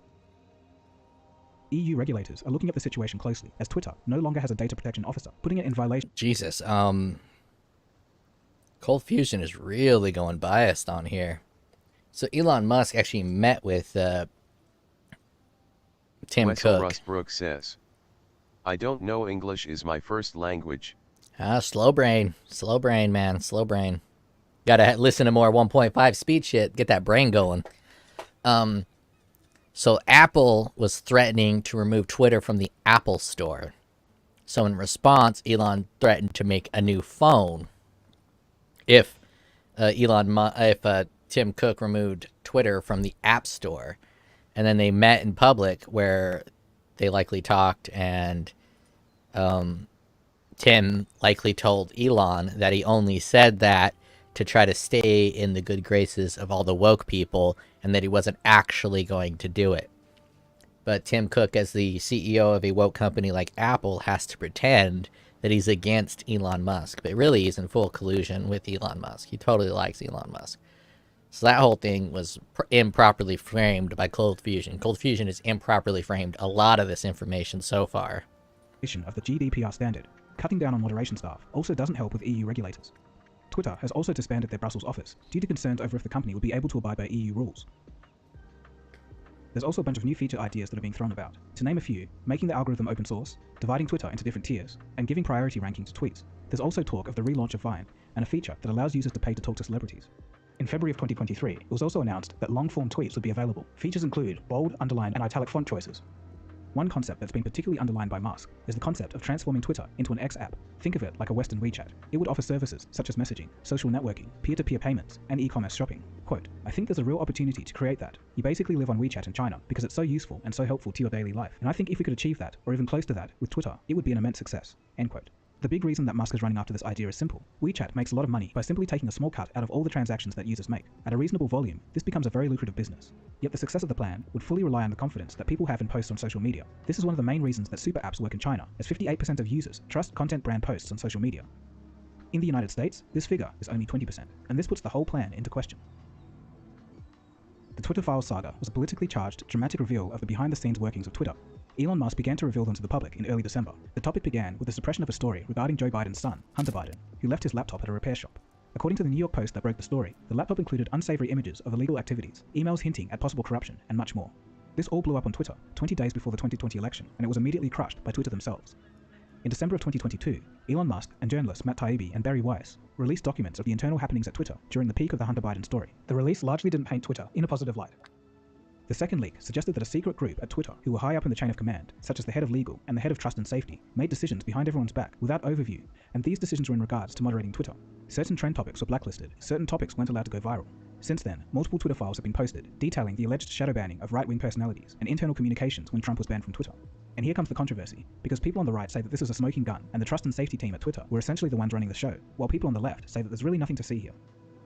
EU regulators are looking at the situation closely, as Twitter no longer has a data protection officer, putting it in violation. Jesus, Cold Fusion is really going biased on here. So Elon Musk actually met with Tim Wessel Cook. Rustbrook says, I don't know English is my first language. Slow brain, man, slow brain. Gotta listen to more 1.5 speed shit, get that brain going. So Apple was threatening to remove Twitter from the Apple Store. So in response, Elon threatened to make a new phone if Tim Cook removed Twitter from the App Store. And then they met in public where they likely talked, and Tim likely told Elon that he only said that to try to stay in the good graces of all the woke people, and that he wasn't actually going to do it. But Tim Cook, as the CEO of a woke company like Apple, has to pretend that he's against Elon Musk. But really, he's in full collusion with Elon Musk. He totally likes Elon Musk. So that whole thing was improperly framed by Cold Fusion. Cold Fusion has improperly framed a lot of this information so far. Of the GDPR standard, cutting down on moderation staff also doesn't help with EU regulators. Twitter has also disbanded their Brussels office due to concerns over if the company would be able to abide by EU rules. There's also a bunch of new feature ideas that are being thrown about. To name a few, making the algorithm open source, dividing Twitter into different tiers, and giving priority ranking to tweets. There's also talk of the relaunch of Vine, and a feature that allows users to pay to talk to celebrities. In February of 2023, it was also announced that long-form tweets would be available. Features include bold, underline, and italic font choices. One concept that's been particularly underlined by Musk is the concept of transforming Twitter into an X app. Think of it like a Western WeChat. It would offer services such as messaging, social networking, peer-to-peer payments, and e-commerce shopping. Quote, I think there's a real opportunity to create that. You basically live on WeChat in China because it's so useful and so helpful to your daily life. And I think if we could achieve that, or even close to that, with Twitter, it would be an immense success. End quote. The big reason that Musk is running after this idea is simple. WeChat makes a lot of money by simply taking a small cut out of all the transactions that users make. At a reasonable volume, this becomes a very lucrative business. Yet the success of the plan would fully rely on the confidence that people have in posts on social media. This is one of the main reasons that super apps work in China, as 58% of users trust content brand posts on social media. In the United States, this figure is only 20%, and this puts the whole plan into question. The Twitter Files saga was a politically charged, dramatic reveal of the behind-the-scenes workings of Twitter. Elon Musk began to reveal them to the public in early December. The topic began with the suppression of a story regarding Joe Biden's son, Hunter Biden, who left his laptop at a repair shop. According to the New York Post that broke the story, the laptop included unsavory images of illegal activities, emails hinting at possible corruption, and much more. This all blew up on Twitter 20 days before the 2020 election, and it was immediately crushed by Twitter themselves. In December of 2022, Elon Musk and journalists Matt Taibbi and Barry Weiss released documents of the internal happenings at Twitter during the peak of the Hunter Biden story. The release largely didn't paint Twitter in a positive light. The second leak suggested that a secret group at Twitter, who were high up in the chain of command, such as the head of legal and the head of trust and safety, made decisions behind everyone's back without overview, and these decisions were in regards to moderating Twitter. Certain trend topics were blacklisted, certain topics weren't allowed to go viral. Since then, multiple Twitter files have been posted, detailing the alleged shadow banning of right-wing personalities and internal communications when Trump was banned from Twitter. And here comes the controversy, because people on the right say that this is a smoking gun, and the trust and safety team at Twitter were essentially the ones running the show, while people on the left say that there's really nothing to see here.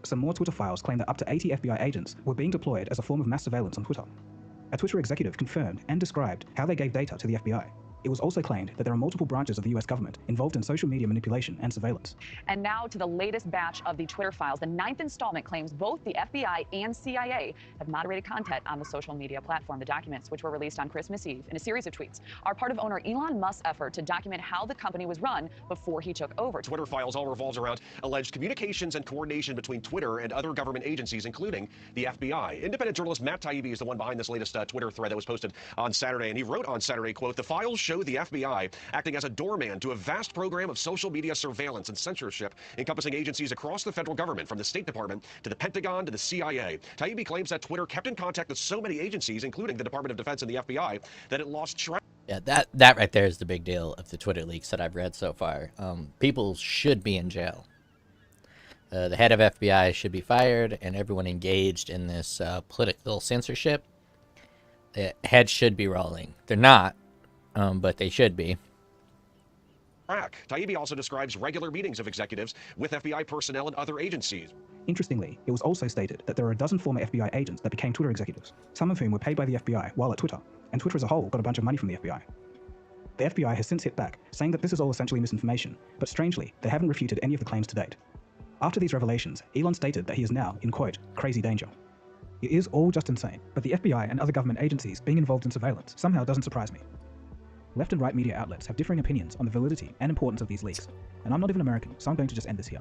Some more Twitter files claim that up to 80 FBI agents were being deployed as a form of mass surveillance on Twitter. A Twitter executive confirmed and described how they gave data to the FBI. It was also claimed that there are multiple branches of the US government involved in social media manipulation and surveillance. And now to the latest batch of the Twitter files. The 9th installment claims both the FBI and CIA have moderated content on the social media platform. The documents, which were released on Christmas Eve in a series of tweets, are part of owner Elon Musk's effort to document how the company was run before he took over. Twitter files all revolves around alleged communications and coordination between Twitter and other government agencies, including the FBI. Independent journalist Matt Taibbi is the one behind this latest Twitter thread that was posted on Saturday, and he wrote on Saturday, quote, "The files show the FBI acting as a doorman to a vast program of social media surveillance and censorship encompassing agencies across the federal government, from the State Department to the Pentagon to the CIA. Taibbi claims that Twitter kept in contact with so many agencies, including the Department of Defense and the FBI, that it lost track." Yeah, that right there is the big deal of the Twitter leaks that I've read so far. People should be in jail. The head of FBI should be fired, and everyone engaged in this political censorship, heads should be rolling. They're not, but they should be. Taibbi also describes regular meetings of executives with FBI personnel and other agencies. Interestingly, it was also stated that there are a dozen former FBI agents that became Twitter executives, some of whom were paid by the FBI while at Twitter, and Twitter as a whole got a bunch of money from the FBI. The FBI has since hit back, saying that this is all essentially misinformation, but strangely, they haven't refuted any of the claims to date. After these revelations, Elon stated that he is now, in quote, crazy danger. It is all just insane, but the FBI and other government agencies being involved in surveillance somehow doesn't surprise me. Left and right media outlets have differing opinions on the validity and importance of these leaks, and I'm not even American, so I'm going to just end this here.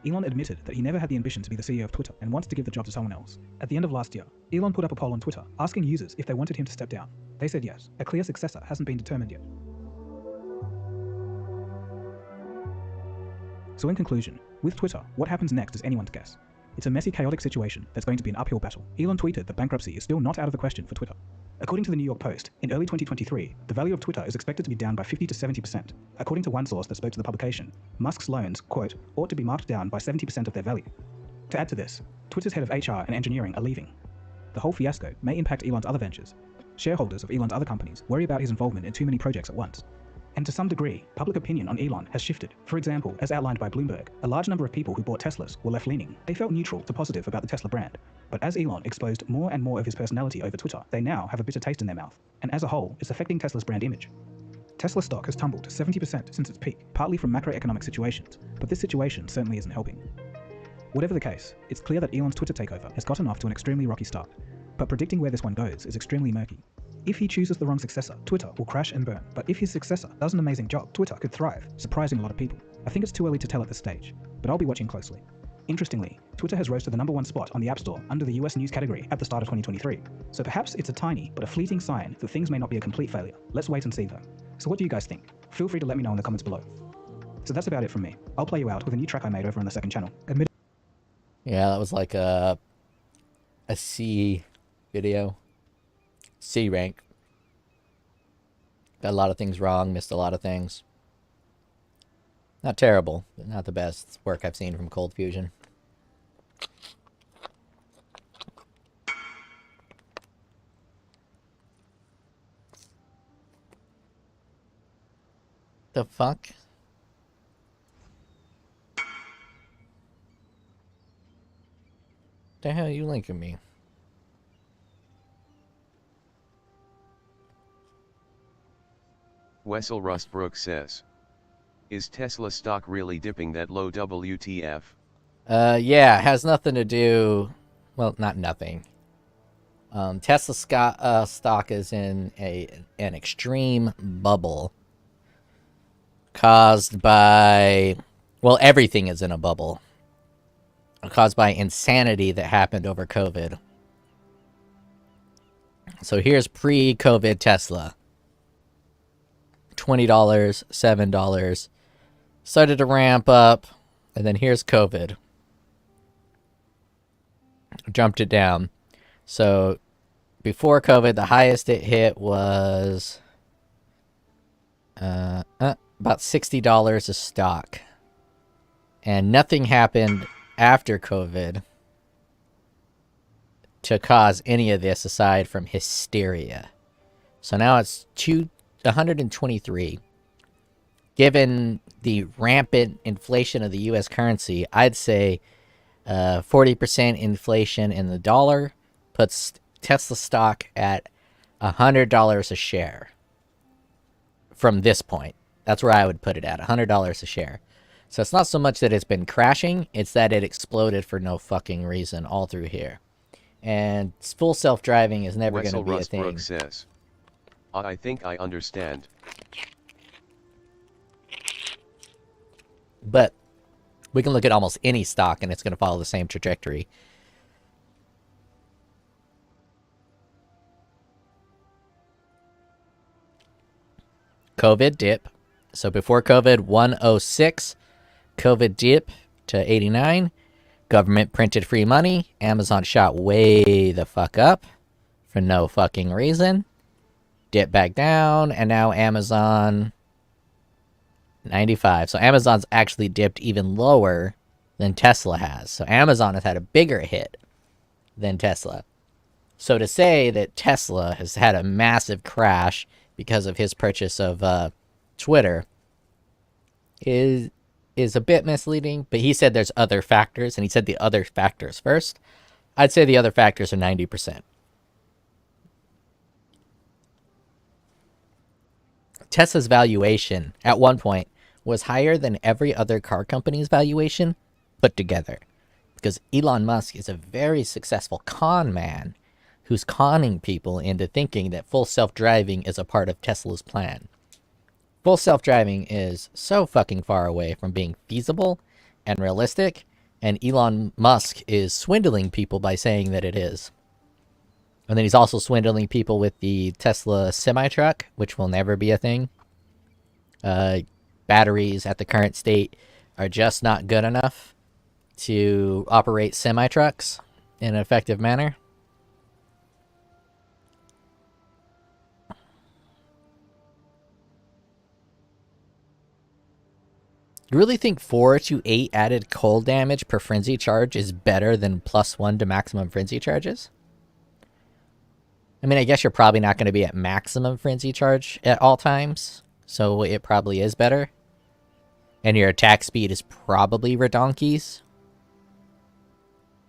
Elon admitted that he never had the ambition to be the CEO of Twitter and wants to give the job to someone else. At the end of last year, Elon put up a poll on Twitter asking users if they wanted him to step down. They said yes. A clear successor hasn't been determined yet. So in conclusion, with Twitter, what happens next is anyone's guess. It's a messy, chaotic situation that's going to be an uphill battle. Elon tweeted that bankruptcy is still not out of the question for Twitter. According to the New York Post, in early 2023, the value of Twitter is expected to be down by 50 to 70%. According to one source that spoke to the publication, Musk's loans, quote, ought to be marked down by 70% of their value. To add to this, Twitter's head of HR and engineering are leaving. The whole fiasco may impact Elon's other ventures. Shareholders of Elon's other companies worry about his involvement in too many projects at once. And to some degree, public opinion on Elon has shifted. For example, as outlined by Bloomberg, a large number of people who bought Teslas were left-leaning. They felt neutral to positive about the Tesla brand. But as Elon exposed more and more of his personality over Twitter, they now have a bitter taste in their mouth. And as a whole, it's affecting Tesla's brand image. Tesla stock has tumbled 70% since its peak, partly from macroeconomic situations, but this situation certainly isn't helping. Whatever the case, it's clear that Elon's Twitter takeover has gotten off to an extremely rocky start, but predicting where this one goes is extremely murky. If he chooses the wrong successor, Twitter will crash and burn. But if his successor does an amazing job, Twitter could thrive, surprising a lot of people. I think it's too early to tell at this stage, but I'll be watching closely. Interestingly, Twitter has rose to the #1 spot on the App Store under the US news category at the start of 2023. So perhaps it's a tiny but a fleeting sign that things may not be a complete failure. Let's wait and see though. So what do you guys think? Feel free to let me know in the comments below. So that's about it from me. I'll play you out with a new track I made over on the second channel. Yeah, that was like a C video. C rank. Got a lot of things wrong, missed a lot of things. Not terrible, but not the best work I've seen from Cold Fusion. The fuck? The hell are you linking me? Wessel Rustbrook says, is Tesla stock really dipping that low WTF? Yeah, it has nothing to do... Well, not nothing. Tesla stock is in an extreme bubble caused by... Well, everything is in a bubble. Caused by insanity that happened over COVID. So here's pre-COVID Tesla. $20, $7. Started to ramp up. And then here's COVID. Jumped it down. So before COVID, the highest it hit was about $60 a stock. And nothing happened after COVID to cause any of this aside from hysteria. So now it's 123. Given the rampant inflation of the U.S. currency, I'd say 40% inflation in the dollar puts Tesla stock at $100 a share. From this point, that's where I would put it at, $100 a share. So it's not so much that it's been crashing, it's that it exploded for no fucking reason all through here. And full self-driving is never going to be a thing. Says, I think I understand. But we can look at almost any stock and it's going to follow the same trajectory. COVID dip. So before COVID, 106. COVID dip to 89. Government printed free money. Amazon shot way the fuck up for no fucking reason. Dip back down. And now Amazon 95. So Amazon's actually dipped even lower than Tesla has. So Amazon has had a bigger hit than Tesla. So to say that Tesla has had a massive crash because of his purchase of Twitter is a bit misleading, but he said there's other factors, and he said the other factors first. I'd say the other factors are 90%. Tesla's valuation at one point was higher than every other car company's valuation put together, because Elon Musk is a very successful con man who's conning people into thinking that full self-driving is a part of Tesla's plan. Full self-driving is so fucking far away from being feasible and realistic And Elon Musk is swindling people by saying that it is. And then he's also swindling people with the Tesla semi-truck, which will never be a thing. Batteries at the current state are just not good enough to operate semi-trucks in an effective manner. You really think 4 to 8 added cold damage per frenzy charge is better than +1 to maximum frenzy charges? I mean, I guess you're probably not going to be at maximum frenzy charge at all times, so it probably is better. And your attack speed is probably redonkeys.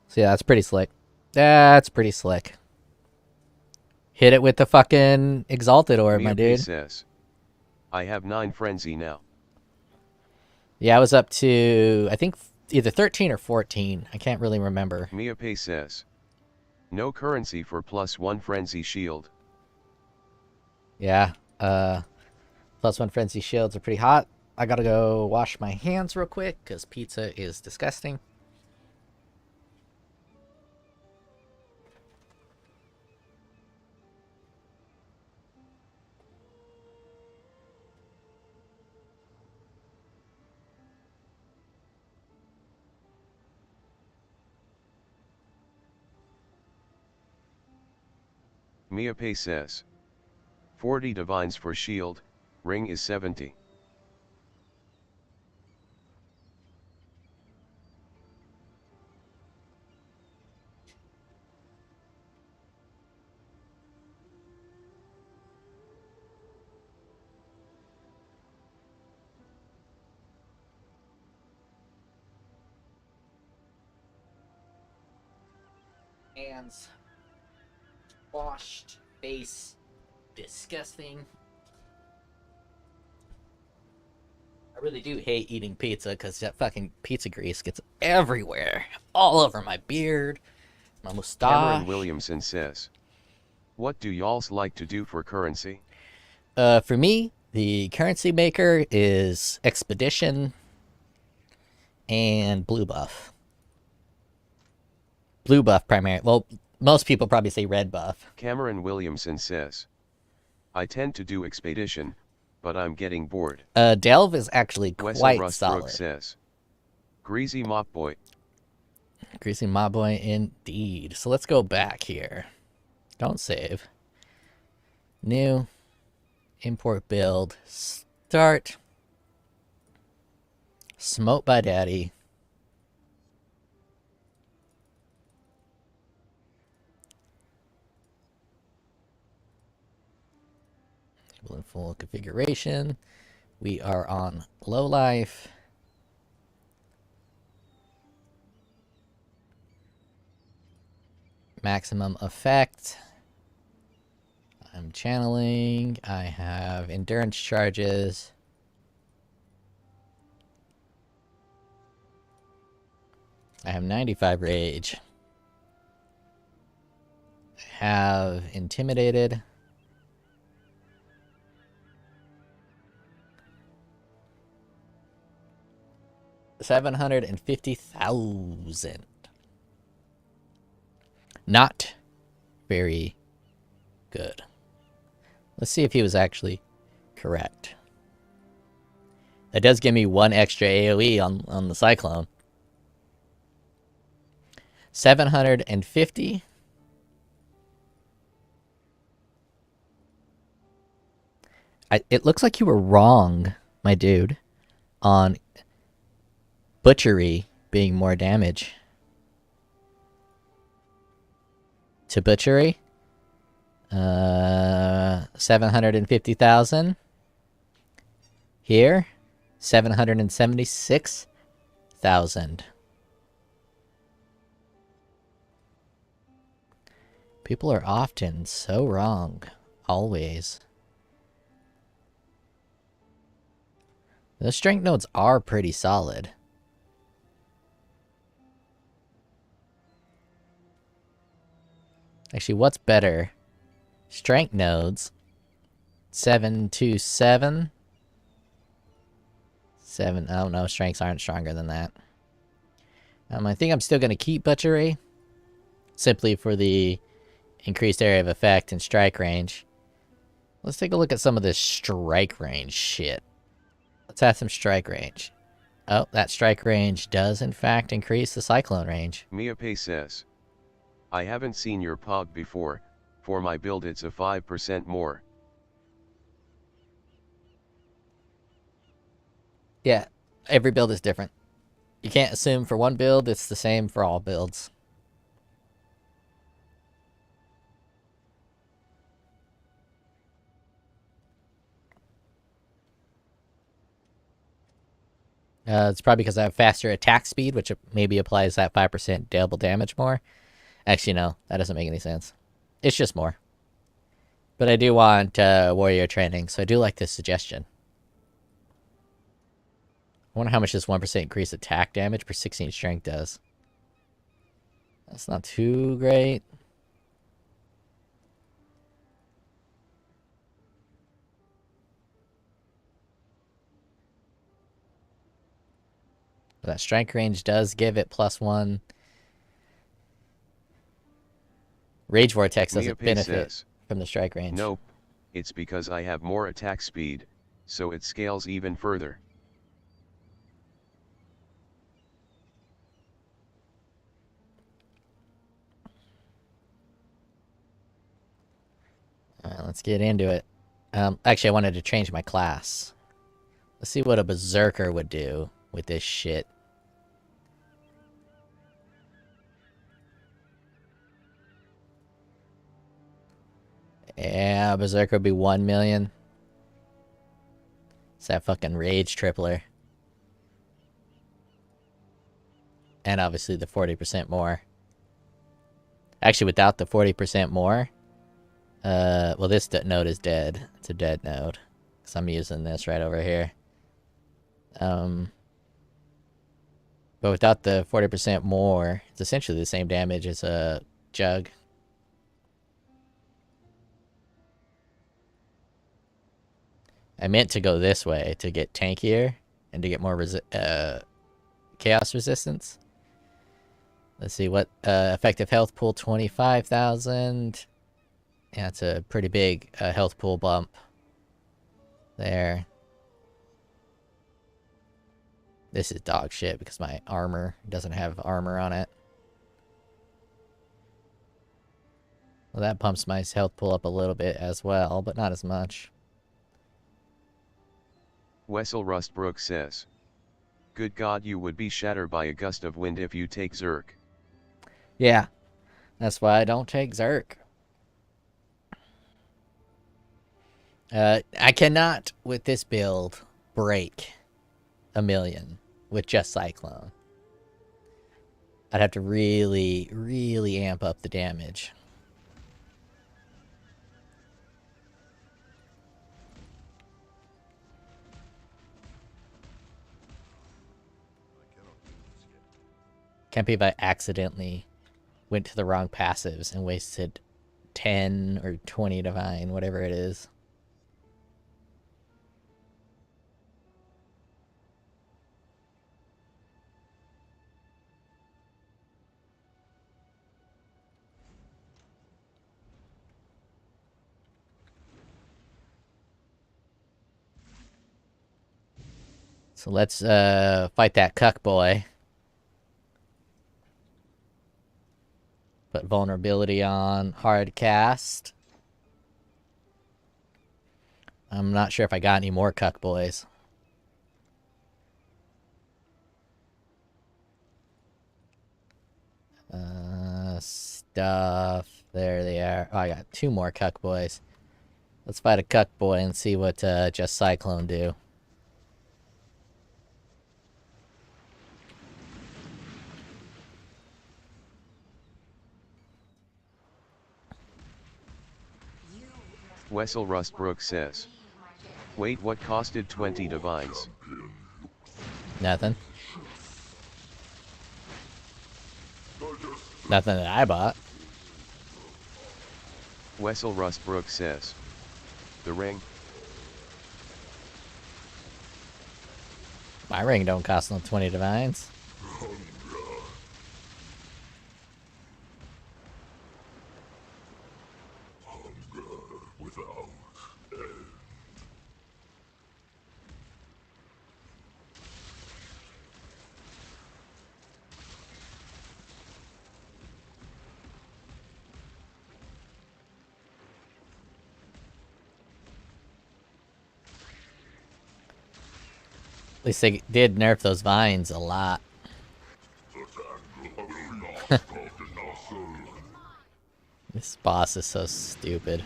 So yeah, that's pretty slick. That's pretty slick. Hit it with the fucking Exalted Orb, my dude. Says, I have 9 frenzy now. Yeah, I was up to, I think, either 13 or 14. I can't really remember. Miape says, no currency for +1 frenzy shield. Yeah, +1 frenzy shields are pretty hot. I gotta go wash my hands real quick, because pizza is disgusting. Miape says, 40 divines for shield, ring is 70. Hands washed, face disgusting. I really do hate eating pizza because that fucking pizza grease gets everywhere, all over my beard, my mustache. Cameron Williamson says, what do y'alls like to do for currency? For me, the currency maker is Expedition and Blue Buff. Blue Buff primarily. Well, most people probably say Red Buff. Cameron Williamson says, I tend to do Expedition, but I'm getting bored. Delve is actually Wessel quite Rustbrook solid. says, Greasy Mop Boy. Greasy Mob Boy indeed. So let's go back here. Don't save. New. Import build. Start. Smote by Daddy. In full configuration. We are on low life. Maximum effect. I'm channeling. I have endurance charges. I have 95 rage. I have intimidated. $750,000. Not very good. Let's see if he was actually correct. That does give me 1 extra AoE on the Cyclone. 750. It looks like you were wrong, my dude, on Butchery being more damage. To Butchery. 750,000. Here. 776,000. People are often so wrong. Always. The strength nodes are pretty solid. Actually, what's better? Strength nodes. 727. 7. Oh no, strengths aren't stronger than that. I think I'm still going to keep Butchery, simply for the increased area of effect and strike range. Let's take a look at some of this strike range shit. Let's add some strike range. Oh, that strike range does in fact increase the cyclone range. Miape says, I haven't seen your POG before, for my build it's a 5% more. Yeah, every build is different. You can't assume for one build it's the same for all builds. It's probably because I have faster attack speed, which maybe applies that 5% double damage more. Actually, no, that doesn't make any sense. It's just more. But I do want warrior training, so I do like this suggestion. I wonder how much this 1% increased attack damage per 16 strength does. That's not too great. But that strike range does give it +1. Rage Vortex doesn't benefit from the strike range. Nope, it's because I have more attack speed, so it scales even further. Alright, let's get into it. Actually, I wanted to change my class. Let's see what a Berserker would do with this shit. Yeah, Berserker would be 1 million. It's that fucking Rage tripler. And obviously the 40% more. Actually, without the 40% more, well, this node is dead. It's a dead node. Because I'm using this right over here. But without the 40% more, it's essentially the same damage as a Jug. I meant to go this way to get tankier and to get more chaos resistance. Let's see what effective health pool 25,000. Yeah, it's a pretty big health pool bump there. This is dog shit because my armor doesn't have armor on it. Well, that pumps my health pool up a little bit as well, but not as much. Wessel Rustbrook says, good God, you would be shattered by a gust of wind if you take Zerk. Yeah, that's why I don't take Zerk. I cannot, with this build, break 1 million with just Cyclone. I'd have to really, really amp up the damage. Can't believe I accidentally went to the wrong passives and wasted 10 or 20 divine, whatever it is. So let's fight that cuck boy. Put vulnerability on hard cast. I'm not sure if I got any more cuck boys. Stuff. There they are. Oh, I got 2 more cuck boys. Let's fight a cuck boy and see what just Cyclone do. Wessel Rustbrook says, wait, what costed 20 divines? Nothing. Nothing that I bought. Wessel Rustbrook says, the ring. My ring don't cost no 20 divines. At least they did nerf those vines a lot. This boss is so stupid.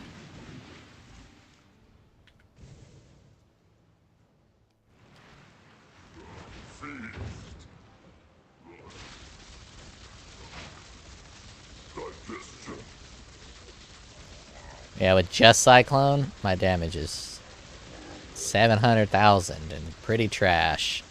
Yeah, with just Cyclone, my damage is 700,000 and pretty trash.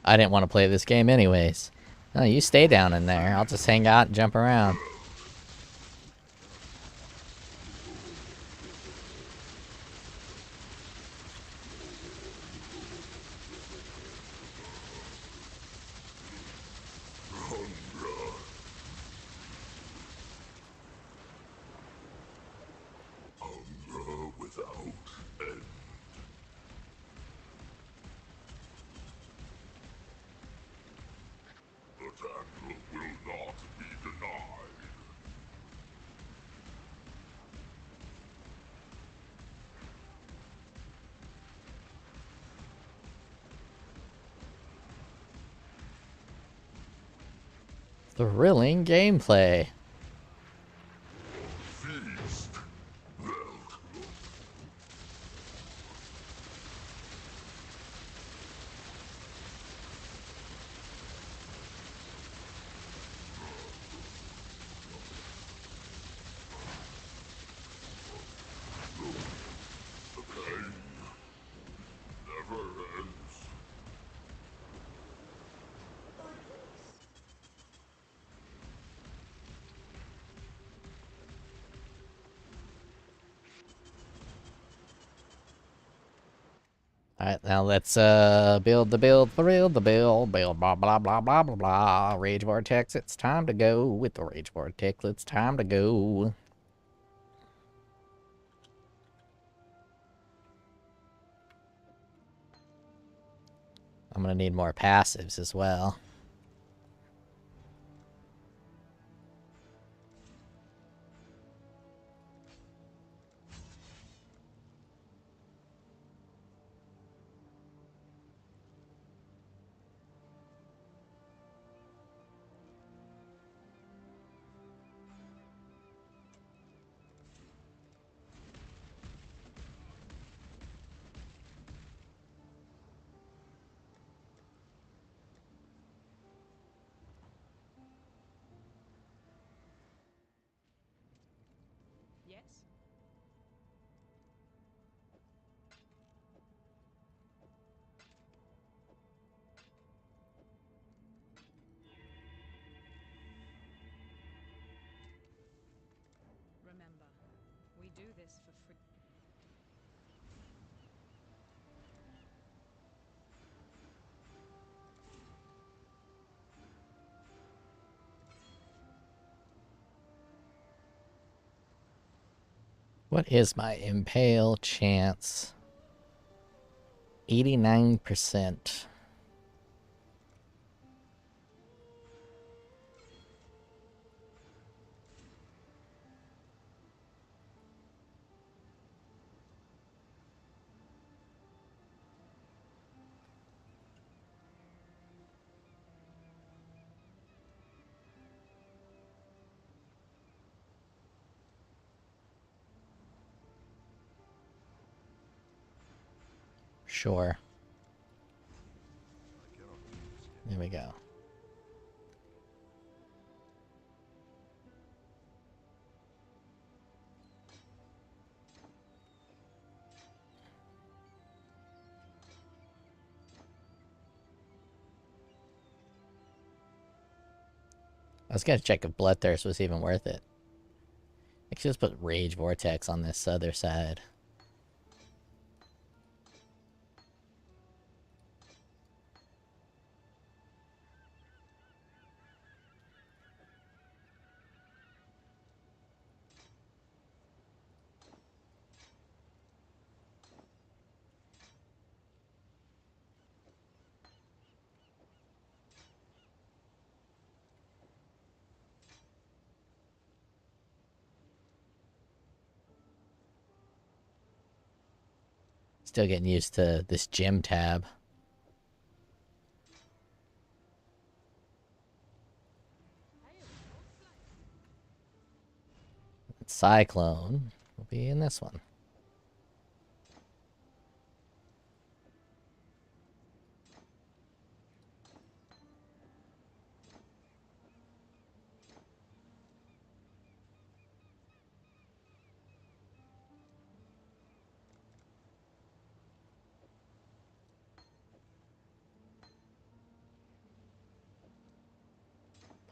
I didn't want to play this game anyways. No, you stay down in there. I'll just hang out and jump around. Thrilling gameplay. Alright, now let's build the build for real, the build blah blah blah blah blah blah. Rage Vortex, it's time to go with the Rage Vortex, it's time to go. I'm gonna need more passives as well. Yes? Remember, we do this for free. What is my impale chance? 89%. Sure. There we go. I was gonna check if Bloodthirst was even worth it. I could just put Rage Vortex on this other side. Still getting used to this gym tab. Cyclone will be in this one.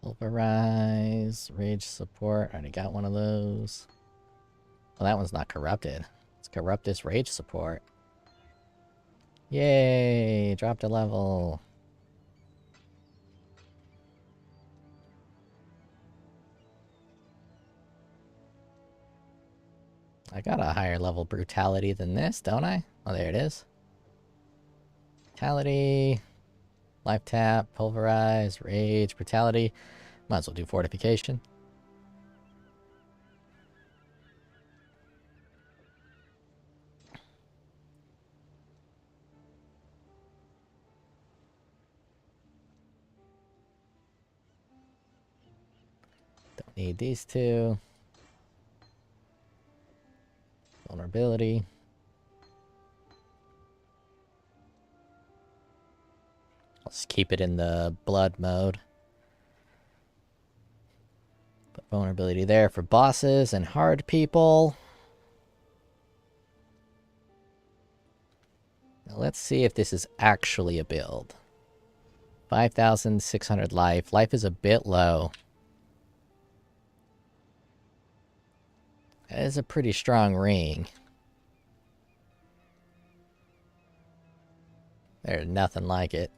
Pulverize, Rage Support. Already got one of those. Well, that one's not corrupted. Let's corrupt this Rage Support. Yay! Dropped a level. I got a higher level Brutality than this, don't I? Oh, there it is. Brutality. Life Tap, Pulverize, Rage, Brutality. Might as well do Fortification. Don't need these two. Vulnerability. I'll just keep it in the blood mode. Put vulnerability there for bosses and hard people. Now let's see if this is actually a build. 5,600 life. Life is a bit low. That is a pretty strong ring. There's nothing like it.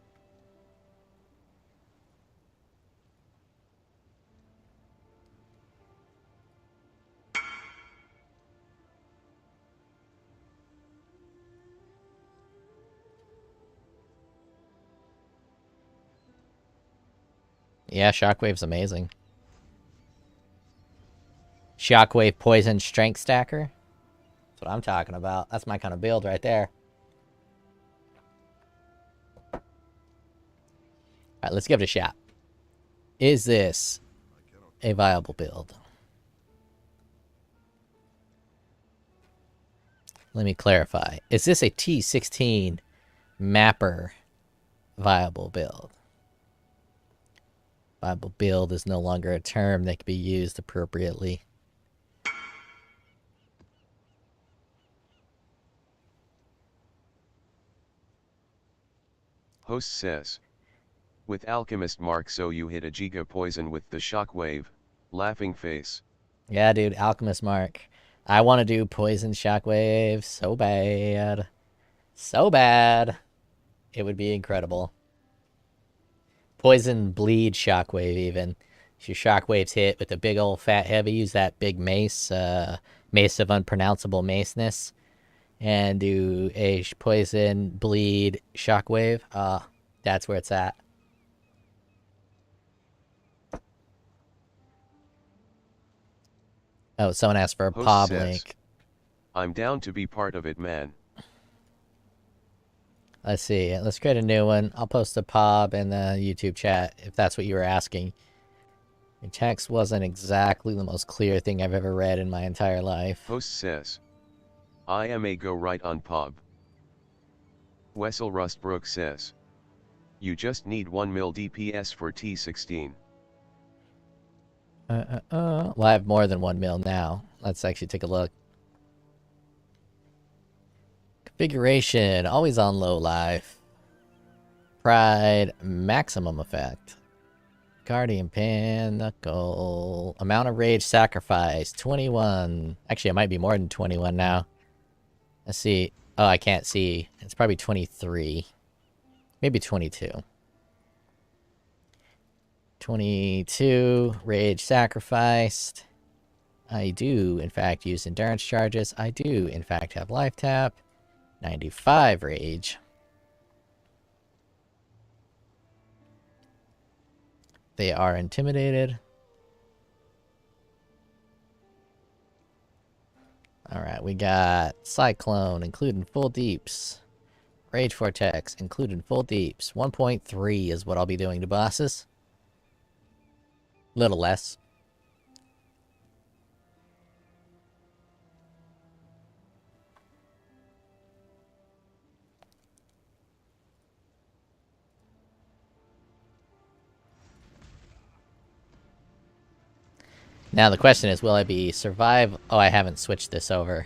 Yeah, Shockwave's amazing. Shockwave Poison Strength Stacker. That's what I'm talking about. That's my kind of build right there. Alright, let's give it a shot. Is this a viable build? Let me clarify. Is this a T16 mapper viable build? Viable build is no longer a term that can be used appropriately. Host says. With Alchemist Mark, so you hit a Giga Poison with the Shockwave, laughing face. Yeah, dude, Alchemist Mark. I want to do Poison Shockwave so bad. So bad. It would be incredible. Poison Bleed Shockwave even. If your Shockwave's hit with a big old fat heavy, use that big mace, Mace of Unpronounceable Maceness, and do a Poison Bleed Shockwave. That's where it's at. Oh, someone asked for a Host POB says, link. I'm down to be part of it, man. Let's see. Let's create a new one. I'll post a POB in the YouTube chat if that's what you were asking. Your text wasn't exactly the most clear thing I've ever read in my entire life. Host says, I am a go right on POB. Wessel Rustbrook says, you just need 1 mil DPS for T16. Well, I have more than 1 mil now. Let's actually take a look. Configuration, always on low life. Pride, maximum effect. Guardian Pinnacle. Amount of rage sacrifice, 21. Actually, it might be more than 21 now. Let's see. Oh, I can't see. It's probably 23. Maybe 22. 22. Rage sacrificed. I do, in fact, use endurance charges. I do, in fact, have life tap. 95 rage. They are intimidated. Alright, we got Cyclone, including full deeps. Rage Vortex, including full deeps. 1.3 is what I'll be doing to bosses. Little less. Now the question is, will I be survive? Oh, I haven't switched this over.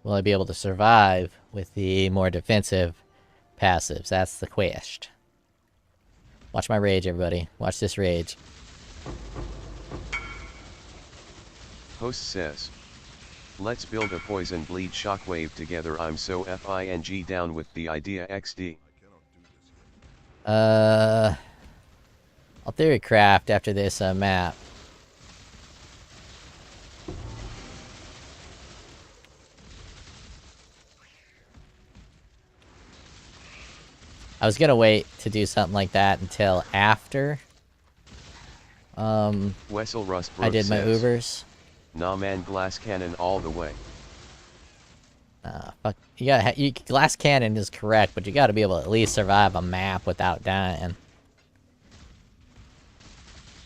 Will I be able to survive with the more defensive passives? That's the quest. Watch my rage, everybody. Watch this rage. Host says, let's build a poison bleed shockwave together. I'm so FING down with the idea XD. I'll theory craft after this map. I was gonna wait to do something like that until after Wessel Rustbrook I did my says, Ubers. Nah man, glass cannon all the way. Fuck. Glass cannon is correct, but you gotta be able to at least survive a map without dying.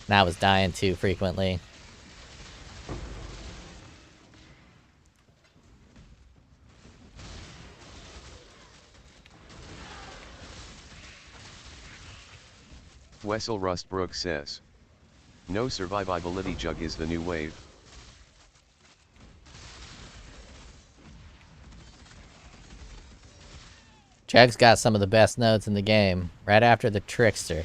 And I was dying too frequently. Wessel Rustbrook says, no survivability jug is the new wave. Jugg's got some of the best nodes in the game, right after the Trickster.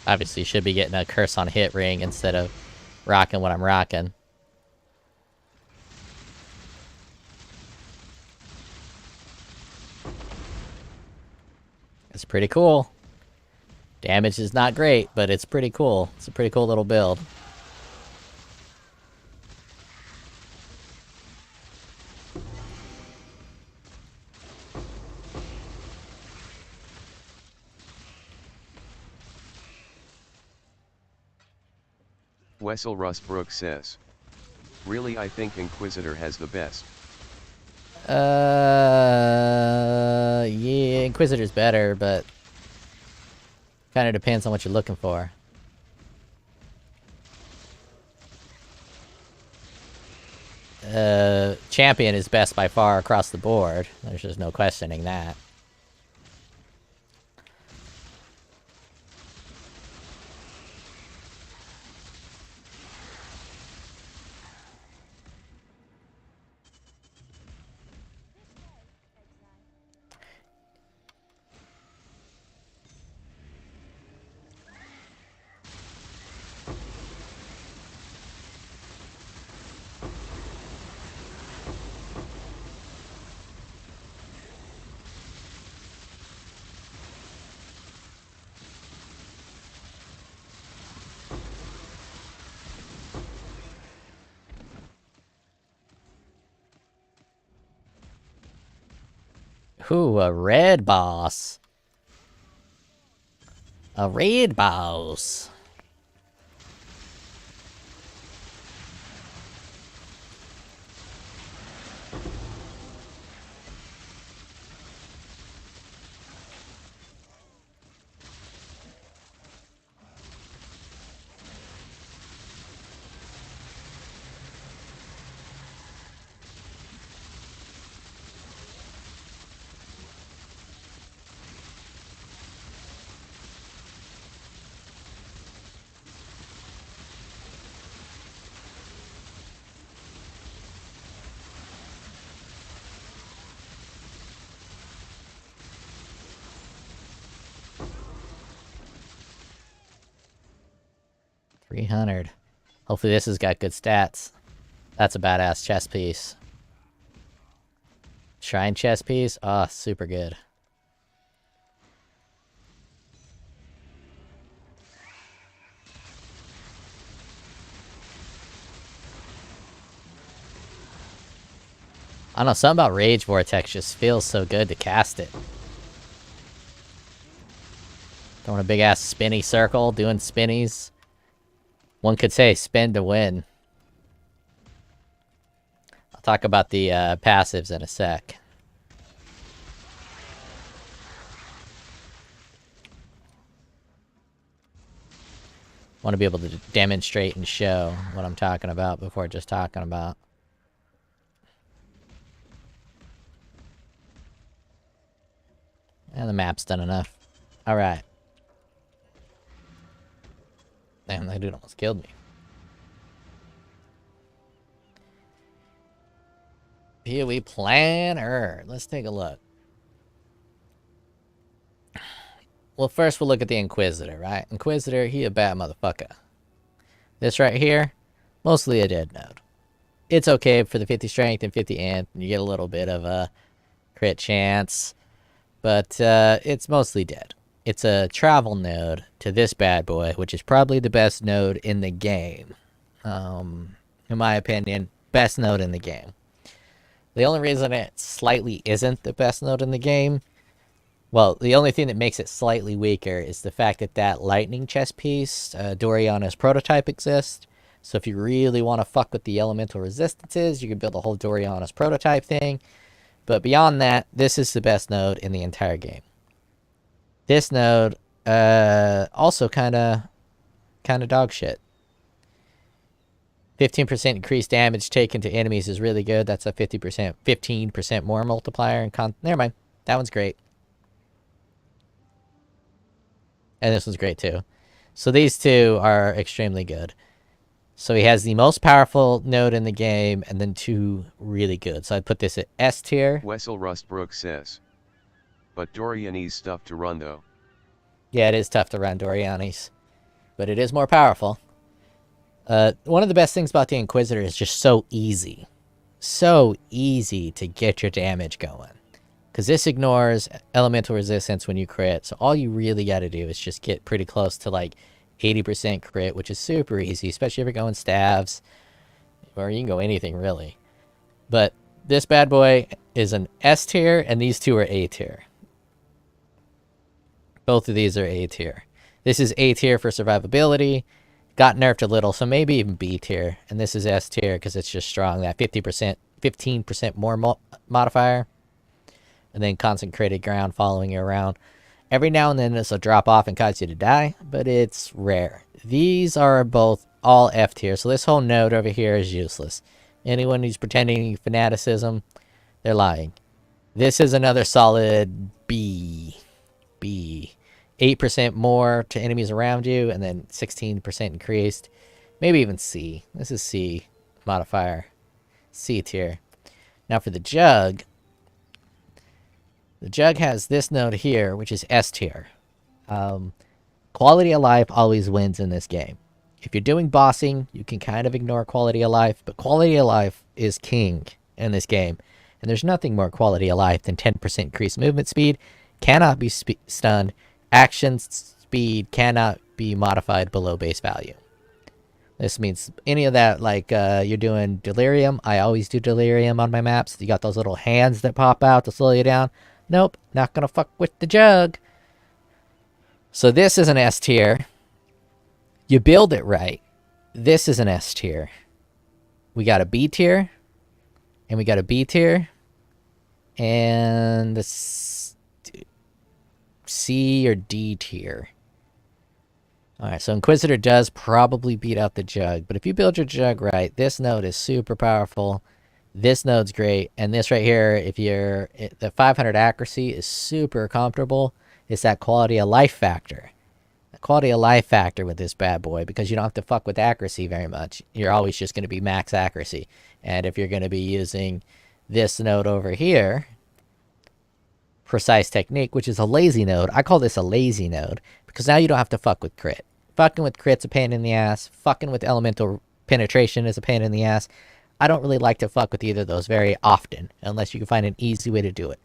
Obviously, should be getting a curse on hit ring instead of rocking what I'm rocking. It's pretty cool. Damage is not great, but it's pretty cool. It's a pretty cool little build. Wessel Rustbrook says, really I think Inquisitor has the best. Yeah, Inquisitor's better, but kind of depends on what you're looking for. Champion is best by far across the board. There's just no questioning that. Ooh, a red boss. A red boss. 300. Hopefully this has got good stats. That's a badass chest piece. Shrine chest piece? Oh, super good. I don't know, something about Rage Vortex just feels so good to cast it. Throwing a big ass spinny circle, doing spinnies. One could say spin to win. I'll talk about the passives in a sec. Want to be able to demonstrate and show what I'm talking about before just talking about. And the map's done enough. Alright. Damn, that dude almost killed me. POE planner. Let's take a look. Well, first we'll look at the Inquisitor, right? Inquisitor, he a bad motherfucker. This right here, mostly a dead node. It's okay for the 50 strength and 50 int, and you get a little bit of a crit chance. But it's mostly dead. It's a travel node to this bad boy, which is probably the best node in the game. In my opinion, best node in the game. The only reason it slightly isn't the best node in the game, well, the only thing that makes it slightly weaker is the fact that that lightning chest piece, Doriana's prototype, exists. So if you really want to fuck with the elemental resistances, you can build a whole Doriana's prototype thing. But beyond that, this is the best node in the entire game. This node, also kind of dog shit. 15% increased damage taken to enemies is really good. That's a 15% more multiplier. Never mind. That one's great. And this one's great too. So these two are extremely good. So he has the most powerful node in the game, and then two really good. So I'd put this at S tier. Wessel Rustbrook says. But Doriani's tough to run though. Yeah, it is tough to run Doriani's. But it is more powerful. One of the best things about the Inquisitor is just so easy. So easy to get your damage going. Because this ignores elemental resistance when you crit. So all you really got to do is just get pretty close to like 80% crit, which is super easy, especially if you're going stabs, or you can go anything really. But this bad boy is an S tier, and these two are A tier. Both of these are A tier. This is A tier for survivability, got nerfed a little, so maybe even B tier, and this is S tier because it's just strong, that 15% more modifier, and then concentrated ground following you around. Every now and then this will drop off and cause you to die, but it's rare. These are both all F tier, so this whole node over here is useless. Anyone who's pretending fanaticism, they're lying. This is another solid B. 8% more to enemies around you, and then 16% increased. Maybe even C. This is C modifier. C tier. Now for the Jug. The Jug has this node here, which is S tier. Quality of life always wins in this game. If you're doing bossing, you can kind of ignore quality of life, but quality of life is king in this game. And there's nothing more quality of life than 10% increased movement speed, cannot be stunned, action speed cannot be modified below base value. This means any of that, like you're doing delirium. I always do delirium on my maps. You got those little hands that pop out to slow you down. Nope, not gonna fuck with the Jug. So this is an S tier. You build it right. This is an S tier. We got a B tier. And we got a B tier. And the C or D tier. Alright, so Inquisitor does probably beat out the Jug. But if you build your Jug right, this node is super powerful. This node's great, and this right here, if you're the 500 accuracy is super comfortable. It's that quality of life factor. The quality of life factor with this bad boy, because you don't have to fuck with accuracy very much. You're always just going to be max accuracy. And if you're going to be using this node over here, precise technique, which is a lazy node. I call this a lazy node because now you don't have to fuck with crit. Fucking with crit's a pain in the ass. Fucking with elemental penetration is a pain in the ass. I don't really like to fuck with either of those very often, unless you can find an easy way to do it.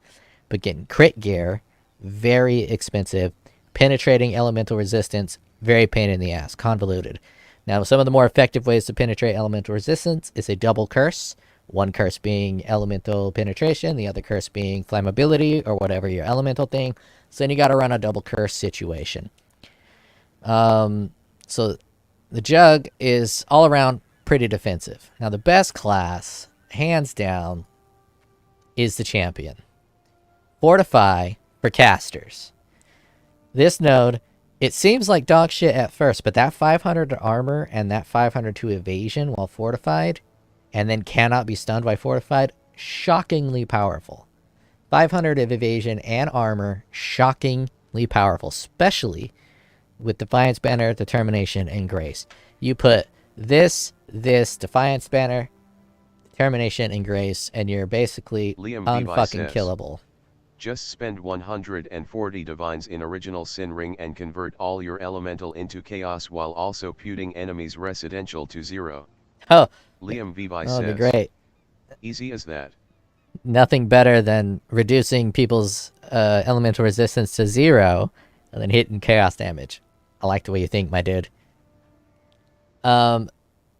But getting crit gear, very expensive. Penetrating elemental resistance, very pain in the ass, convoluted. Now, some of the more effective ways to penetrate elemental resistance is a double curse. One curse being elemental penetration, the other curse being flammability, or whatever your elemental thing. So then you gotta run a double curse situation. So the Jug is all around pretty defensive. Now the best class, hands down, is the Champion. Fortify for casters. This node, it seems like dog shit at first, but that 500 to armor and that 500 to evasion while fortified, and then cannot be stunned by fortified, shockingly powerful. 500 of evasion and armor, shockingly powerful, especially with Defiance Banner, Determination, and Grace. You put this, Defiance Banner, Determination, and Grace, and you're basically unfucking killable. Just spend 140 divines in original Sin Ring and convert all your elemental into chaos while also puting enemies residential to 0. Oh, Liam Vivi that'd says. be great. Easy as that. Nothing better than reducing people's elemental resistance to 0 and then hitting chaos damage. I like the way you think, my dude.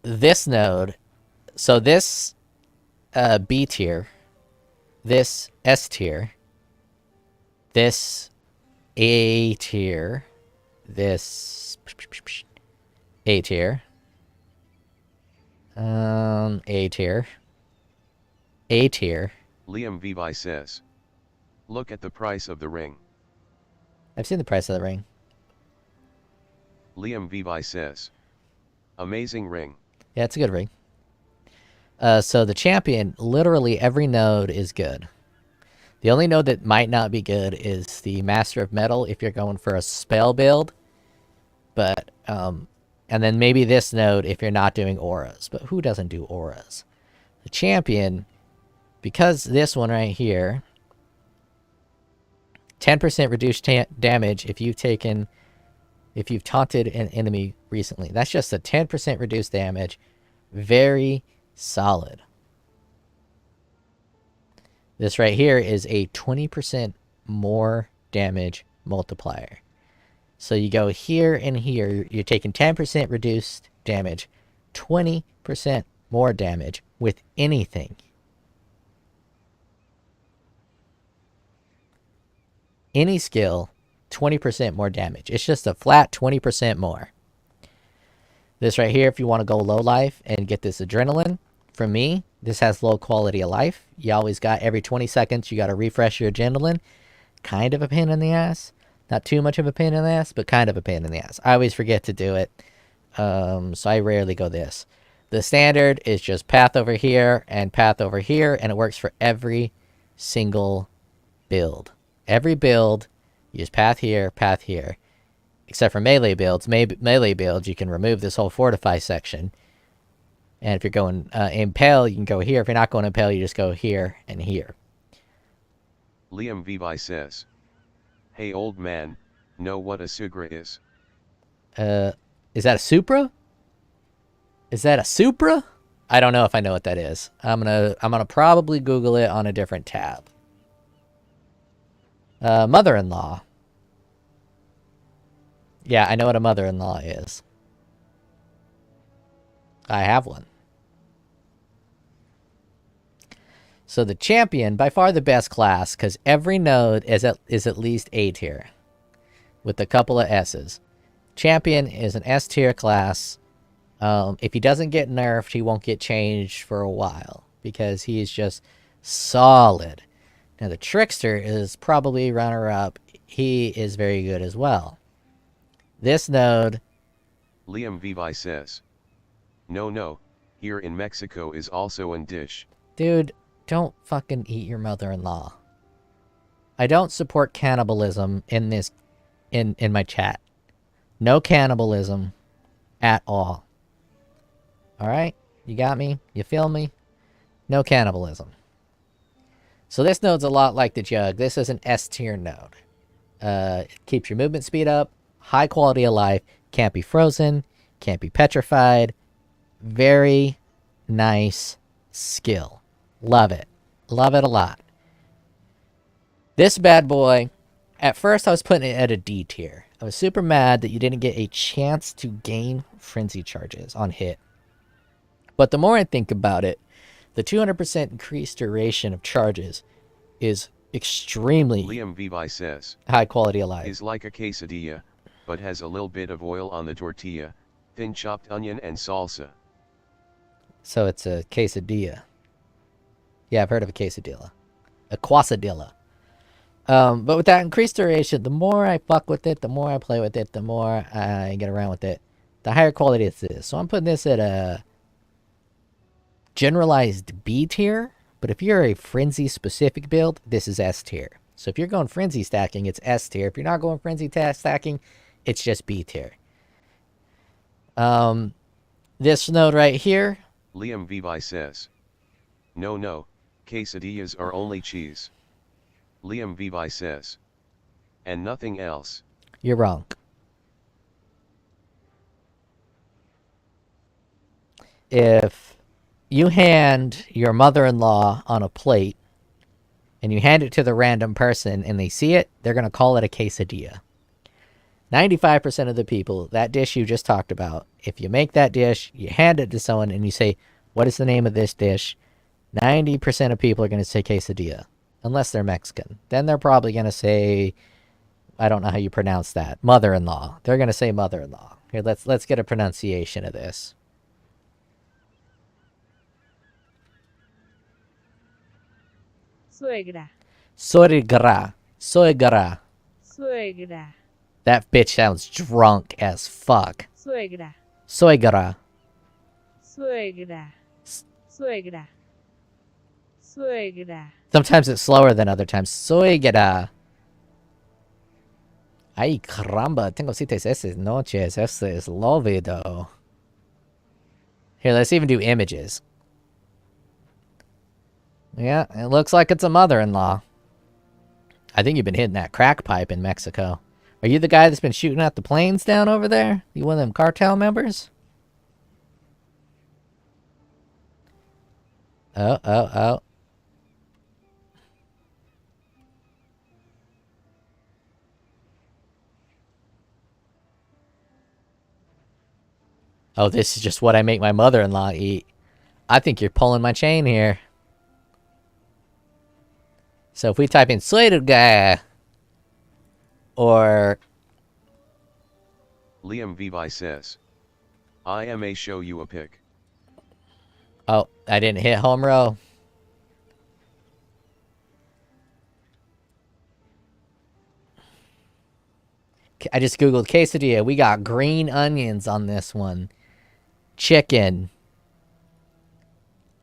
This node, so this B tier, this S tier, this A tier, this A tier, A tier, A tier. Liam Vivi says. Look at the price of the ring. I've seen the price of the ring. Liam Vivi says. Amazing ring. Yeah, it's a good ring. So the Champion, literally every node is good. The only node that might not be good is the Master of Metal if you're going for a spell build. But, and then maybe this node if you're not doing auras. But who doesn't do auras? The Champion, because this one right here, 10% reduced damage if you've taunted an enemy recently. That's just a 10% reduced damage. Very solid. This right here is a 20% more damage multiplier. So you go here and here, you're taking 10% reduced damage, 20% more damage with anything. Any skill, 20% more damage. It's just a flat 20% more. This right here, if you want to go low life and get this adrenaline, for me, this has low quality of life. You always got every 20 seconds, you got to refresh your adrenaline. Kind of a pain in the ass. Not too much of a pain in the ass, but kind of a pain in the ass. I always forget to do it. So I rarely go this. The standard is just path over here, and it works for every single build. Every build, use path here, except for melee builds. Melee builds, you can remove this whole fortify section. And if you're going impale, you can go here. If you're not going impale, you just go here and here. Liam Vivi says. Hey old man, know what a Sugra is? Is that a Supra? Is that a Supra? I don't know if I know what that is. I'm gonna probably Google it on a different tab. Mother-in-law. Yeah, I know what a mother-in-law is. I have one. So the Champion, by far the best class, because every node is at least A tier, with a couple of S's. Champion is an S tier class. If he doesn't get nerfed, he won't get changed for a while, because he is just solid. Now the Trickster is probably runner-up. He is very good as well. This node... Liam Vivi says. No, here in Mexico is also in dish. Dude, don't fucking eat your mother-in-law. I don't support cannibalism in this, in my chat. No cannibalism at all. Alright? You got me? You feel me? No cannibalism. So this node's a lot like the Jug. This is an S tier node. It keeps your movement speed up, high quality of life, Can't be frozen. Can't be petrified. Very nice skill. Love it. Love it a lot. This bad boy, at first I was putting it at a D tier. I was super mad that you didn't get a chance to gain frenzy charges on hit. But the more I think about it, the 200% increased duration of charges is extremely Liam Vivi says, high quality alive. is like a quesadilla, but has a little bit of oil on the tortilla, thin chopped onion and salsa. So it's a quesadilla. Yeah, I've heard of a quesadilla. A quesadilla. But with that increased duration, the more I fuck with it, the more I play with it, the more I get around with it, the higher quality it is. So I'm putting this at a generalized B tier. But if you're a frenzy specific build, this is S tier. So if you're going frenzy stacking, it's S tier. If you're not going frenzy stacking, it's just B tier. This node right here. Liam Vivi says, no, quesadillas are only cheese. Liam Vivi says, and nothing else. You're wrong. If you hand your mother-in-law on a plate and you hand it to the random person and they see it, they're going to call it a quesadilla. 95% of the people, that dish you just talked about, if you make that dish, you hand it to someone and you say, what is the name of this dish? 90% of people are going to say quesadilla, unless they're Mexican. Then they're probably going to say, I don't know how you pronounce that, mother-in-law. They're going to say mother-in-law. Here, let's get a pronunciation of this. Suegra. Suegra. Suegra. Suegra. That bitch sounds drunk as fuck. Suegra. Suegra. Suegra. Suegra. Suegra. Sometimes it's slower than other times. Suegra. Ay, caramba. Tengo citas esas noches. Eso es lovido. Here, let's even do images. Yeah, it looks like it's a mother-in-law. I think you've been hitting that crack pipe in Mexico. Are you the guy that's been shooting at the planes down over there? You one of them cartel members? Oh. Oh, this is just what I make my mother-in-law eat. I think you're pulling my chain here. So if we type in Suegra or Liam Vivi says, I may show you a pic. oh, I didn't hit home row. I just googled quesadilla. We got green onions on this one. Chicken.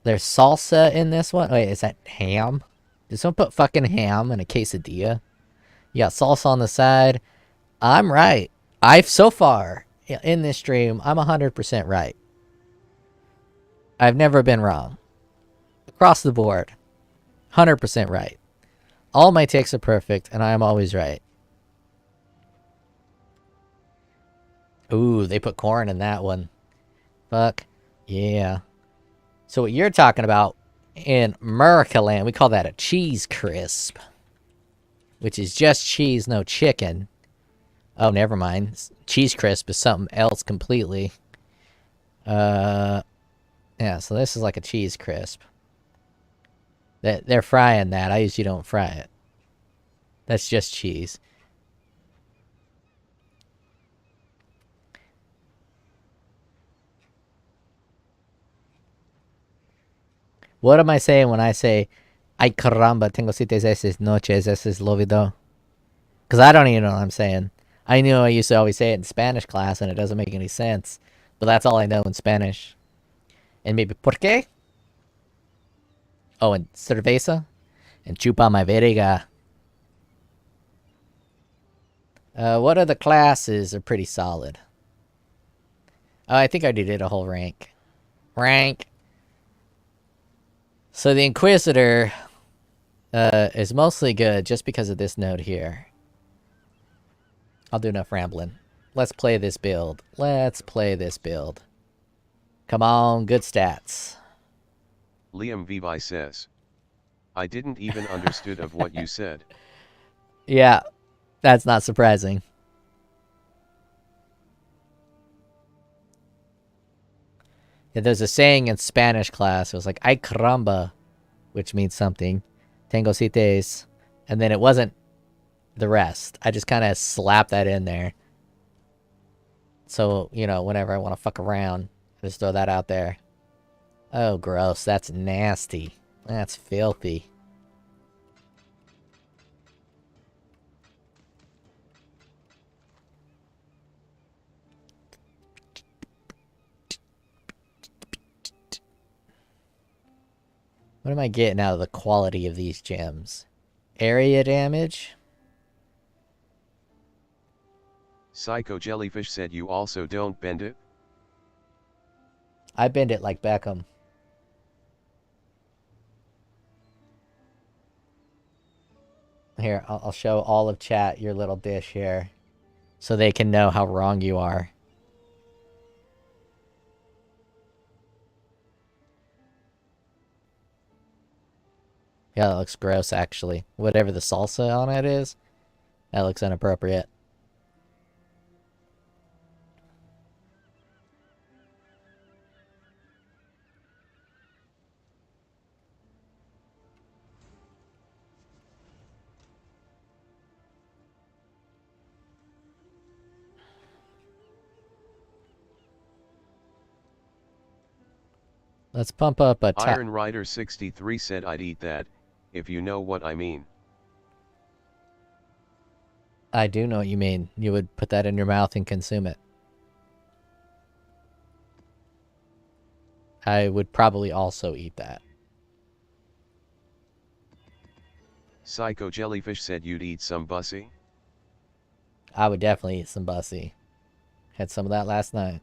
There's salsa in this one. Wait, is that ham? Did someone put fucking ham in a quesadilla? You got salsa on the side. I'm right. So far, in this stream, I'm 100% right. I've never been wrong. Across the board. 100% right. All my takes are perfect, and I am always right. Ooh, they put corn in that one. Fuck. Yeah. So what you're talking about in America land, we call that a cheese crisp. Which is just cheese, no chicken. Oh, never mind. Cheese crisp is something else completely. Yeah, so this is like a cheese crisp. They're frying that. I usually don't fry it. That's just cheese. What am I saying when I say, ay caramba, tengo citas esas noches, esas lovido? Because I don't even know what I'm saying. I knew I used to always say it in Spanish class and it doesn't make any sense. But that's all I know in Spanish. And maybe, ¿por qué? Oh, and cerveza? And chupa my verga. What other classes are pretty solid? Oh, I think I already did a whole rank. So the Inquisitor is mostly good just because of this node here. I'll do enough rambling. Let's play this build. Let's play this build. Come on, good stats. Liam Vivi says, I didn't even understood of what you said. Yeah, that's not surprising. Yeah, there's a saying in Spanish class. It was like, ay caramba, which means something. Tengo cites. And then it wasn't the rest. I just kind of slapped that in there. So, you know, whenever I want to fuck around, I just throw that out there. Oh, gross. That's nasty. That's filthy. What am I getting out of the quality of these gems? Area damage? Psycho Jellyfish said you also don't bend it? I bend it like Beckham. Here, I'll show all of chat your little dish here. So they can know how wrong you are. Yeah, that looks gross, actually. Whatever the salsa on it is, that looks inappropriate. Let's pump up a Iron Rider 63 said I'd eat that, if you know what I mean. I do know what you mean. You would put that in your mouth and consume it. I would probably also eat that. Psycho Jellyfish said you'd eat some bussy? I would definitely eat some bussy. Had some of that last night.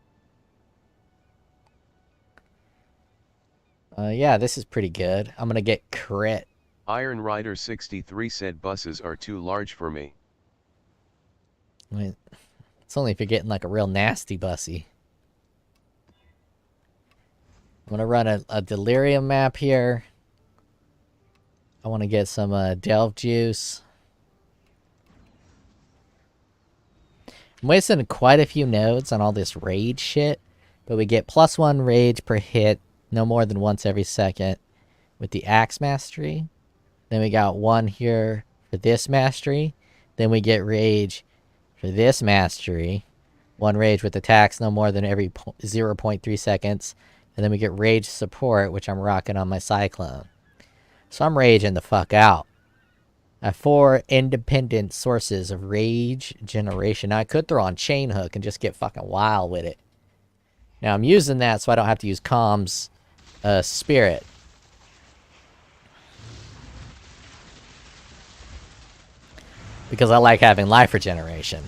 Yeah, this is pretty good. I'm gonna get crit. Iron Rider 63 said buses are too large for me. I mean, it's only if you're getting like a real nasty bussy. I'm gonna run a delirium map here. I want to get some delve juice. I'm wasting quite a few nodes on all this rage shit, but we get +1 rage per hit, no more than once every second, with the axe mastery. Then we got 1 here for this mastery. Then we get rage for this mastery. 1 rage with attacks no more than every 0.3 seconds. And then we get rage support, which I'm rocking on my Cyclone. So I'm raging the fuck out. I have 4 independent sources of rage generation. Now I could throw on Chain Hook and just get fucking wild with it. Now I'm using that so I don't have to use Calm's Spirit. Because I like having life regeneration.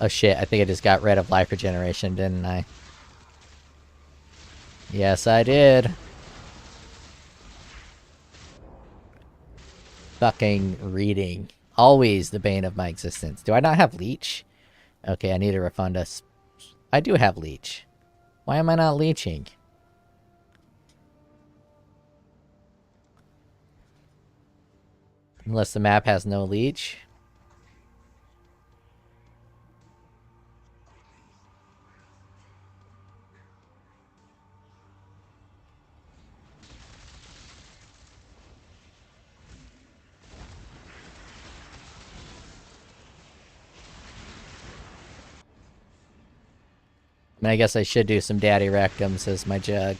Oh shit, I think I just got rid of life regeneration, didn't I? Yes, I did. Fucking reading. Always the bane of my existence. Do I not have leech? Okay, I need to refund us. I do have leech. Why am I not leeching? Unless the map has no leech. I mean, I guess I should do some daddy rectums as my jug.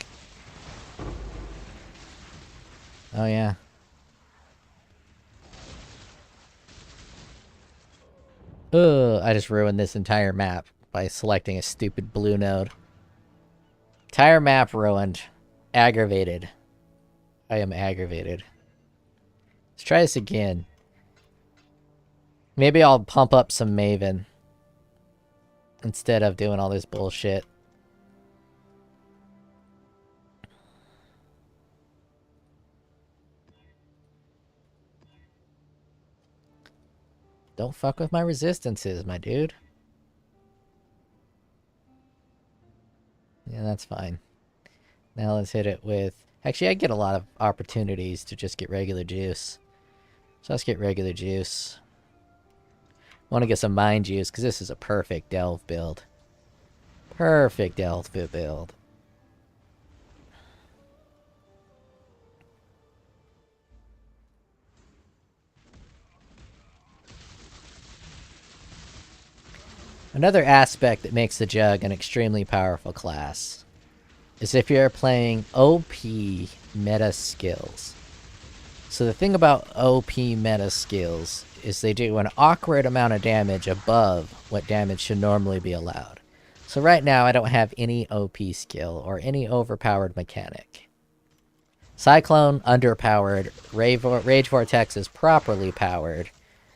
Oh yeah. Ugh, I just ruined this entire map by selecting a stupid blue node. Entire map ruined. Aggravated. I am aggravated. Let's try this again. Maybe I'll pump up some Maven instead of doing all this bullshit. Don't fuck with my resistances, my dude. Yeah, that's fine. Now let's hit it with... Actually, I get a lot of opportunities to just get regular juice. So let's get regular juice. I want to get some mind juice, because this is a perfect delve build. Perfect delve build. Another aspect that makes the Jug an extremely powerful class is if you're playing OP meta skills. So the thing about OP meta skills is they do an awkward amount of damage above what damage should normally be allowed. So right now I don't have any OP skill or any overpowered mechanic. Cyclone, underpowered. Rage Vortex is properly powered.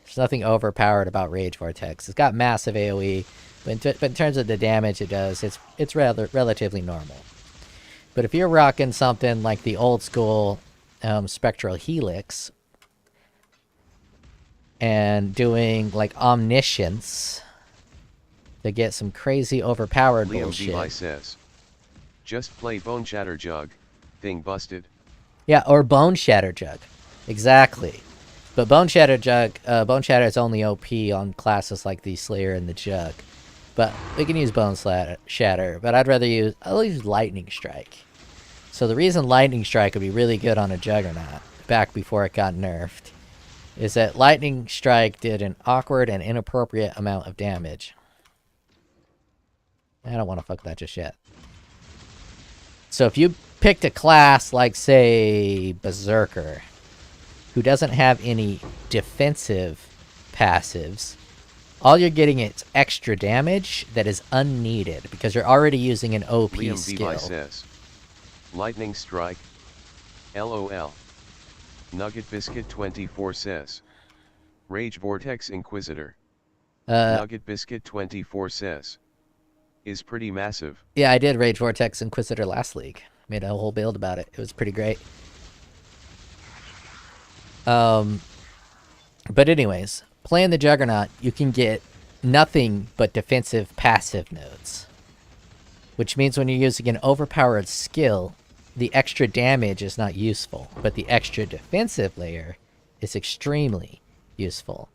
There's nothing overpowered about Rage Vortex. It's got massive AoE, but in terms of the damage it does, it's relatively normal. But if you're rocking something like the old school Spectral Helix and doing like Omniscience to get some crazy overpowered Leo bullshit. Levi says, just play Bone Shatter Jug. Thing busted. Yeah, or Bone Shatter Jug. Exactly. But Bone Shatter is only OP on classes like the Slayer and the Jug. But we can use Bone Shatter, but I'll use Lightning Strike. So the reason Lightning Strike would be really good on a Juggernaut, back before it got nerfed, is that Lightning Strike did an awkward and inappropriate amount of damage. I don't want to fuck that just yet. So if you picked a class like, say, Berserker, who doesn't have any defensive passives, all you're getting is extra damage that is unneeded because you're already using an OP Liam skill. Levi says, Lightning Strike. LOL. Nugget Biscuit 24 says, Rage Vortex Inquisitor. Nugget Biscuit 24 says, is pretty massive. Yeah, I did Rage Vortex Inquisitor last league. Made a whole build about it. It was pretty great. But anyways, playing the Juggernaut, you can get nothing but defensive passive nodes. Which means when you're using an overpowered skill, the extra damage is not useful, but the extra defensive layer is extremely useful.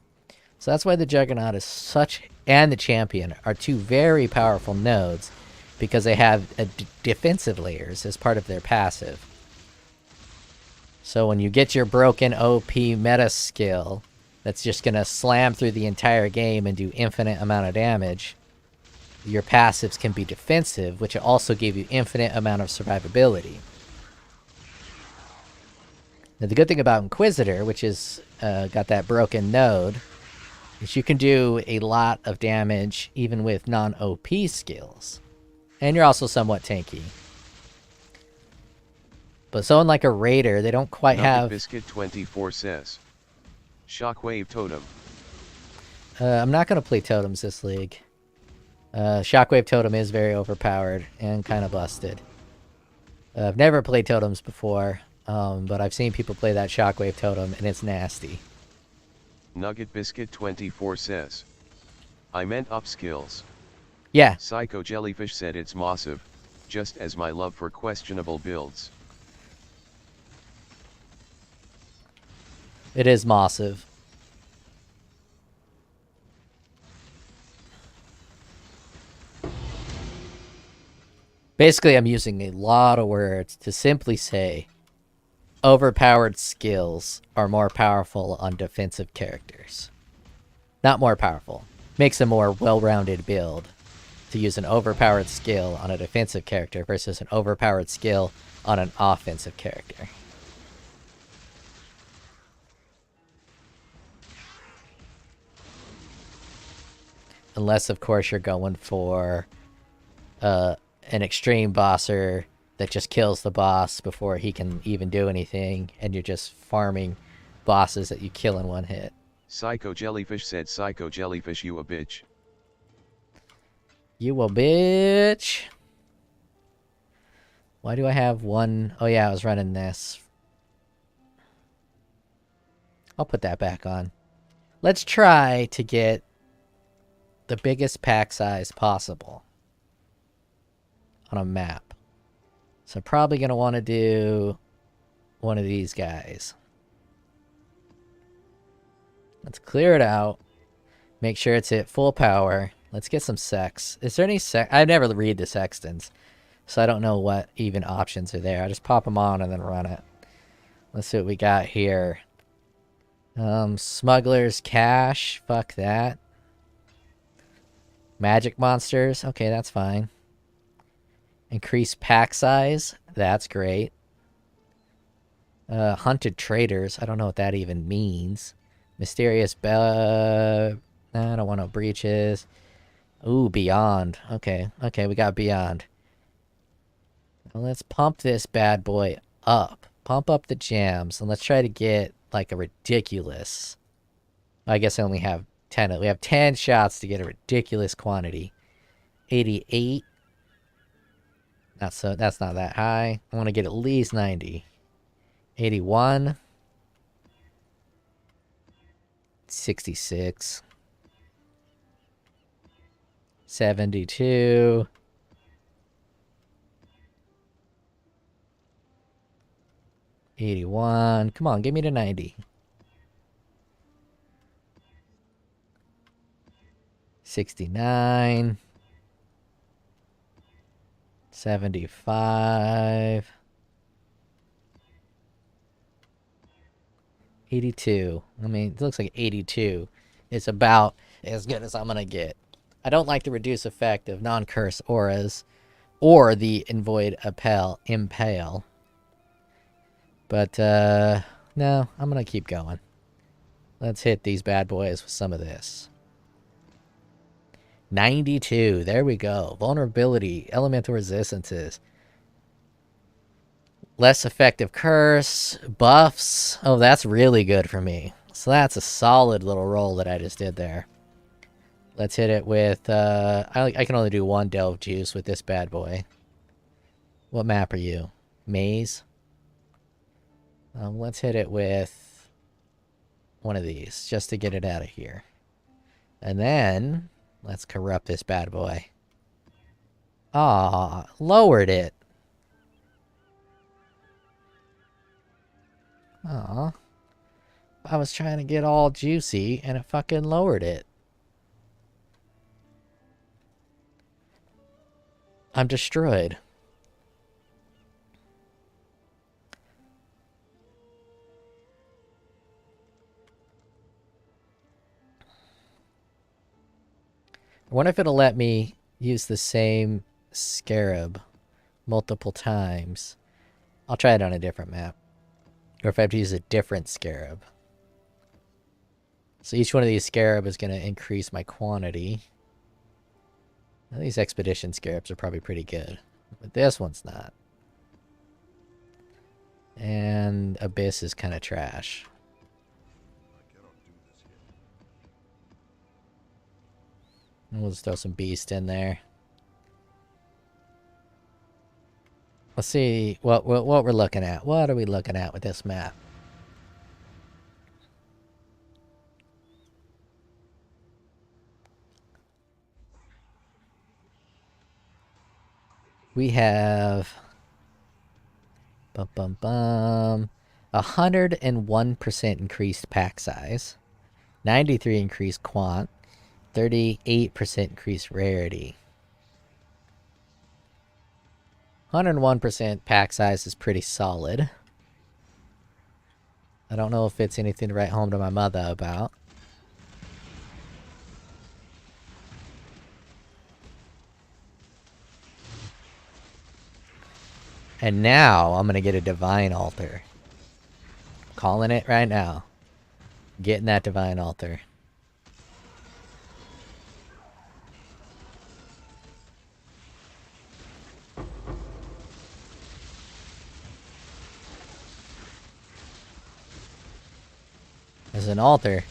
So that's why the Juggernaut is such, and the Champion, are two very powerful nodes, because they have defensive layers as part of their passive. So when you get your broken OP meta skill that's just going to slam through the entire game and do infinite amount of damage, your passives can be defensive, which also give you infinite amount of survivability. Now the good thing about Inquisitor, which is got that broken node, is you can do a lot of damage even with non-OP skills. And you're also somewhat tanky. But someone like a Raider, they don't quite have... Biscuit 24 says, Shockwave Totem. I'm not going to play Totems this league. Shockwave Totem is very overpowered and kind of busted. I've never played Totems before, but I've seen people play that Shockwave Totem, and it's nasty. Nugget Biscuit 24 says, I meant up skills. Yeah. Psycho Jellyfish said it's massive, just as my love for questionable builds. It is massive. Basically, I'm using a lot of words to simply say overpowered skills are more powerful on defensive characters. Not more powerful. Makes a more well-rounded build to use an overpowered skill on a defensive character versus an overpowered skill on an offensive character. Unless, of course, you're going for an extreme bosser that just kills the boss before he can even do anything, and you're just farming bosses that you kill in one hit. Psycho Jellyfish said, Psycho Jellyfish, you a bitch. You a bitch. Why do I have one? Oh yeah, I was running this. I'll put that back on. Let's try to get the biggest pack size possible on a map. So I'm probably going to want to do one of these guys. Let's clear it out. Make sure it's at full power. Let's get some sex. Is there any sex? I never read the sextants, so I don't know what even options are there. I just pop them on and then run it. Let's see what we got here. Smuggler's Cash. Fuck that. Magic Monsters. Okay, that's fine. Increase pack size. That's great. Hunted Traders. I don't know what that even means. Mysterious I don't want no breaches. Ooh, Beyond. Okay, we got Beyond. Well, let's pump this bad boy up. Pump up the jams, and let's try to get, like, a ridiculous... I guess I only have 10. We have 10 shots to get a ridiculous quantity. 88. That's not that high. I want to get at least 90. 81. 66. 72. 81. Come on, give me to 90. 69. 75. 82. I mean, it looks like 82 is about as good as I'm gonna get. I don't like the reduced effect of non-curse auras or the Envoid Impale. But, no, I'm gonna keep going. Let's hit these bad boys with some of this. 92. There we go. Vulnerability. Elemental resistances. Less effective curse. Buffs. Oh, that's really good for me. So that's a solid little roll that I just did there. Let's hit it with... I can only do one Delve Juice with this bad boy. What map are you? Maze? Let's hit it with one of these, just to get it out of here. And then... let's corrupt this bad boy. Ah, lowered it. Aw. I was trying to get all juicy, and it fucking lowered it. I'm destroyed. I wonder if it'll let me use the same scarab multiple times. I'll try it on a different map. Or if I have to use a different scarab. So each one of these scarab is going to increase my quantity. Now, these expedition scarabs are probably pretty good. But this one's not. And Abyss is kind of trash. We'll just throw some Beast in there. Let's see what we're looking at. What are we looking at with this map? We have 101% increased pack size, 93 increased quant, 38% increased rarity. 101% pack size is pretty solid. I don't know if it's anything to write home to my mother about. And now I'm going to get a Divine Altar. Calling it right now. Getting that Divine Altar. There's an altar.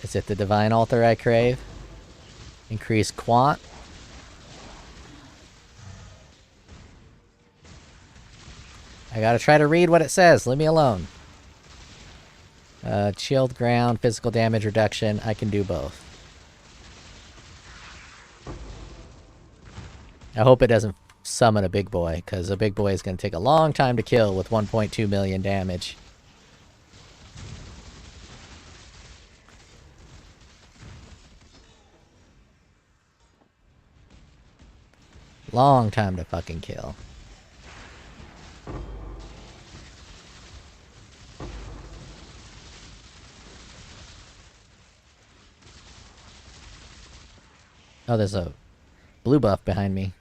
Is it the divine altar I crave? Increase quant. I gotta try to read what it says. Leave me alone. Chilled ground, physical damage reduction. I can do both. I hope it doesn't summon a big boy, because a big boy is going to take a long time to kill with 1.2 million damage. Long time to fucking kill. Oh, there's a blue buff behind me.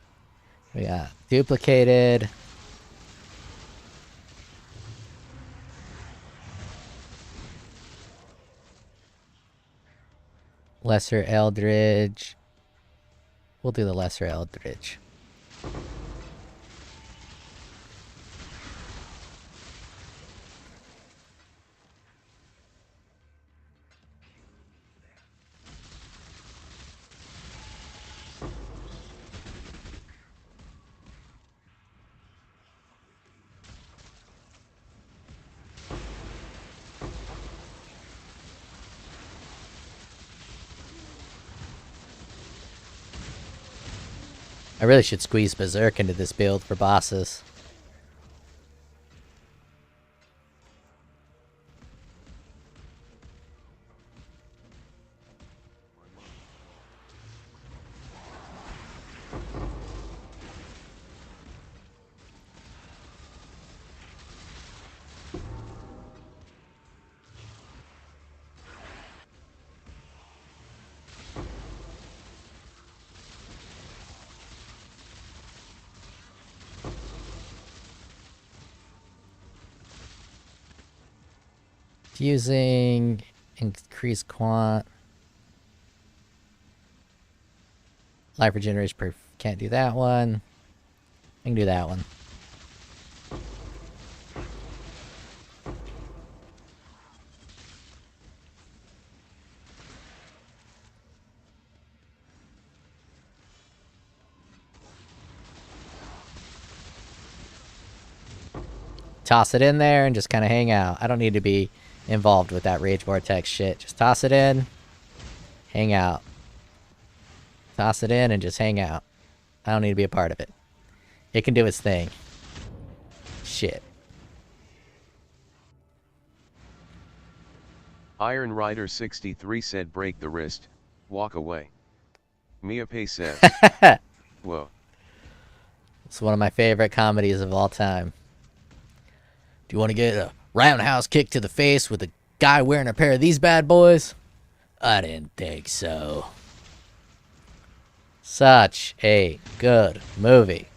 We got duplicated. Lesser Eldridge. We'll do the Lesser Eldridge. I really should squeeze Berserk into this build for bosses. Fusing, increase quant. Life regeneration per, can't do that one. I can do that one. Toss it in there and just kind of hang out. I don't need to be involved with that Rage Vortex shit. Just toss it in, hang out. Toss it in and just hang out. I don't need to be a part of it. It can do its thing. Shit. Iron Rider 63 said break the wrist, walk away. Mia Pei says. Whoa. It's one of my favorite comedies of all time. Do you want to get a roundhouse kick to the face with a guy wearing a pair of these bad boys? I didn't think so. Such a good movie.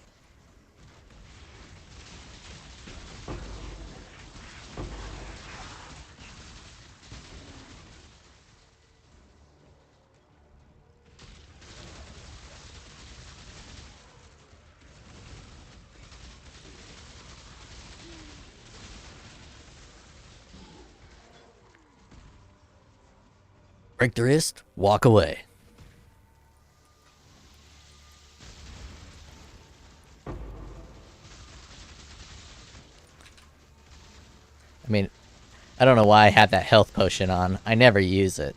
Break the wrist, walk away. I mean, I don't know why I have that health potion on. I never use it.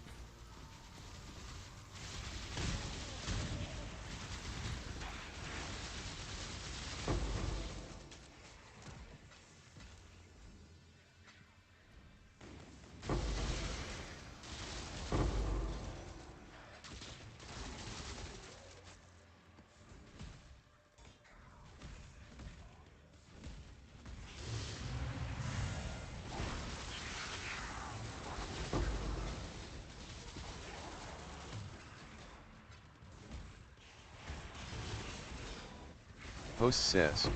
Host says.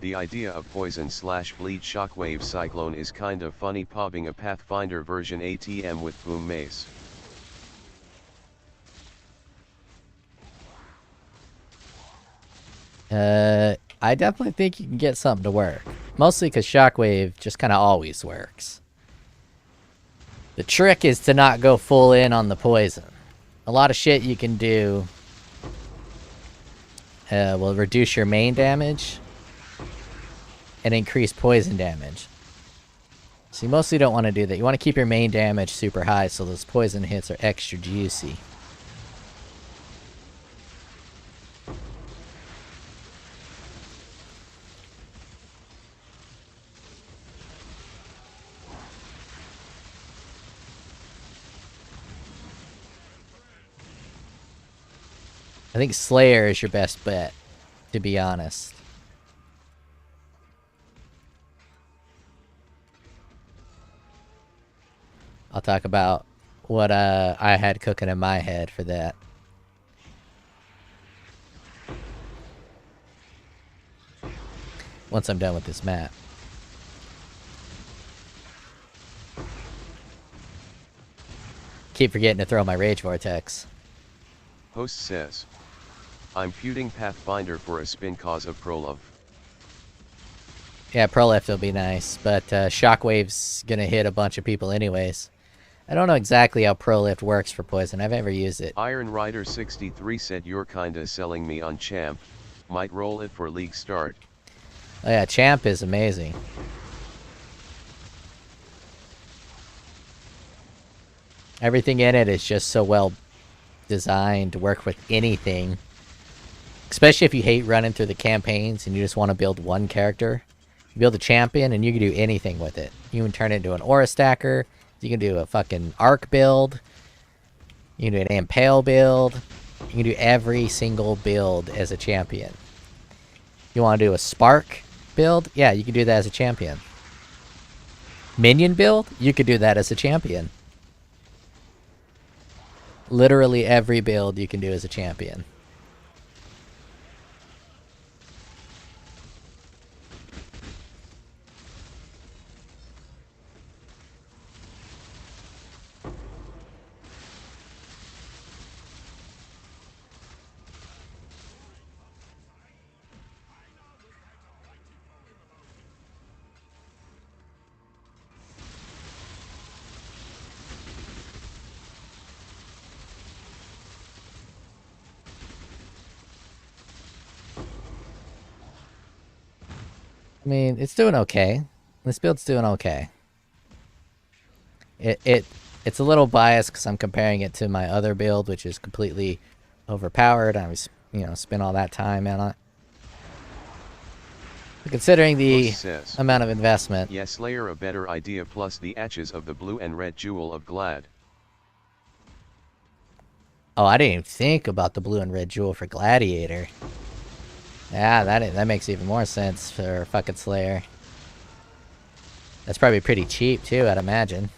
The idea of poison/bleed shockwave cyclone is kind of funny, popping a Pathfinder version ATM with boom mace. I definitely think you can get something to work. Mostly because shockwave just kind of always works. The trick is to not go full in on the poison. A lot of shit you can do will reduce your main damage and increase poison damage. So you mostly don't want to do that. You want to keep your main damage super high so those poison hits are extra juicy. I think Slayer is your best bet, to be honest. I'll talk about what I had cooking in my head for that. Once I'm done with this map. Keep forgetting to throw my Rage Vortex. Host says, I'm feuding Pathfinder for a spin cause of Prolove. Yeah, Prolift will be nice, but Shockwave's gonna hit a bunch of people anyways. I don't know exactly how Prolift works for poison. I've never used it. Iron Rider 63 said you're kinda selling me on Champ. Might roll it for League start. Oh yeah, Champ is amazing. Everything in it is just so well designed to work with anything. Especially if you hate running through the campaigns and you just want to build one character. You build a champion and you can do anything with it. You can turn it into an aura stacker. You can do a fucking arc build. You can do an impale build. You can do every single build as a champion. You want to do a spark build? Yeah, you can do that as a champion. Minion build? You could do that as a champion. Literally every build you can do as a champion. I mean, it's doing okay. This build's doing okay. It's a little biased because I'm comparing it to my other build, which is completely overpowered. I was, spent all that time on it. But considering the amount of investment. Yes, Slayer a better idea plus the etches of the blue and red jewel of Glad. Oh, I didn't even think about the blue and red jewel for Gladiator. Yeah, that makes even more sense for fucking Slayer. That's probably pretty cheap too, I'd imagine.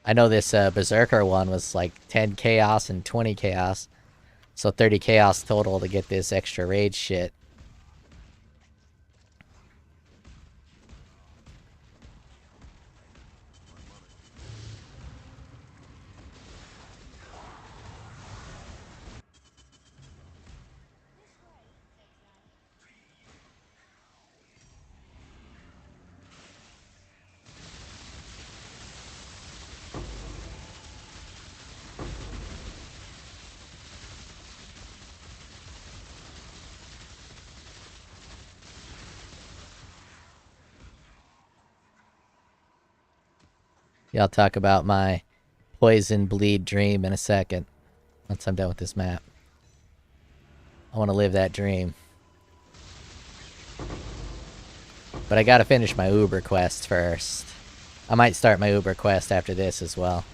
I know this Berserker one was like 10 chaos and 20 chaos. So 30 chaos total to get this extra rage shit. Yeah, I'll talk about my poison bleed dream in a second. Once I'm done with this map. I want to live that dream. But I gotta finish my Uber quest first. I might start my Uber quest after this as well.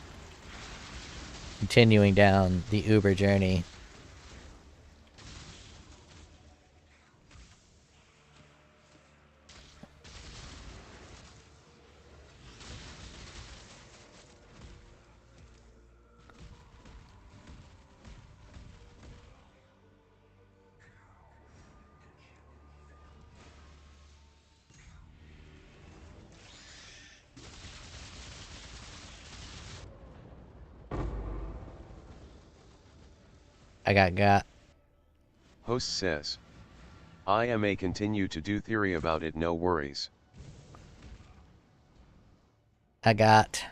Continuing down the Uber journey. I got. Host says, I may continue to do theory about it, no worries. I got.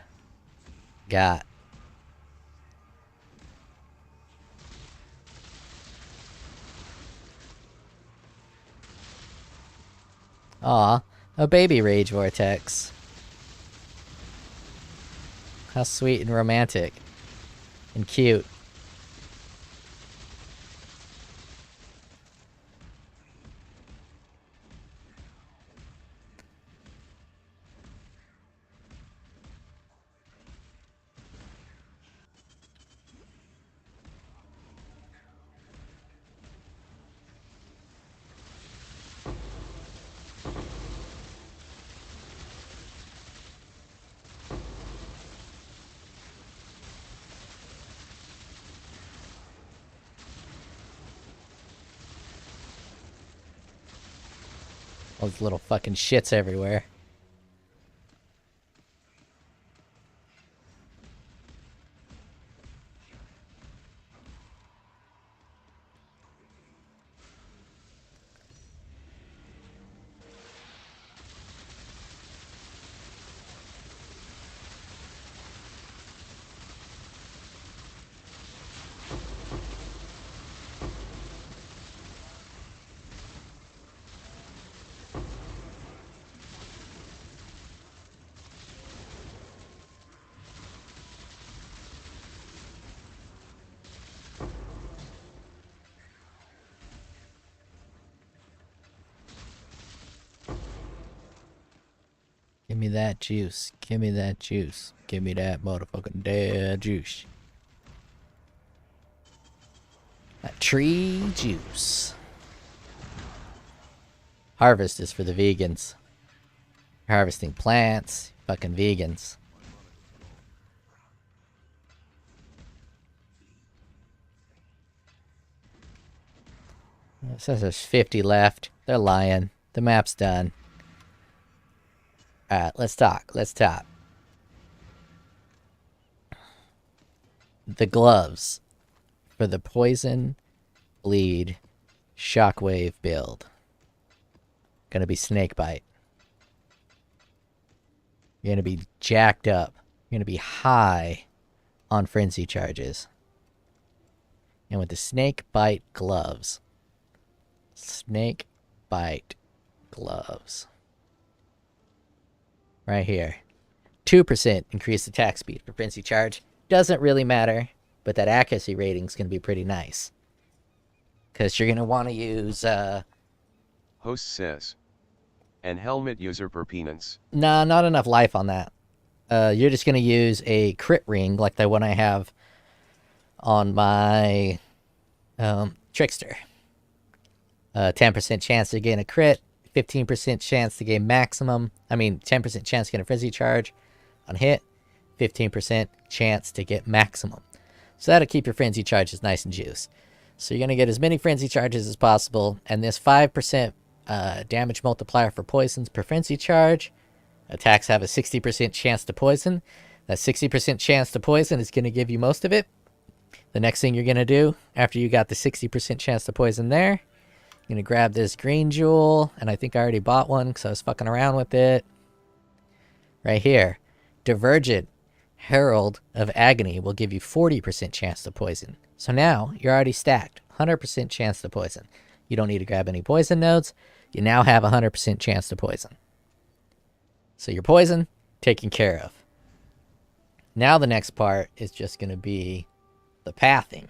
Aw, a baby Rage Vortex. How sweet and romantic. And cute. All those little fucking shits everywhere. Give me that juice. Give me that juice. Give me that motherfucking dead juice. That tree juice. Harvest is for the vegans. Harvesting plants. Fucking vegans. It says there's 50 left. They're lying. The map's done. Alright, let's talk. Let's talk. The gloves for the poison, bleed, shockwave build. Gonna be snake bite. You're gonna be jacked up. You're gonna be high on frenzy charges. And with the snake bite gloves. Snake bite gloves. Right here. 2% increased attack speed for frenzy charge. Doesn't really matter, but that accuracy rating is going to be pretty nice. Because you're going to want to use... Host says. And helmet user per penance. Nah, not enough life on that. You're just going to use a crit ring like the one I have on my Trickster. 10% chance to gain a crit. 15% chance to gain maximum. 10% chance to get a frenzy charge on hit. 15% chance to get maximum. So that'll keep your frenzy charges nice and juice. So you're going to get as many frenzy charges as possible. And this 5% damage multiplier for poisons per frenzy charge. Attacks have a 60% chance to poison. That 60% chance to poison is going to give you most of it. The next thing you're going to do after you got the 60% chance to poison there, I'm going to grab this green jewel, and I think I already bought one because I was fucking around with it. Right here. Divergent Herald of Agony will give you 40% chance to poison. So now, you're already stacked. 100% chance to poison. You don't need to grab any poison nodes. You now have 100% chance to poison. So your poison, taken care of. Now the next part is just going to be the pathing.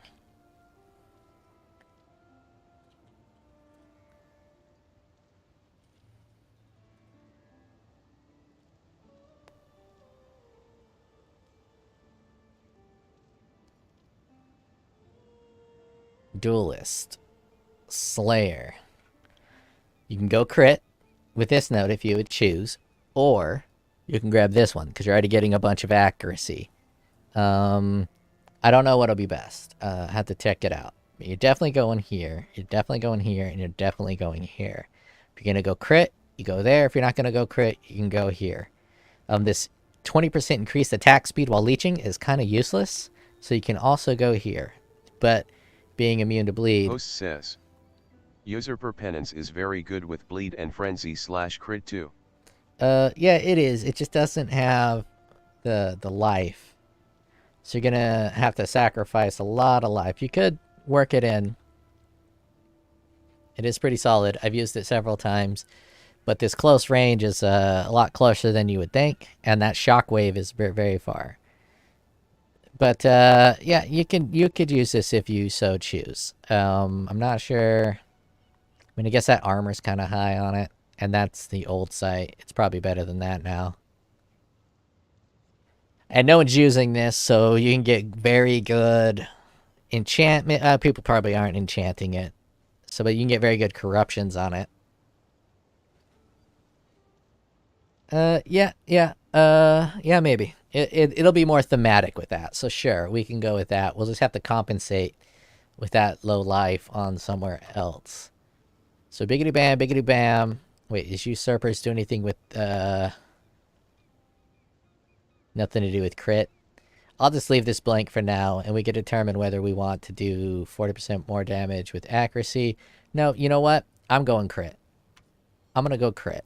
Duelist. Slayer. You can go crit with this node if you would choose, or you can grab this one because you're already getting a bunch of accuracy. I don't know what'll be best. I have to check it out. You're definitely going here. You're definitely going here, and you're definitely going here. If you're gonna go crit, you go there. If you're not gonna go crit, you can go here. This 20% increased attack speed while leeching is kind of useless, so you can also go here. But being immune to bleed. Host says. User per penance is very good with bleed and frenzy / crit too. Yeah, it is. It just doesn't have the life. So you're gonna have to sacrifice a lot of life. You could work it in. It is pretty solid. I've used it several times. But this close range is a lot closer than you would think. And that shockwave is very, very far. But yeah, you could use this if you so choose. I'm not sure. I mean, I guess that armor's kind of high on it. And that's the old site. It's probably better than that now. And no one's using this, so you can get very good enchantment. People probably aren't enchanting it. So, but you can get very good corruptions on it. Yeah, maybe. It'll be more thematic with that. So sure, we can go with that. We'll just have to compensate with that low life on somewhere else. So biggity bam, biggity bam. Wait, is usurpers do anything with nothing to do with crit? I'll just leave this blank for now, and we can determine whether we want to do 40% more damage with accuracy. No, you know what? I'm going crit. I'm gonna go crit.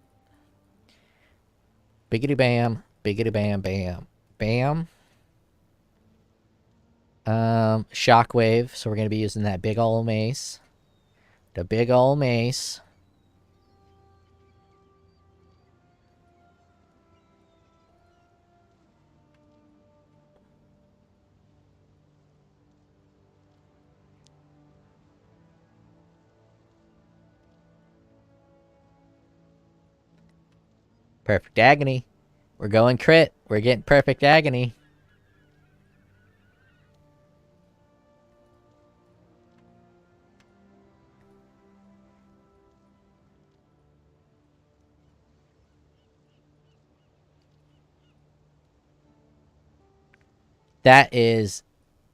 Biggity bam, biggity bam, bam, bam. Shockwave. So we're gonna be using that big ol' mace. The big ol' mace. Perfect agony. We're going crit. We're getting perfect agony. That is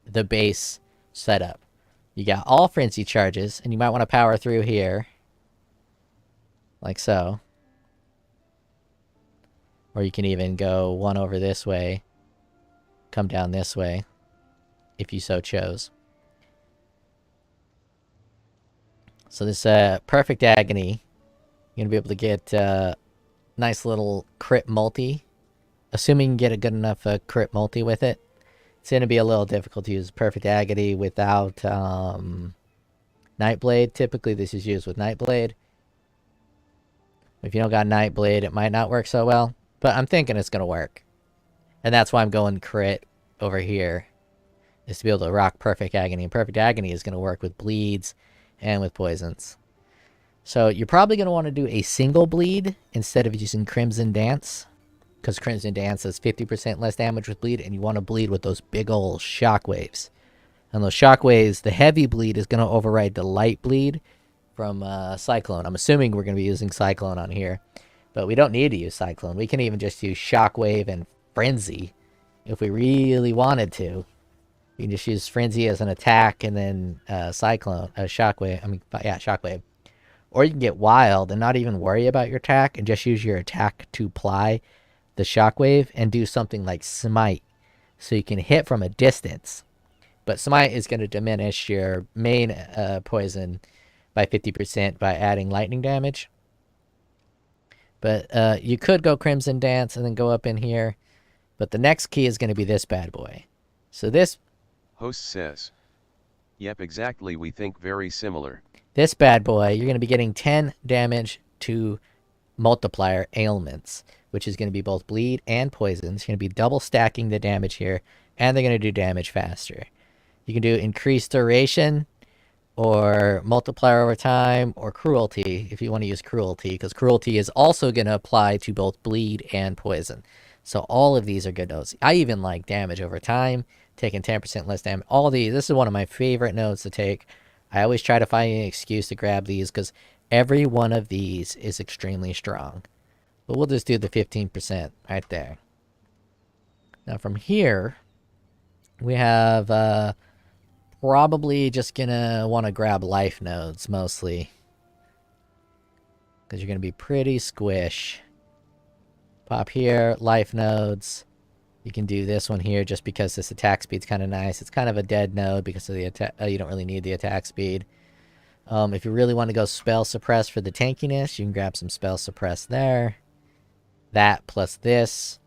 the base setup. You got all frenzy charges, and you might want to power through here. Like so. Or you can even go one over this way, come down this way, if you so chose. So this perfect agony, you're going to be able to get nice little crit multi. Assuming you can get a good enough crit multi with it. It's going to be a little difficult to use perfect agony without Nightblade. Typically this is used with Nightblade. If you don't got Nightblade, it might not work so well. But I'm thinking it's going to work. And that's why I'm going crit over here. Is to be able to rock Perfect Agony. And Perfect Agony is going to work with bleeds and with poisons. So you're probably going to want to do a single bleed instead of using Crimson Dance. Because Crimson Dance does 50% less damage with bleed. And you want to bleed with those big ol' shockwaves. And those shockwaves, the heavy bleed is going to override the light bleed from Cyclone. I'm assuming we're going to be using Cyclone on here. But we don't need to use Cyclone. We can even just use Shockwave and Frenzy if we really wanted to. We can just use Frenzy as an attack and then Cyclone, Shockwave. Shockwave. Or you can get Wild and not even worry about your attack and just use your attack to apply the Shockwave and do something like Smite. So you can hit from a distance. But Smite is going to diminish your main poison by 50% by adding lightning damage. But you could go Crimson Dance and then go up in here. But the next key is going to be this bad boy. So this... Host says. Yep, exactly. We think very similar. This bad boy, you're going to be getting 10 damage to multiplier ailments. Which is going to be both bleed and poison. It's going to be double stacking the damage here. And they're going to do damage faster. You can do increased duration. Or multiplier over time, or cruelty, if you want to use cruelty, because cruelty is also going to apply to both bleed and poison. So all of these are good nodes. I even like damage over time, taking 10% less damage. All these, this is one of my favorite nodes to take. I always try to find an excuse to grab these, because every one of these is extremely strong. But we'll just do the 15% right there. Now from here, we have... probably just gonna want to grab life nodes mostly. Because you're gonna be pretty squish. Pop here, life nodes. You can do this one here just because this attack speed's kind of nice. It's kind of a dead node because of the attack. You don't really need the attack speed. If you really want to go spell suppress for the tankiness, you can grab some spell suppress there. That plus this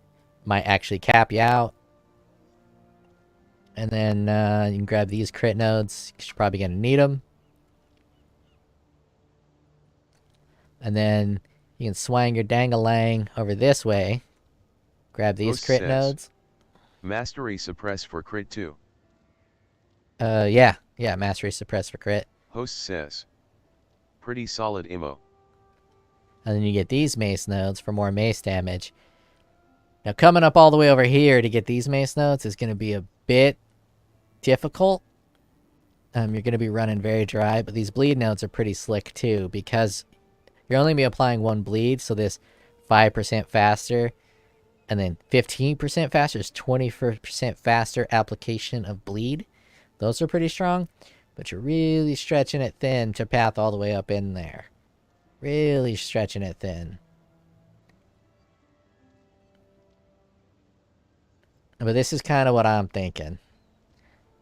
might actually cap you out. And then you can grab these crit nodes, because you're probably going to need them. And then you can swang your dangalang over this way. Grab these Host crit says, nodes. Mastery suppress for crit too. Yeah, mastery suppress for crit. Host says, pretty solid immo. And then you get these mace nodes for more mace damage. Now coming up all the way over here to get these mace nodes is going to be a bit difficult. You're going to be running very dry, but these bleed nodes are pretty slick too, because you're only going to be applying one bleed, so this 5% faster and then 15% faster is 20% faster application of bleed. Those are pretty strong, but you're really stretching it thin to path all the way up in there. Really stretching it thin. But this is kind of what I'm thinking.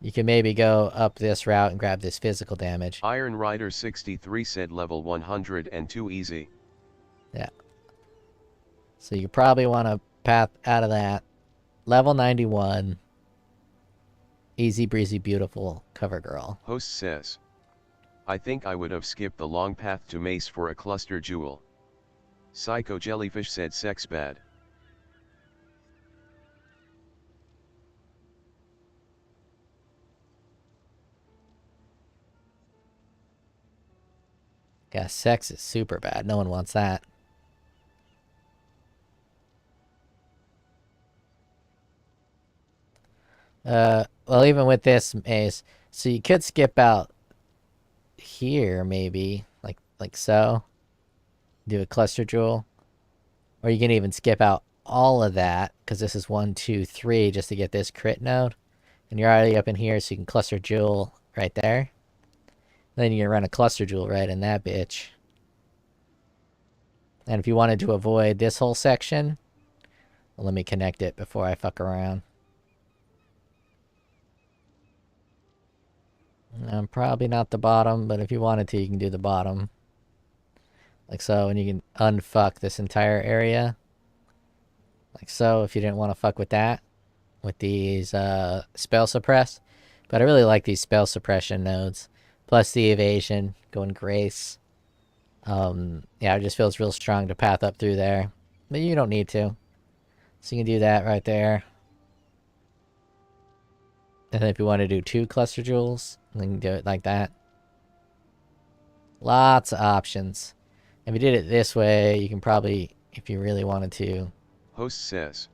You can maybe go up this route and grab this physical damage. Iron Rider 63 said level 102 easy. Yeah. So you probably want to path out of that. Level 91. Easy breezy beautiful cover girl. Host says, I think I would have skipped the long path to mace for a cluster jewel. Psycho Jellyfish said sex bad. Yeah, sex is super bad. No one wants that. Well, even with this mace, so you could skip out here, maybe, like so. Do a cluster jewel. Or you can even skip out all of that, because this is 1, 2, 3, just to get this crit node. And you're already up in here, so you can cluster jewel right there. Then you can run a cluster jewel right in that bitch. And if you wanted to avoid this whole section, well, let me connect it before I fuck around. Probably not the bottom, but if you wanted to, you can do the bottom. Like so, and you can unfuck this entire area. Like so, if you didn't want to fuck with that. With these spell suppress. But I really like these spell suppression nodes. Plus the evasion, going grace. Yeah, it just feels real strong to path up through there. But you don't need to. So you can do that right there. And then if you want to do 2 cluster jewels, you can do it like that. Lots of options. If you did it this way, you can probably, if you really wanted to. Host says,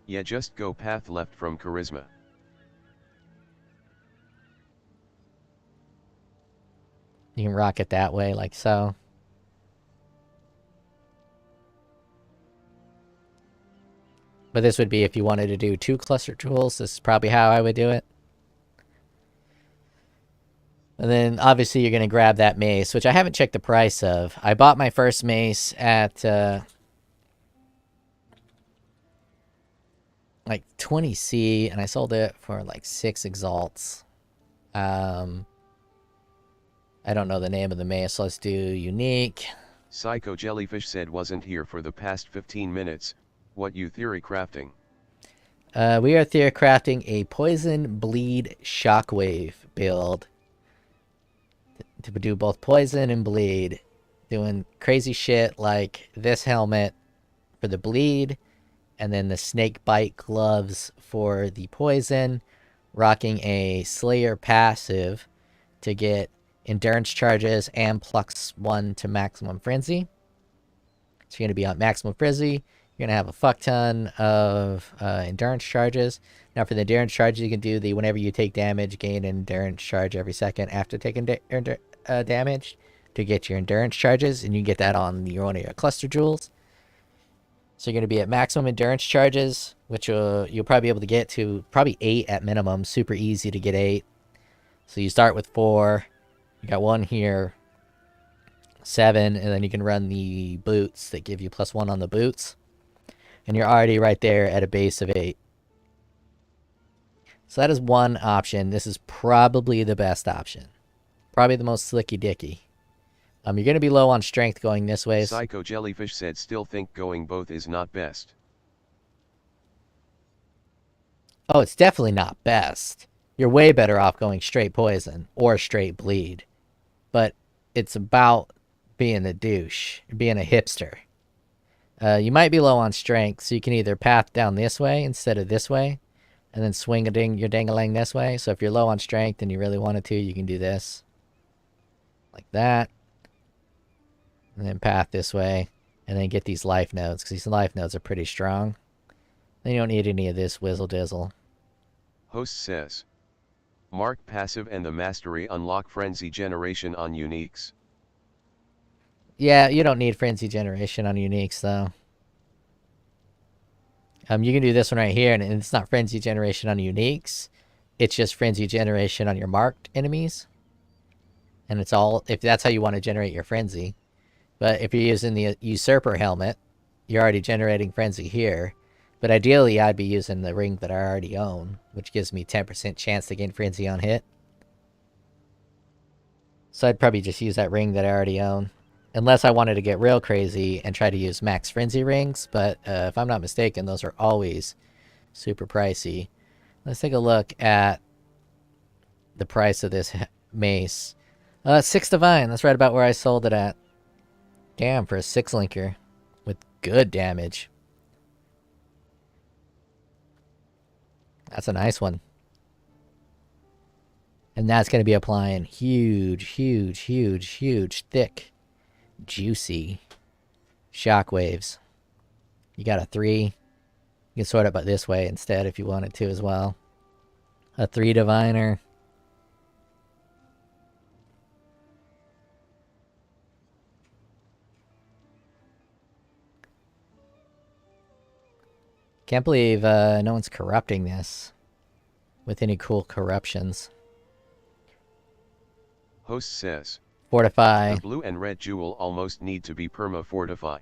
yeah, just go path left from charisma. You can rock it that way, like so. But this would be if you wanted to do 2 cluster jewels. This is probably how I would do it. And then obviously you're going to grab that mace, which I haven't checked the price of. I bought my first mace at like 20C, and I sold it for like 6 exalts. I don't know the name of the mace, so let's do unique. Psycho Jellyfish said wasn't here for the past 15 minutes. What you theory crafting? We are theory crafting a poison bleed shockwave build. To do both poison and bleed. Doing crazy shit like this helmet for the bleed. And then the snake bite gloves for the poison. Rocking a Slayer passive to get endurance charges and +1 to maximum frenzy. So you're going to be on maximum frenzy. You're going to have a fuck ton of endurance charges. Now for the endurance charges, you can do the whenever you take damage, gain an endurance charge every second after taking damage to get your endurance charges. And you can get that on one of your cluster jewels. So you're going to be at maximum endurance charges, which you'll probably be able to get to probably 8 at minimum. Super easy to get 8. So you start with 4. You got 1 here. 7. And then you can run the boots that give you +1 on the boots. And you're already right there at a base of 8. So that is one option. This is probably the best option. Probably the most slicky dicky. You're going to be low on strength going this way. Psycho Jellyfish said still think going both is not best. Oh, it's definitely not best. You're way better off going straight poison or straight bleed. But it's about being a douche, being a hipster. You might be low on strength, so you can either path down this way instead of this way, and then swing your dang-a-lang this way. So if you're low on strength and you really wanted to, you can do this. Like that. And then path this way, and then get these life nodes, because these life nodes are pretty strong. Then you don't need any of this whizzle-dizzle. Host says. Mark passive and the mastery unlock frenzy generation on uniques. Yeah, you don't need frenzy generation on uniques, though. You can do this one right here, and it's not frenzy generation on uniques. It's just frenzy generation on your marked enemies. And it's all, if that's how you want to generate your frenzy. But if you're using the usurper helmet, you're already generating frenzy here. But ideally, I'd be using the ring that I already own, which gives me 10% chance to gain frenzy on hit. So I'd probably just use that ring that I already own. Unless I wanted to get real crazy and try to use max frenzy rings. But if I'm not mistaken, those are always super pricey. Let's take a look at the price of this mace. 6 divine. That's right about where I sold it at. Damn, for a 6-linker with good damage. That's a nice one. And that's going to be applying huge, huge, huge, huge, thick, juicy shockwaves. You got a 3. You can sort it by this way instead if you wanted to as well. A 3 diviner. Can't believe no one's corrupting this with any cool corruptions. Host says. Fortify. The blue and red jewel almost need to be perma-fortify.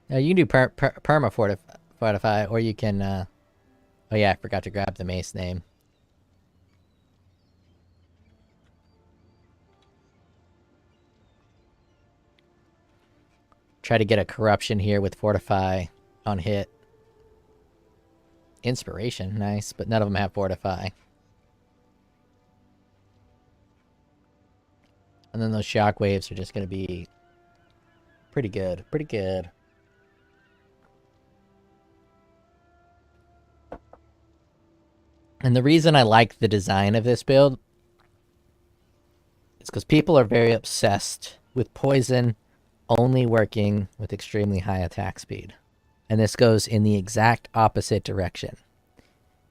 You can do perma-fortify, or you can... oh yeah, I forgot to grab the mace name. Try to get a corruption here with Fortify on hit. Inspiration, nice, but none of them have Fortify. And then those shockwaves are just going to be pretty good, pretty good. And the reason I like the design of this build is because people are very obsessed with poison only working with extremely high attack speed. And this goes in the exact opposite direction.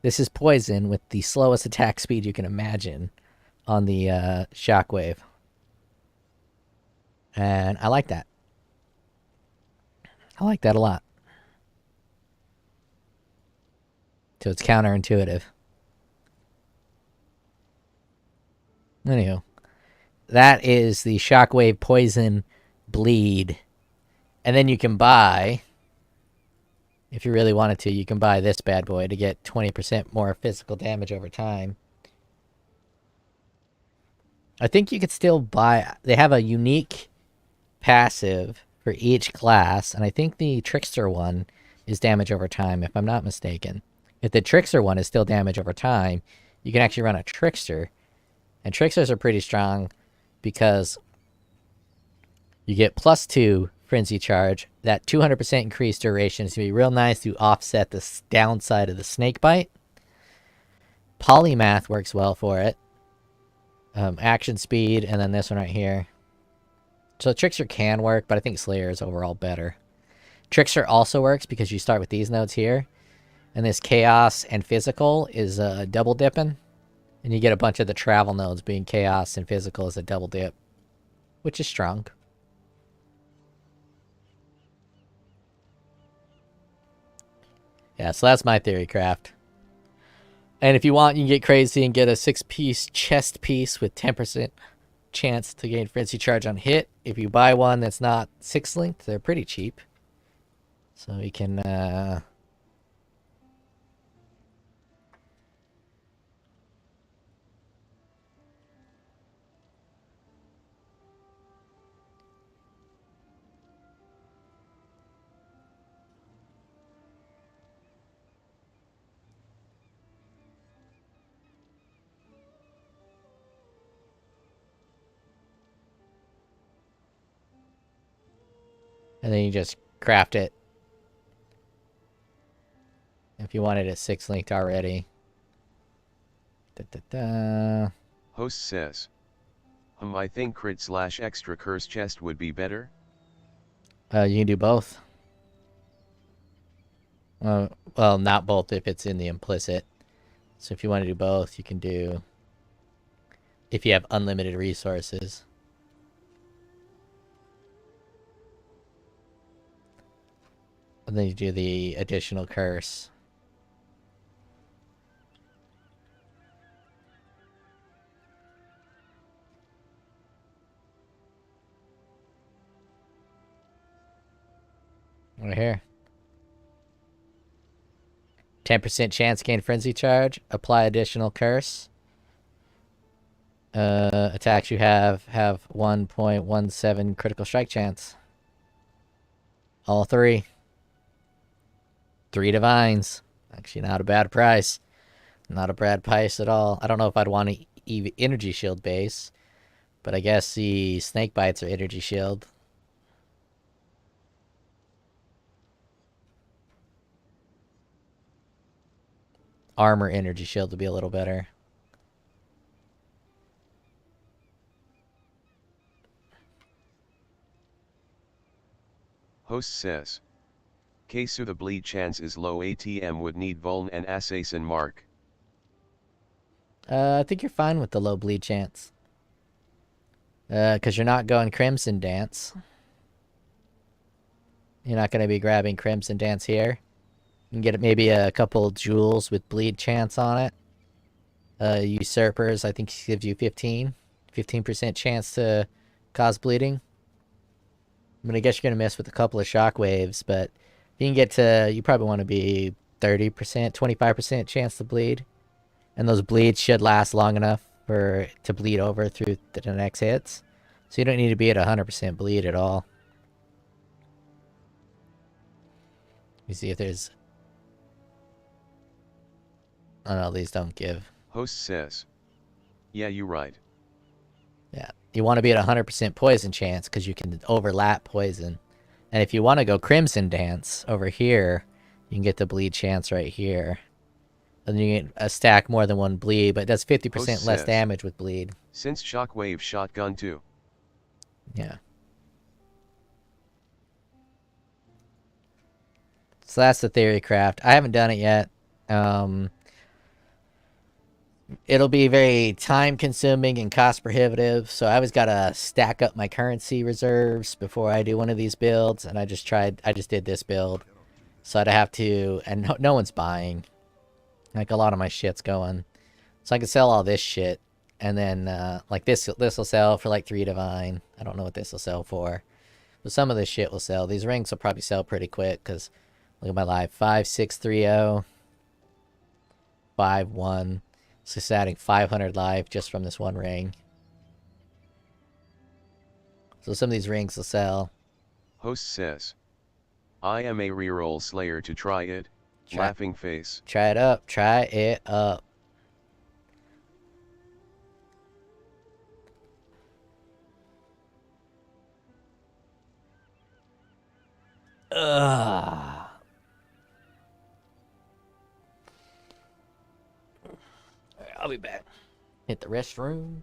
This is poison with the slowest attack speed you can imagine on the shockwave. And I like that. I like that a lot. So it's counterintuitive. Anywho, that is the shockwave poison bleed. And then you can buy, if you really wanted to, you can buy this bad boy to get 20% more physical damage over time. I think you could still buy, they have a unique passive for each class, and I think the Trickster one is damage over time, if I'm not mistaken. If the Trickster one is still damage over time, you can actually run a Trickster. And Tricksters are pretty strong because you get +2 Frenzy Charge. That 200% increased duration is going to be real nice to offset the downside of the Snake Bite. Polymath works well for it. Action Speed, and then this one right here. So Trickster can work, but I think Slayer is overall better. Trickster also works because you start with these nodes here. And this Chaos and Physical is double dipping. And you get a bunch of the travel nodes being Chaos and Physical as a double dip. Which is strong. Yeah, so that's my theory craft. And if you want, you can get crazy and get a 6-piece chest piece with 10% chance to gain Frenzy Charge on hit. If you buy one that's not 6-linked, they're pretty cheap. So you can... And then you just craft it. If you wanted it 6-linked already. Host says. I think crit/extra curse chest would be better. You can do both. Well, not both if it's in the implicit. So if you want to do both, you can do... If you have unlimited resources. And then you do the additional curse. Right here. 10% chance gain frenzy charge. Apply additional curse. Attacks you have 1.17 critical strike chance. All 3. 3 divines. Actually, not a bad price. Not a bad price at all. I don't know if I'd want to energy shield base, but I guess the snake bites are energy shield. Armor energy shield would be a little better. Host says. Casu the bleed chance is low, ATM would need Vuln and Assassin Mark. I think you're fine with the low bleed chance. Because you're not going Crimson Dance. You're not going to be grabbing Crimson Dance here. You can get maybe a couple jewels with bleed chance on it. Usurpers, I think, gives you 15% chance to cause bleeding. I mean, I guess you're going to miss with a couple of shockwaves, but you can get to, you probably want to be 30%, 25% chance to bleed. And those bleeds should last long enough to bleed over through the next hits. So you don't need to be at 100% bleed at all. Let me see if there's... Oh no, these don't give. Host says. Yeah, you right. Yeah, you want to be at 100% poison chance because you can overlap poison. And if you want to go Crimson Dance over here, you can get the bleed chance right here. And then you get a stack more than one bleed, but it does 50% less damage with bleed. Since shockwave shotgun too. Yeah. So that's the theory craft. I haven't done it yet. It'll be very time consuming and cost prohibitive, so I always gotta stack up my currency reserves before I do one of these builds, and I just did this build. So I'd have to, and no one's buying. Like, a lot of my shit's going. So I can sell all this shit, and then, like, this will sell for, like, 3 divine. I don't know what this will sell for. But some of this shit will sell. These rings will probably sell pretty quick, because, look at my life. 5630. 51. So it's adding 500 life just from this one ring. So some of these rings will sell. Host says. I am a reroll slayer to try it. Laughing face. Try it up. Try it up. Ugh. I'll be back. Hit the restroom.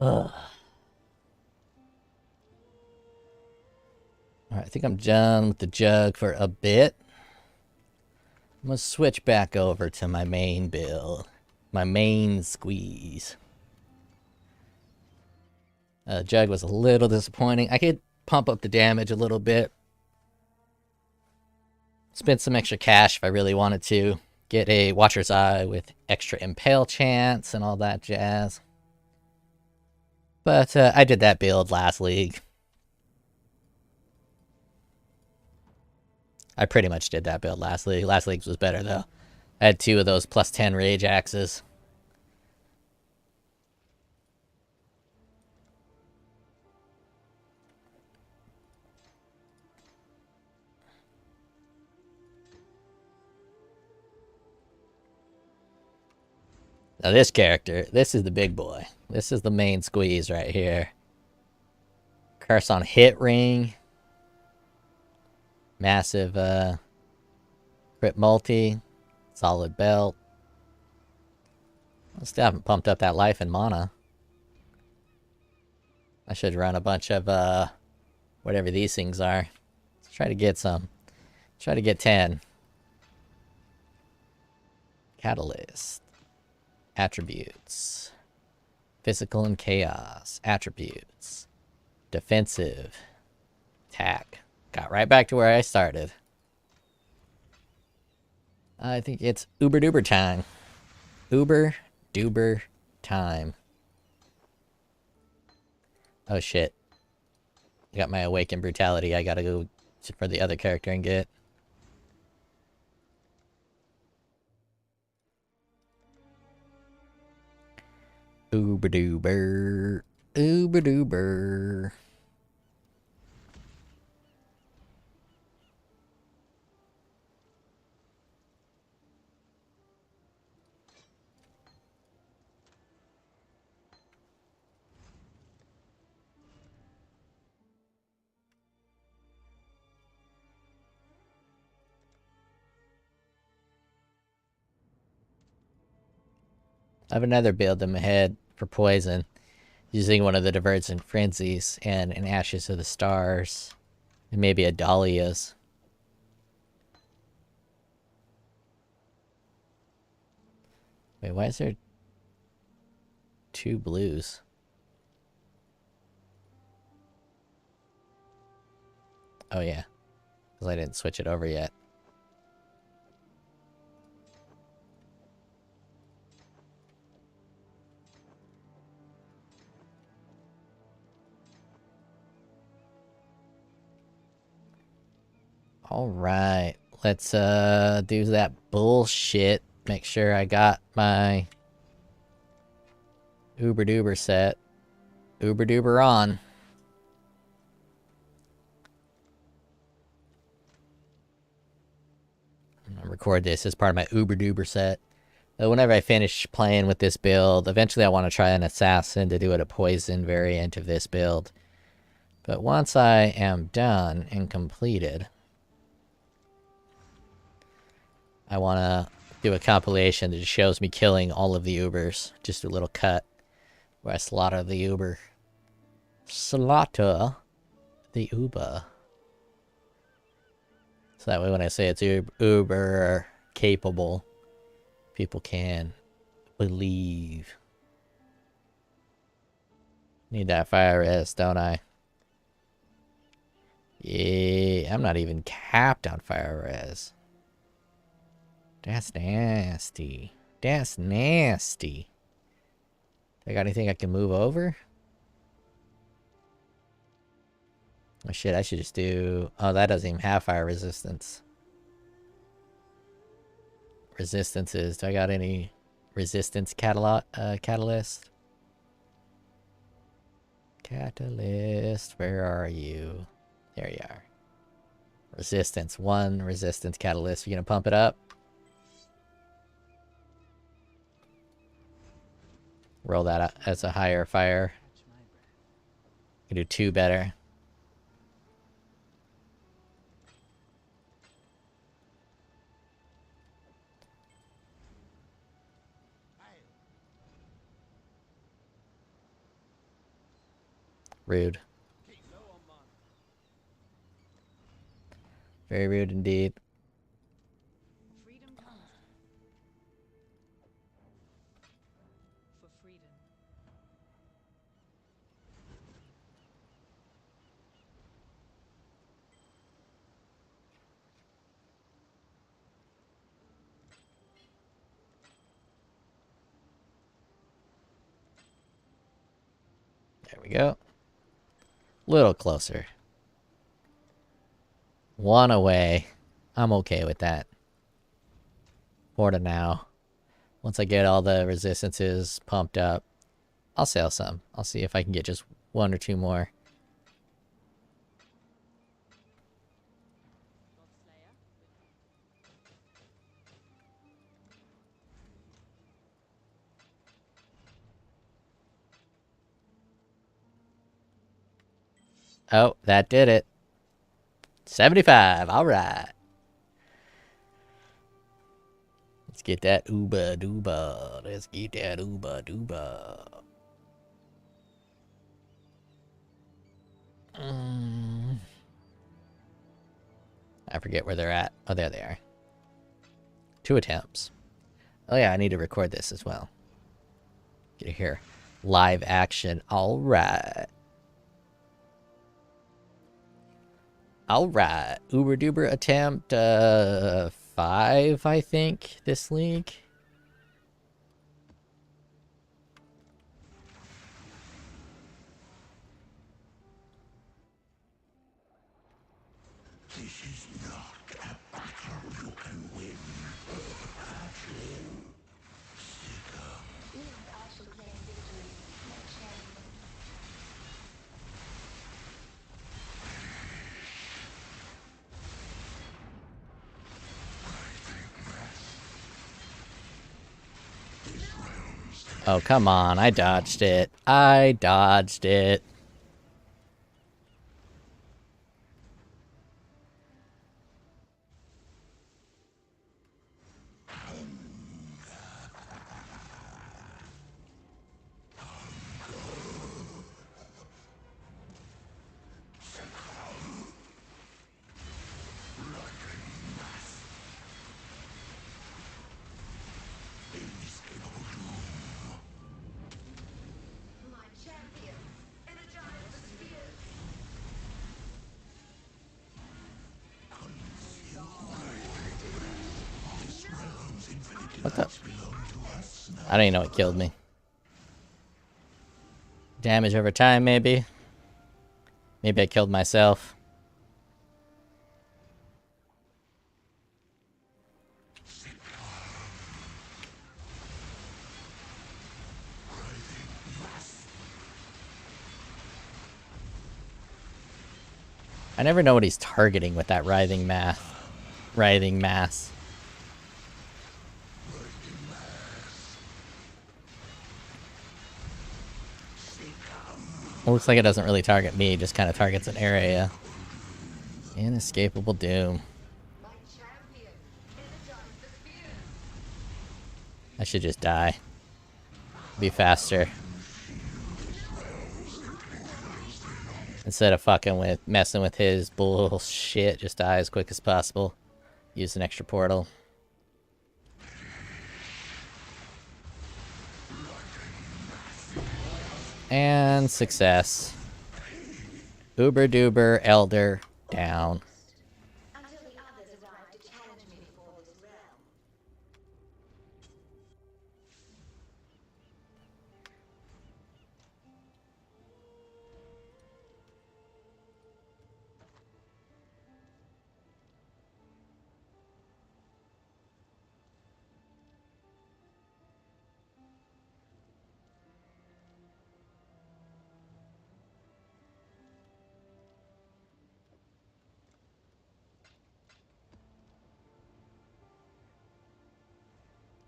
Ugh. Alright, I think I'm done with the jug for a bit. I'm gonna switch back over to my main build. My main squeeze. Jug was a little disappointing. I could pump up the damage a little bit. Spend some extra cash if I really wanted to. Get a Watcher's Eye with extra impale chance and all that jazz. But I did that build last league. I pretty much did that build last league. Last league's was better though. I had 2 of those plus 10 rage axes. Now this character, this is the big boy. This is the main squeeze right here. Curse on hit ring. Massive crit multi. Solid belt. I still haven't pumped up that life and mana. I should run a bunch of whatever these things are. Let's try to get some. Try to get 10. Catalyst. Attributes. Physical and chaos. Attributes. Defensive. Attack. Got right back to where I started. I think it's uber duber time. Uber duber time. Oh shit. I got my awakened brutality. I gotta go for the other character and get. Uber duber. Uber duber. I have another build in my head for poison, using one of the Divergent Frenzies and an Ashes of the Stars, and maybe a Dahlia's. Wait, why is there 2 blues? Oh yeah, because I didn't switch it over yet. Alright, let's do that bullshit. Make sure I got my Uber Duber set. Uber Duber on. I'm gonna record this as part of my Uber Duber set. Whenever I finish playing with this build, eventually I want to try an assassin to do it a poison variant of this build. But once I am done and completed, I want to do a compilation that just shows me killing all of the Ubers. Just a little cut where I slaughter the Uber. Slaughter the Uber. So that way when I say it's Uber capable, people can believe. Need that fire res, don't I? Yeah, I'm not even capped on fire res. That's nasty. That's nasty. I got anything I can move over? Oh shit, I should just do... Oh, that doesn't even have fire resistance. Resistances. Do I got any resistance catalyst? Catalyst, where are you? There you are. Resistance. 1 resistance catalyst. You gonna pump it up? Roll that out as a higher fire. You can do 2 better. Rude. Very rude indeed. Freedom comes for freedom. There we go. Little closer. One away. I'm okay with that. For now. Once I get all the resistances pumped up, I'll sell some. I'll see if I can get just one or two more. Oh, that did it. 75. All right. Let's get that Uba Duba. Let's get that Uba Duba. I forget where they're at. Oh, there they are. 2 attempts. Oh yeah, I need to record this as well. Get it here. Live action. All right. Alright, Uber Duber attempt 5, I think, this league. This is not a battle you can win. Oh, come on, I dodged it. I dodged it. What the? I don't even know what killed me. Damage over time, maybe? Maybe I killed myself. I never know what he's targeting with that writhing mass. Well, looks like it doesn't really target me, just kind of targets an area. Inescapable doom. I should just die. Be faster. Instead of messing with his bullshit, just die as quick as possible. Use an extra portal. And success. Uber Duber Elder down. Until the others arrive to challenge me before this realm.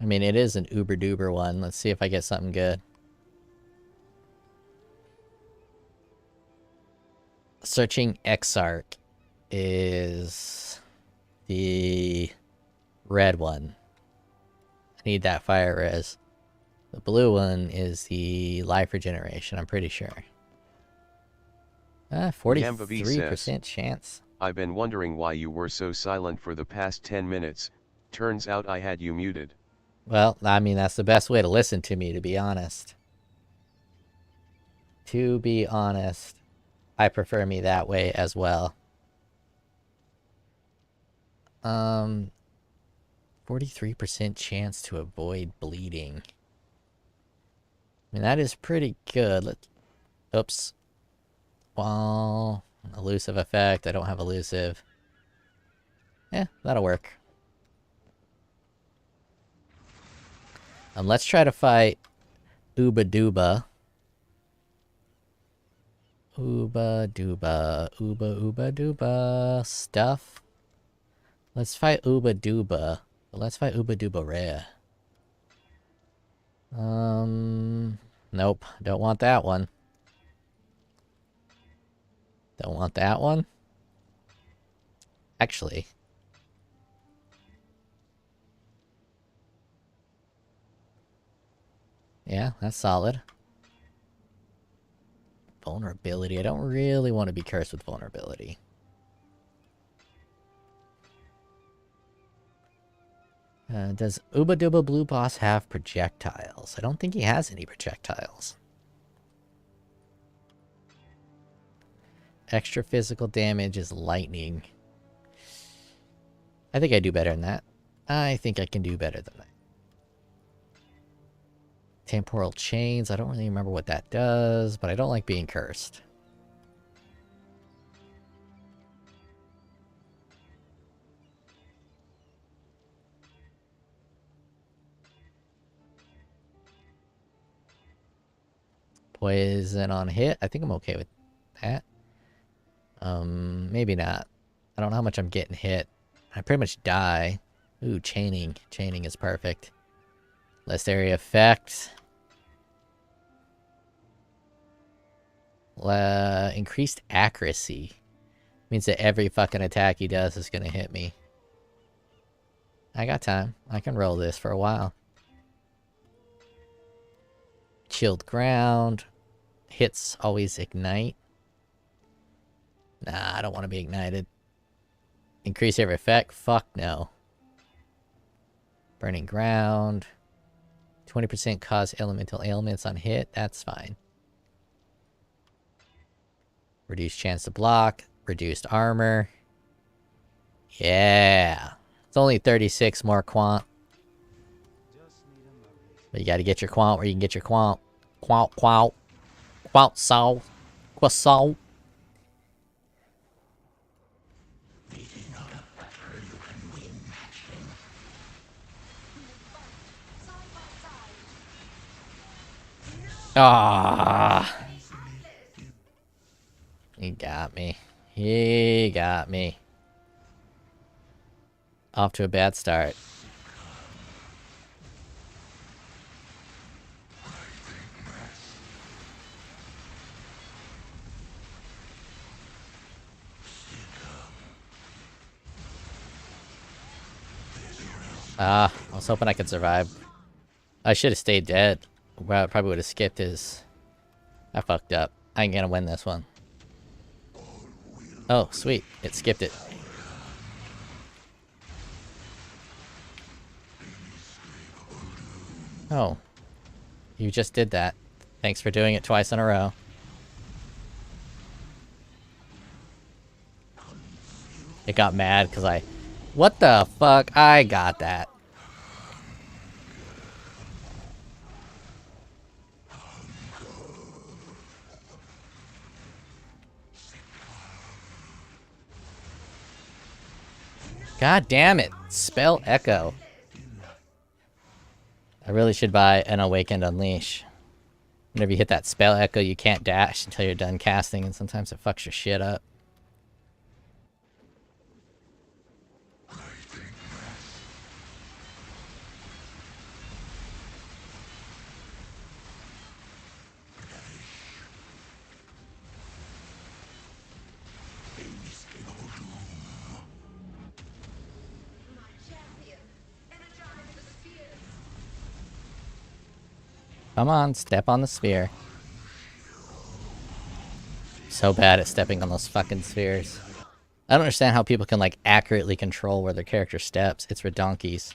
I mean, it is an Uber Duber one. Let's see if I get something good. Searching Exarch is the red one. I need that fire res. The blue one is the life regeneration, I'm pretty sure. 43% chance. I've been wondering why you were so silent for the past 10 minutes. Turns out I had you muted. Well, I mean, that's the best way to listen to me, to be honest. To be honest, I prefer me that way as well. 43% chance to avoid bleeding. I mean, that is pretty good. Oops. Well, elusive effect. I don't have elusive. Yeah, that'll work. Let's try to fight Uba Duba. Uba Duba. Uba Duba. Stuff. Let's fight Uba Duba. Let's fight Uba Duba Rare. Nope. Don't want that one. Don't want that one. Actually. Yeah, that's solid. Vulnerability. I don't really want to be cursed with vulnerability. Does Uba Duba Blue Boss have projectiles? I don't think he has any projectiles. Extra physical damage is lightning. I think I do better than that. I think I can do better than that. Temporal chains. I don't really remember what that does, but I don't like being cursed. Poison on hit. I think I'm okay with that. Maybe not. I don't know how much I'm getting hit. I pretty much die. Ooh, chaining. Chaining is perfect. Less area effect. Increased accuracy. Means that every fucking attack he does is gonna hit me. I got time. I can roll this for a while. Chilled ground. Hits always ignite. Nah, I don't want to be ignited. Increase every effect? Fuck no. Burning ground. 20% cause elemental ailments on hit. That's fine. Reduced chance to block. Reduced armor. Yeah. It's only 36 more quant. But you gotta get your quant where you can get your quant. Quant. Quant soul. Quasol. Ah. He got me. He got me. Off to a bad start. I was hoping I could survive. I should have stayed dead. Well, I probably would have skipped his... I fucked up. I ain't gonna win this one. Oh, sweet. It skipped it. Oh. You just did that. Thanks for doing it twice in a row. It got mad because I... What the fuck? I got that. God damn it. Spell Echo. I really should buy an Awakened Unleash. Whenever you hit that Spell Echo, you can't dash until you're done casting, and sometimes it fucks your shit up. Come on, step on the spear. so bad at stepping on those fucking spheres. I don't understand how people can, like, accurately control where their character steps. It's redonkeys.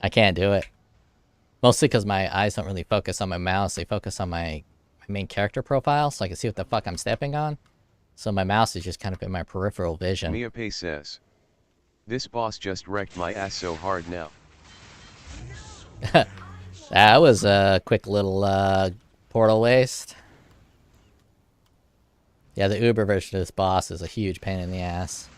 I can't do it. Mostly because my eyes don't really focus on my mouse. They focus on my main character profile, so I can see what the fuck I'm stepping on. So my mouse is just kind of in my peripheral vision. Mia Pei says, "This boss just wrecked my ass so hard now." That was a quick little portal waste. Yeah, the Uber version of this boss is a huge pain in the ass.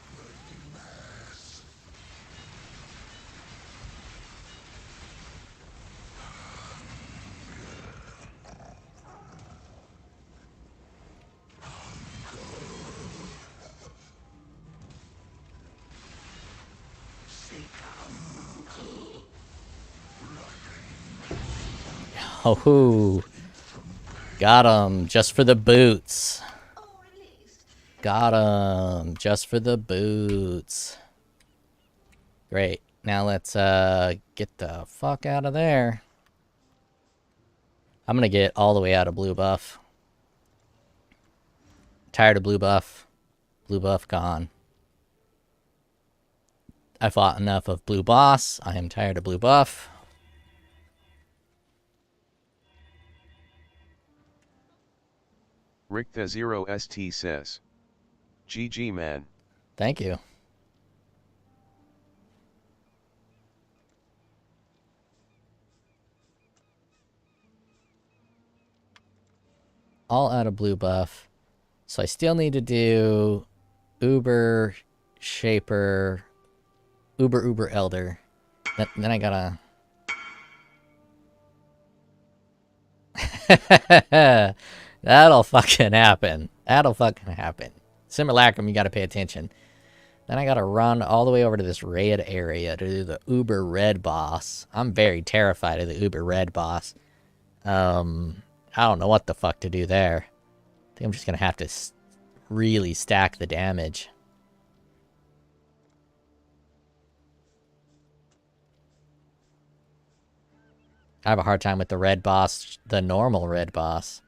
Oh, got him just for the boots. Got him just for the boots. Great. Now let's get the fuck out of there. I'm gonna get all the way out of blue buff. Tired of blue buff. Blue buff gone. I fought enough of blue boss. I am tired of blue buff. Rick the Zero ST says, "GG man." Thank you. All out of blue buff. So I still need to do Uber, Shaper, Uber Elder. Then I gotta... That'll fucking happen. That'll fucking happen. Simulacrum, you gotta pay attention. Then I gotta run all the way over to this red area to do the Uber Red boss. I'm very terrified of the Uber Red boss. I don't know what the fuck to do there. I think I'm just gonna have to really stack the damage. I have a hard time with the red boss, the normal red boss.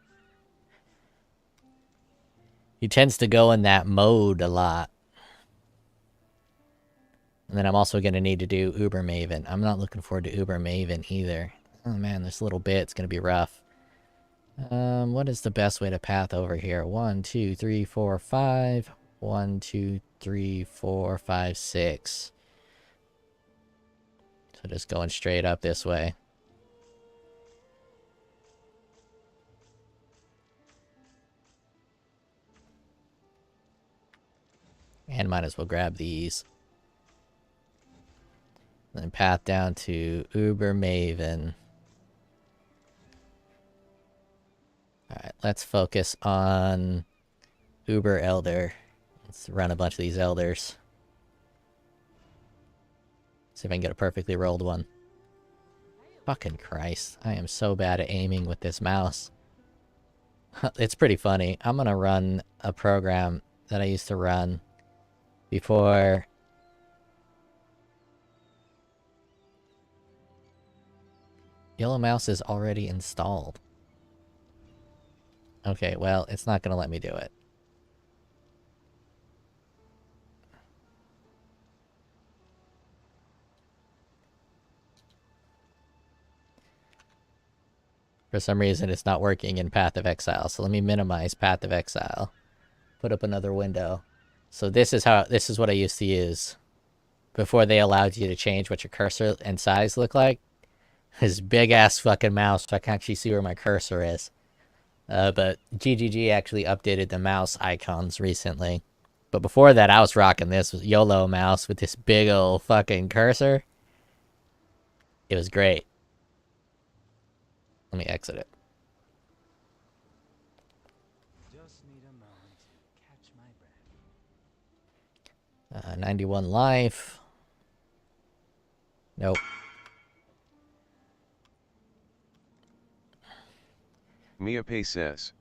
He tends to go in that mode a lot. And then I'm also going to need to do Uber Maven. I'm not looking forward to Uber Maven either. Oh man, this little bit's going to be rough. What is the best way to path over here? 1, 2, 3, 4, 5. 1, 2, 3, 4, 5, 6. So just going straight up this way. And might as well grab these. Then path down to Uber Maven. Alright, let's focus on Uber Elder. Let's run a bunch of these Elders. See if I can get a perfectly rolled one. Fucking Christ. I am so bad at aiming with this mouse. It's pretty funny. I'm gonna run a program that I used to run before... Yellow mouse is already installed. Okay, well, it's not gonna let me do it. For some reason, it's not working in Path of Exile. So let me minimize Path of Exile. Put up another window. So this is what I used to use before they allowed you to change what your cursor and size look like. This big ass fucking mouse, so I can actually see where my cursor is. But GGG actually updated the mouse icons recently. But before that, I was rocking this YOLO mouse with this big old fucking cursor. It was great. Let me exit it. Just need a moment to catch my breath. 91 life. Nope. Mia Pei says,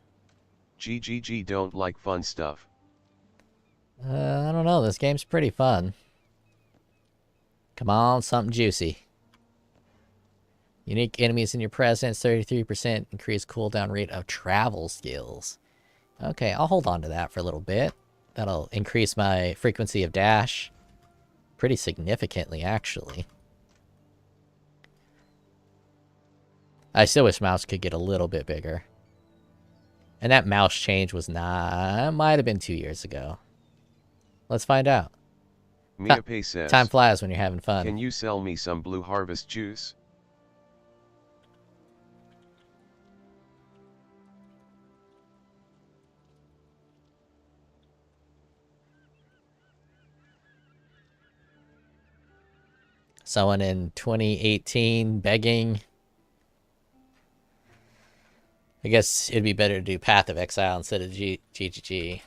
"GGG don't like fun stuff." I don't know. This game's pretty fun. Come on, something juicy. Unique enemies in your presence, 33% increased cooldown rate of travel skills. Okay, I'll hold on to that for a little bit. That'll increase my frequency of dash pretty significantly, actually. I still wish mouse could get a little bit bigger. And that mouse change was not... might have been 2 years ago. Let's find out. Miape says, Time flies when you're having fun. Can you sell me some Blue Harvest juice? Someone in 2018 begging. I guess it'd be better to do Path of Exile instead of GGG.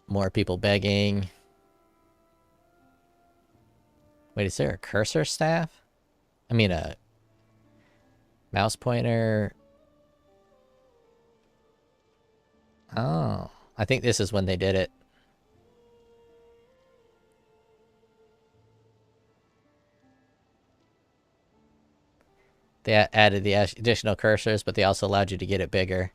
More people begging. Wait, is there a cursor staff? I mean, a mouse pointer. Oh, I think this is when they did it. They added the additional cursors, but they also allowed you to get it bigger.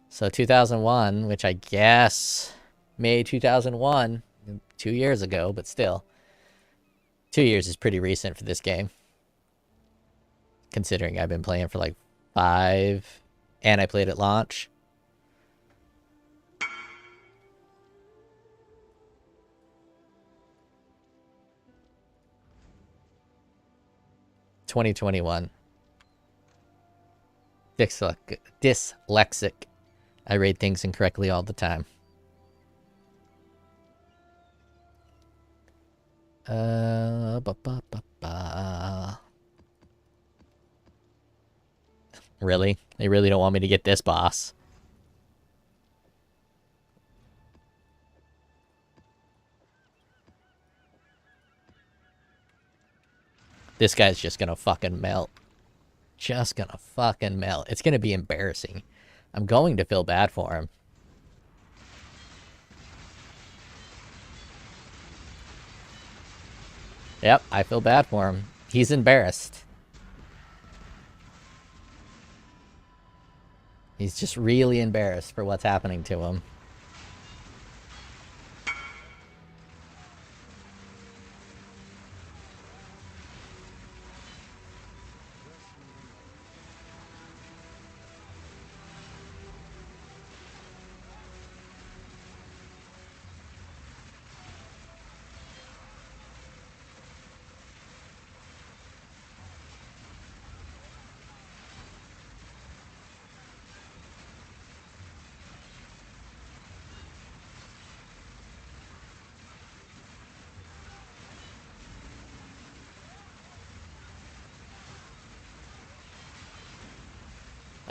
So 2001, which I guess May 2001, 2 years ago, but still. 2 years is pretty recent for this game. Considering I've been playing for like 5, and I played at launch. (2021). Dyslexic. I read things incorrectly all the time. Really? They really don't want me to get this boss. This guy's just gonna fucking melt. Just gonna fucking melt. It's gonna be embarrassing. I'm going to feel bad for him. Yep, I feel bad for him. He's embarrassed. He's just really embarrassed for what's happening to him.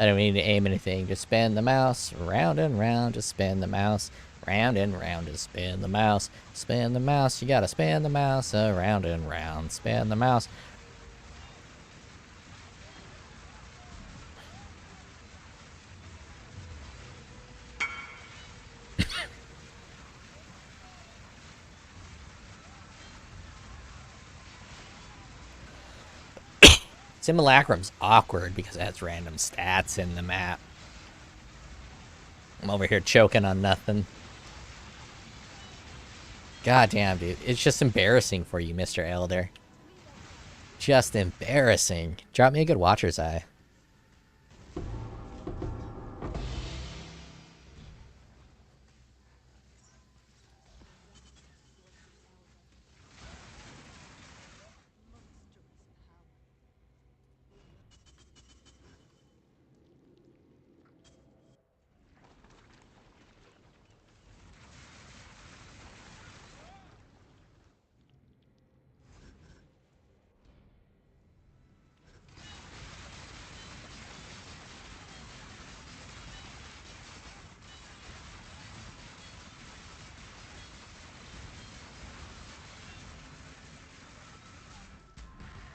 I don't need to aim anything. Just spin the mouse round and round. Just spin the mouse round and round. Just spin the mouse. Spin the mouse. You gotta spin the mouse around and round. Spin the mouse. Simulacrum's awkward because it has random stats in the map. I'm over here choking on nothing. God damn, dude. It's just embarrassing for you, Mr. Elder. Just embarrassing. Drop me a good watcher's eye.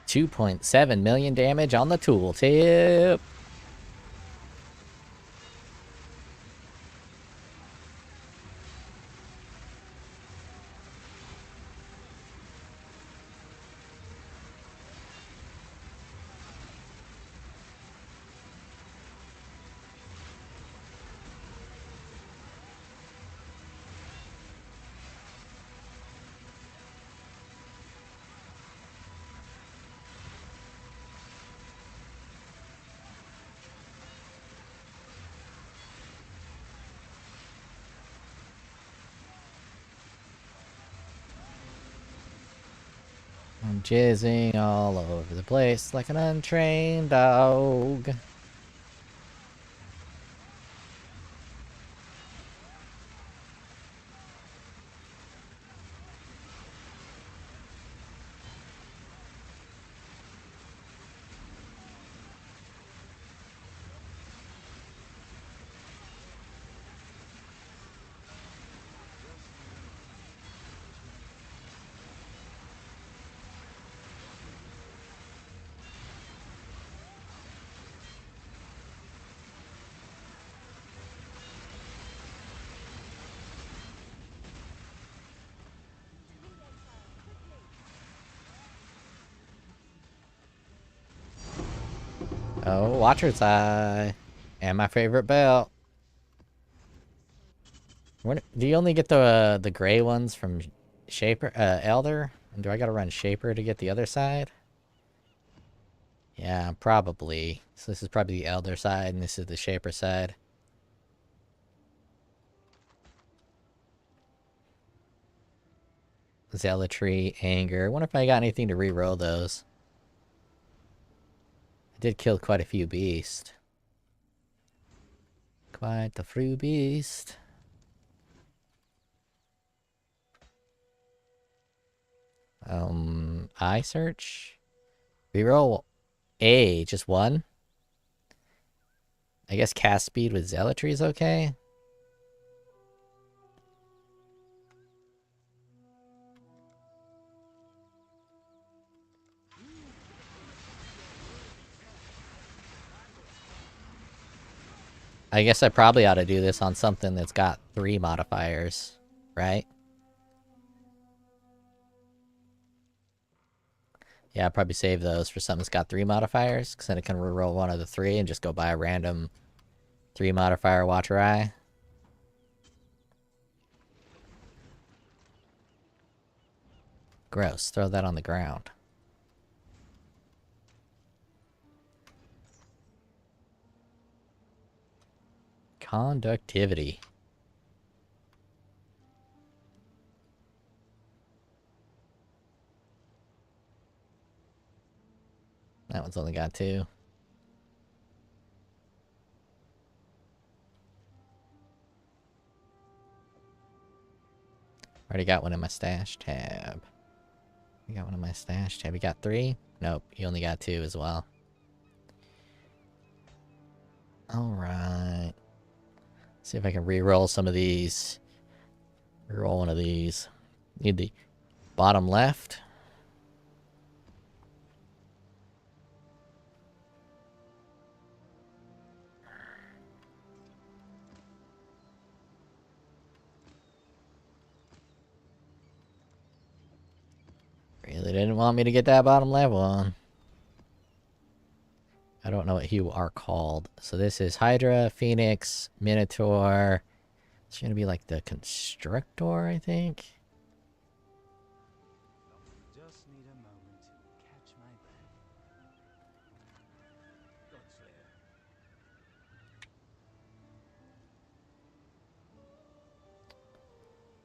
$2.7 million damage on the tooltip. I'm jizzing all over the place like an untrained dog. Oh, Watcher's Eye. And my favorite belt. Do you only get the gray ones from Shaper, Elder? And do I gotta run Shaper to get the other side? Yeah, probably. So this is probably the Elder side, and this is the Shaper side. Zealotry, Anger. I wonder if I got anything to re-roll those. I did kill quite a few beasts. Quite the few beast. Eye search? Reroll A, just one? I guess cast speed with Zealotry is okay? I guess I probably ought to do this on something that's got 3 modifiers, right? Yeah, I'll probably save those for something that's got 3 modifiers, because then I can reroll one of the 3 and just go buy a random 3 modifier Watcher Eye. Gross, throw that on the ground. Conductivity. That one's only got 2. Already got one in my stash tab. I got one in my stash tab. You got 3? Nope, you only got 2 as well. Alright. See if I can re-roll some of these. Re-roll one of these. Need the bottom left. Really didn't want me to get that bottom left one. I don't know what you are called. So this is Hydra, Phoenix, Minotaur. It's gonna be like the Constrictor, I think. Just need a moment to catch my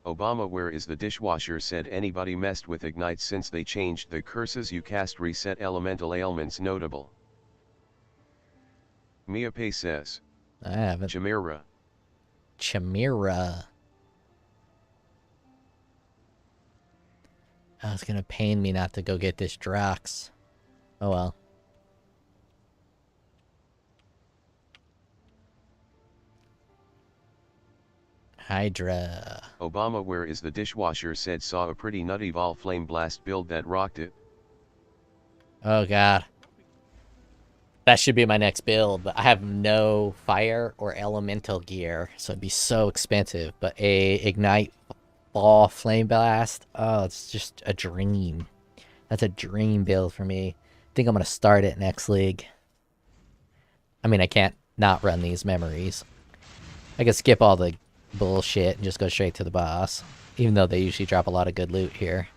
breath. Obama, where is the dishwasher? Said anybody messed with Ignite since they changed the curses you cast reset elemental ailments notable. Mia Pei says. I haven't. Chimera. Chimera. Oh, it's gonna pain me not to go get this Drox. Oh well. Hydra. Obama, where is the dishwasher? Said saw a pretty nutty Vol Flame Blast build that rocked it. Oh god. That should be my next build, but I have no fire or elemental gear, so it'd be so expensive. But a Ignite Ball Flame Blast, oh, it's just a dream. That's a dream build for me. I think I'm gonna start it next league. I mean, I can't not run these memories. I could skip all the bullshit and just go straight to the boss, even though they usually drop a lot of good loot here.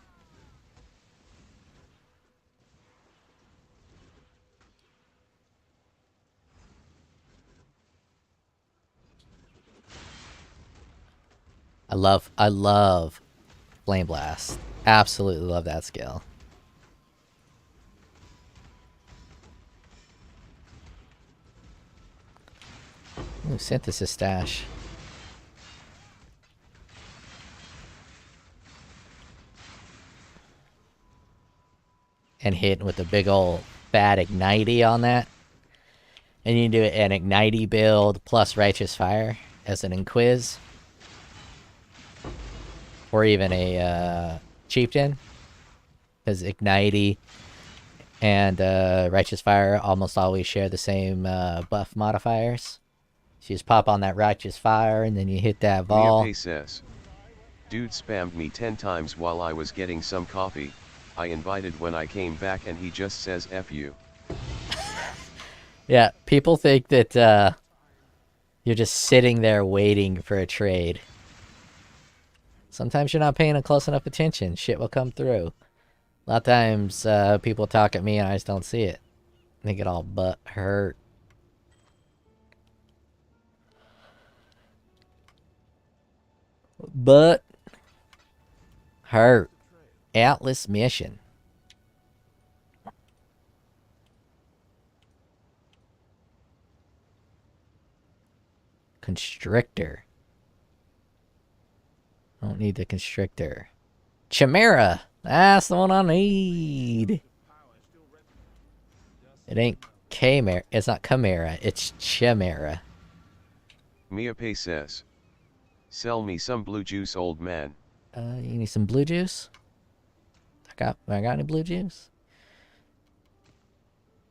I love Flame Blast. Absolutely love that skill. Ooh, synthesis stash. And hit with a big old fat Ignitey on that. And you can do an Ignitey build plus Righteous Fire as an Inquiz. Or even a Chieftain. Because Ignitey and Righteous Fire almost always share the same buff modifiers. So you just pop on that Righteous Fire and then you hit that ball. Mia says, dude spammed me 10 times while I was getting some coffee. I invited when I came back and he just says F you. Yeah, people think that you're just sitting there waiting for a trade. Sometimes you're not paying a close enough attention. Shit will come through. A lot of times people talk at me and I just don't see it. They get all butt hurt. Butt hurt. Atlas mission. Constrictor. I don't need the constrictor. Chimera. That's the one I need. It ain't Chimera. It's not Chimera. It's Chimera. Mia Pay says, sell me some blue juice, old man. You need some blue juice? I got any blue juice?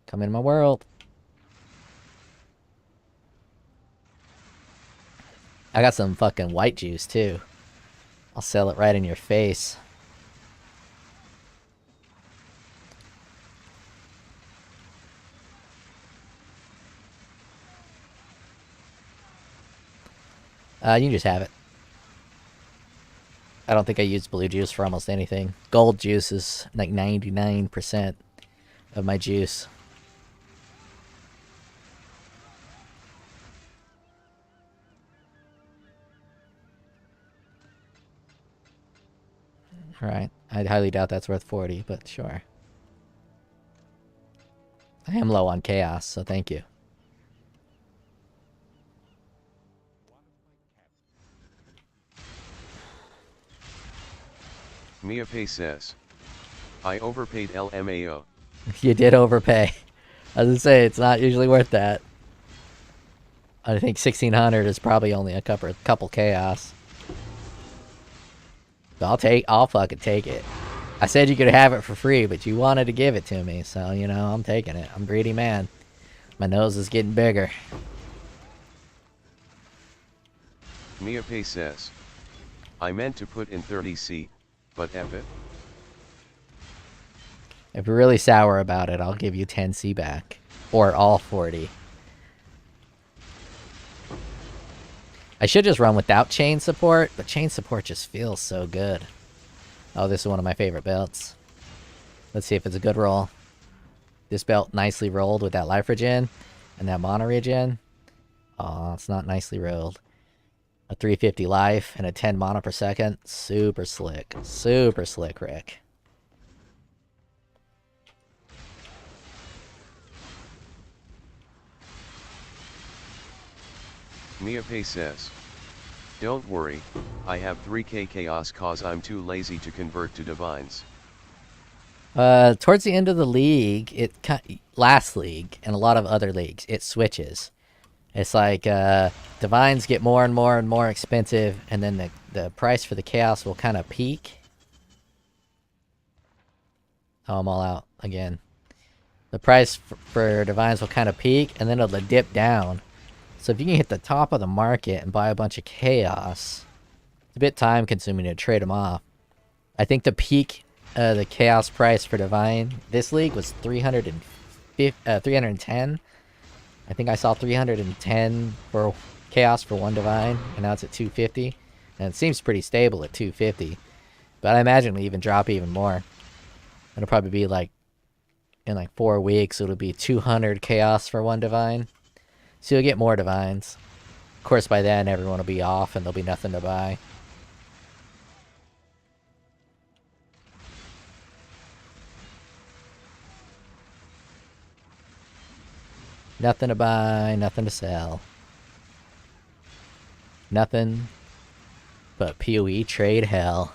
Come in my world. I got some fucking white juice too. I'll sell it right in your face. You can just have it. I don't think I use blue juice for almost anything. Gold juice is like 99% of my juice. Right. I highly doubt that's worth 40, but sure. I am low on chaos, so thank you. Mia Pay says, I overpaid LMAO. You did overpay. I was gonna say, it's not usually worth that. I think 1600 is probably only a couple chaos. But I'll fucking take it. I said you could have it for free, but you wanted to give it to me, so, you know, I'm taking it. I'm a greedy man. My nose is getting bigger. Mia Pay says, I meant to put in 30C, but F it. If you're really sour about it, I'll give you 10C back. Or all 40. I should just run without chain support, but chain support just feels so good. Oh, this is one of my favorite belts. Let's see if it's a good roll. This belt nicely rolled with that life regen and that mana regen. Oh, it's not nicely rolled. A 350 life and a 10 mana per second. Super slick. Super slick, Rick. Mia Pay says, don't worry, I have 3k chaos cause I'm too lazy to convert to divines. Towards the end of the league, last league and a lot of other leagues, it switches. It's like divines get more and more and more expensive, and then the price for the chaos will kind of peak. Oh, I'm all out again. The price for divines will kind of peak, and then it'll dip down. So if you can hit the top of the market and buy a bunch of chaos, it's a bit time consuming to trade them off. I think the peak, the chaos price for divine this league was 310. I think I saw 310 for chaos for one divine, and now it's at 250. And it seems pretty stable at 250. But I imagine it'll even drop even more. It'll probably be like, in like 4 weeks, it'll be 200 chaos for one divine. So you'll get more divines. Of course, by then, everyone will be off and there'll be nothing to buy. Nothing to buy, nothing to sell. Nothing but POE trade hell.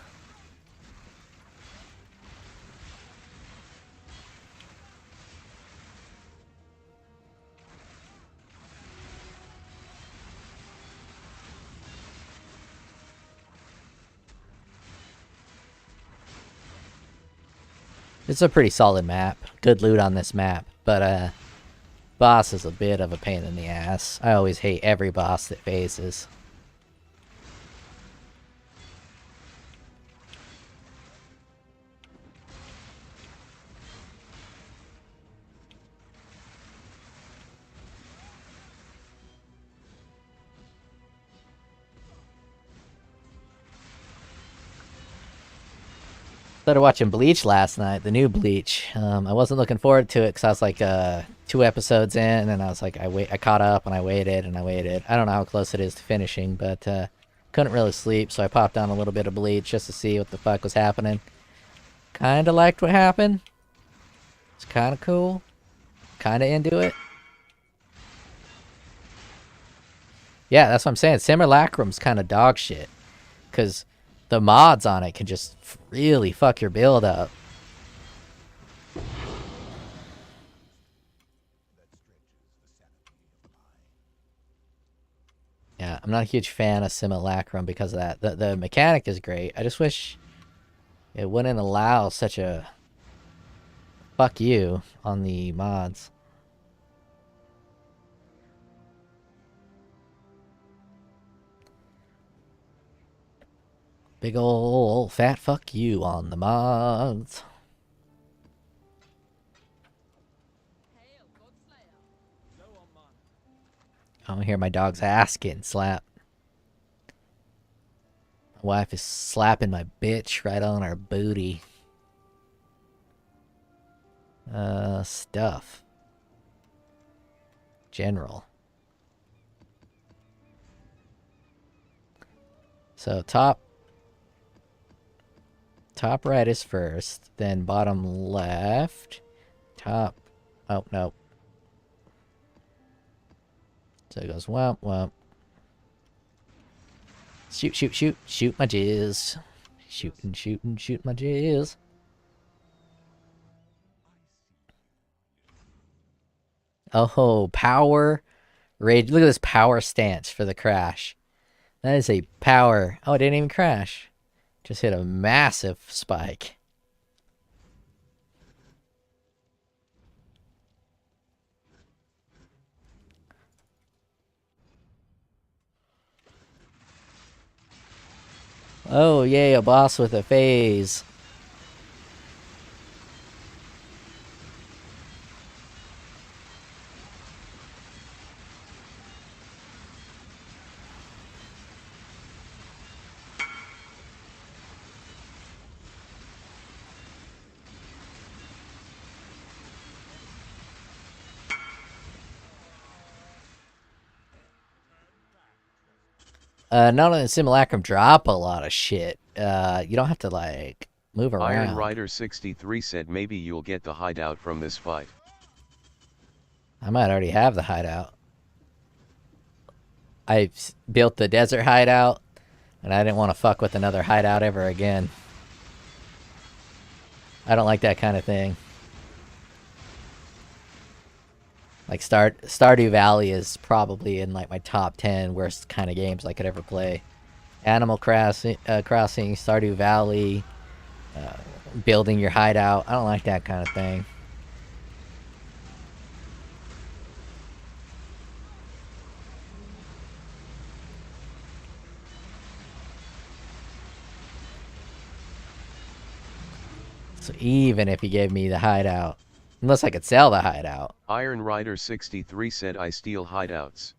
It's a pretty solid map. Good loot on this map. But, boss is a bit of a pain in the ass. I always hate every boss that phases. Started watching Bleach last night, the new Bleach. I wasn't looking forward to it because I was like 2 episodes in, and I was like, I caught up and I waited and I waited. I don't know how close it is to finishing, but couldn't really sleep, so I popped on a little bit of Bleach just to see what the fuck was happening. Kinda liked what happened. It's kinda cool. Kinda into it. Yeah, that's what I'm saying. Simulacrum's kinda dog shit. Because the mods on it can just really fuck your build up. Yeah, I'm not a huge fan of Simulacrum because of that. The mechanic is great. I just wish it wouldn't allow such a fuck you on the mods. Big ol' fat fuck you on the mods. I don't hear my dog's ass getting slapped. My wife is slapping my bitch right on her booty. Stuff. General. So top right is first, then bottom left, top, oh no. So it goes womp womp. Shoot, shoot, shoot, shoot my jizz. Shootin', shootin', shoot my jizz. Oh, power. Rage. Look at this power stance for the crash. That is a power. Oh, it didn't even crash. Just hit a massive spike. Oh, yay, a boss with a phase. Not only does Simulacrum drop a lot of shit, you don't have to, like, move around. Iron Rider 63 said maybe you'll get the hideout from this fight. I might already have the hideout. I built the desert hideout, and I didn't want to fuck with another hideout ever again. I don't like that kind of thing. Like Stardew Valley is probably in like my top 10 worst kind of games I could ever play. Animal Crossing, Stardew Valley, building your hideout. I don't like that kind of thing. So even if he gave me the hideout, unless I could sell the hideout. Iron Rider 63 said I steal hideouts.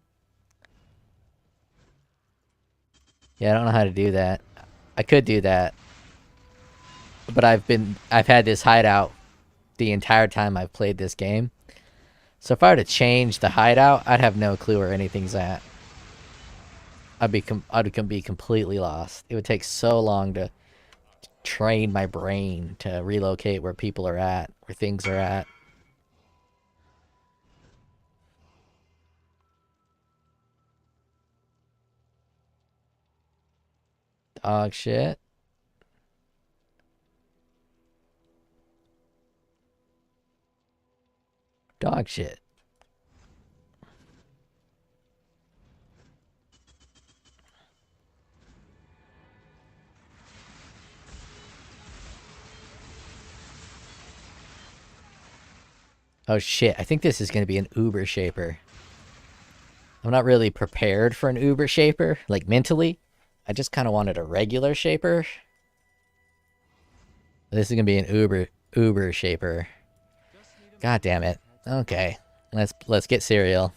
Yeah, I don't know how to do that. I could do that. But I've had this hideout the entire time I've played this game. So if I were to change the hideout, I'd have no clue where anything's at. I'd be completely lost. It would take so long to train my brain to relocate where people are at, where things are at. Dog shit. Dog shit. Oh shit, I think this is going to be an Uber Shaper. I'm not really prepared for an Uber Shaper, like mentally. I just kind of wanted a regular Shaper. This is going to be an Uber Shaper. God damn it. Okay, let's get cereal.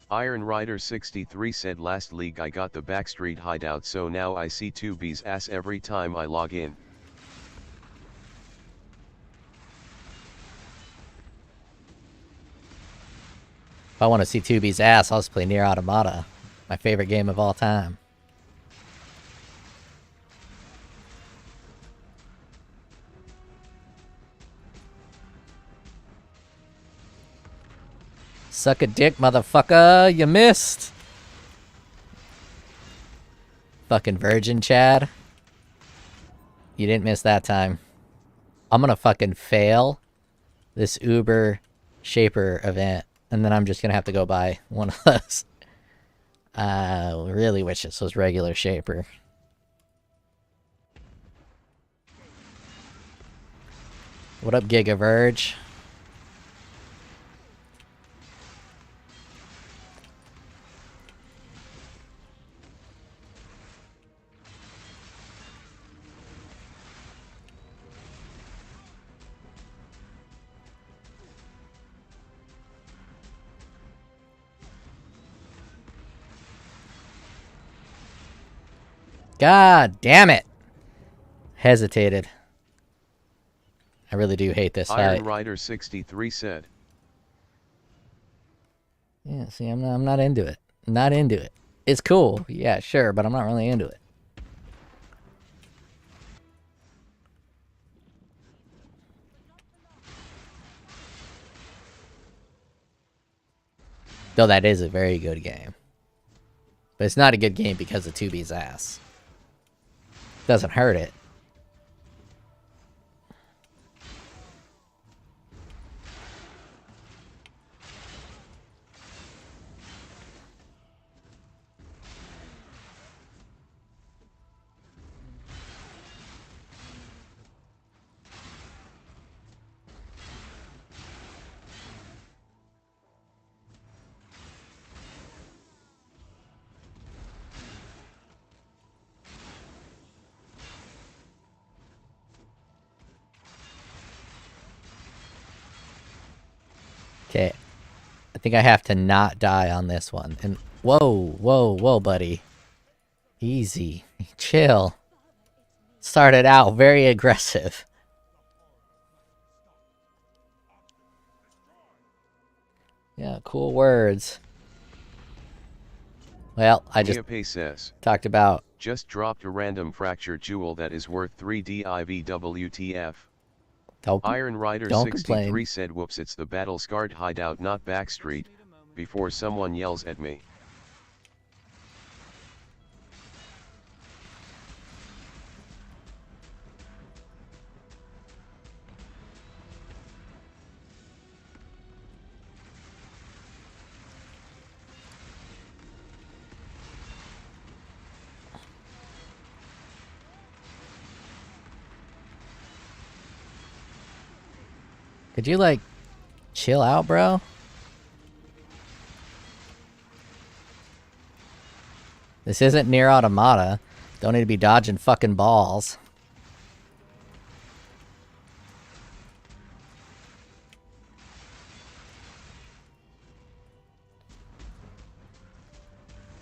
Iron Rider 63 said last league I got the Backstreet hideout, so now I see 2B's ass every time I log in. If I want to see 2B's ass, I'll just play Nier Automata. My favorite game of all time. Suck a dick, motherfucker. You missed. Fucking virgin, Chad. You didn't miss that time. I'm gonna fucking fail this Uber Shaper event, and then I'm just gonna have to go buy one of those. I really wish this was regular Shaper. What up, Giga Verge? God damn it! Hesitated. I really do hate this Iron fight. Rider 63 said. Yeah, see, I'm not into it. Not into it. It's cool, yeah, sure, but I'm not really into it. Though that is a very good game. But it's not a good game because of 2B's ass. Doesn't hurt it. Okay. I think I have to not die on this one. And whoa, whoa, whoa, buddy. Easy. Chill. Started out very aggressive. Yeah, cool words. Well, I just talked about... Just dropped a random fracture jewel that is worth 3 DIVWTF. Iron Rider 63 said whoops, it's the battle scarred hideout, not Backstreet, before someone yells at me. Could you, like, chill out, bro? This isn't Nier Automata. Don't need to be dodging fucking balls.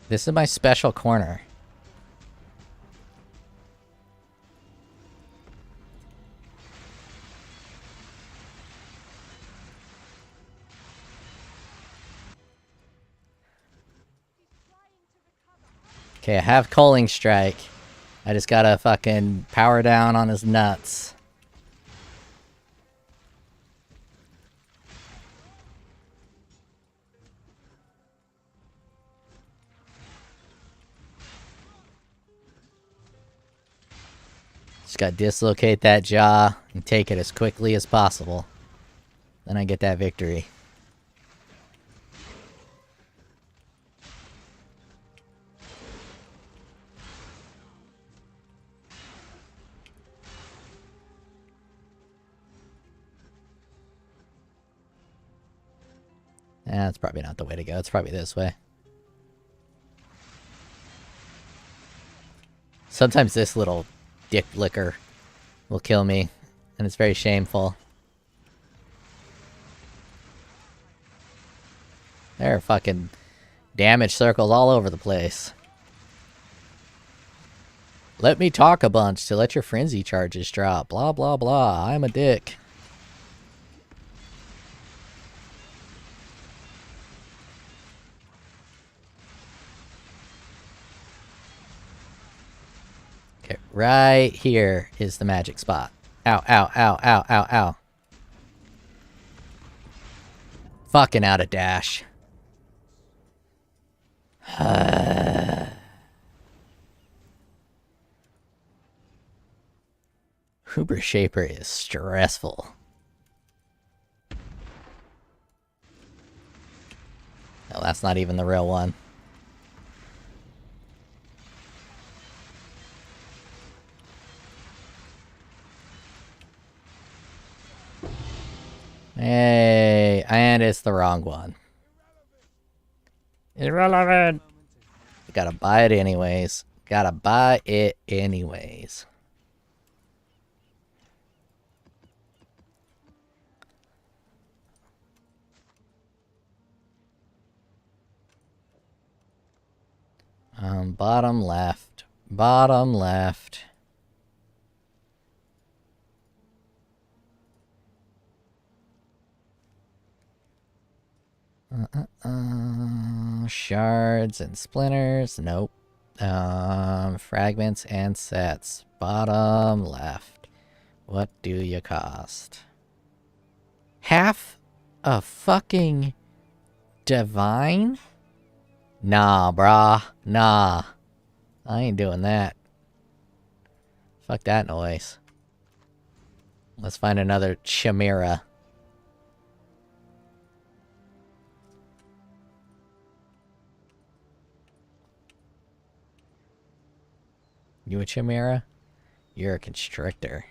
This is my special corner. Okay, I have Culling Strike. I just gotta fucking power down on his nuts. Just gotta dislocate that jaw and take it as quickly as possible. Then I get that victory. That's probably not the way to go. It's probably this way. Sometimes this little dick licker will kill me, and it's very shameful. There are fucking damage circles all over the place. Let me talk a bunch to let your frenzy charges drop. Blah, blah, blah. I'm a dick. Okay, right here is the magic spot. Ow, ow, ow, ow, ow, ow. Fucking out of dash. Hooper Shaper is stressful. No, that's not even the real one. Hey, and it's the wrong one. Irrelevant. Gotta buy it anyways. Gotta buy it anyways. Bottom left. Bottom left. Shards and splinters. Nope. Fragments and sets. Bottom left. What do you cost? Half a fucking divine? Nah, brah. Nah. I ain't doing that. Fuck that noise. Let's find another chimera. You a chimera? You're a constrictor.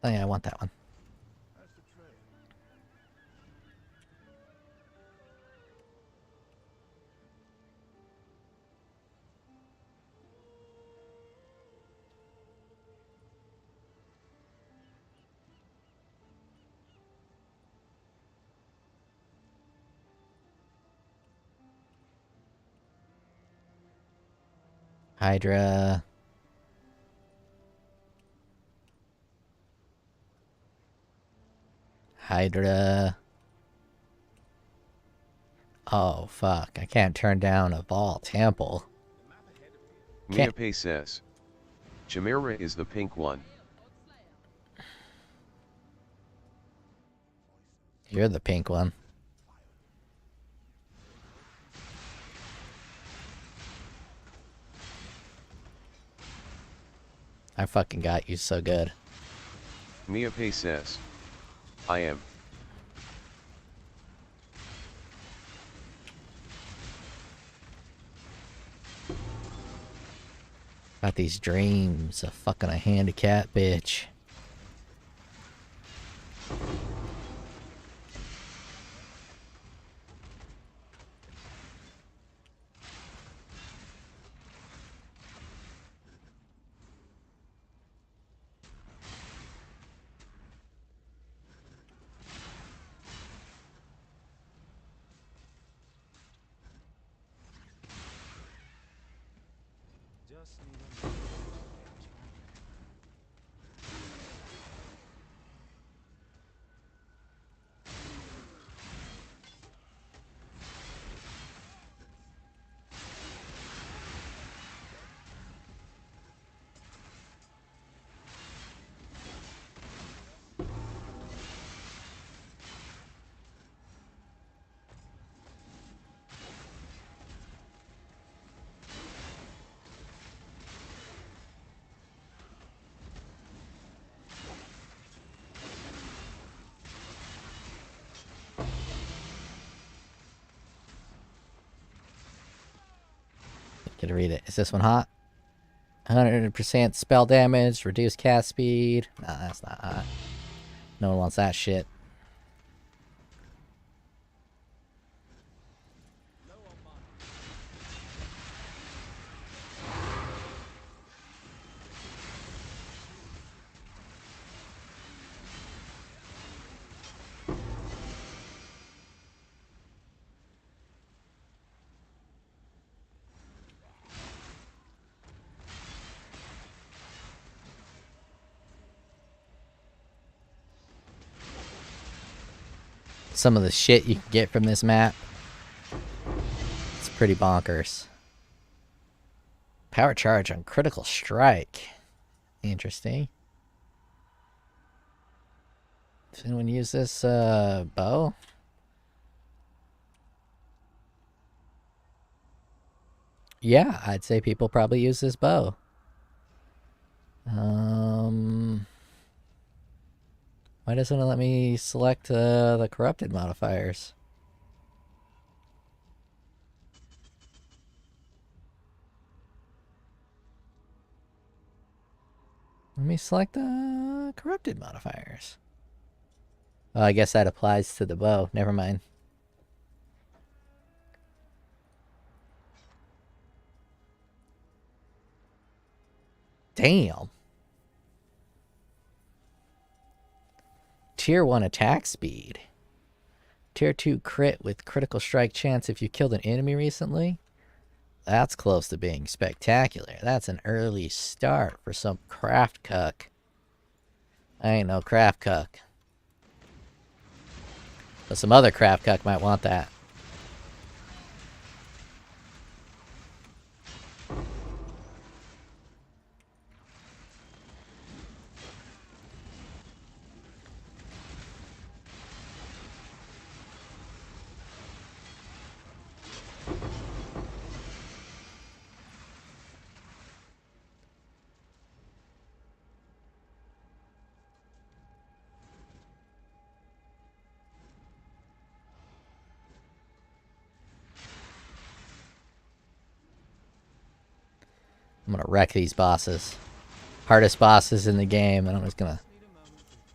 Oh yeah, I want that one. Hydra. Hydra. Oh, fuck. I can't turn down a ball temple. Miape says. Chimera is the pink one. You're the pink one. I fucking got you so good. Miape says. I am. Got these dreams of fucking a handicapped bitch. Gonna read it. Is this one hot? 100% spell damage, reduced cast speed. Nah, that's not hot. No one wants that shit. Some of the shit you can get from this map, it's pretty bonkers. Power charge on critical strike. Interesting. Does anyone use this bow? Yeah, I'd say people probably use this bow. Why doesn't it let me select the corrupted modifiers? Let me select the corrupted modifiers. Oh, I guess that applies to the bow. Never mind. Damn. Tier 1 attack speed. Tier 2 crit with critical strike chance if you killed an enemy recently. That's close to being spectacular. That's an early start for some craft cuck. I ain't no craft cuck. But some other craft cuck might want that. I'm gonna wreck these bosses. Hardest bosses in the game, and I'm just gonna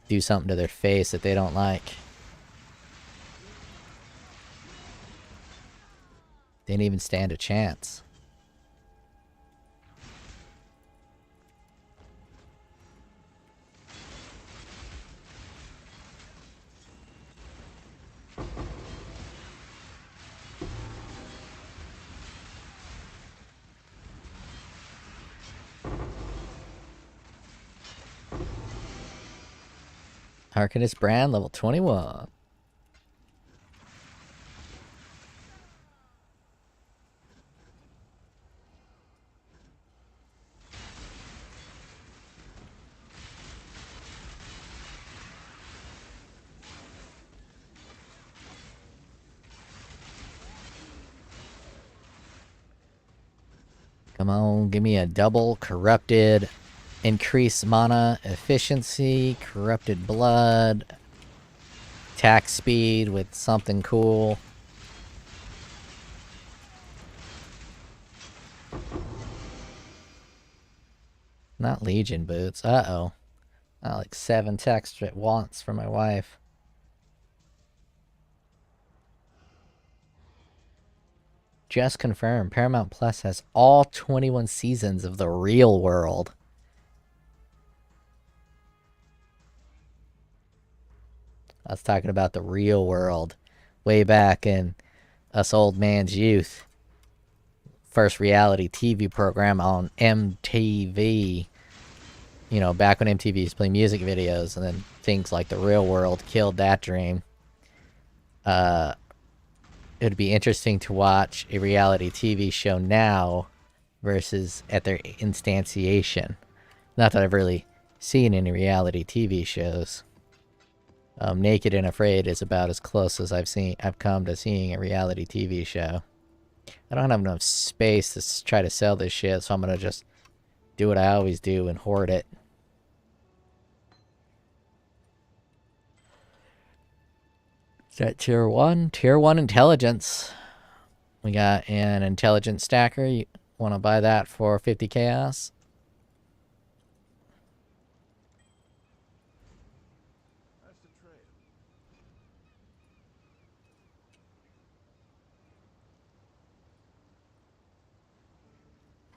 do something to their face that they don't like. They didn't even stand a chance. Arcanist Brand, level 21. Come on, give me a double corrupted. Increase mana efficiency, corrupted blood, attack speed with something cool. Not Legion boots. Uh-oh. Like 7 texts at once for my wife. Just confirmed. Paramount Plus has all 21 seasons of The Real World. I was talking about The Real World way back in us old man's youth. First reality TV program on MTV. You know, back when MTV used to play music videos, and then things like The Real World killed that dream. It'd be interesting to watch a reality TV show now versus at their instantiation. Not that I've really seen any reality TV shows. Naked and Afraid is about as close as I've come to seeing a reality TV show. I don't have enough space to try to sell this shit, so I'm gonna just do what I always do and hoard it. Is that tier 1? Tier 1 intelligence. We got an intelligence stacker. Want to buy that for 50 chaos?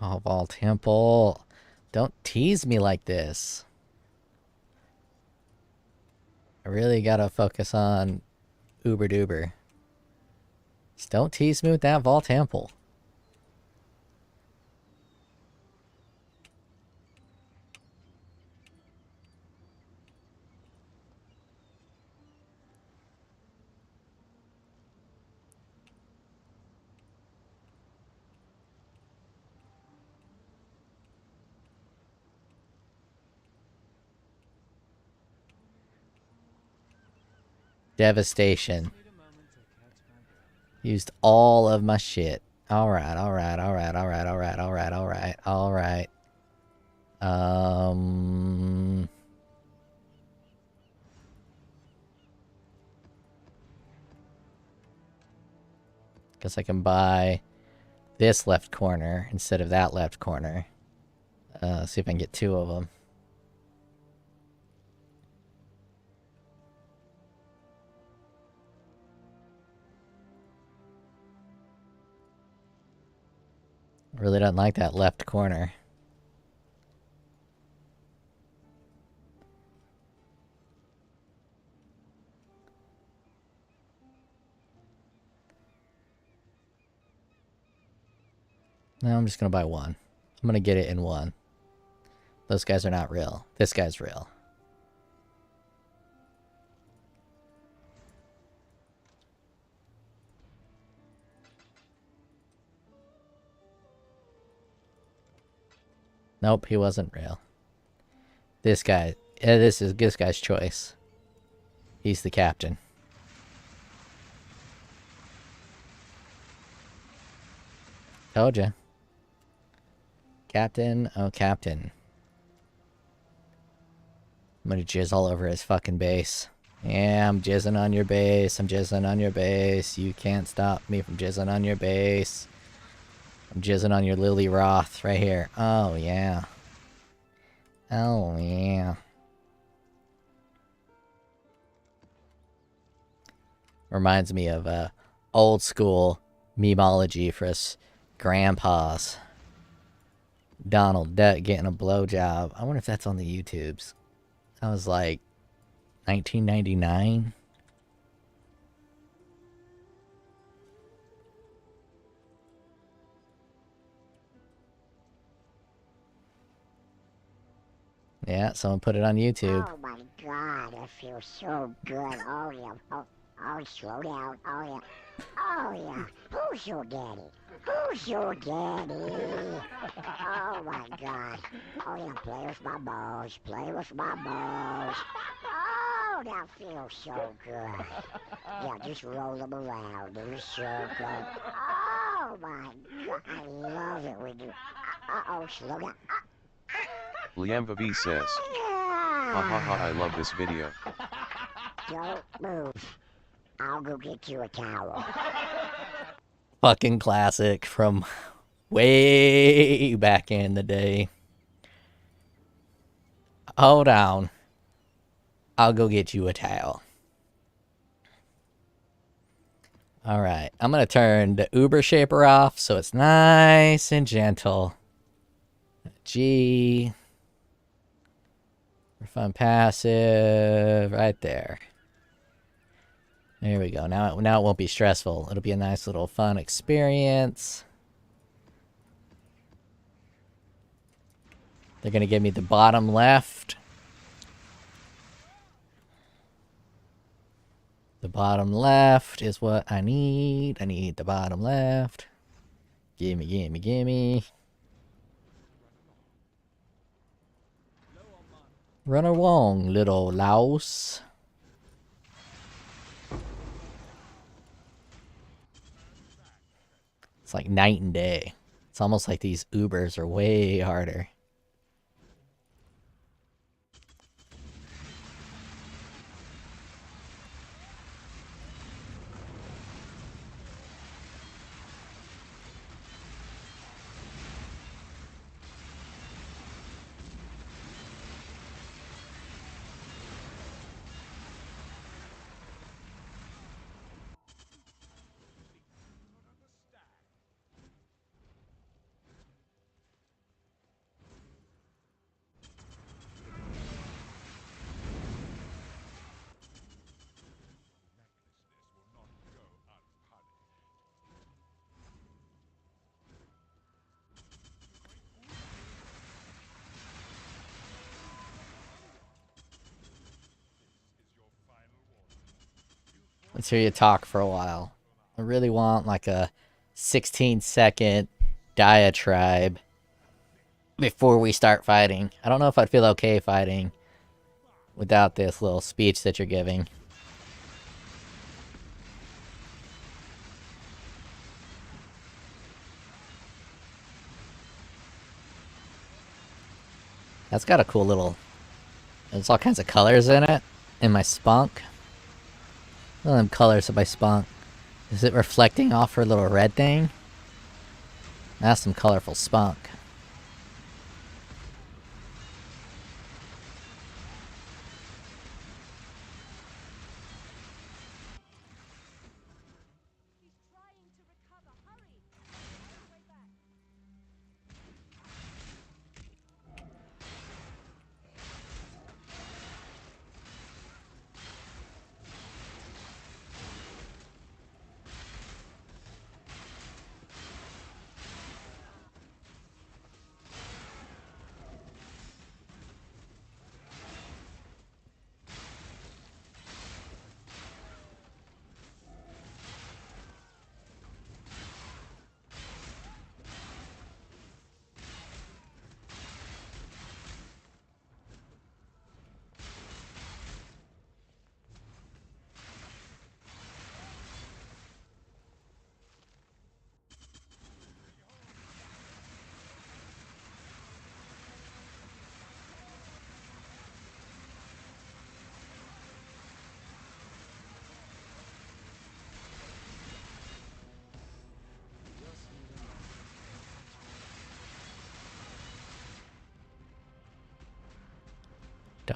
Oh, Vault Temple. Don't tease me like this. I really gotta focus on Uber Duber. Just don't tease me with that Vault Temple. Devastation. Used all of my shit. Alright, alright, alright, alright, alright, alright, alright, alright. Guess I can buy this left corner instead of that left corner. See if I can get 2 of them. Really don't like that left corner. No, I'm just gonna buy 1. I'm gonna get it in 1. Those guys are not real. This guy's real. Nope, he wasn't real. This guy, this is this guy's choice. He's the captain. Told ya. Captain, oh captain. I'm gonna jizz all over his fucking base. Yeah, I'm jizzing on your base. I'm jizzing on your base. You can't stop me from jizzing on your base. I'm jizzing on your Lily Roth right here. Oh, yeah. Oh, yeah. Reminds me of old school memeology for us grandpas. Donald Duck getting a blowjob. I wonder if that's on the YouTubes. That was like 1999. Yeah, someone put it on YouTube. Oh my god, that feels so good. Oh yeah. Oh, slow down. Oh yeah. Oh yeah. Who's your daddy? Who's your daddy? Oh my god. Oh yeah, play with my balls. Play with my balls. Oh, that feels so good. Yeah, just roll them around in a circle. Oh my god, I love it when you... Uh-oh, slow down. Liam Vavi says, ha ha ha, I love this video. Don't move. I'll go get you a towel. Fucking classic from way back in the day. Hold on. I'll go get you a towel. Alright, I'm gonna turn the Uber shaper off so it's nice and gentle. G. Fun passive, right there. There we go. Now it won't be stressful. It'll be a nice little fun experience. They're gonna give me the bottom left. The bottom left is what I need. I need the bottom left. Gimme, gimme, gimme. Run along, little louse. It's like night and day. It's almost like these Ubers are way harder. Let's hear you talk for a while. I really want like a 16-second diatribe before we start fighting. I don't know if I'd feel okay fighting without this little speech that you're giving. That's got a cool little... There's all kinds of colors in it. In my spunk. Look at them colors of my spunk. Is it reflecting off her little red thing? That's some colorful spunk.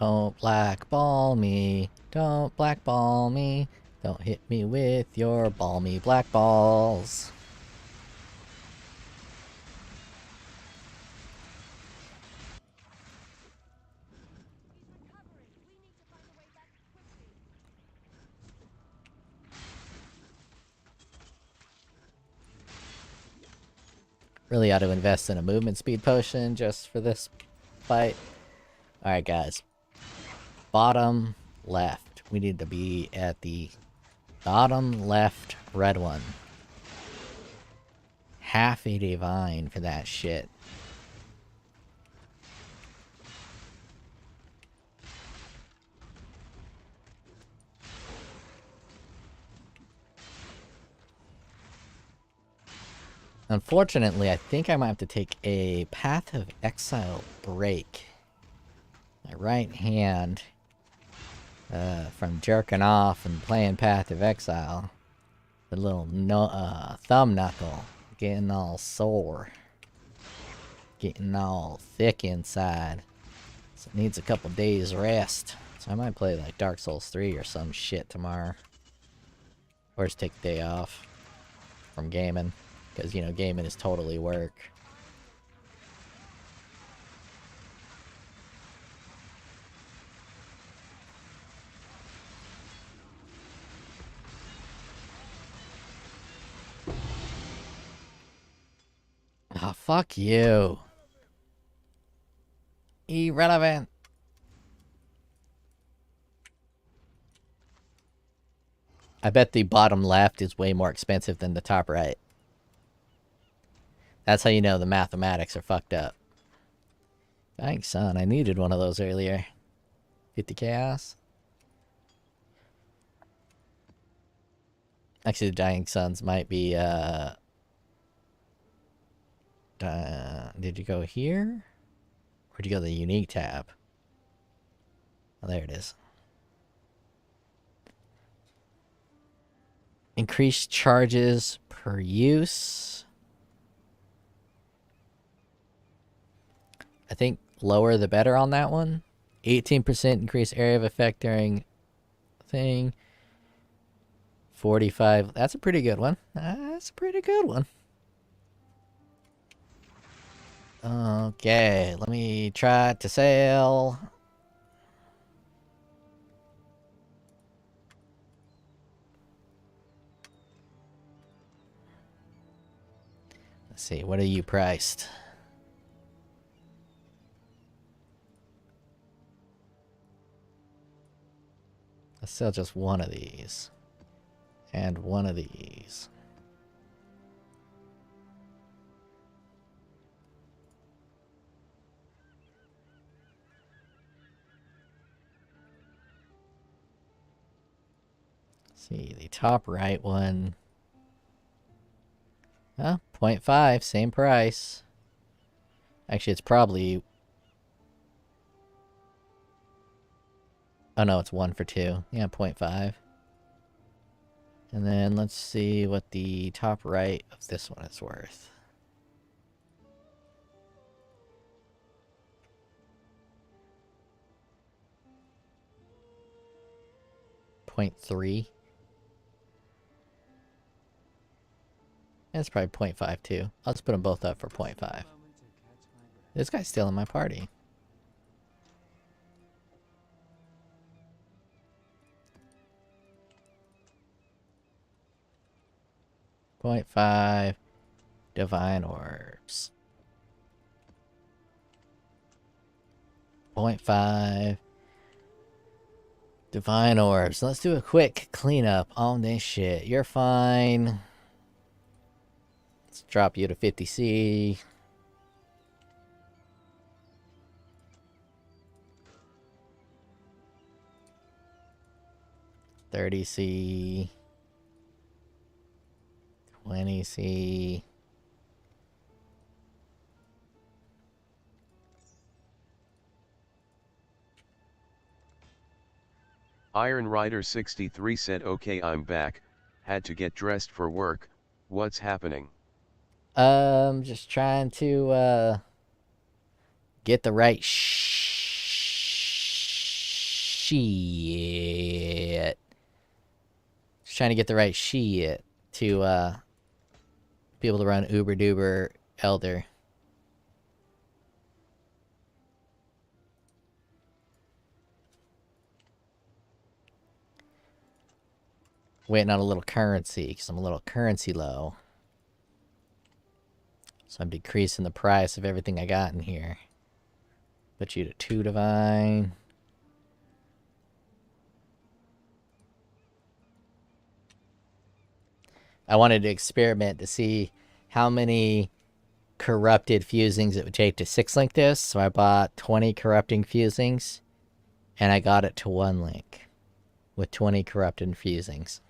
Don't blackball me. Don't blackball me. Don't hit me with your balmy black balls. Really ought to invest in a movement speed potion just for this fight. Alright, guys. Bottom left. We need to be at the bottom left red one. Half a divine for that shit. Unfortunately, I think I might have to take a Path of Exile break. My right hand, from jerking off and playing Path of Exile. The little thumb knuckle getting all sore. Getting all thick inside. So it needs a couple days rest. So I might play like Dark Souls 3 or some shit tomorrow. Or just take the day off from gaming. Because, you know, gaming is totally work. Oh, fuck you. Irrelevant. I bet the bottom left is way more expensive than the top right. That's how you know the mathematics are fucked up. Dying Sun, I needed one of those earlier. 50 chaos. Actually, the Dying Suns might be, did you go here? Or did you go to the unique tab? Oh, there it is. Increased charges per use. I think lower the better on that one. 18% increased area of effect during thing. 45. That's a pretty good one. That's a pretty good one. Okay, let me try to sail. Let's see, what are you priced? Let's sell just one of these. And one of these. See, the top right one. Huh? 0.5, same price. Actually, it's probably... Oh no, it's 1 for 2. Yeah, 0.5. And then let's see what the top right of this one is worth. .3. That's probably 0.5 too. Let's put them both up for 0.5. This guy's still in my party. .5 divine orbs. 0.5 divine orbs. Let's do a quick cleanup on this shit. You're fine. Let's drop you to 50C. $30C. $20C. Iron Rider 63 said, "Okay, I'm back. Had to get dressed for work. What's happening?" Just trying to get the right shit. Just trying to get the right shit to be able to run Uber Duber Elder. Waiting on a little currency because I'm a little currency low. So I'm decreasing the price of everything I got in here. Put you to 2 divine. I wanted to experiment to see how many corrupted fusings it would take to 6-link this. So I bought 20 corrupting fusings. And I got it to 1 link. With 20 corrupted fusings.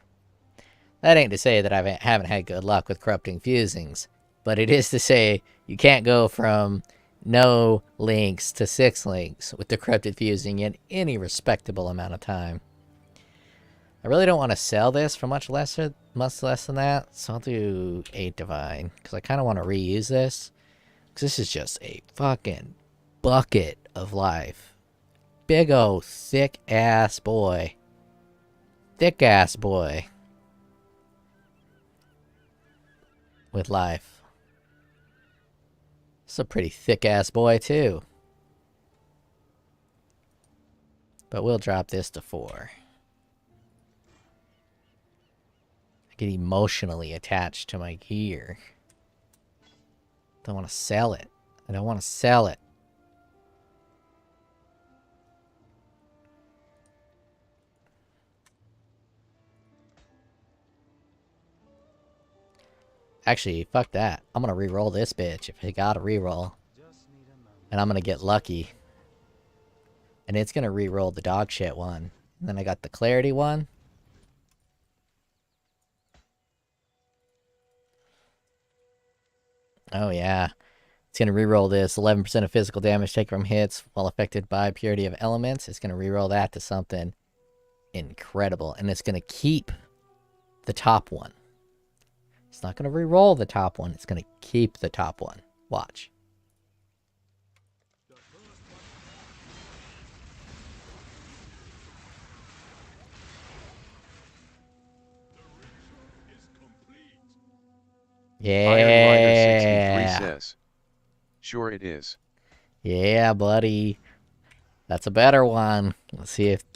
That ain't to say that I haven't had good luck with corrupting fusings. But it is to say you can't go from no links to 6 links with the corrupted fusing in any respectable amount of time. I really don't want to sell this for much less than that. So I'll do 8 divine. Because I kind of want to reuse this. Because this is just a fucking bucket of life. Big old thick ass boy. Thick ass boy. With life. It's a pretty thick ass boy too. But we'll drop this to 4. I get emotionally attached to my gear. Don't want to sell it. I don't want to sell it. Actually, fuck that. I'm gonna re-roll this bitch if I got a re-roll. And I'm gonna get lucky. And it's gonna re-roll the dog shit one. And then I got the clarity one. Oh yeah. It's gonna re-roll this. 11% of physical damage taken from hits while affected by purity of elements. It's gonna re-roll that to something incredible. And it's gonna keep the top one. It's not going to re-roll the top one. It's going to keep the top one. Watch. Yeah. Iron Rider 63 says, "Sure it is." Yeah, buddy. That's a better one. Let's see if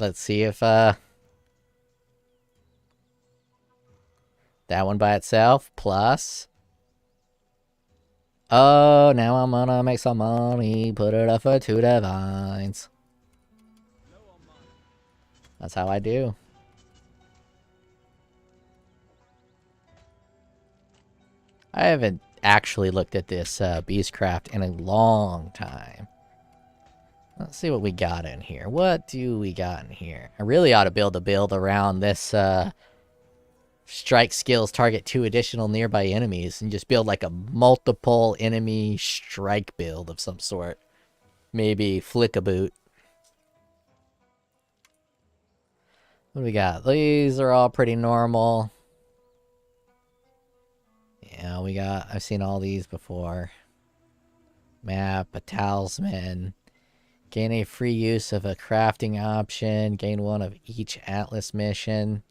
that one by itself, plus... Oh, now I'm gonna make some money. Put it up for 2 divines. That's how I do. I haven't actually looked at this Beastcraft in a long time. Let's see what we got in here. What do we got in here? I really ought to build a build around this strike skills target 2 additional nearby enemies and just build like a multiple enemy strike build of some sort. Maybe flick a boot. What do we got? These are all pretty normal. Yeah, I've seen all these before. Map, a talisman. Gain a free use of a crafting option. Gain 1 of each Atlas mission.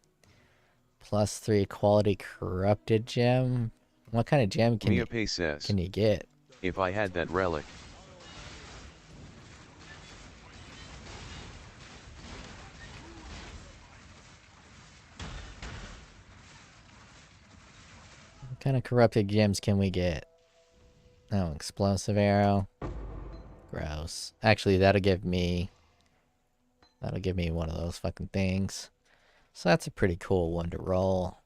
+3 quality corrupted gem. What kind of gem can you get? If I had that relic. What kind of corrupted gems can we get? Oh, explosive arrow. Gross. Actually, that'll give me one of those fucking things. So that's a pretty cool one to roll.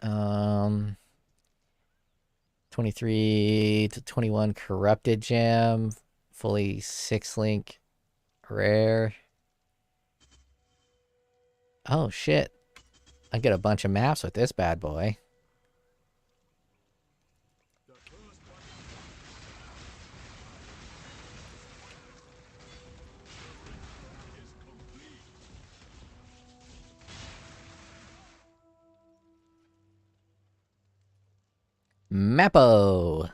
23 to 21 corrupted gem. Fully 6-link rare. Oh shit. I get a bunch of maps with this bad boy. Mappo!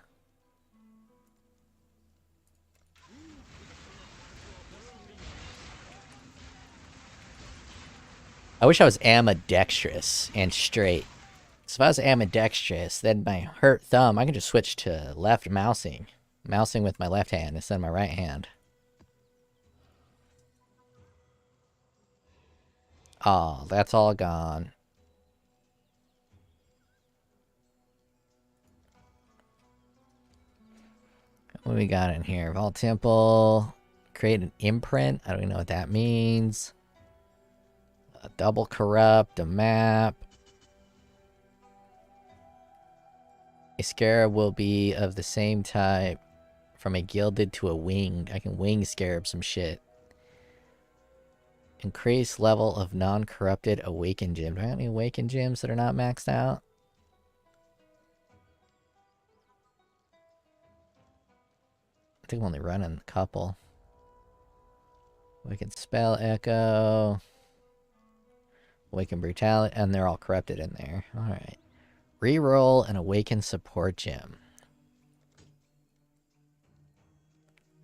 I wish I was ambidextrous and straight. So if I was ambidextrous, then my hurt thumb, I can just switch to left mousing. Mousing with my left hand instead of my right hand. Oh, that's all gone. What do we got in here? Vault Temple. Create an imprint. I don't even know what that means. A double corrupt. A map. A scarab will be of the same type. From a gilded to a winged. I can wing scarab some shit. Increase level of non-corrupted awakened gem. Do I have any awakened gems that are not maxed out? I think I'm only running a couple. Awaken spell echo. Awaken brutality, and they're all corrupted in there. Alright. Reroll an awaken support gem.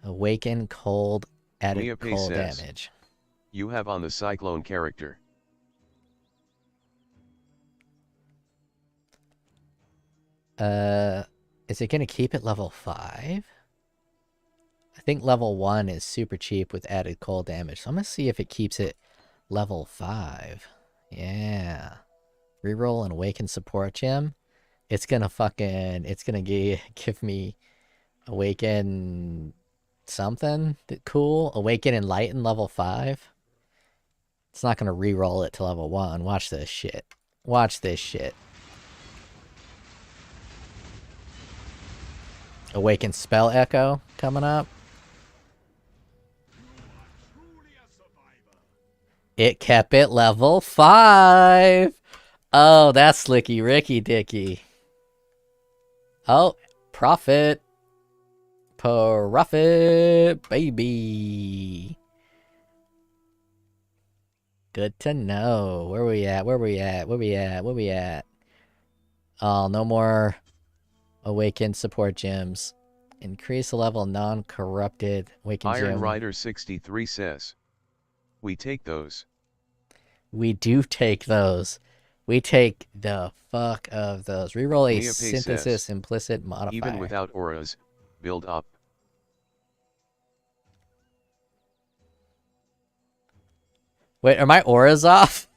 Awaken cold, added cold damage. You have on the Cyclone character. Is it gonna keep it level 5? I think level 1 is super cheap with added cold damage. So I'm gonna see if it keeps it level 5. Yeah. Reroll an awaken support gem. It's gonna give me awaken something cool. Awaken Enlighten level 5. It's not gonna reroll it to level 1. Watch this shit. Watch this shit. Awaken Spell Echo coming up. It kept it level 5. Oh, that's slicky Ricky Dicky. Oh, profit. Profit, baby. Good to know. Where we at? Where we at? Where we at? Where we at? Oh, no more awakened support gems. Increase the level non-corrupted awakened gem. Iron Rider 63 says, we take those. We do take those. We take the fuck of those. Reroll a synthesis implicit modifier. Even without auras, build up. Wait, are my auras off?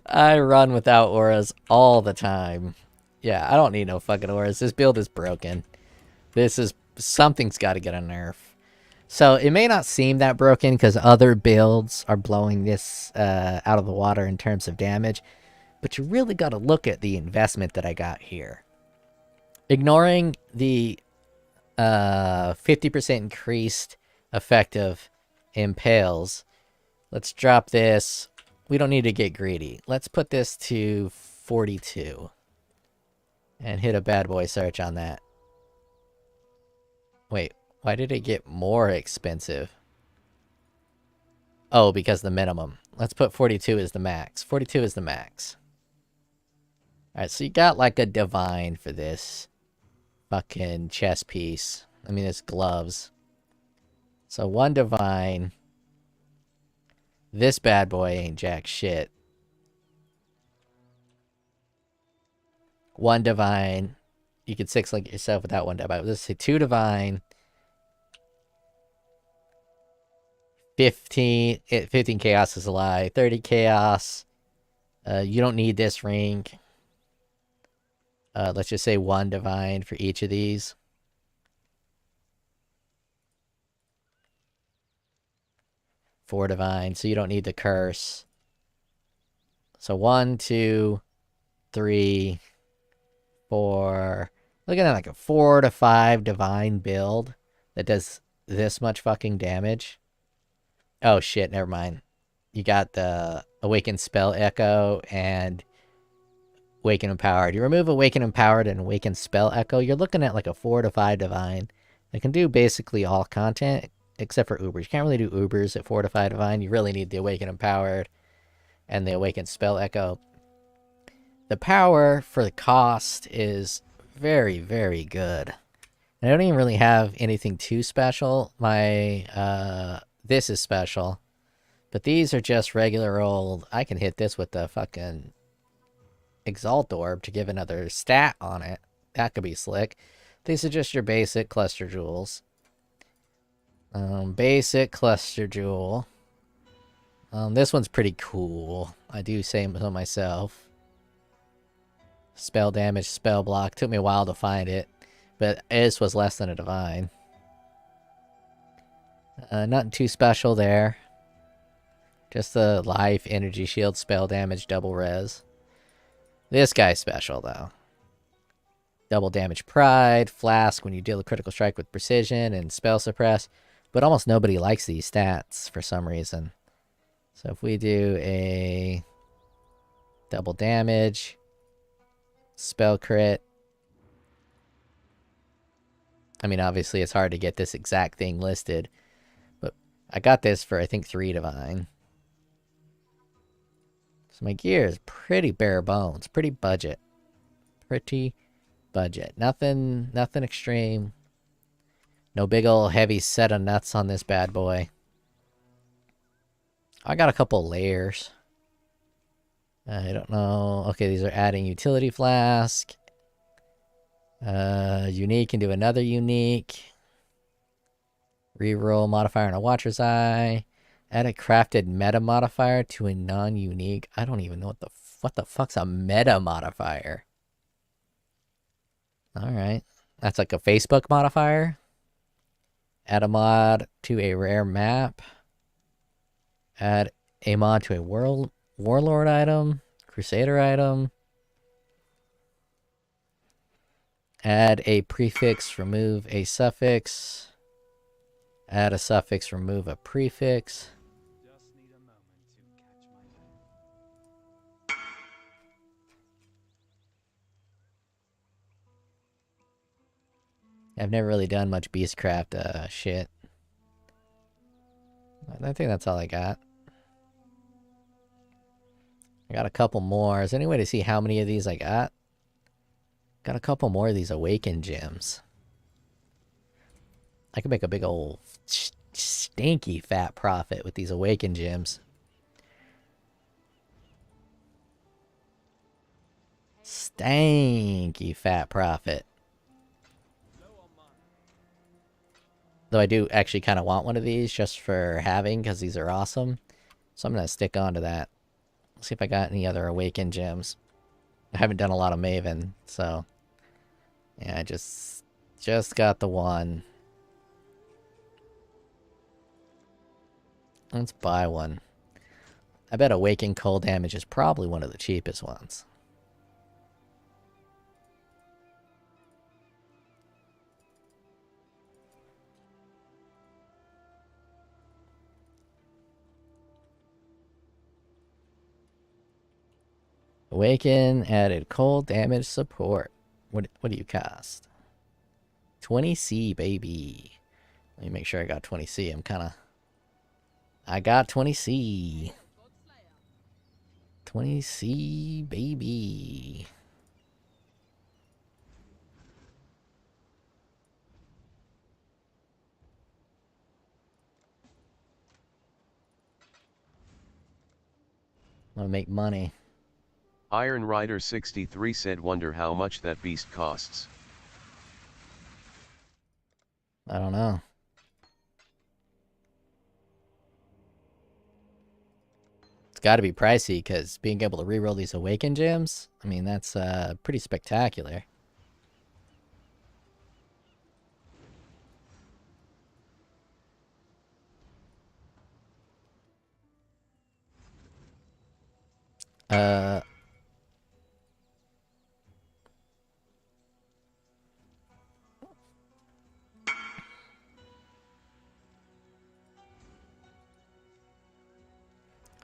I run without auras all the time. Yeah, I don't need no fucking auras. This build is broken. Something's got to get a nerf. So it may not seem that broken because other builds are blowing this out of the water in terms of damage. But you really got to look at the investment that I got here. Ignoring the 50% increased effect of impales, let's drop this. We don't need to get greedy. Let's put this to 42 and hit a bad boy search on that. Wait, why did it get more expensive? Oh, because the minimum. Let's put 42 as the max. 42 is the max. Alright, so you got like a divine for this fucking chess piece. I mean, it's gloves. So 1 divine. This bad boy ain't jack shit. 1 divine. You could 6-link yourself without 1 divine. Let's say 2 divine. 15 chaos is a lie. 30 chaos. You don't need this ring. Let's just say 1 divine for each of these. Four divine, so you don't need the curse. So 1, 2, 3, 4. Looking at like a 4 to 5 divine build that does this much fucking damage. Oh shit, never mind. You got the Awakened Spell Echo and Awaken Empowered. You remove Awaken Empowered and Awaken Spell Echo, you're looking at like a 4 to 5 divine. It can do basically all content except for Ubers. You can't really do Ubers at 4 to 5 divine. You really need the Awaken Empowered and the Awaken Spell Echo. The power for the cost is very, very good. I don't even really have anything too special. My, this is special. But these are just regular old... I can hit this with the fucking Exalt Orb to give another stat on it. That could be slick. These are just your basic cluster jewels. Basic cluster jewel. This one's pretty cool. I do say so myself. Spell damage, spell block. Took me a while to find it. But this was less than a divine. Nothing too special there. Just the life, energy shield, spell damage, double res. This guy's special, though. Double damage pride, flask when you deal a critical strike with precision, and spell suppress. But almost nobody likes these stats for some reason. So if we do a double damage, spell crit. I mean, obviously it's hard to get this exact thing listed. But I got this for, I think, 3 divine. So my gear is pretty bare bones. Pretty budget. Pretty budget. Nothing extreme. No big ol' heavy set of nuts on this bad boy. I got a couple layers. I don't know. Okay, these are adding utility flask. Unique into another unique. Reroll modifier on a Watcher's Eye. Add a crafted meta modifier to a non-unique. I don't even know what the fuck's a meta modifier. Alright. That's like a Facebook modifier. Add a mod to a rare map. Add a mod to a warlord item. Crusader item. Add a prefix, remove a suffix. Add a suffix, remove a prefix. I've never really done much Beastcraft shit. I think that's all I got. I got a couple more. Is there any way to see how many of these I got? Got a couple more of these Awakened gems. I could make a big old stinky fat profit with these Awakened gems. Stanky fat profit. Though I do actually kind of want one of these just for having, because these are awesome. So I'm going to stick on to that. Let's see if I got any other Awakened gems. I haven't done a lot of Maven, so... yeah, I just got the one. Let's buy one. I bet Awakened Cold Damage is probably one of the cheapest ones. Awaken added cold damage support. What do you cost? 20C, baby. Let me make sure I got 20C. I got 20C. 20C, baby. I want to make money. Iron Rider 63 said, wonder how much that beast costs. I don't know. It's got to be pricey, because being able to reroll these Awaken gems, I mean, that's pretty spectacular.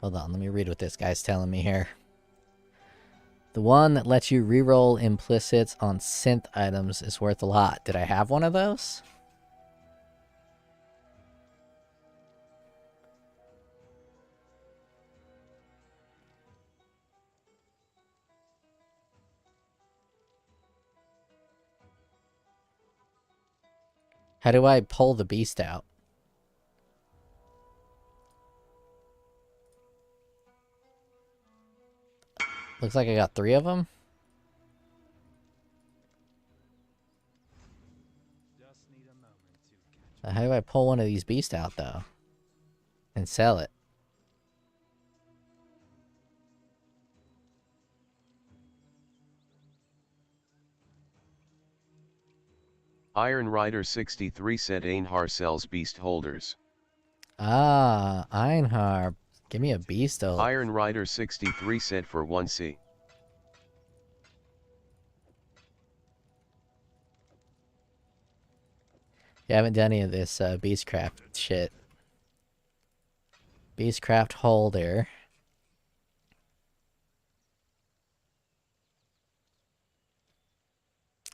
Hold on, let me read what this guy's telling me here. The one that lets you reroll implicits on synth items is worth a lot. Did I have one of those? How do I pull the beast out? Looks like I got 3 of them. How do I pull one of these beasts out, though? And sell it? Iron Rider 63 said Einhar sells beast holders. Ah, Einhar. Give me a beast holder. Iron Rider 63 said for 1C. You haven't done any of this Beastcraft shit. Beastcraft holder.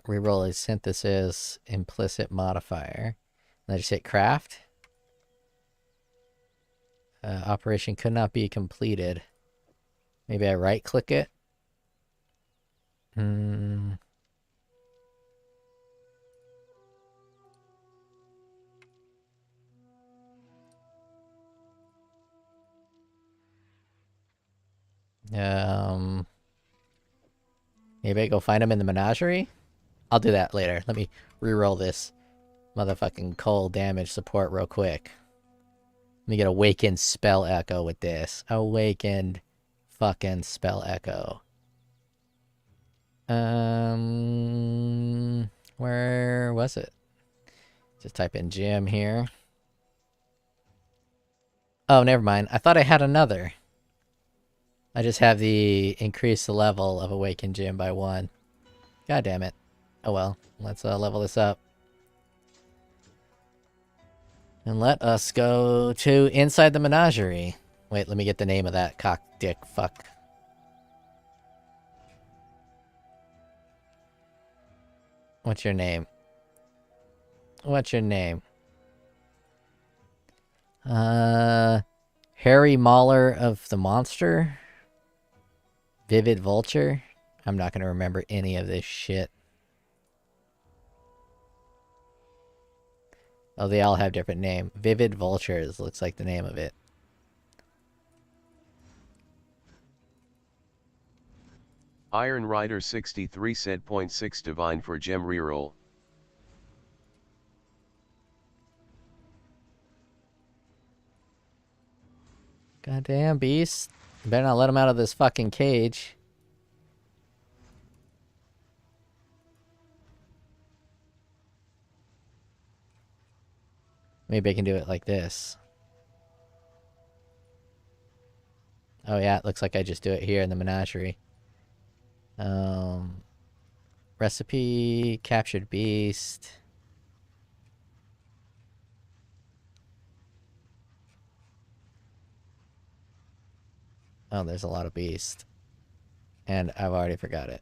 Reroll a synthesis implicit modifier. And I just hit craft. Operation could not be completed. Maybe I right click it. Maybe I go find him in the menagerie? I'll do that later. Let me reroll this motherfucking cold damage support real quick. Let me get Awakened Spell Echo with this. Awakened fucking Spell Echo. Where was it? Just type in gym here. Oh, never mind. I thought I had another. I just have the increase the level of Awakened Gym by 1. God damn it. Oh well. Let's level this up. And let us go to inside the menagerie. Wait, let me get the name of that cock dick fuck. What's your name? What's your name? Harry Mauler of the Monster? Vivid Vulture? I'm not gonna remember any of this shit. Oh, they all have different name. Vivid Vultures looks like the name of it. Iron Rider 63 said 0.6 divine for gem reroll. Goddamn beast. You better not let him out of this fucking cage. Maybe I can do it like this. Oh yeah, it looks like I just do it here in the menagerie. Recipe, captured beast. Oh, there's a lot of beast. And I've already forgot it.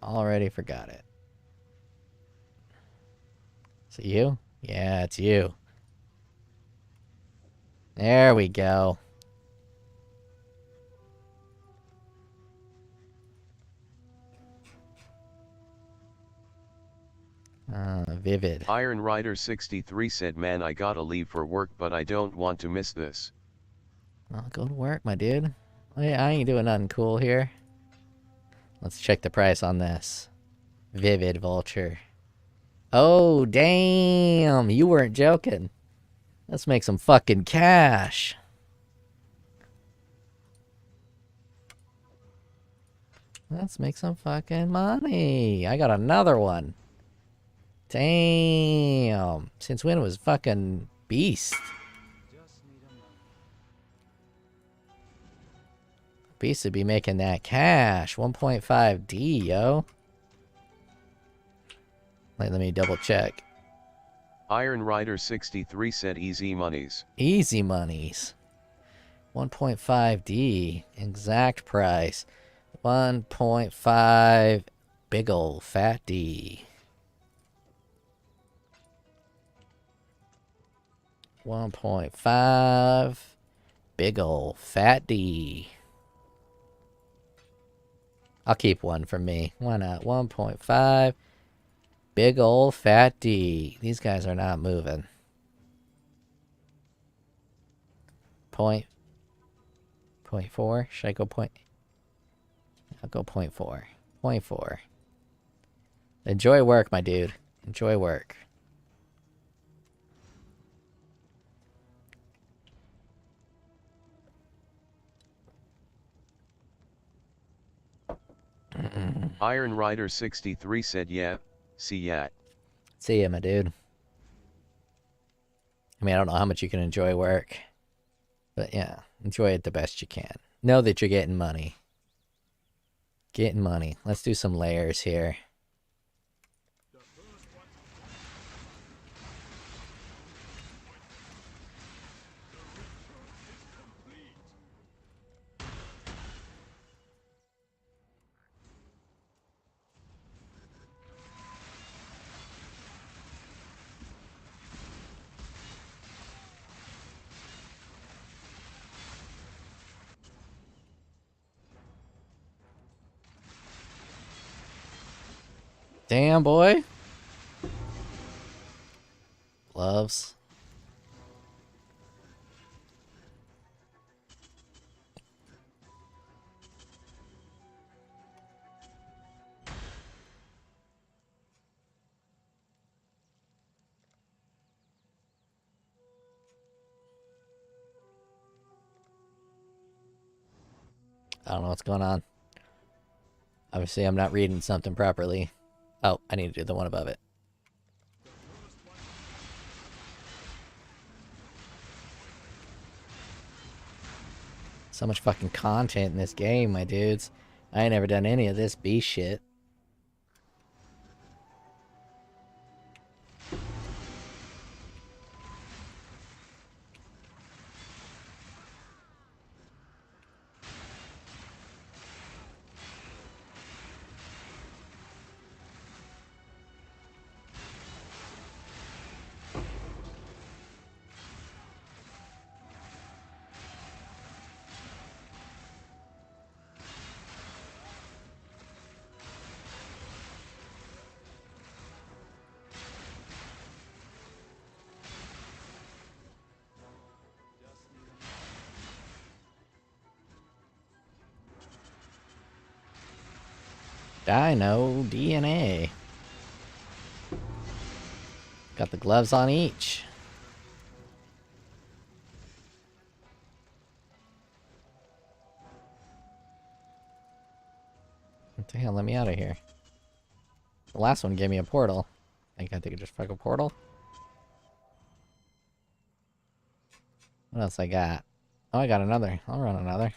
Already forgot it. Is it you? Yeah, it's you. There we go. Vivid. Iron Rider 63 said, man, I gotta leave for work, but I don't want to miss this. Well, go to work, my dude. I ain't doing nothing cool here. Let's check the price on this. Vivid Vulture. Oh, damn. You weren't joking. Let's make some fucking cash. Let's make some fucking money. I got another one. Damn. Since when was fucking Beast? Beast would be making that cash. 1.5D, yo. Let me double check. Iron Rider 63 said easy monies. Easy monies. 1.5D. Exact price. 1.5 big ol' fat D. 1.5 big ol' fat D. I'll keep one for me. Why not? 1.5 big ol' fat D. These guys are not moving. Point 0.4. Should I go point? I'll go 0.4. 0.4. Enjoy work, my dude. Enjoy work. Iron Rider 63 said, yeah, see ya. See ya, my dude. I mean, I don't know how much you can enjoy work. But yeah, enjoy it the best you can. Know that you're getting money. Getting money. Let's do some layers here. Damn, boy. Gloves. I don't know what's going on. Obviously, I'm not reading something properly. Oh, I need to do the one above it. So much fucking content in this game, my dudes. I ain't never done any of this B shit. Dino DNA. Got the gloves on each. What the hell? Let me out of here. The last one gave me a portal. I think I just fuck a portal. What else I got? Oh, I got another. I'll run another.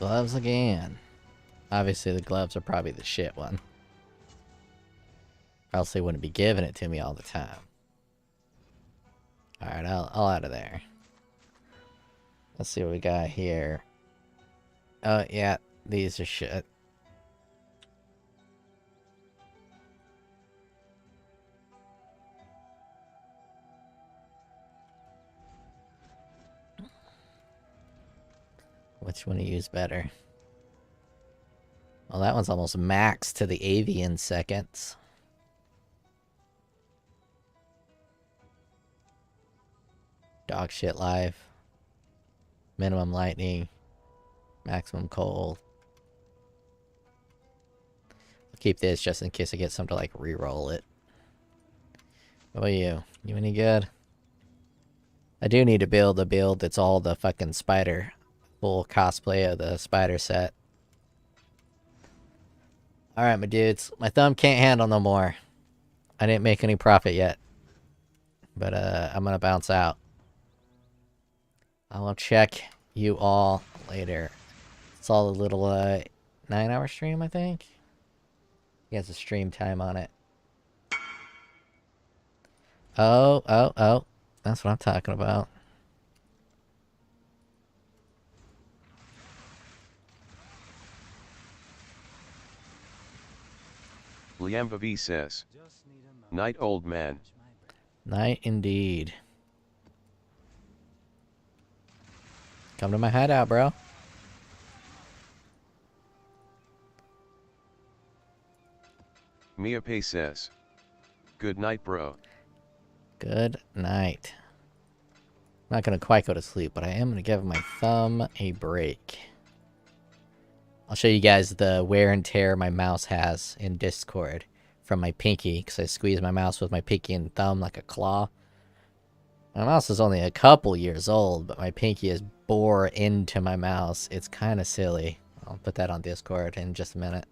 Gloves again. Obviously the gloves are probably the shit one. Or else they wouldn't be giving it to me all the time. Alright, I'll out of there. Let's see what we got here. Oh, yeah, these are shit. Which one to use better? Well, that one's almost maxed to the avian seconds. Dog shit life. Minimum lightning. Maximum cold. I'll keep this just in case I get some to like re-roll it. What about you? You any good? I do need to build a build that's all the fucking spider. Full cosplay of the spider set. Alright, my dudes. My thumb can't handle no more. I didn't make any profit yet. But, I'm gonna bounce out. I will check you all later. It's all a little, 9-hour stream, I think? He has a stream time on it. Oh. That's what I'm talking about. Liam V says, "Night, old man." Night indeed. Come to my hideout, bro. Mia Pei says, "Good night, bro." Good night. I'm not gonna quite go to sleep, but I am gonna give my thumb a break. I'll show you guys the wear and tear my mouse has in Discord from my pinky, because I squeeze my mouse with my pinky and thumb like a claw. My mouse is only a couple years old, but my pinky is bore into my mouse. It's kind of silly. I'll put that on Discord in just a minute.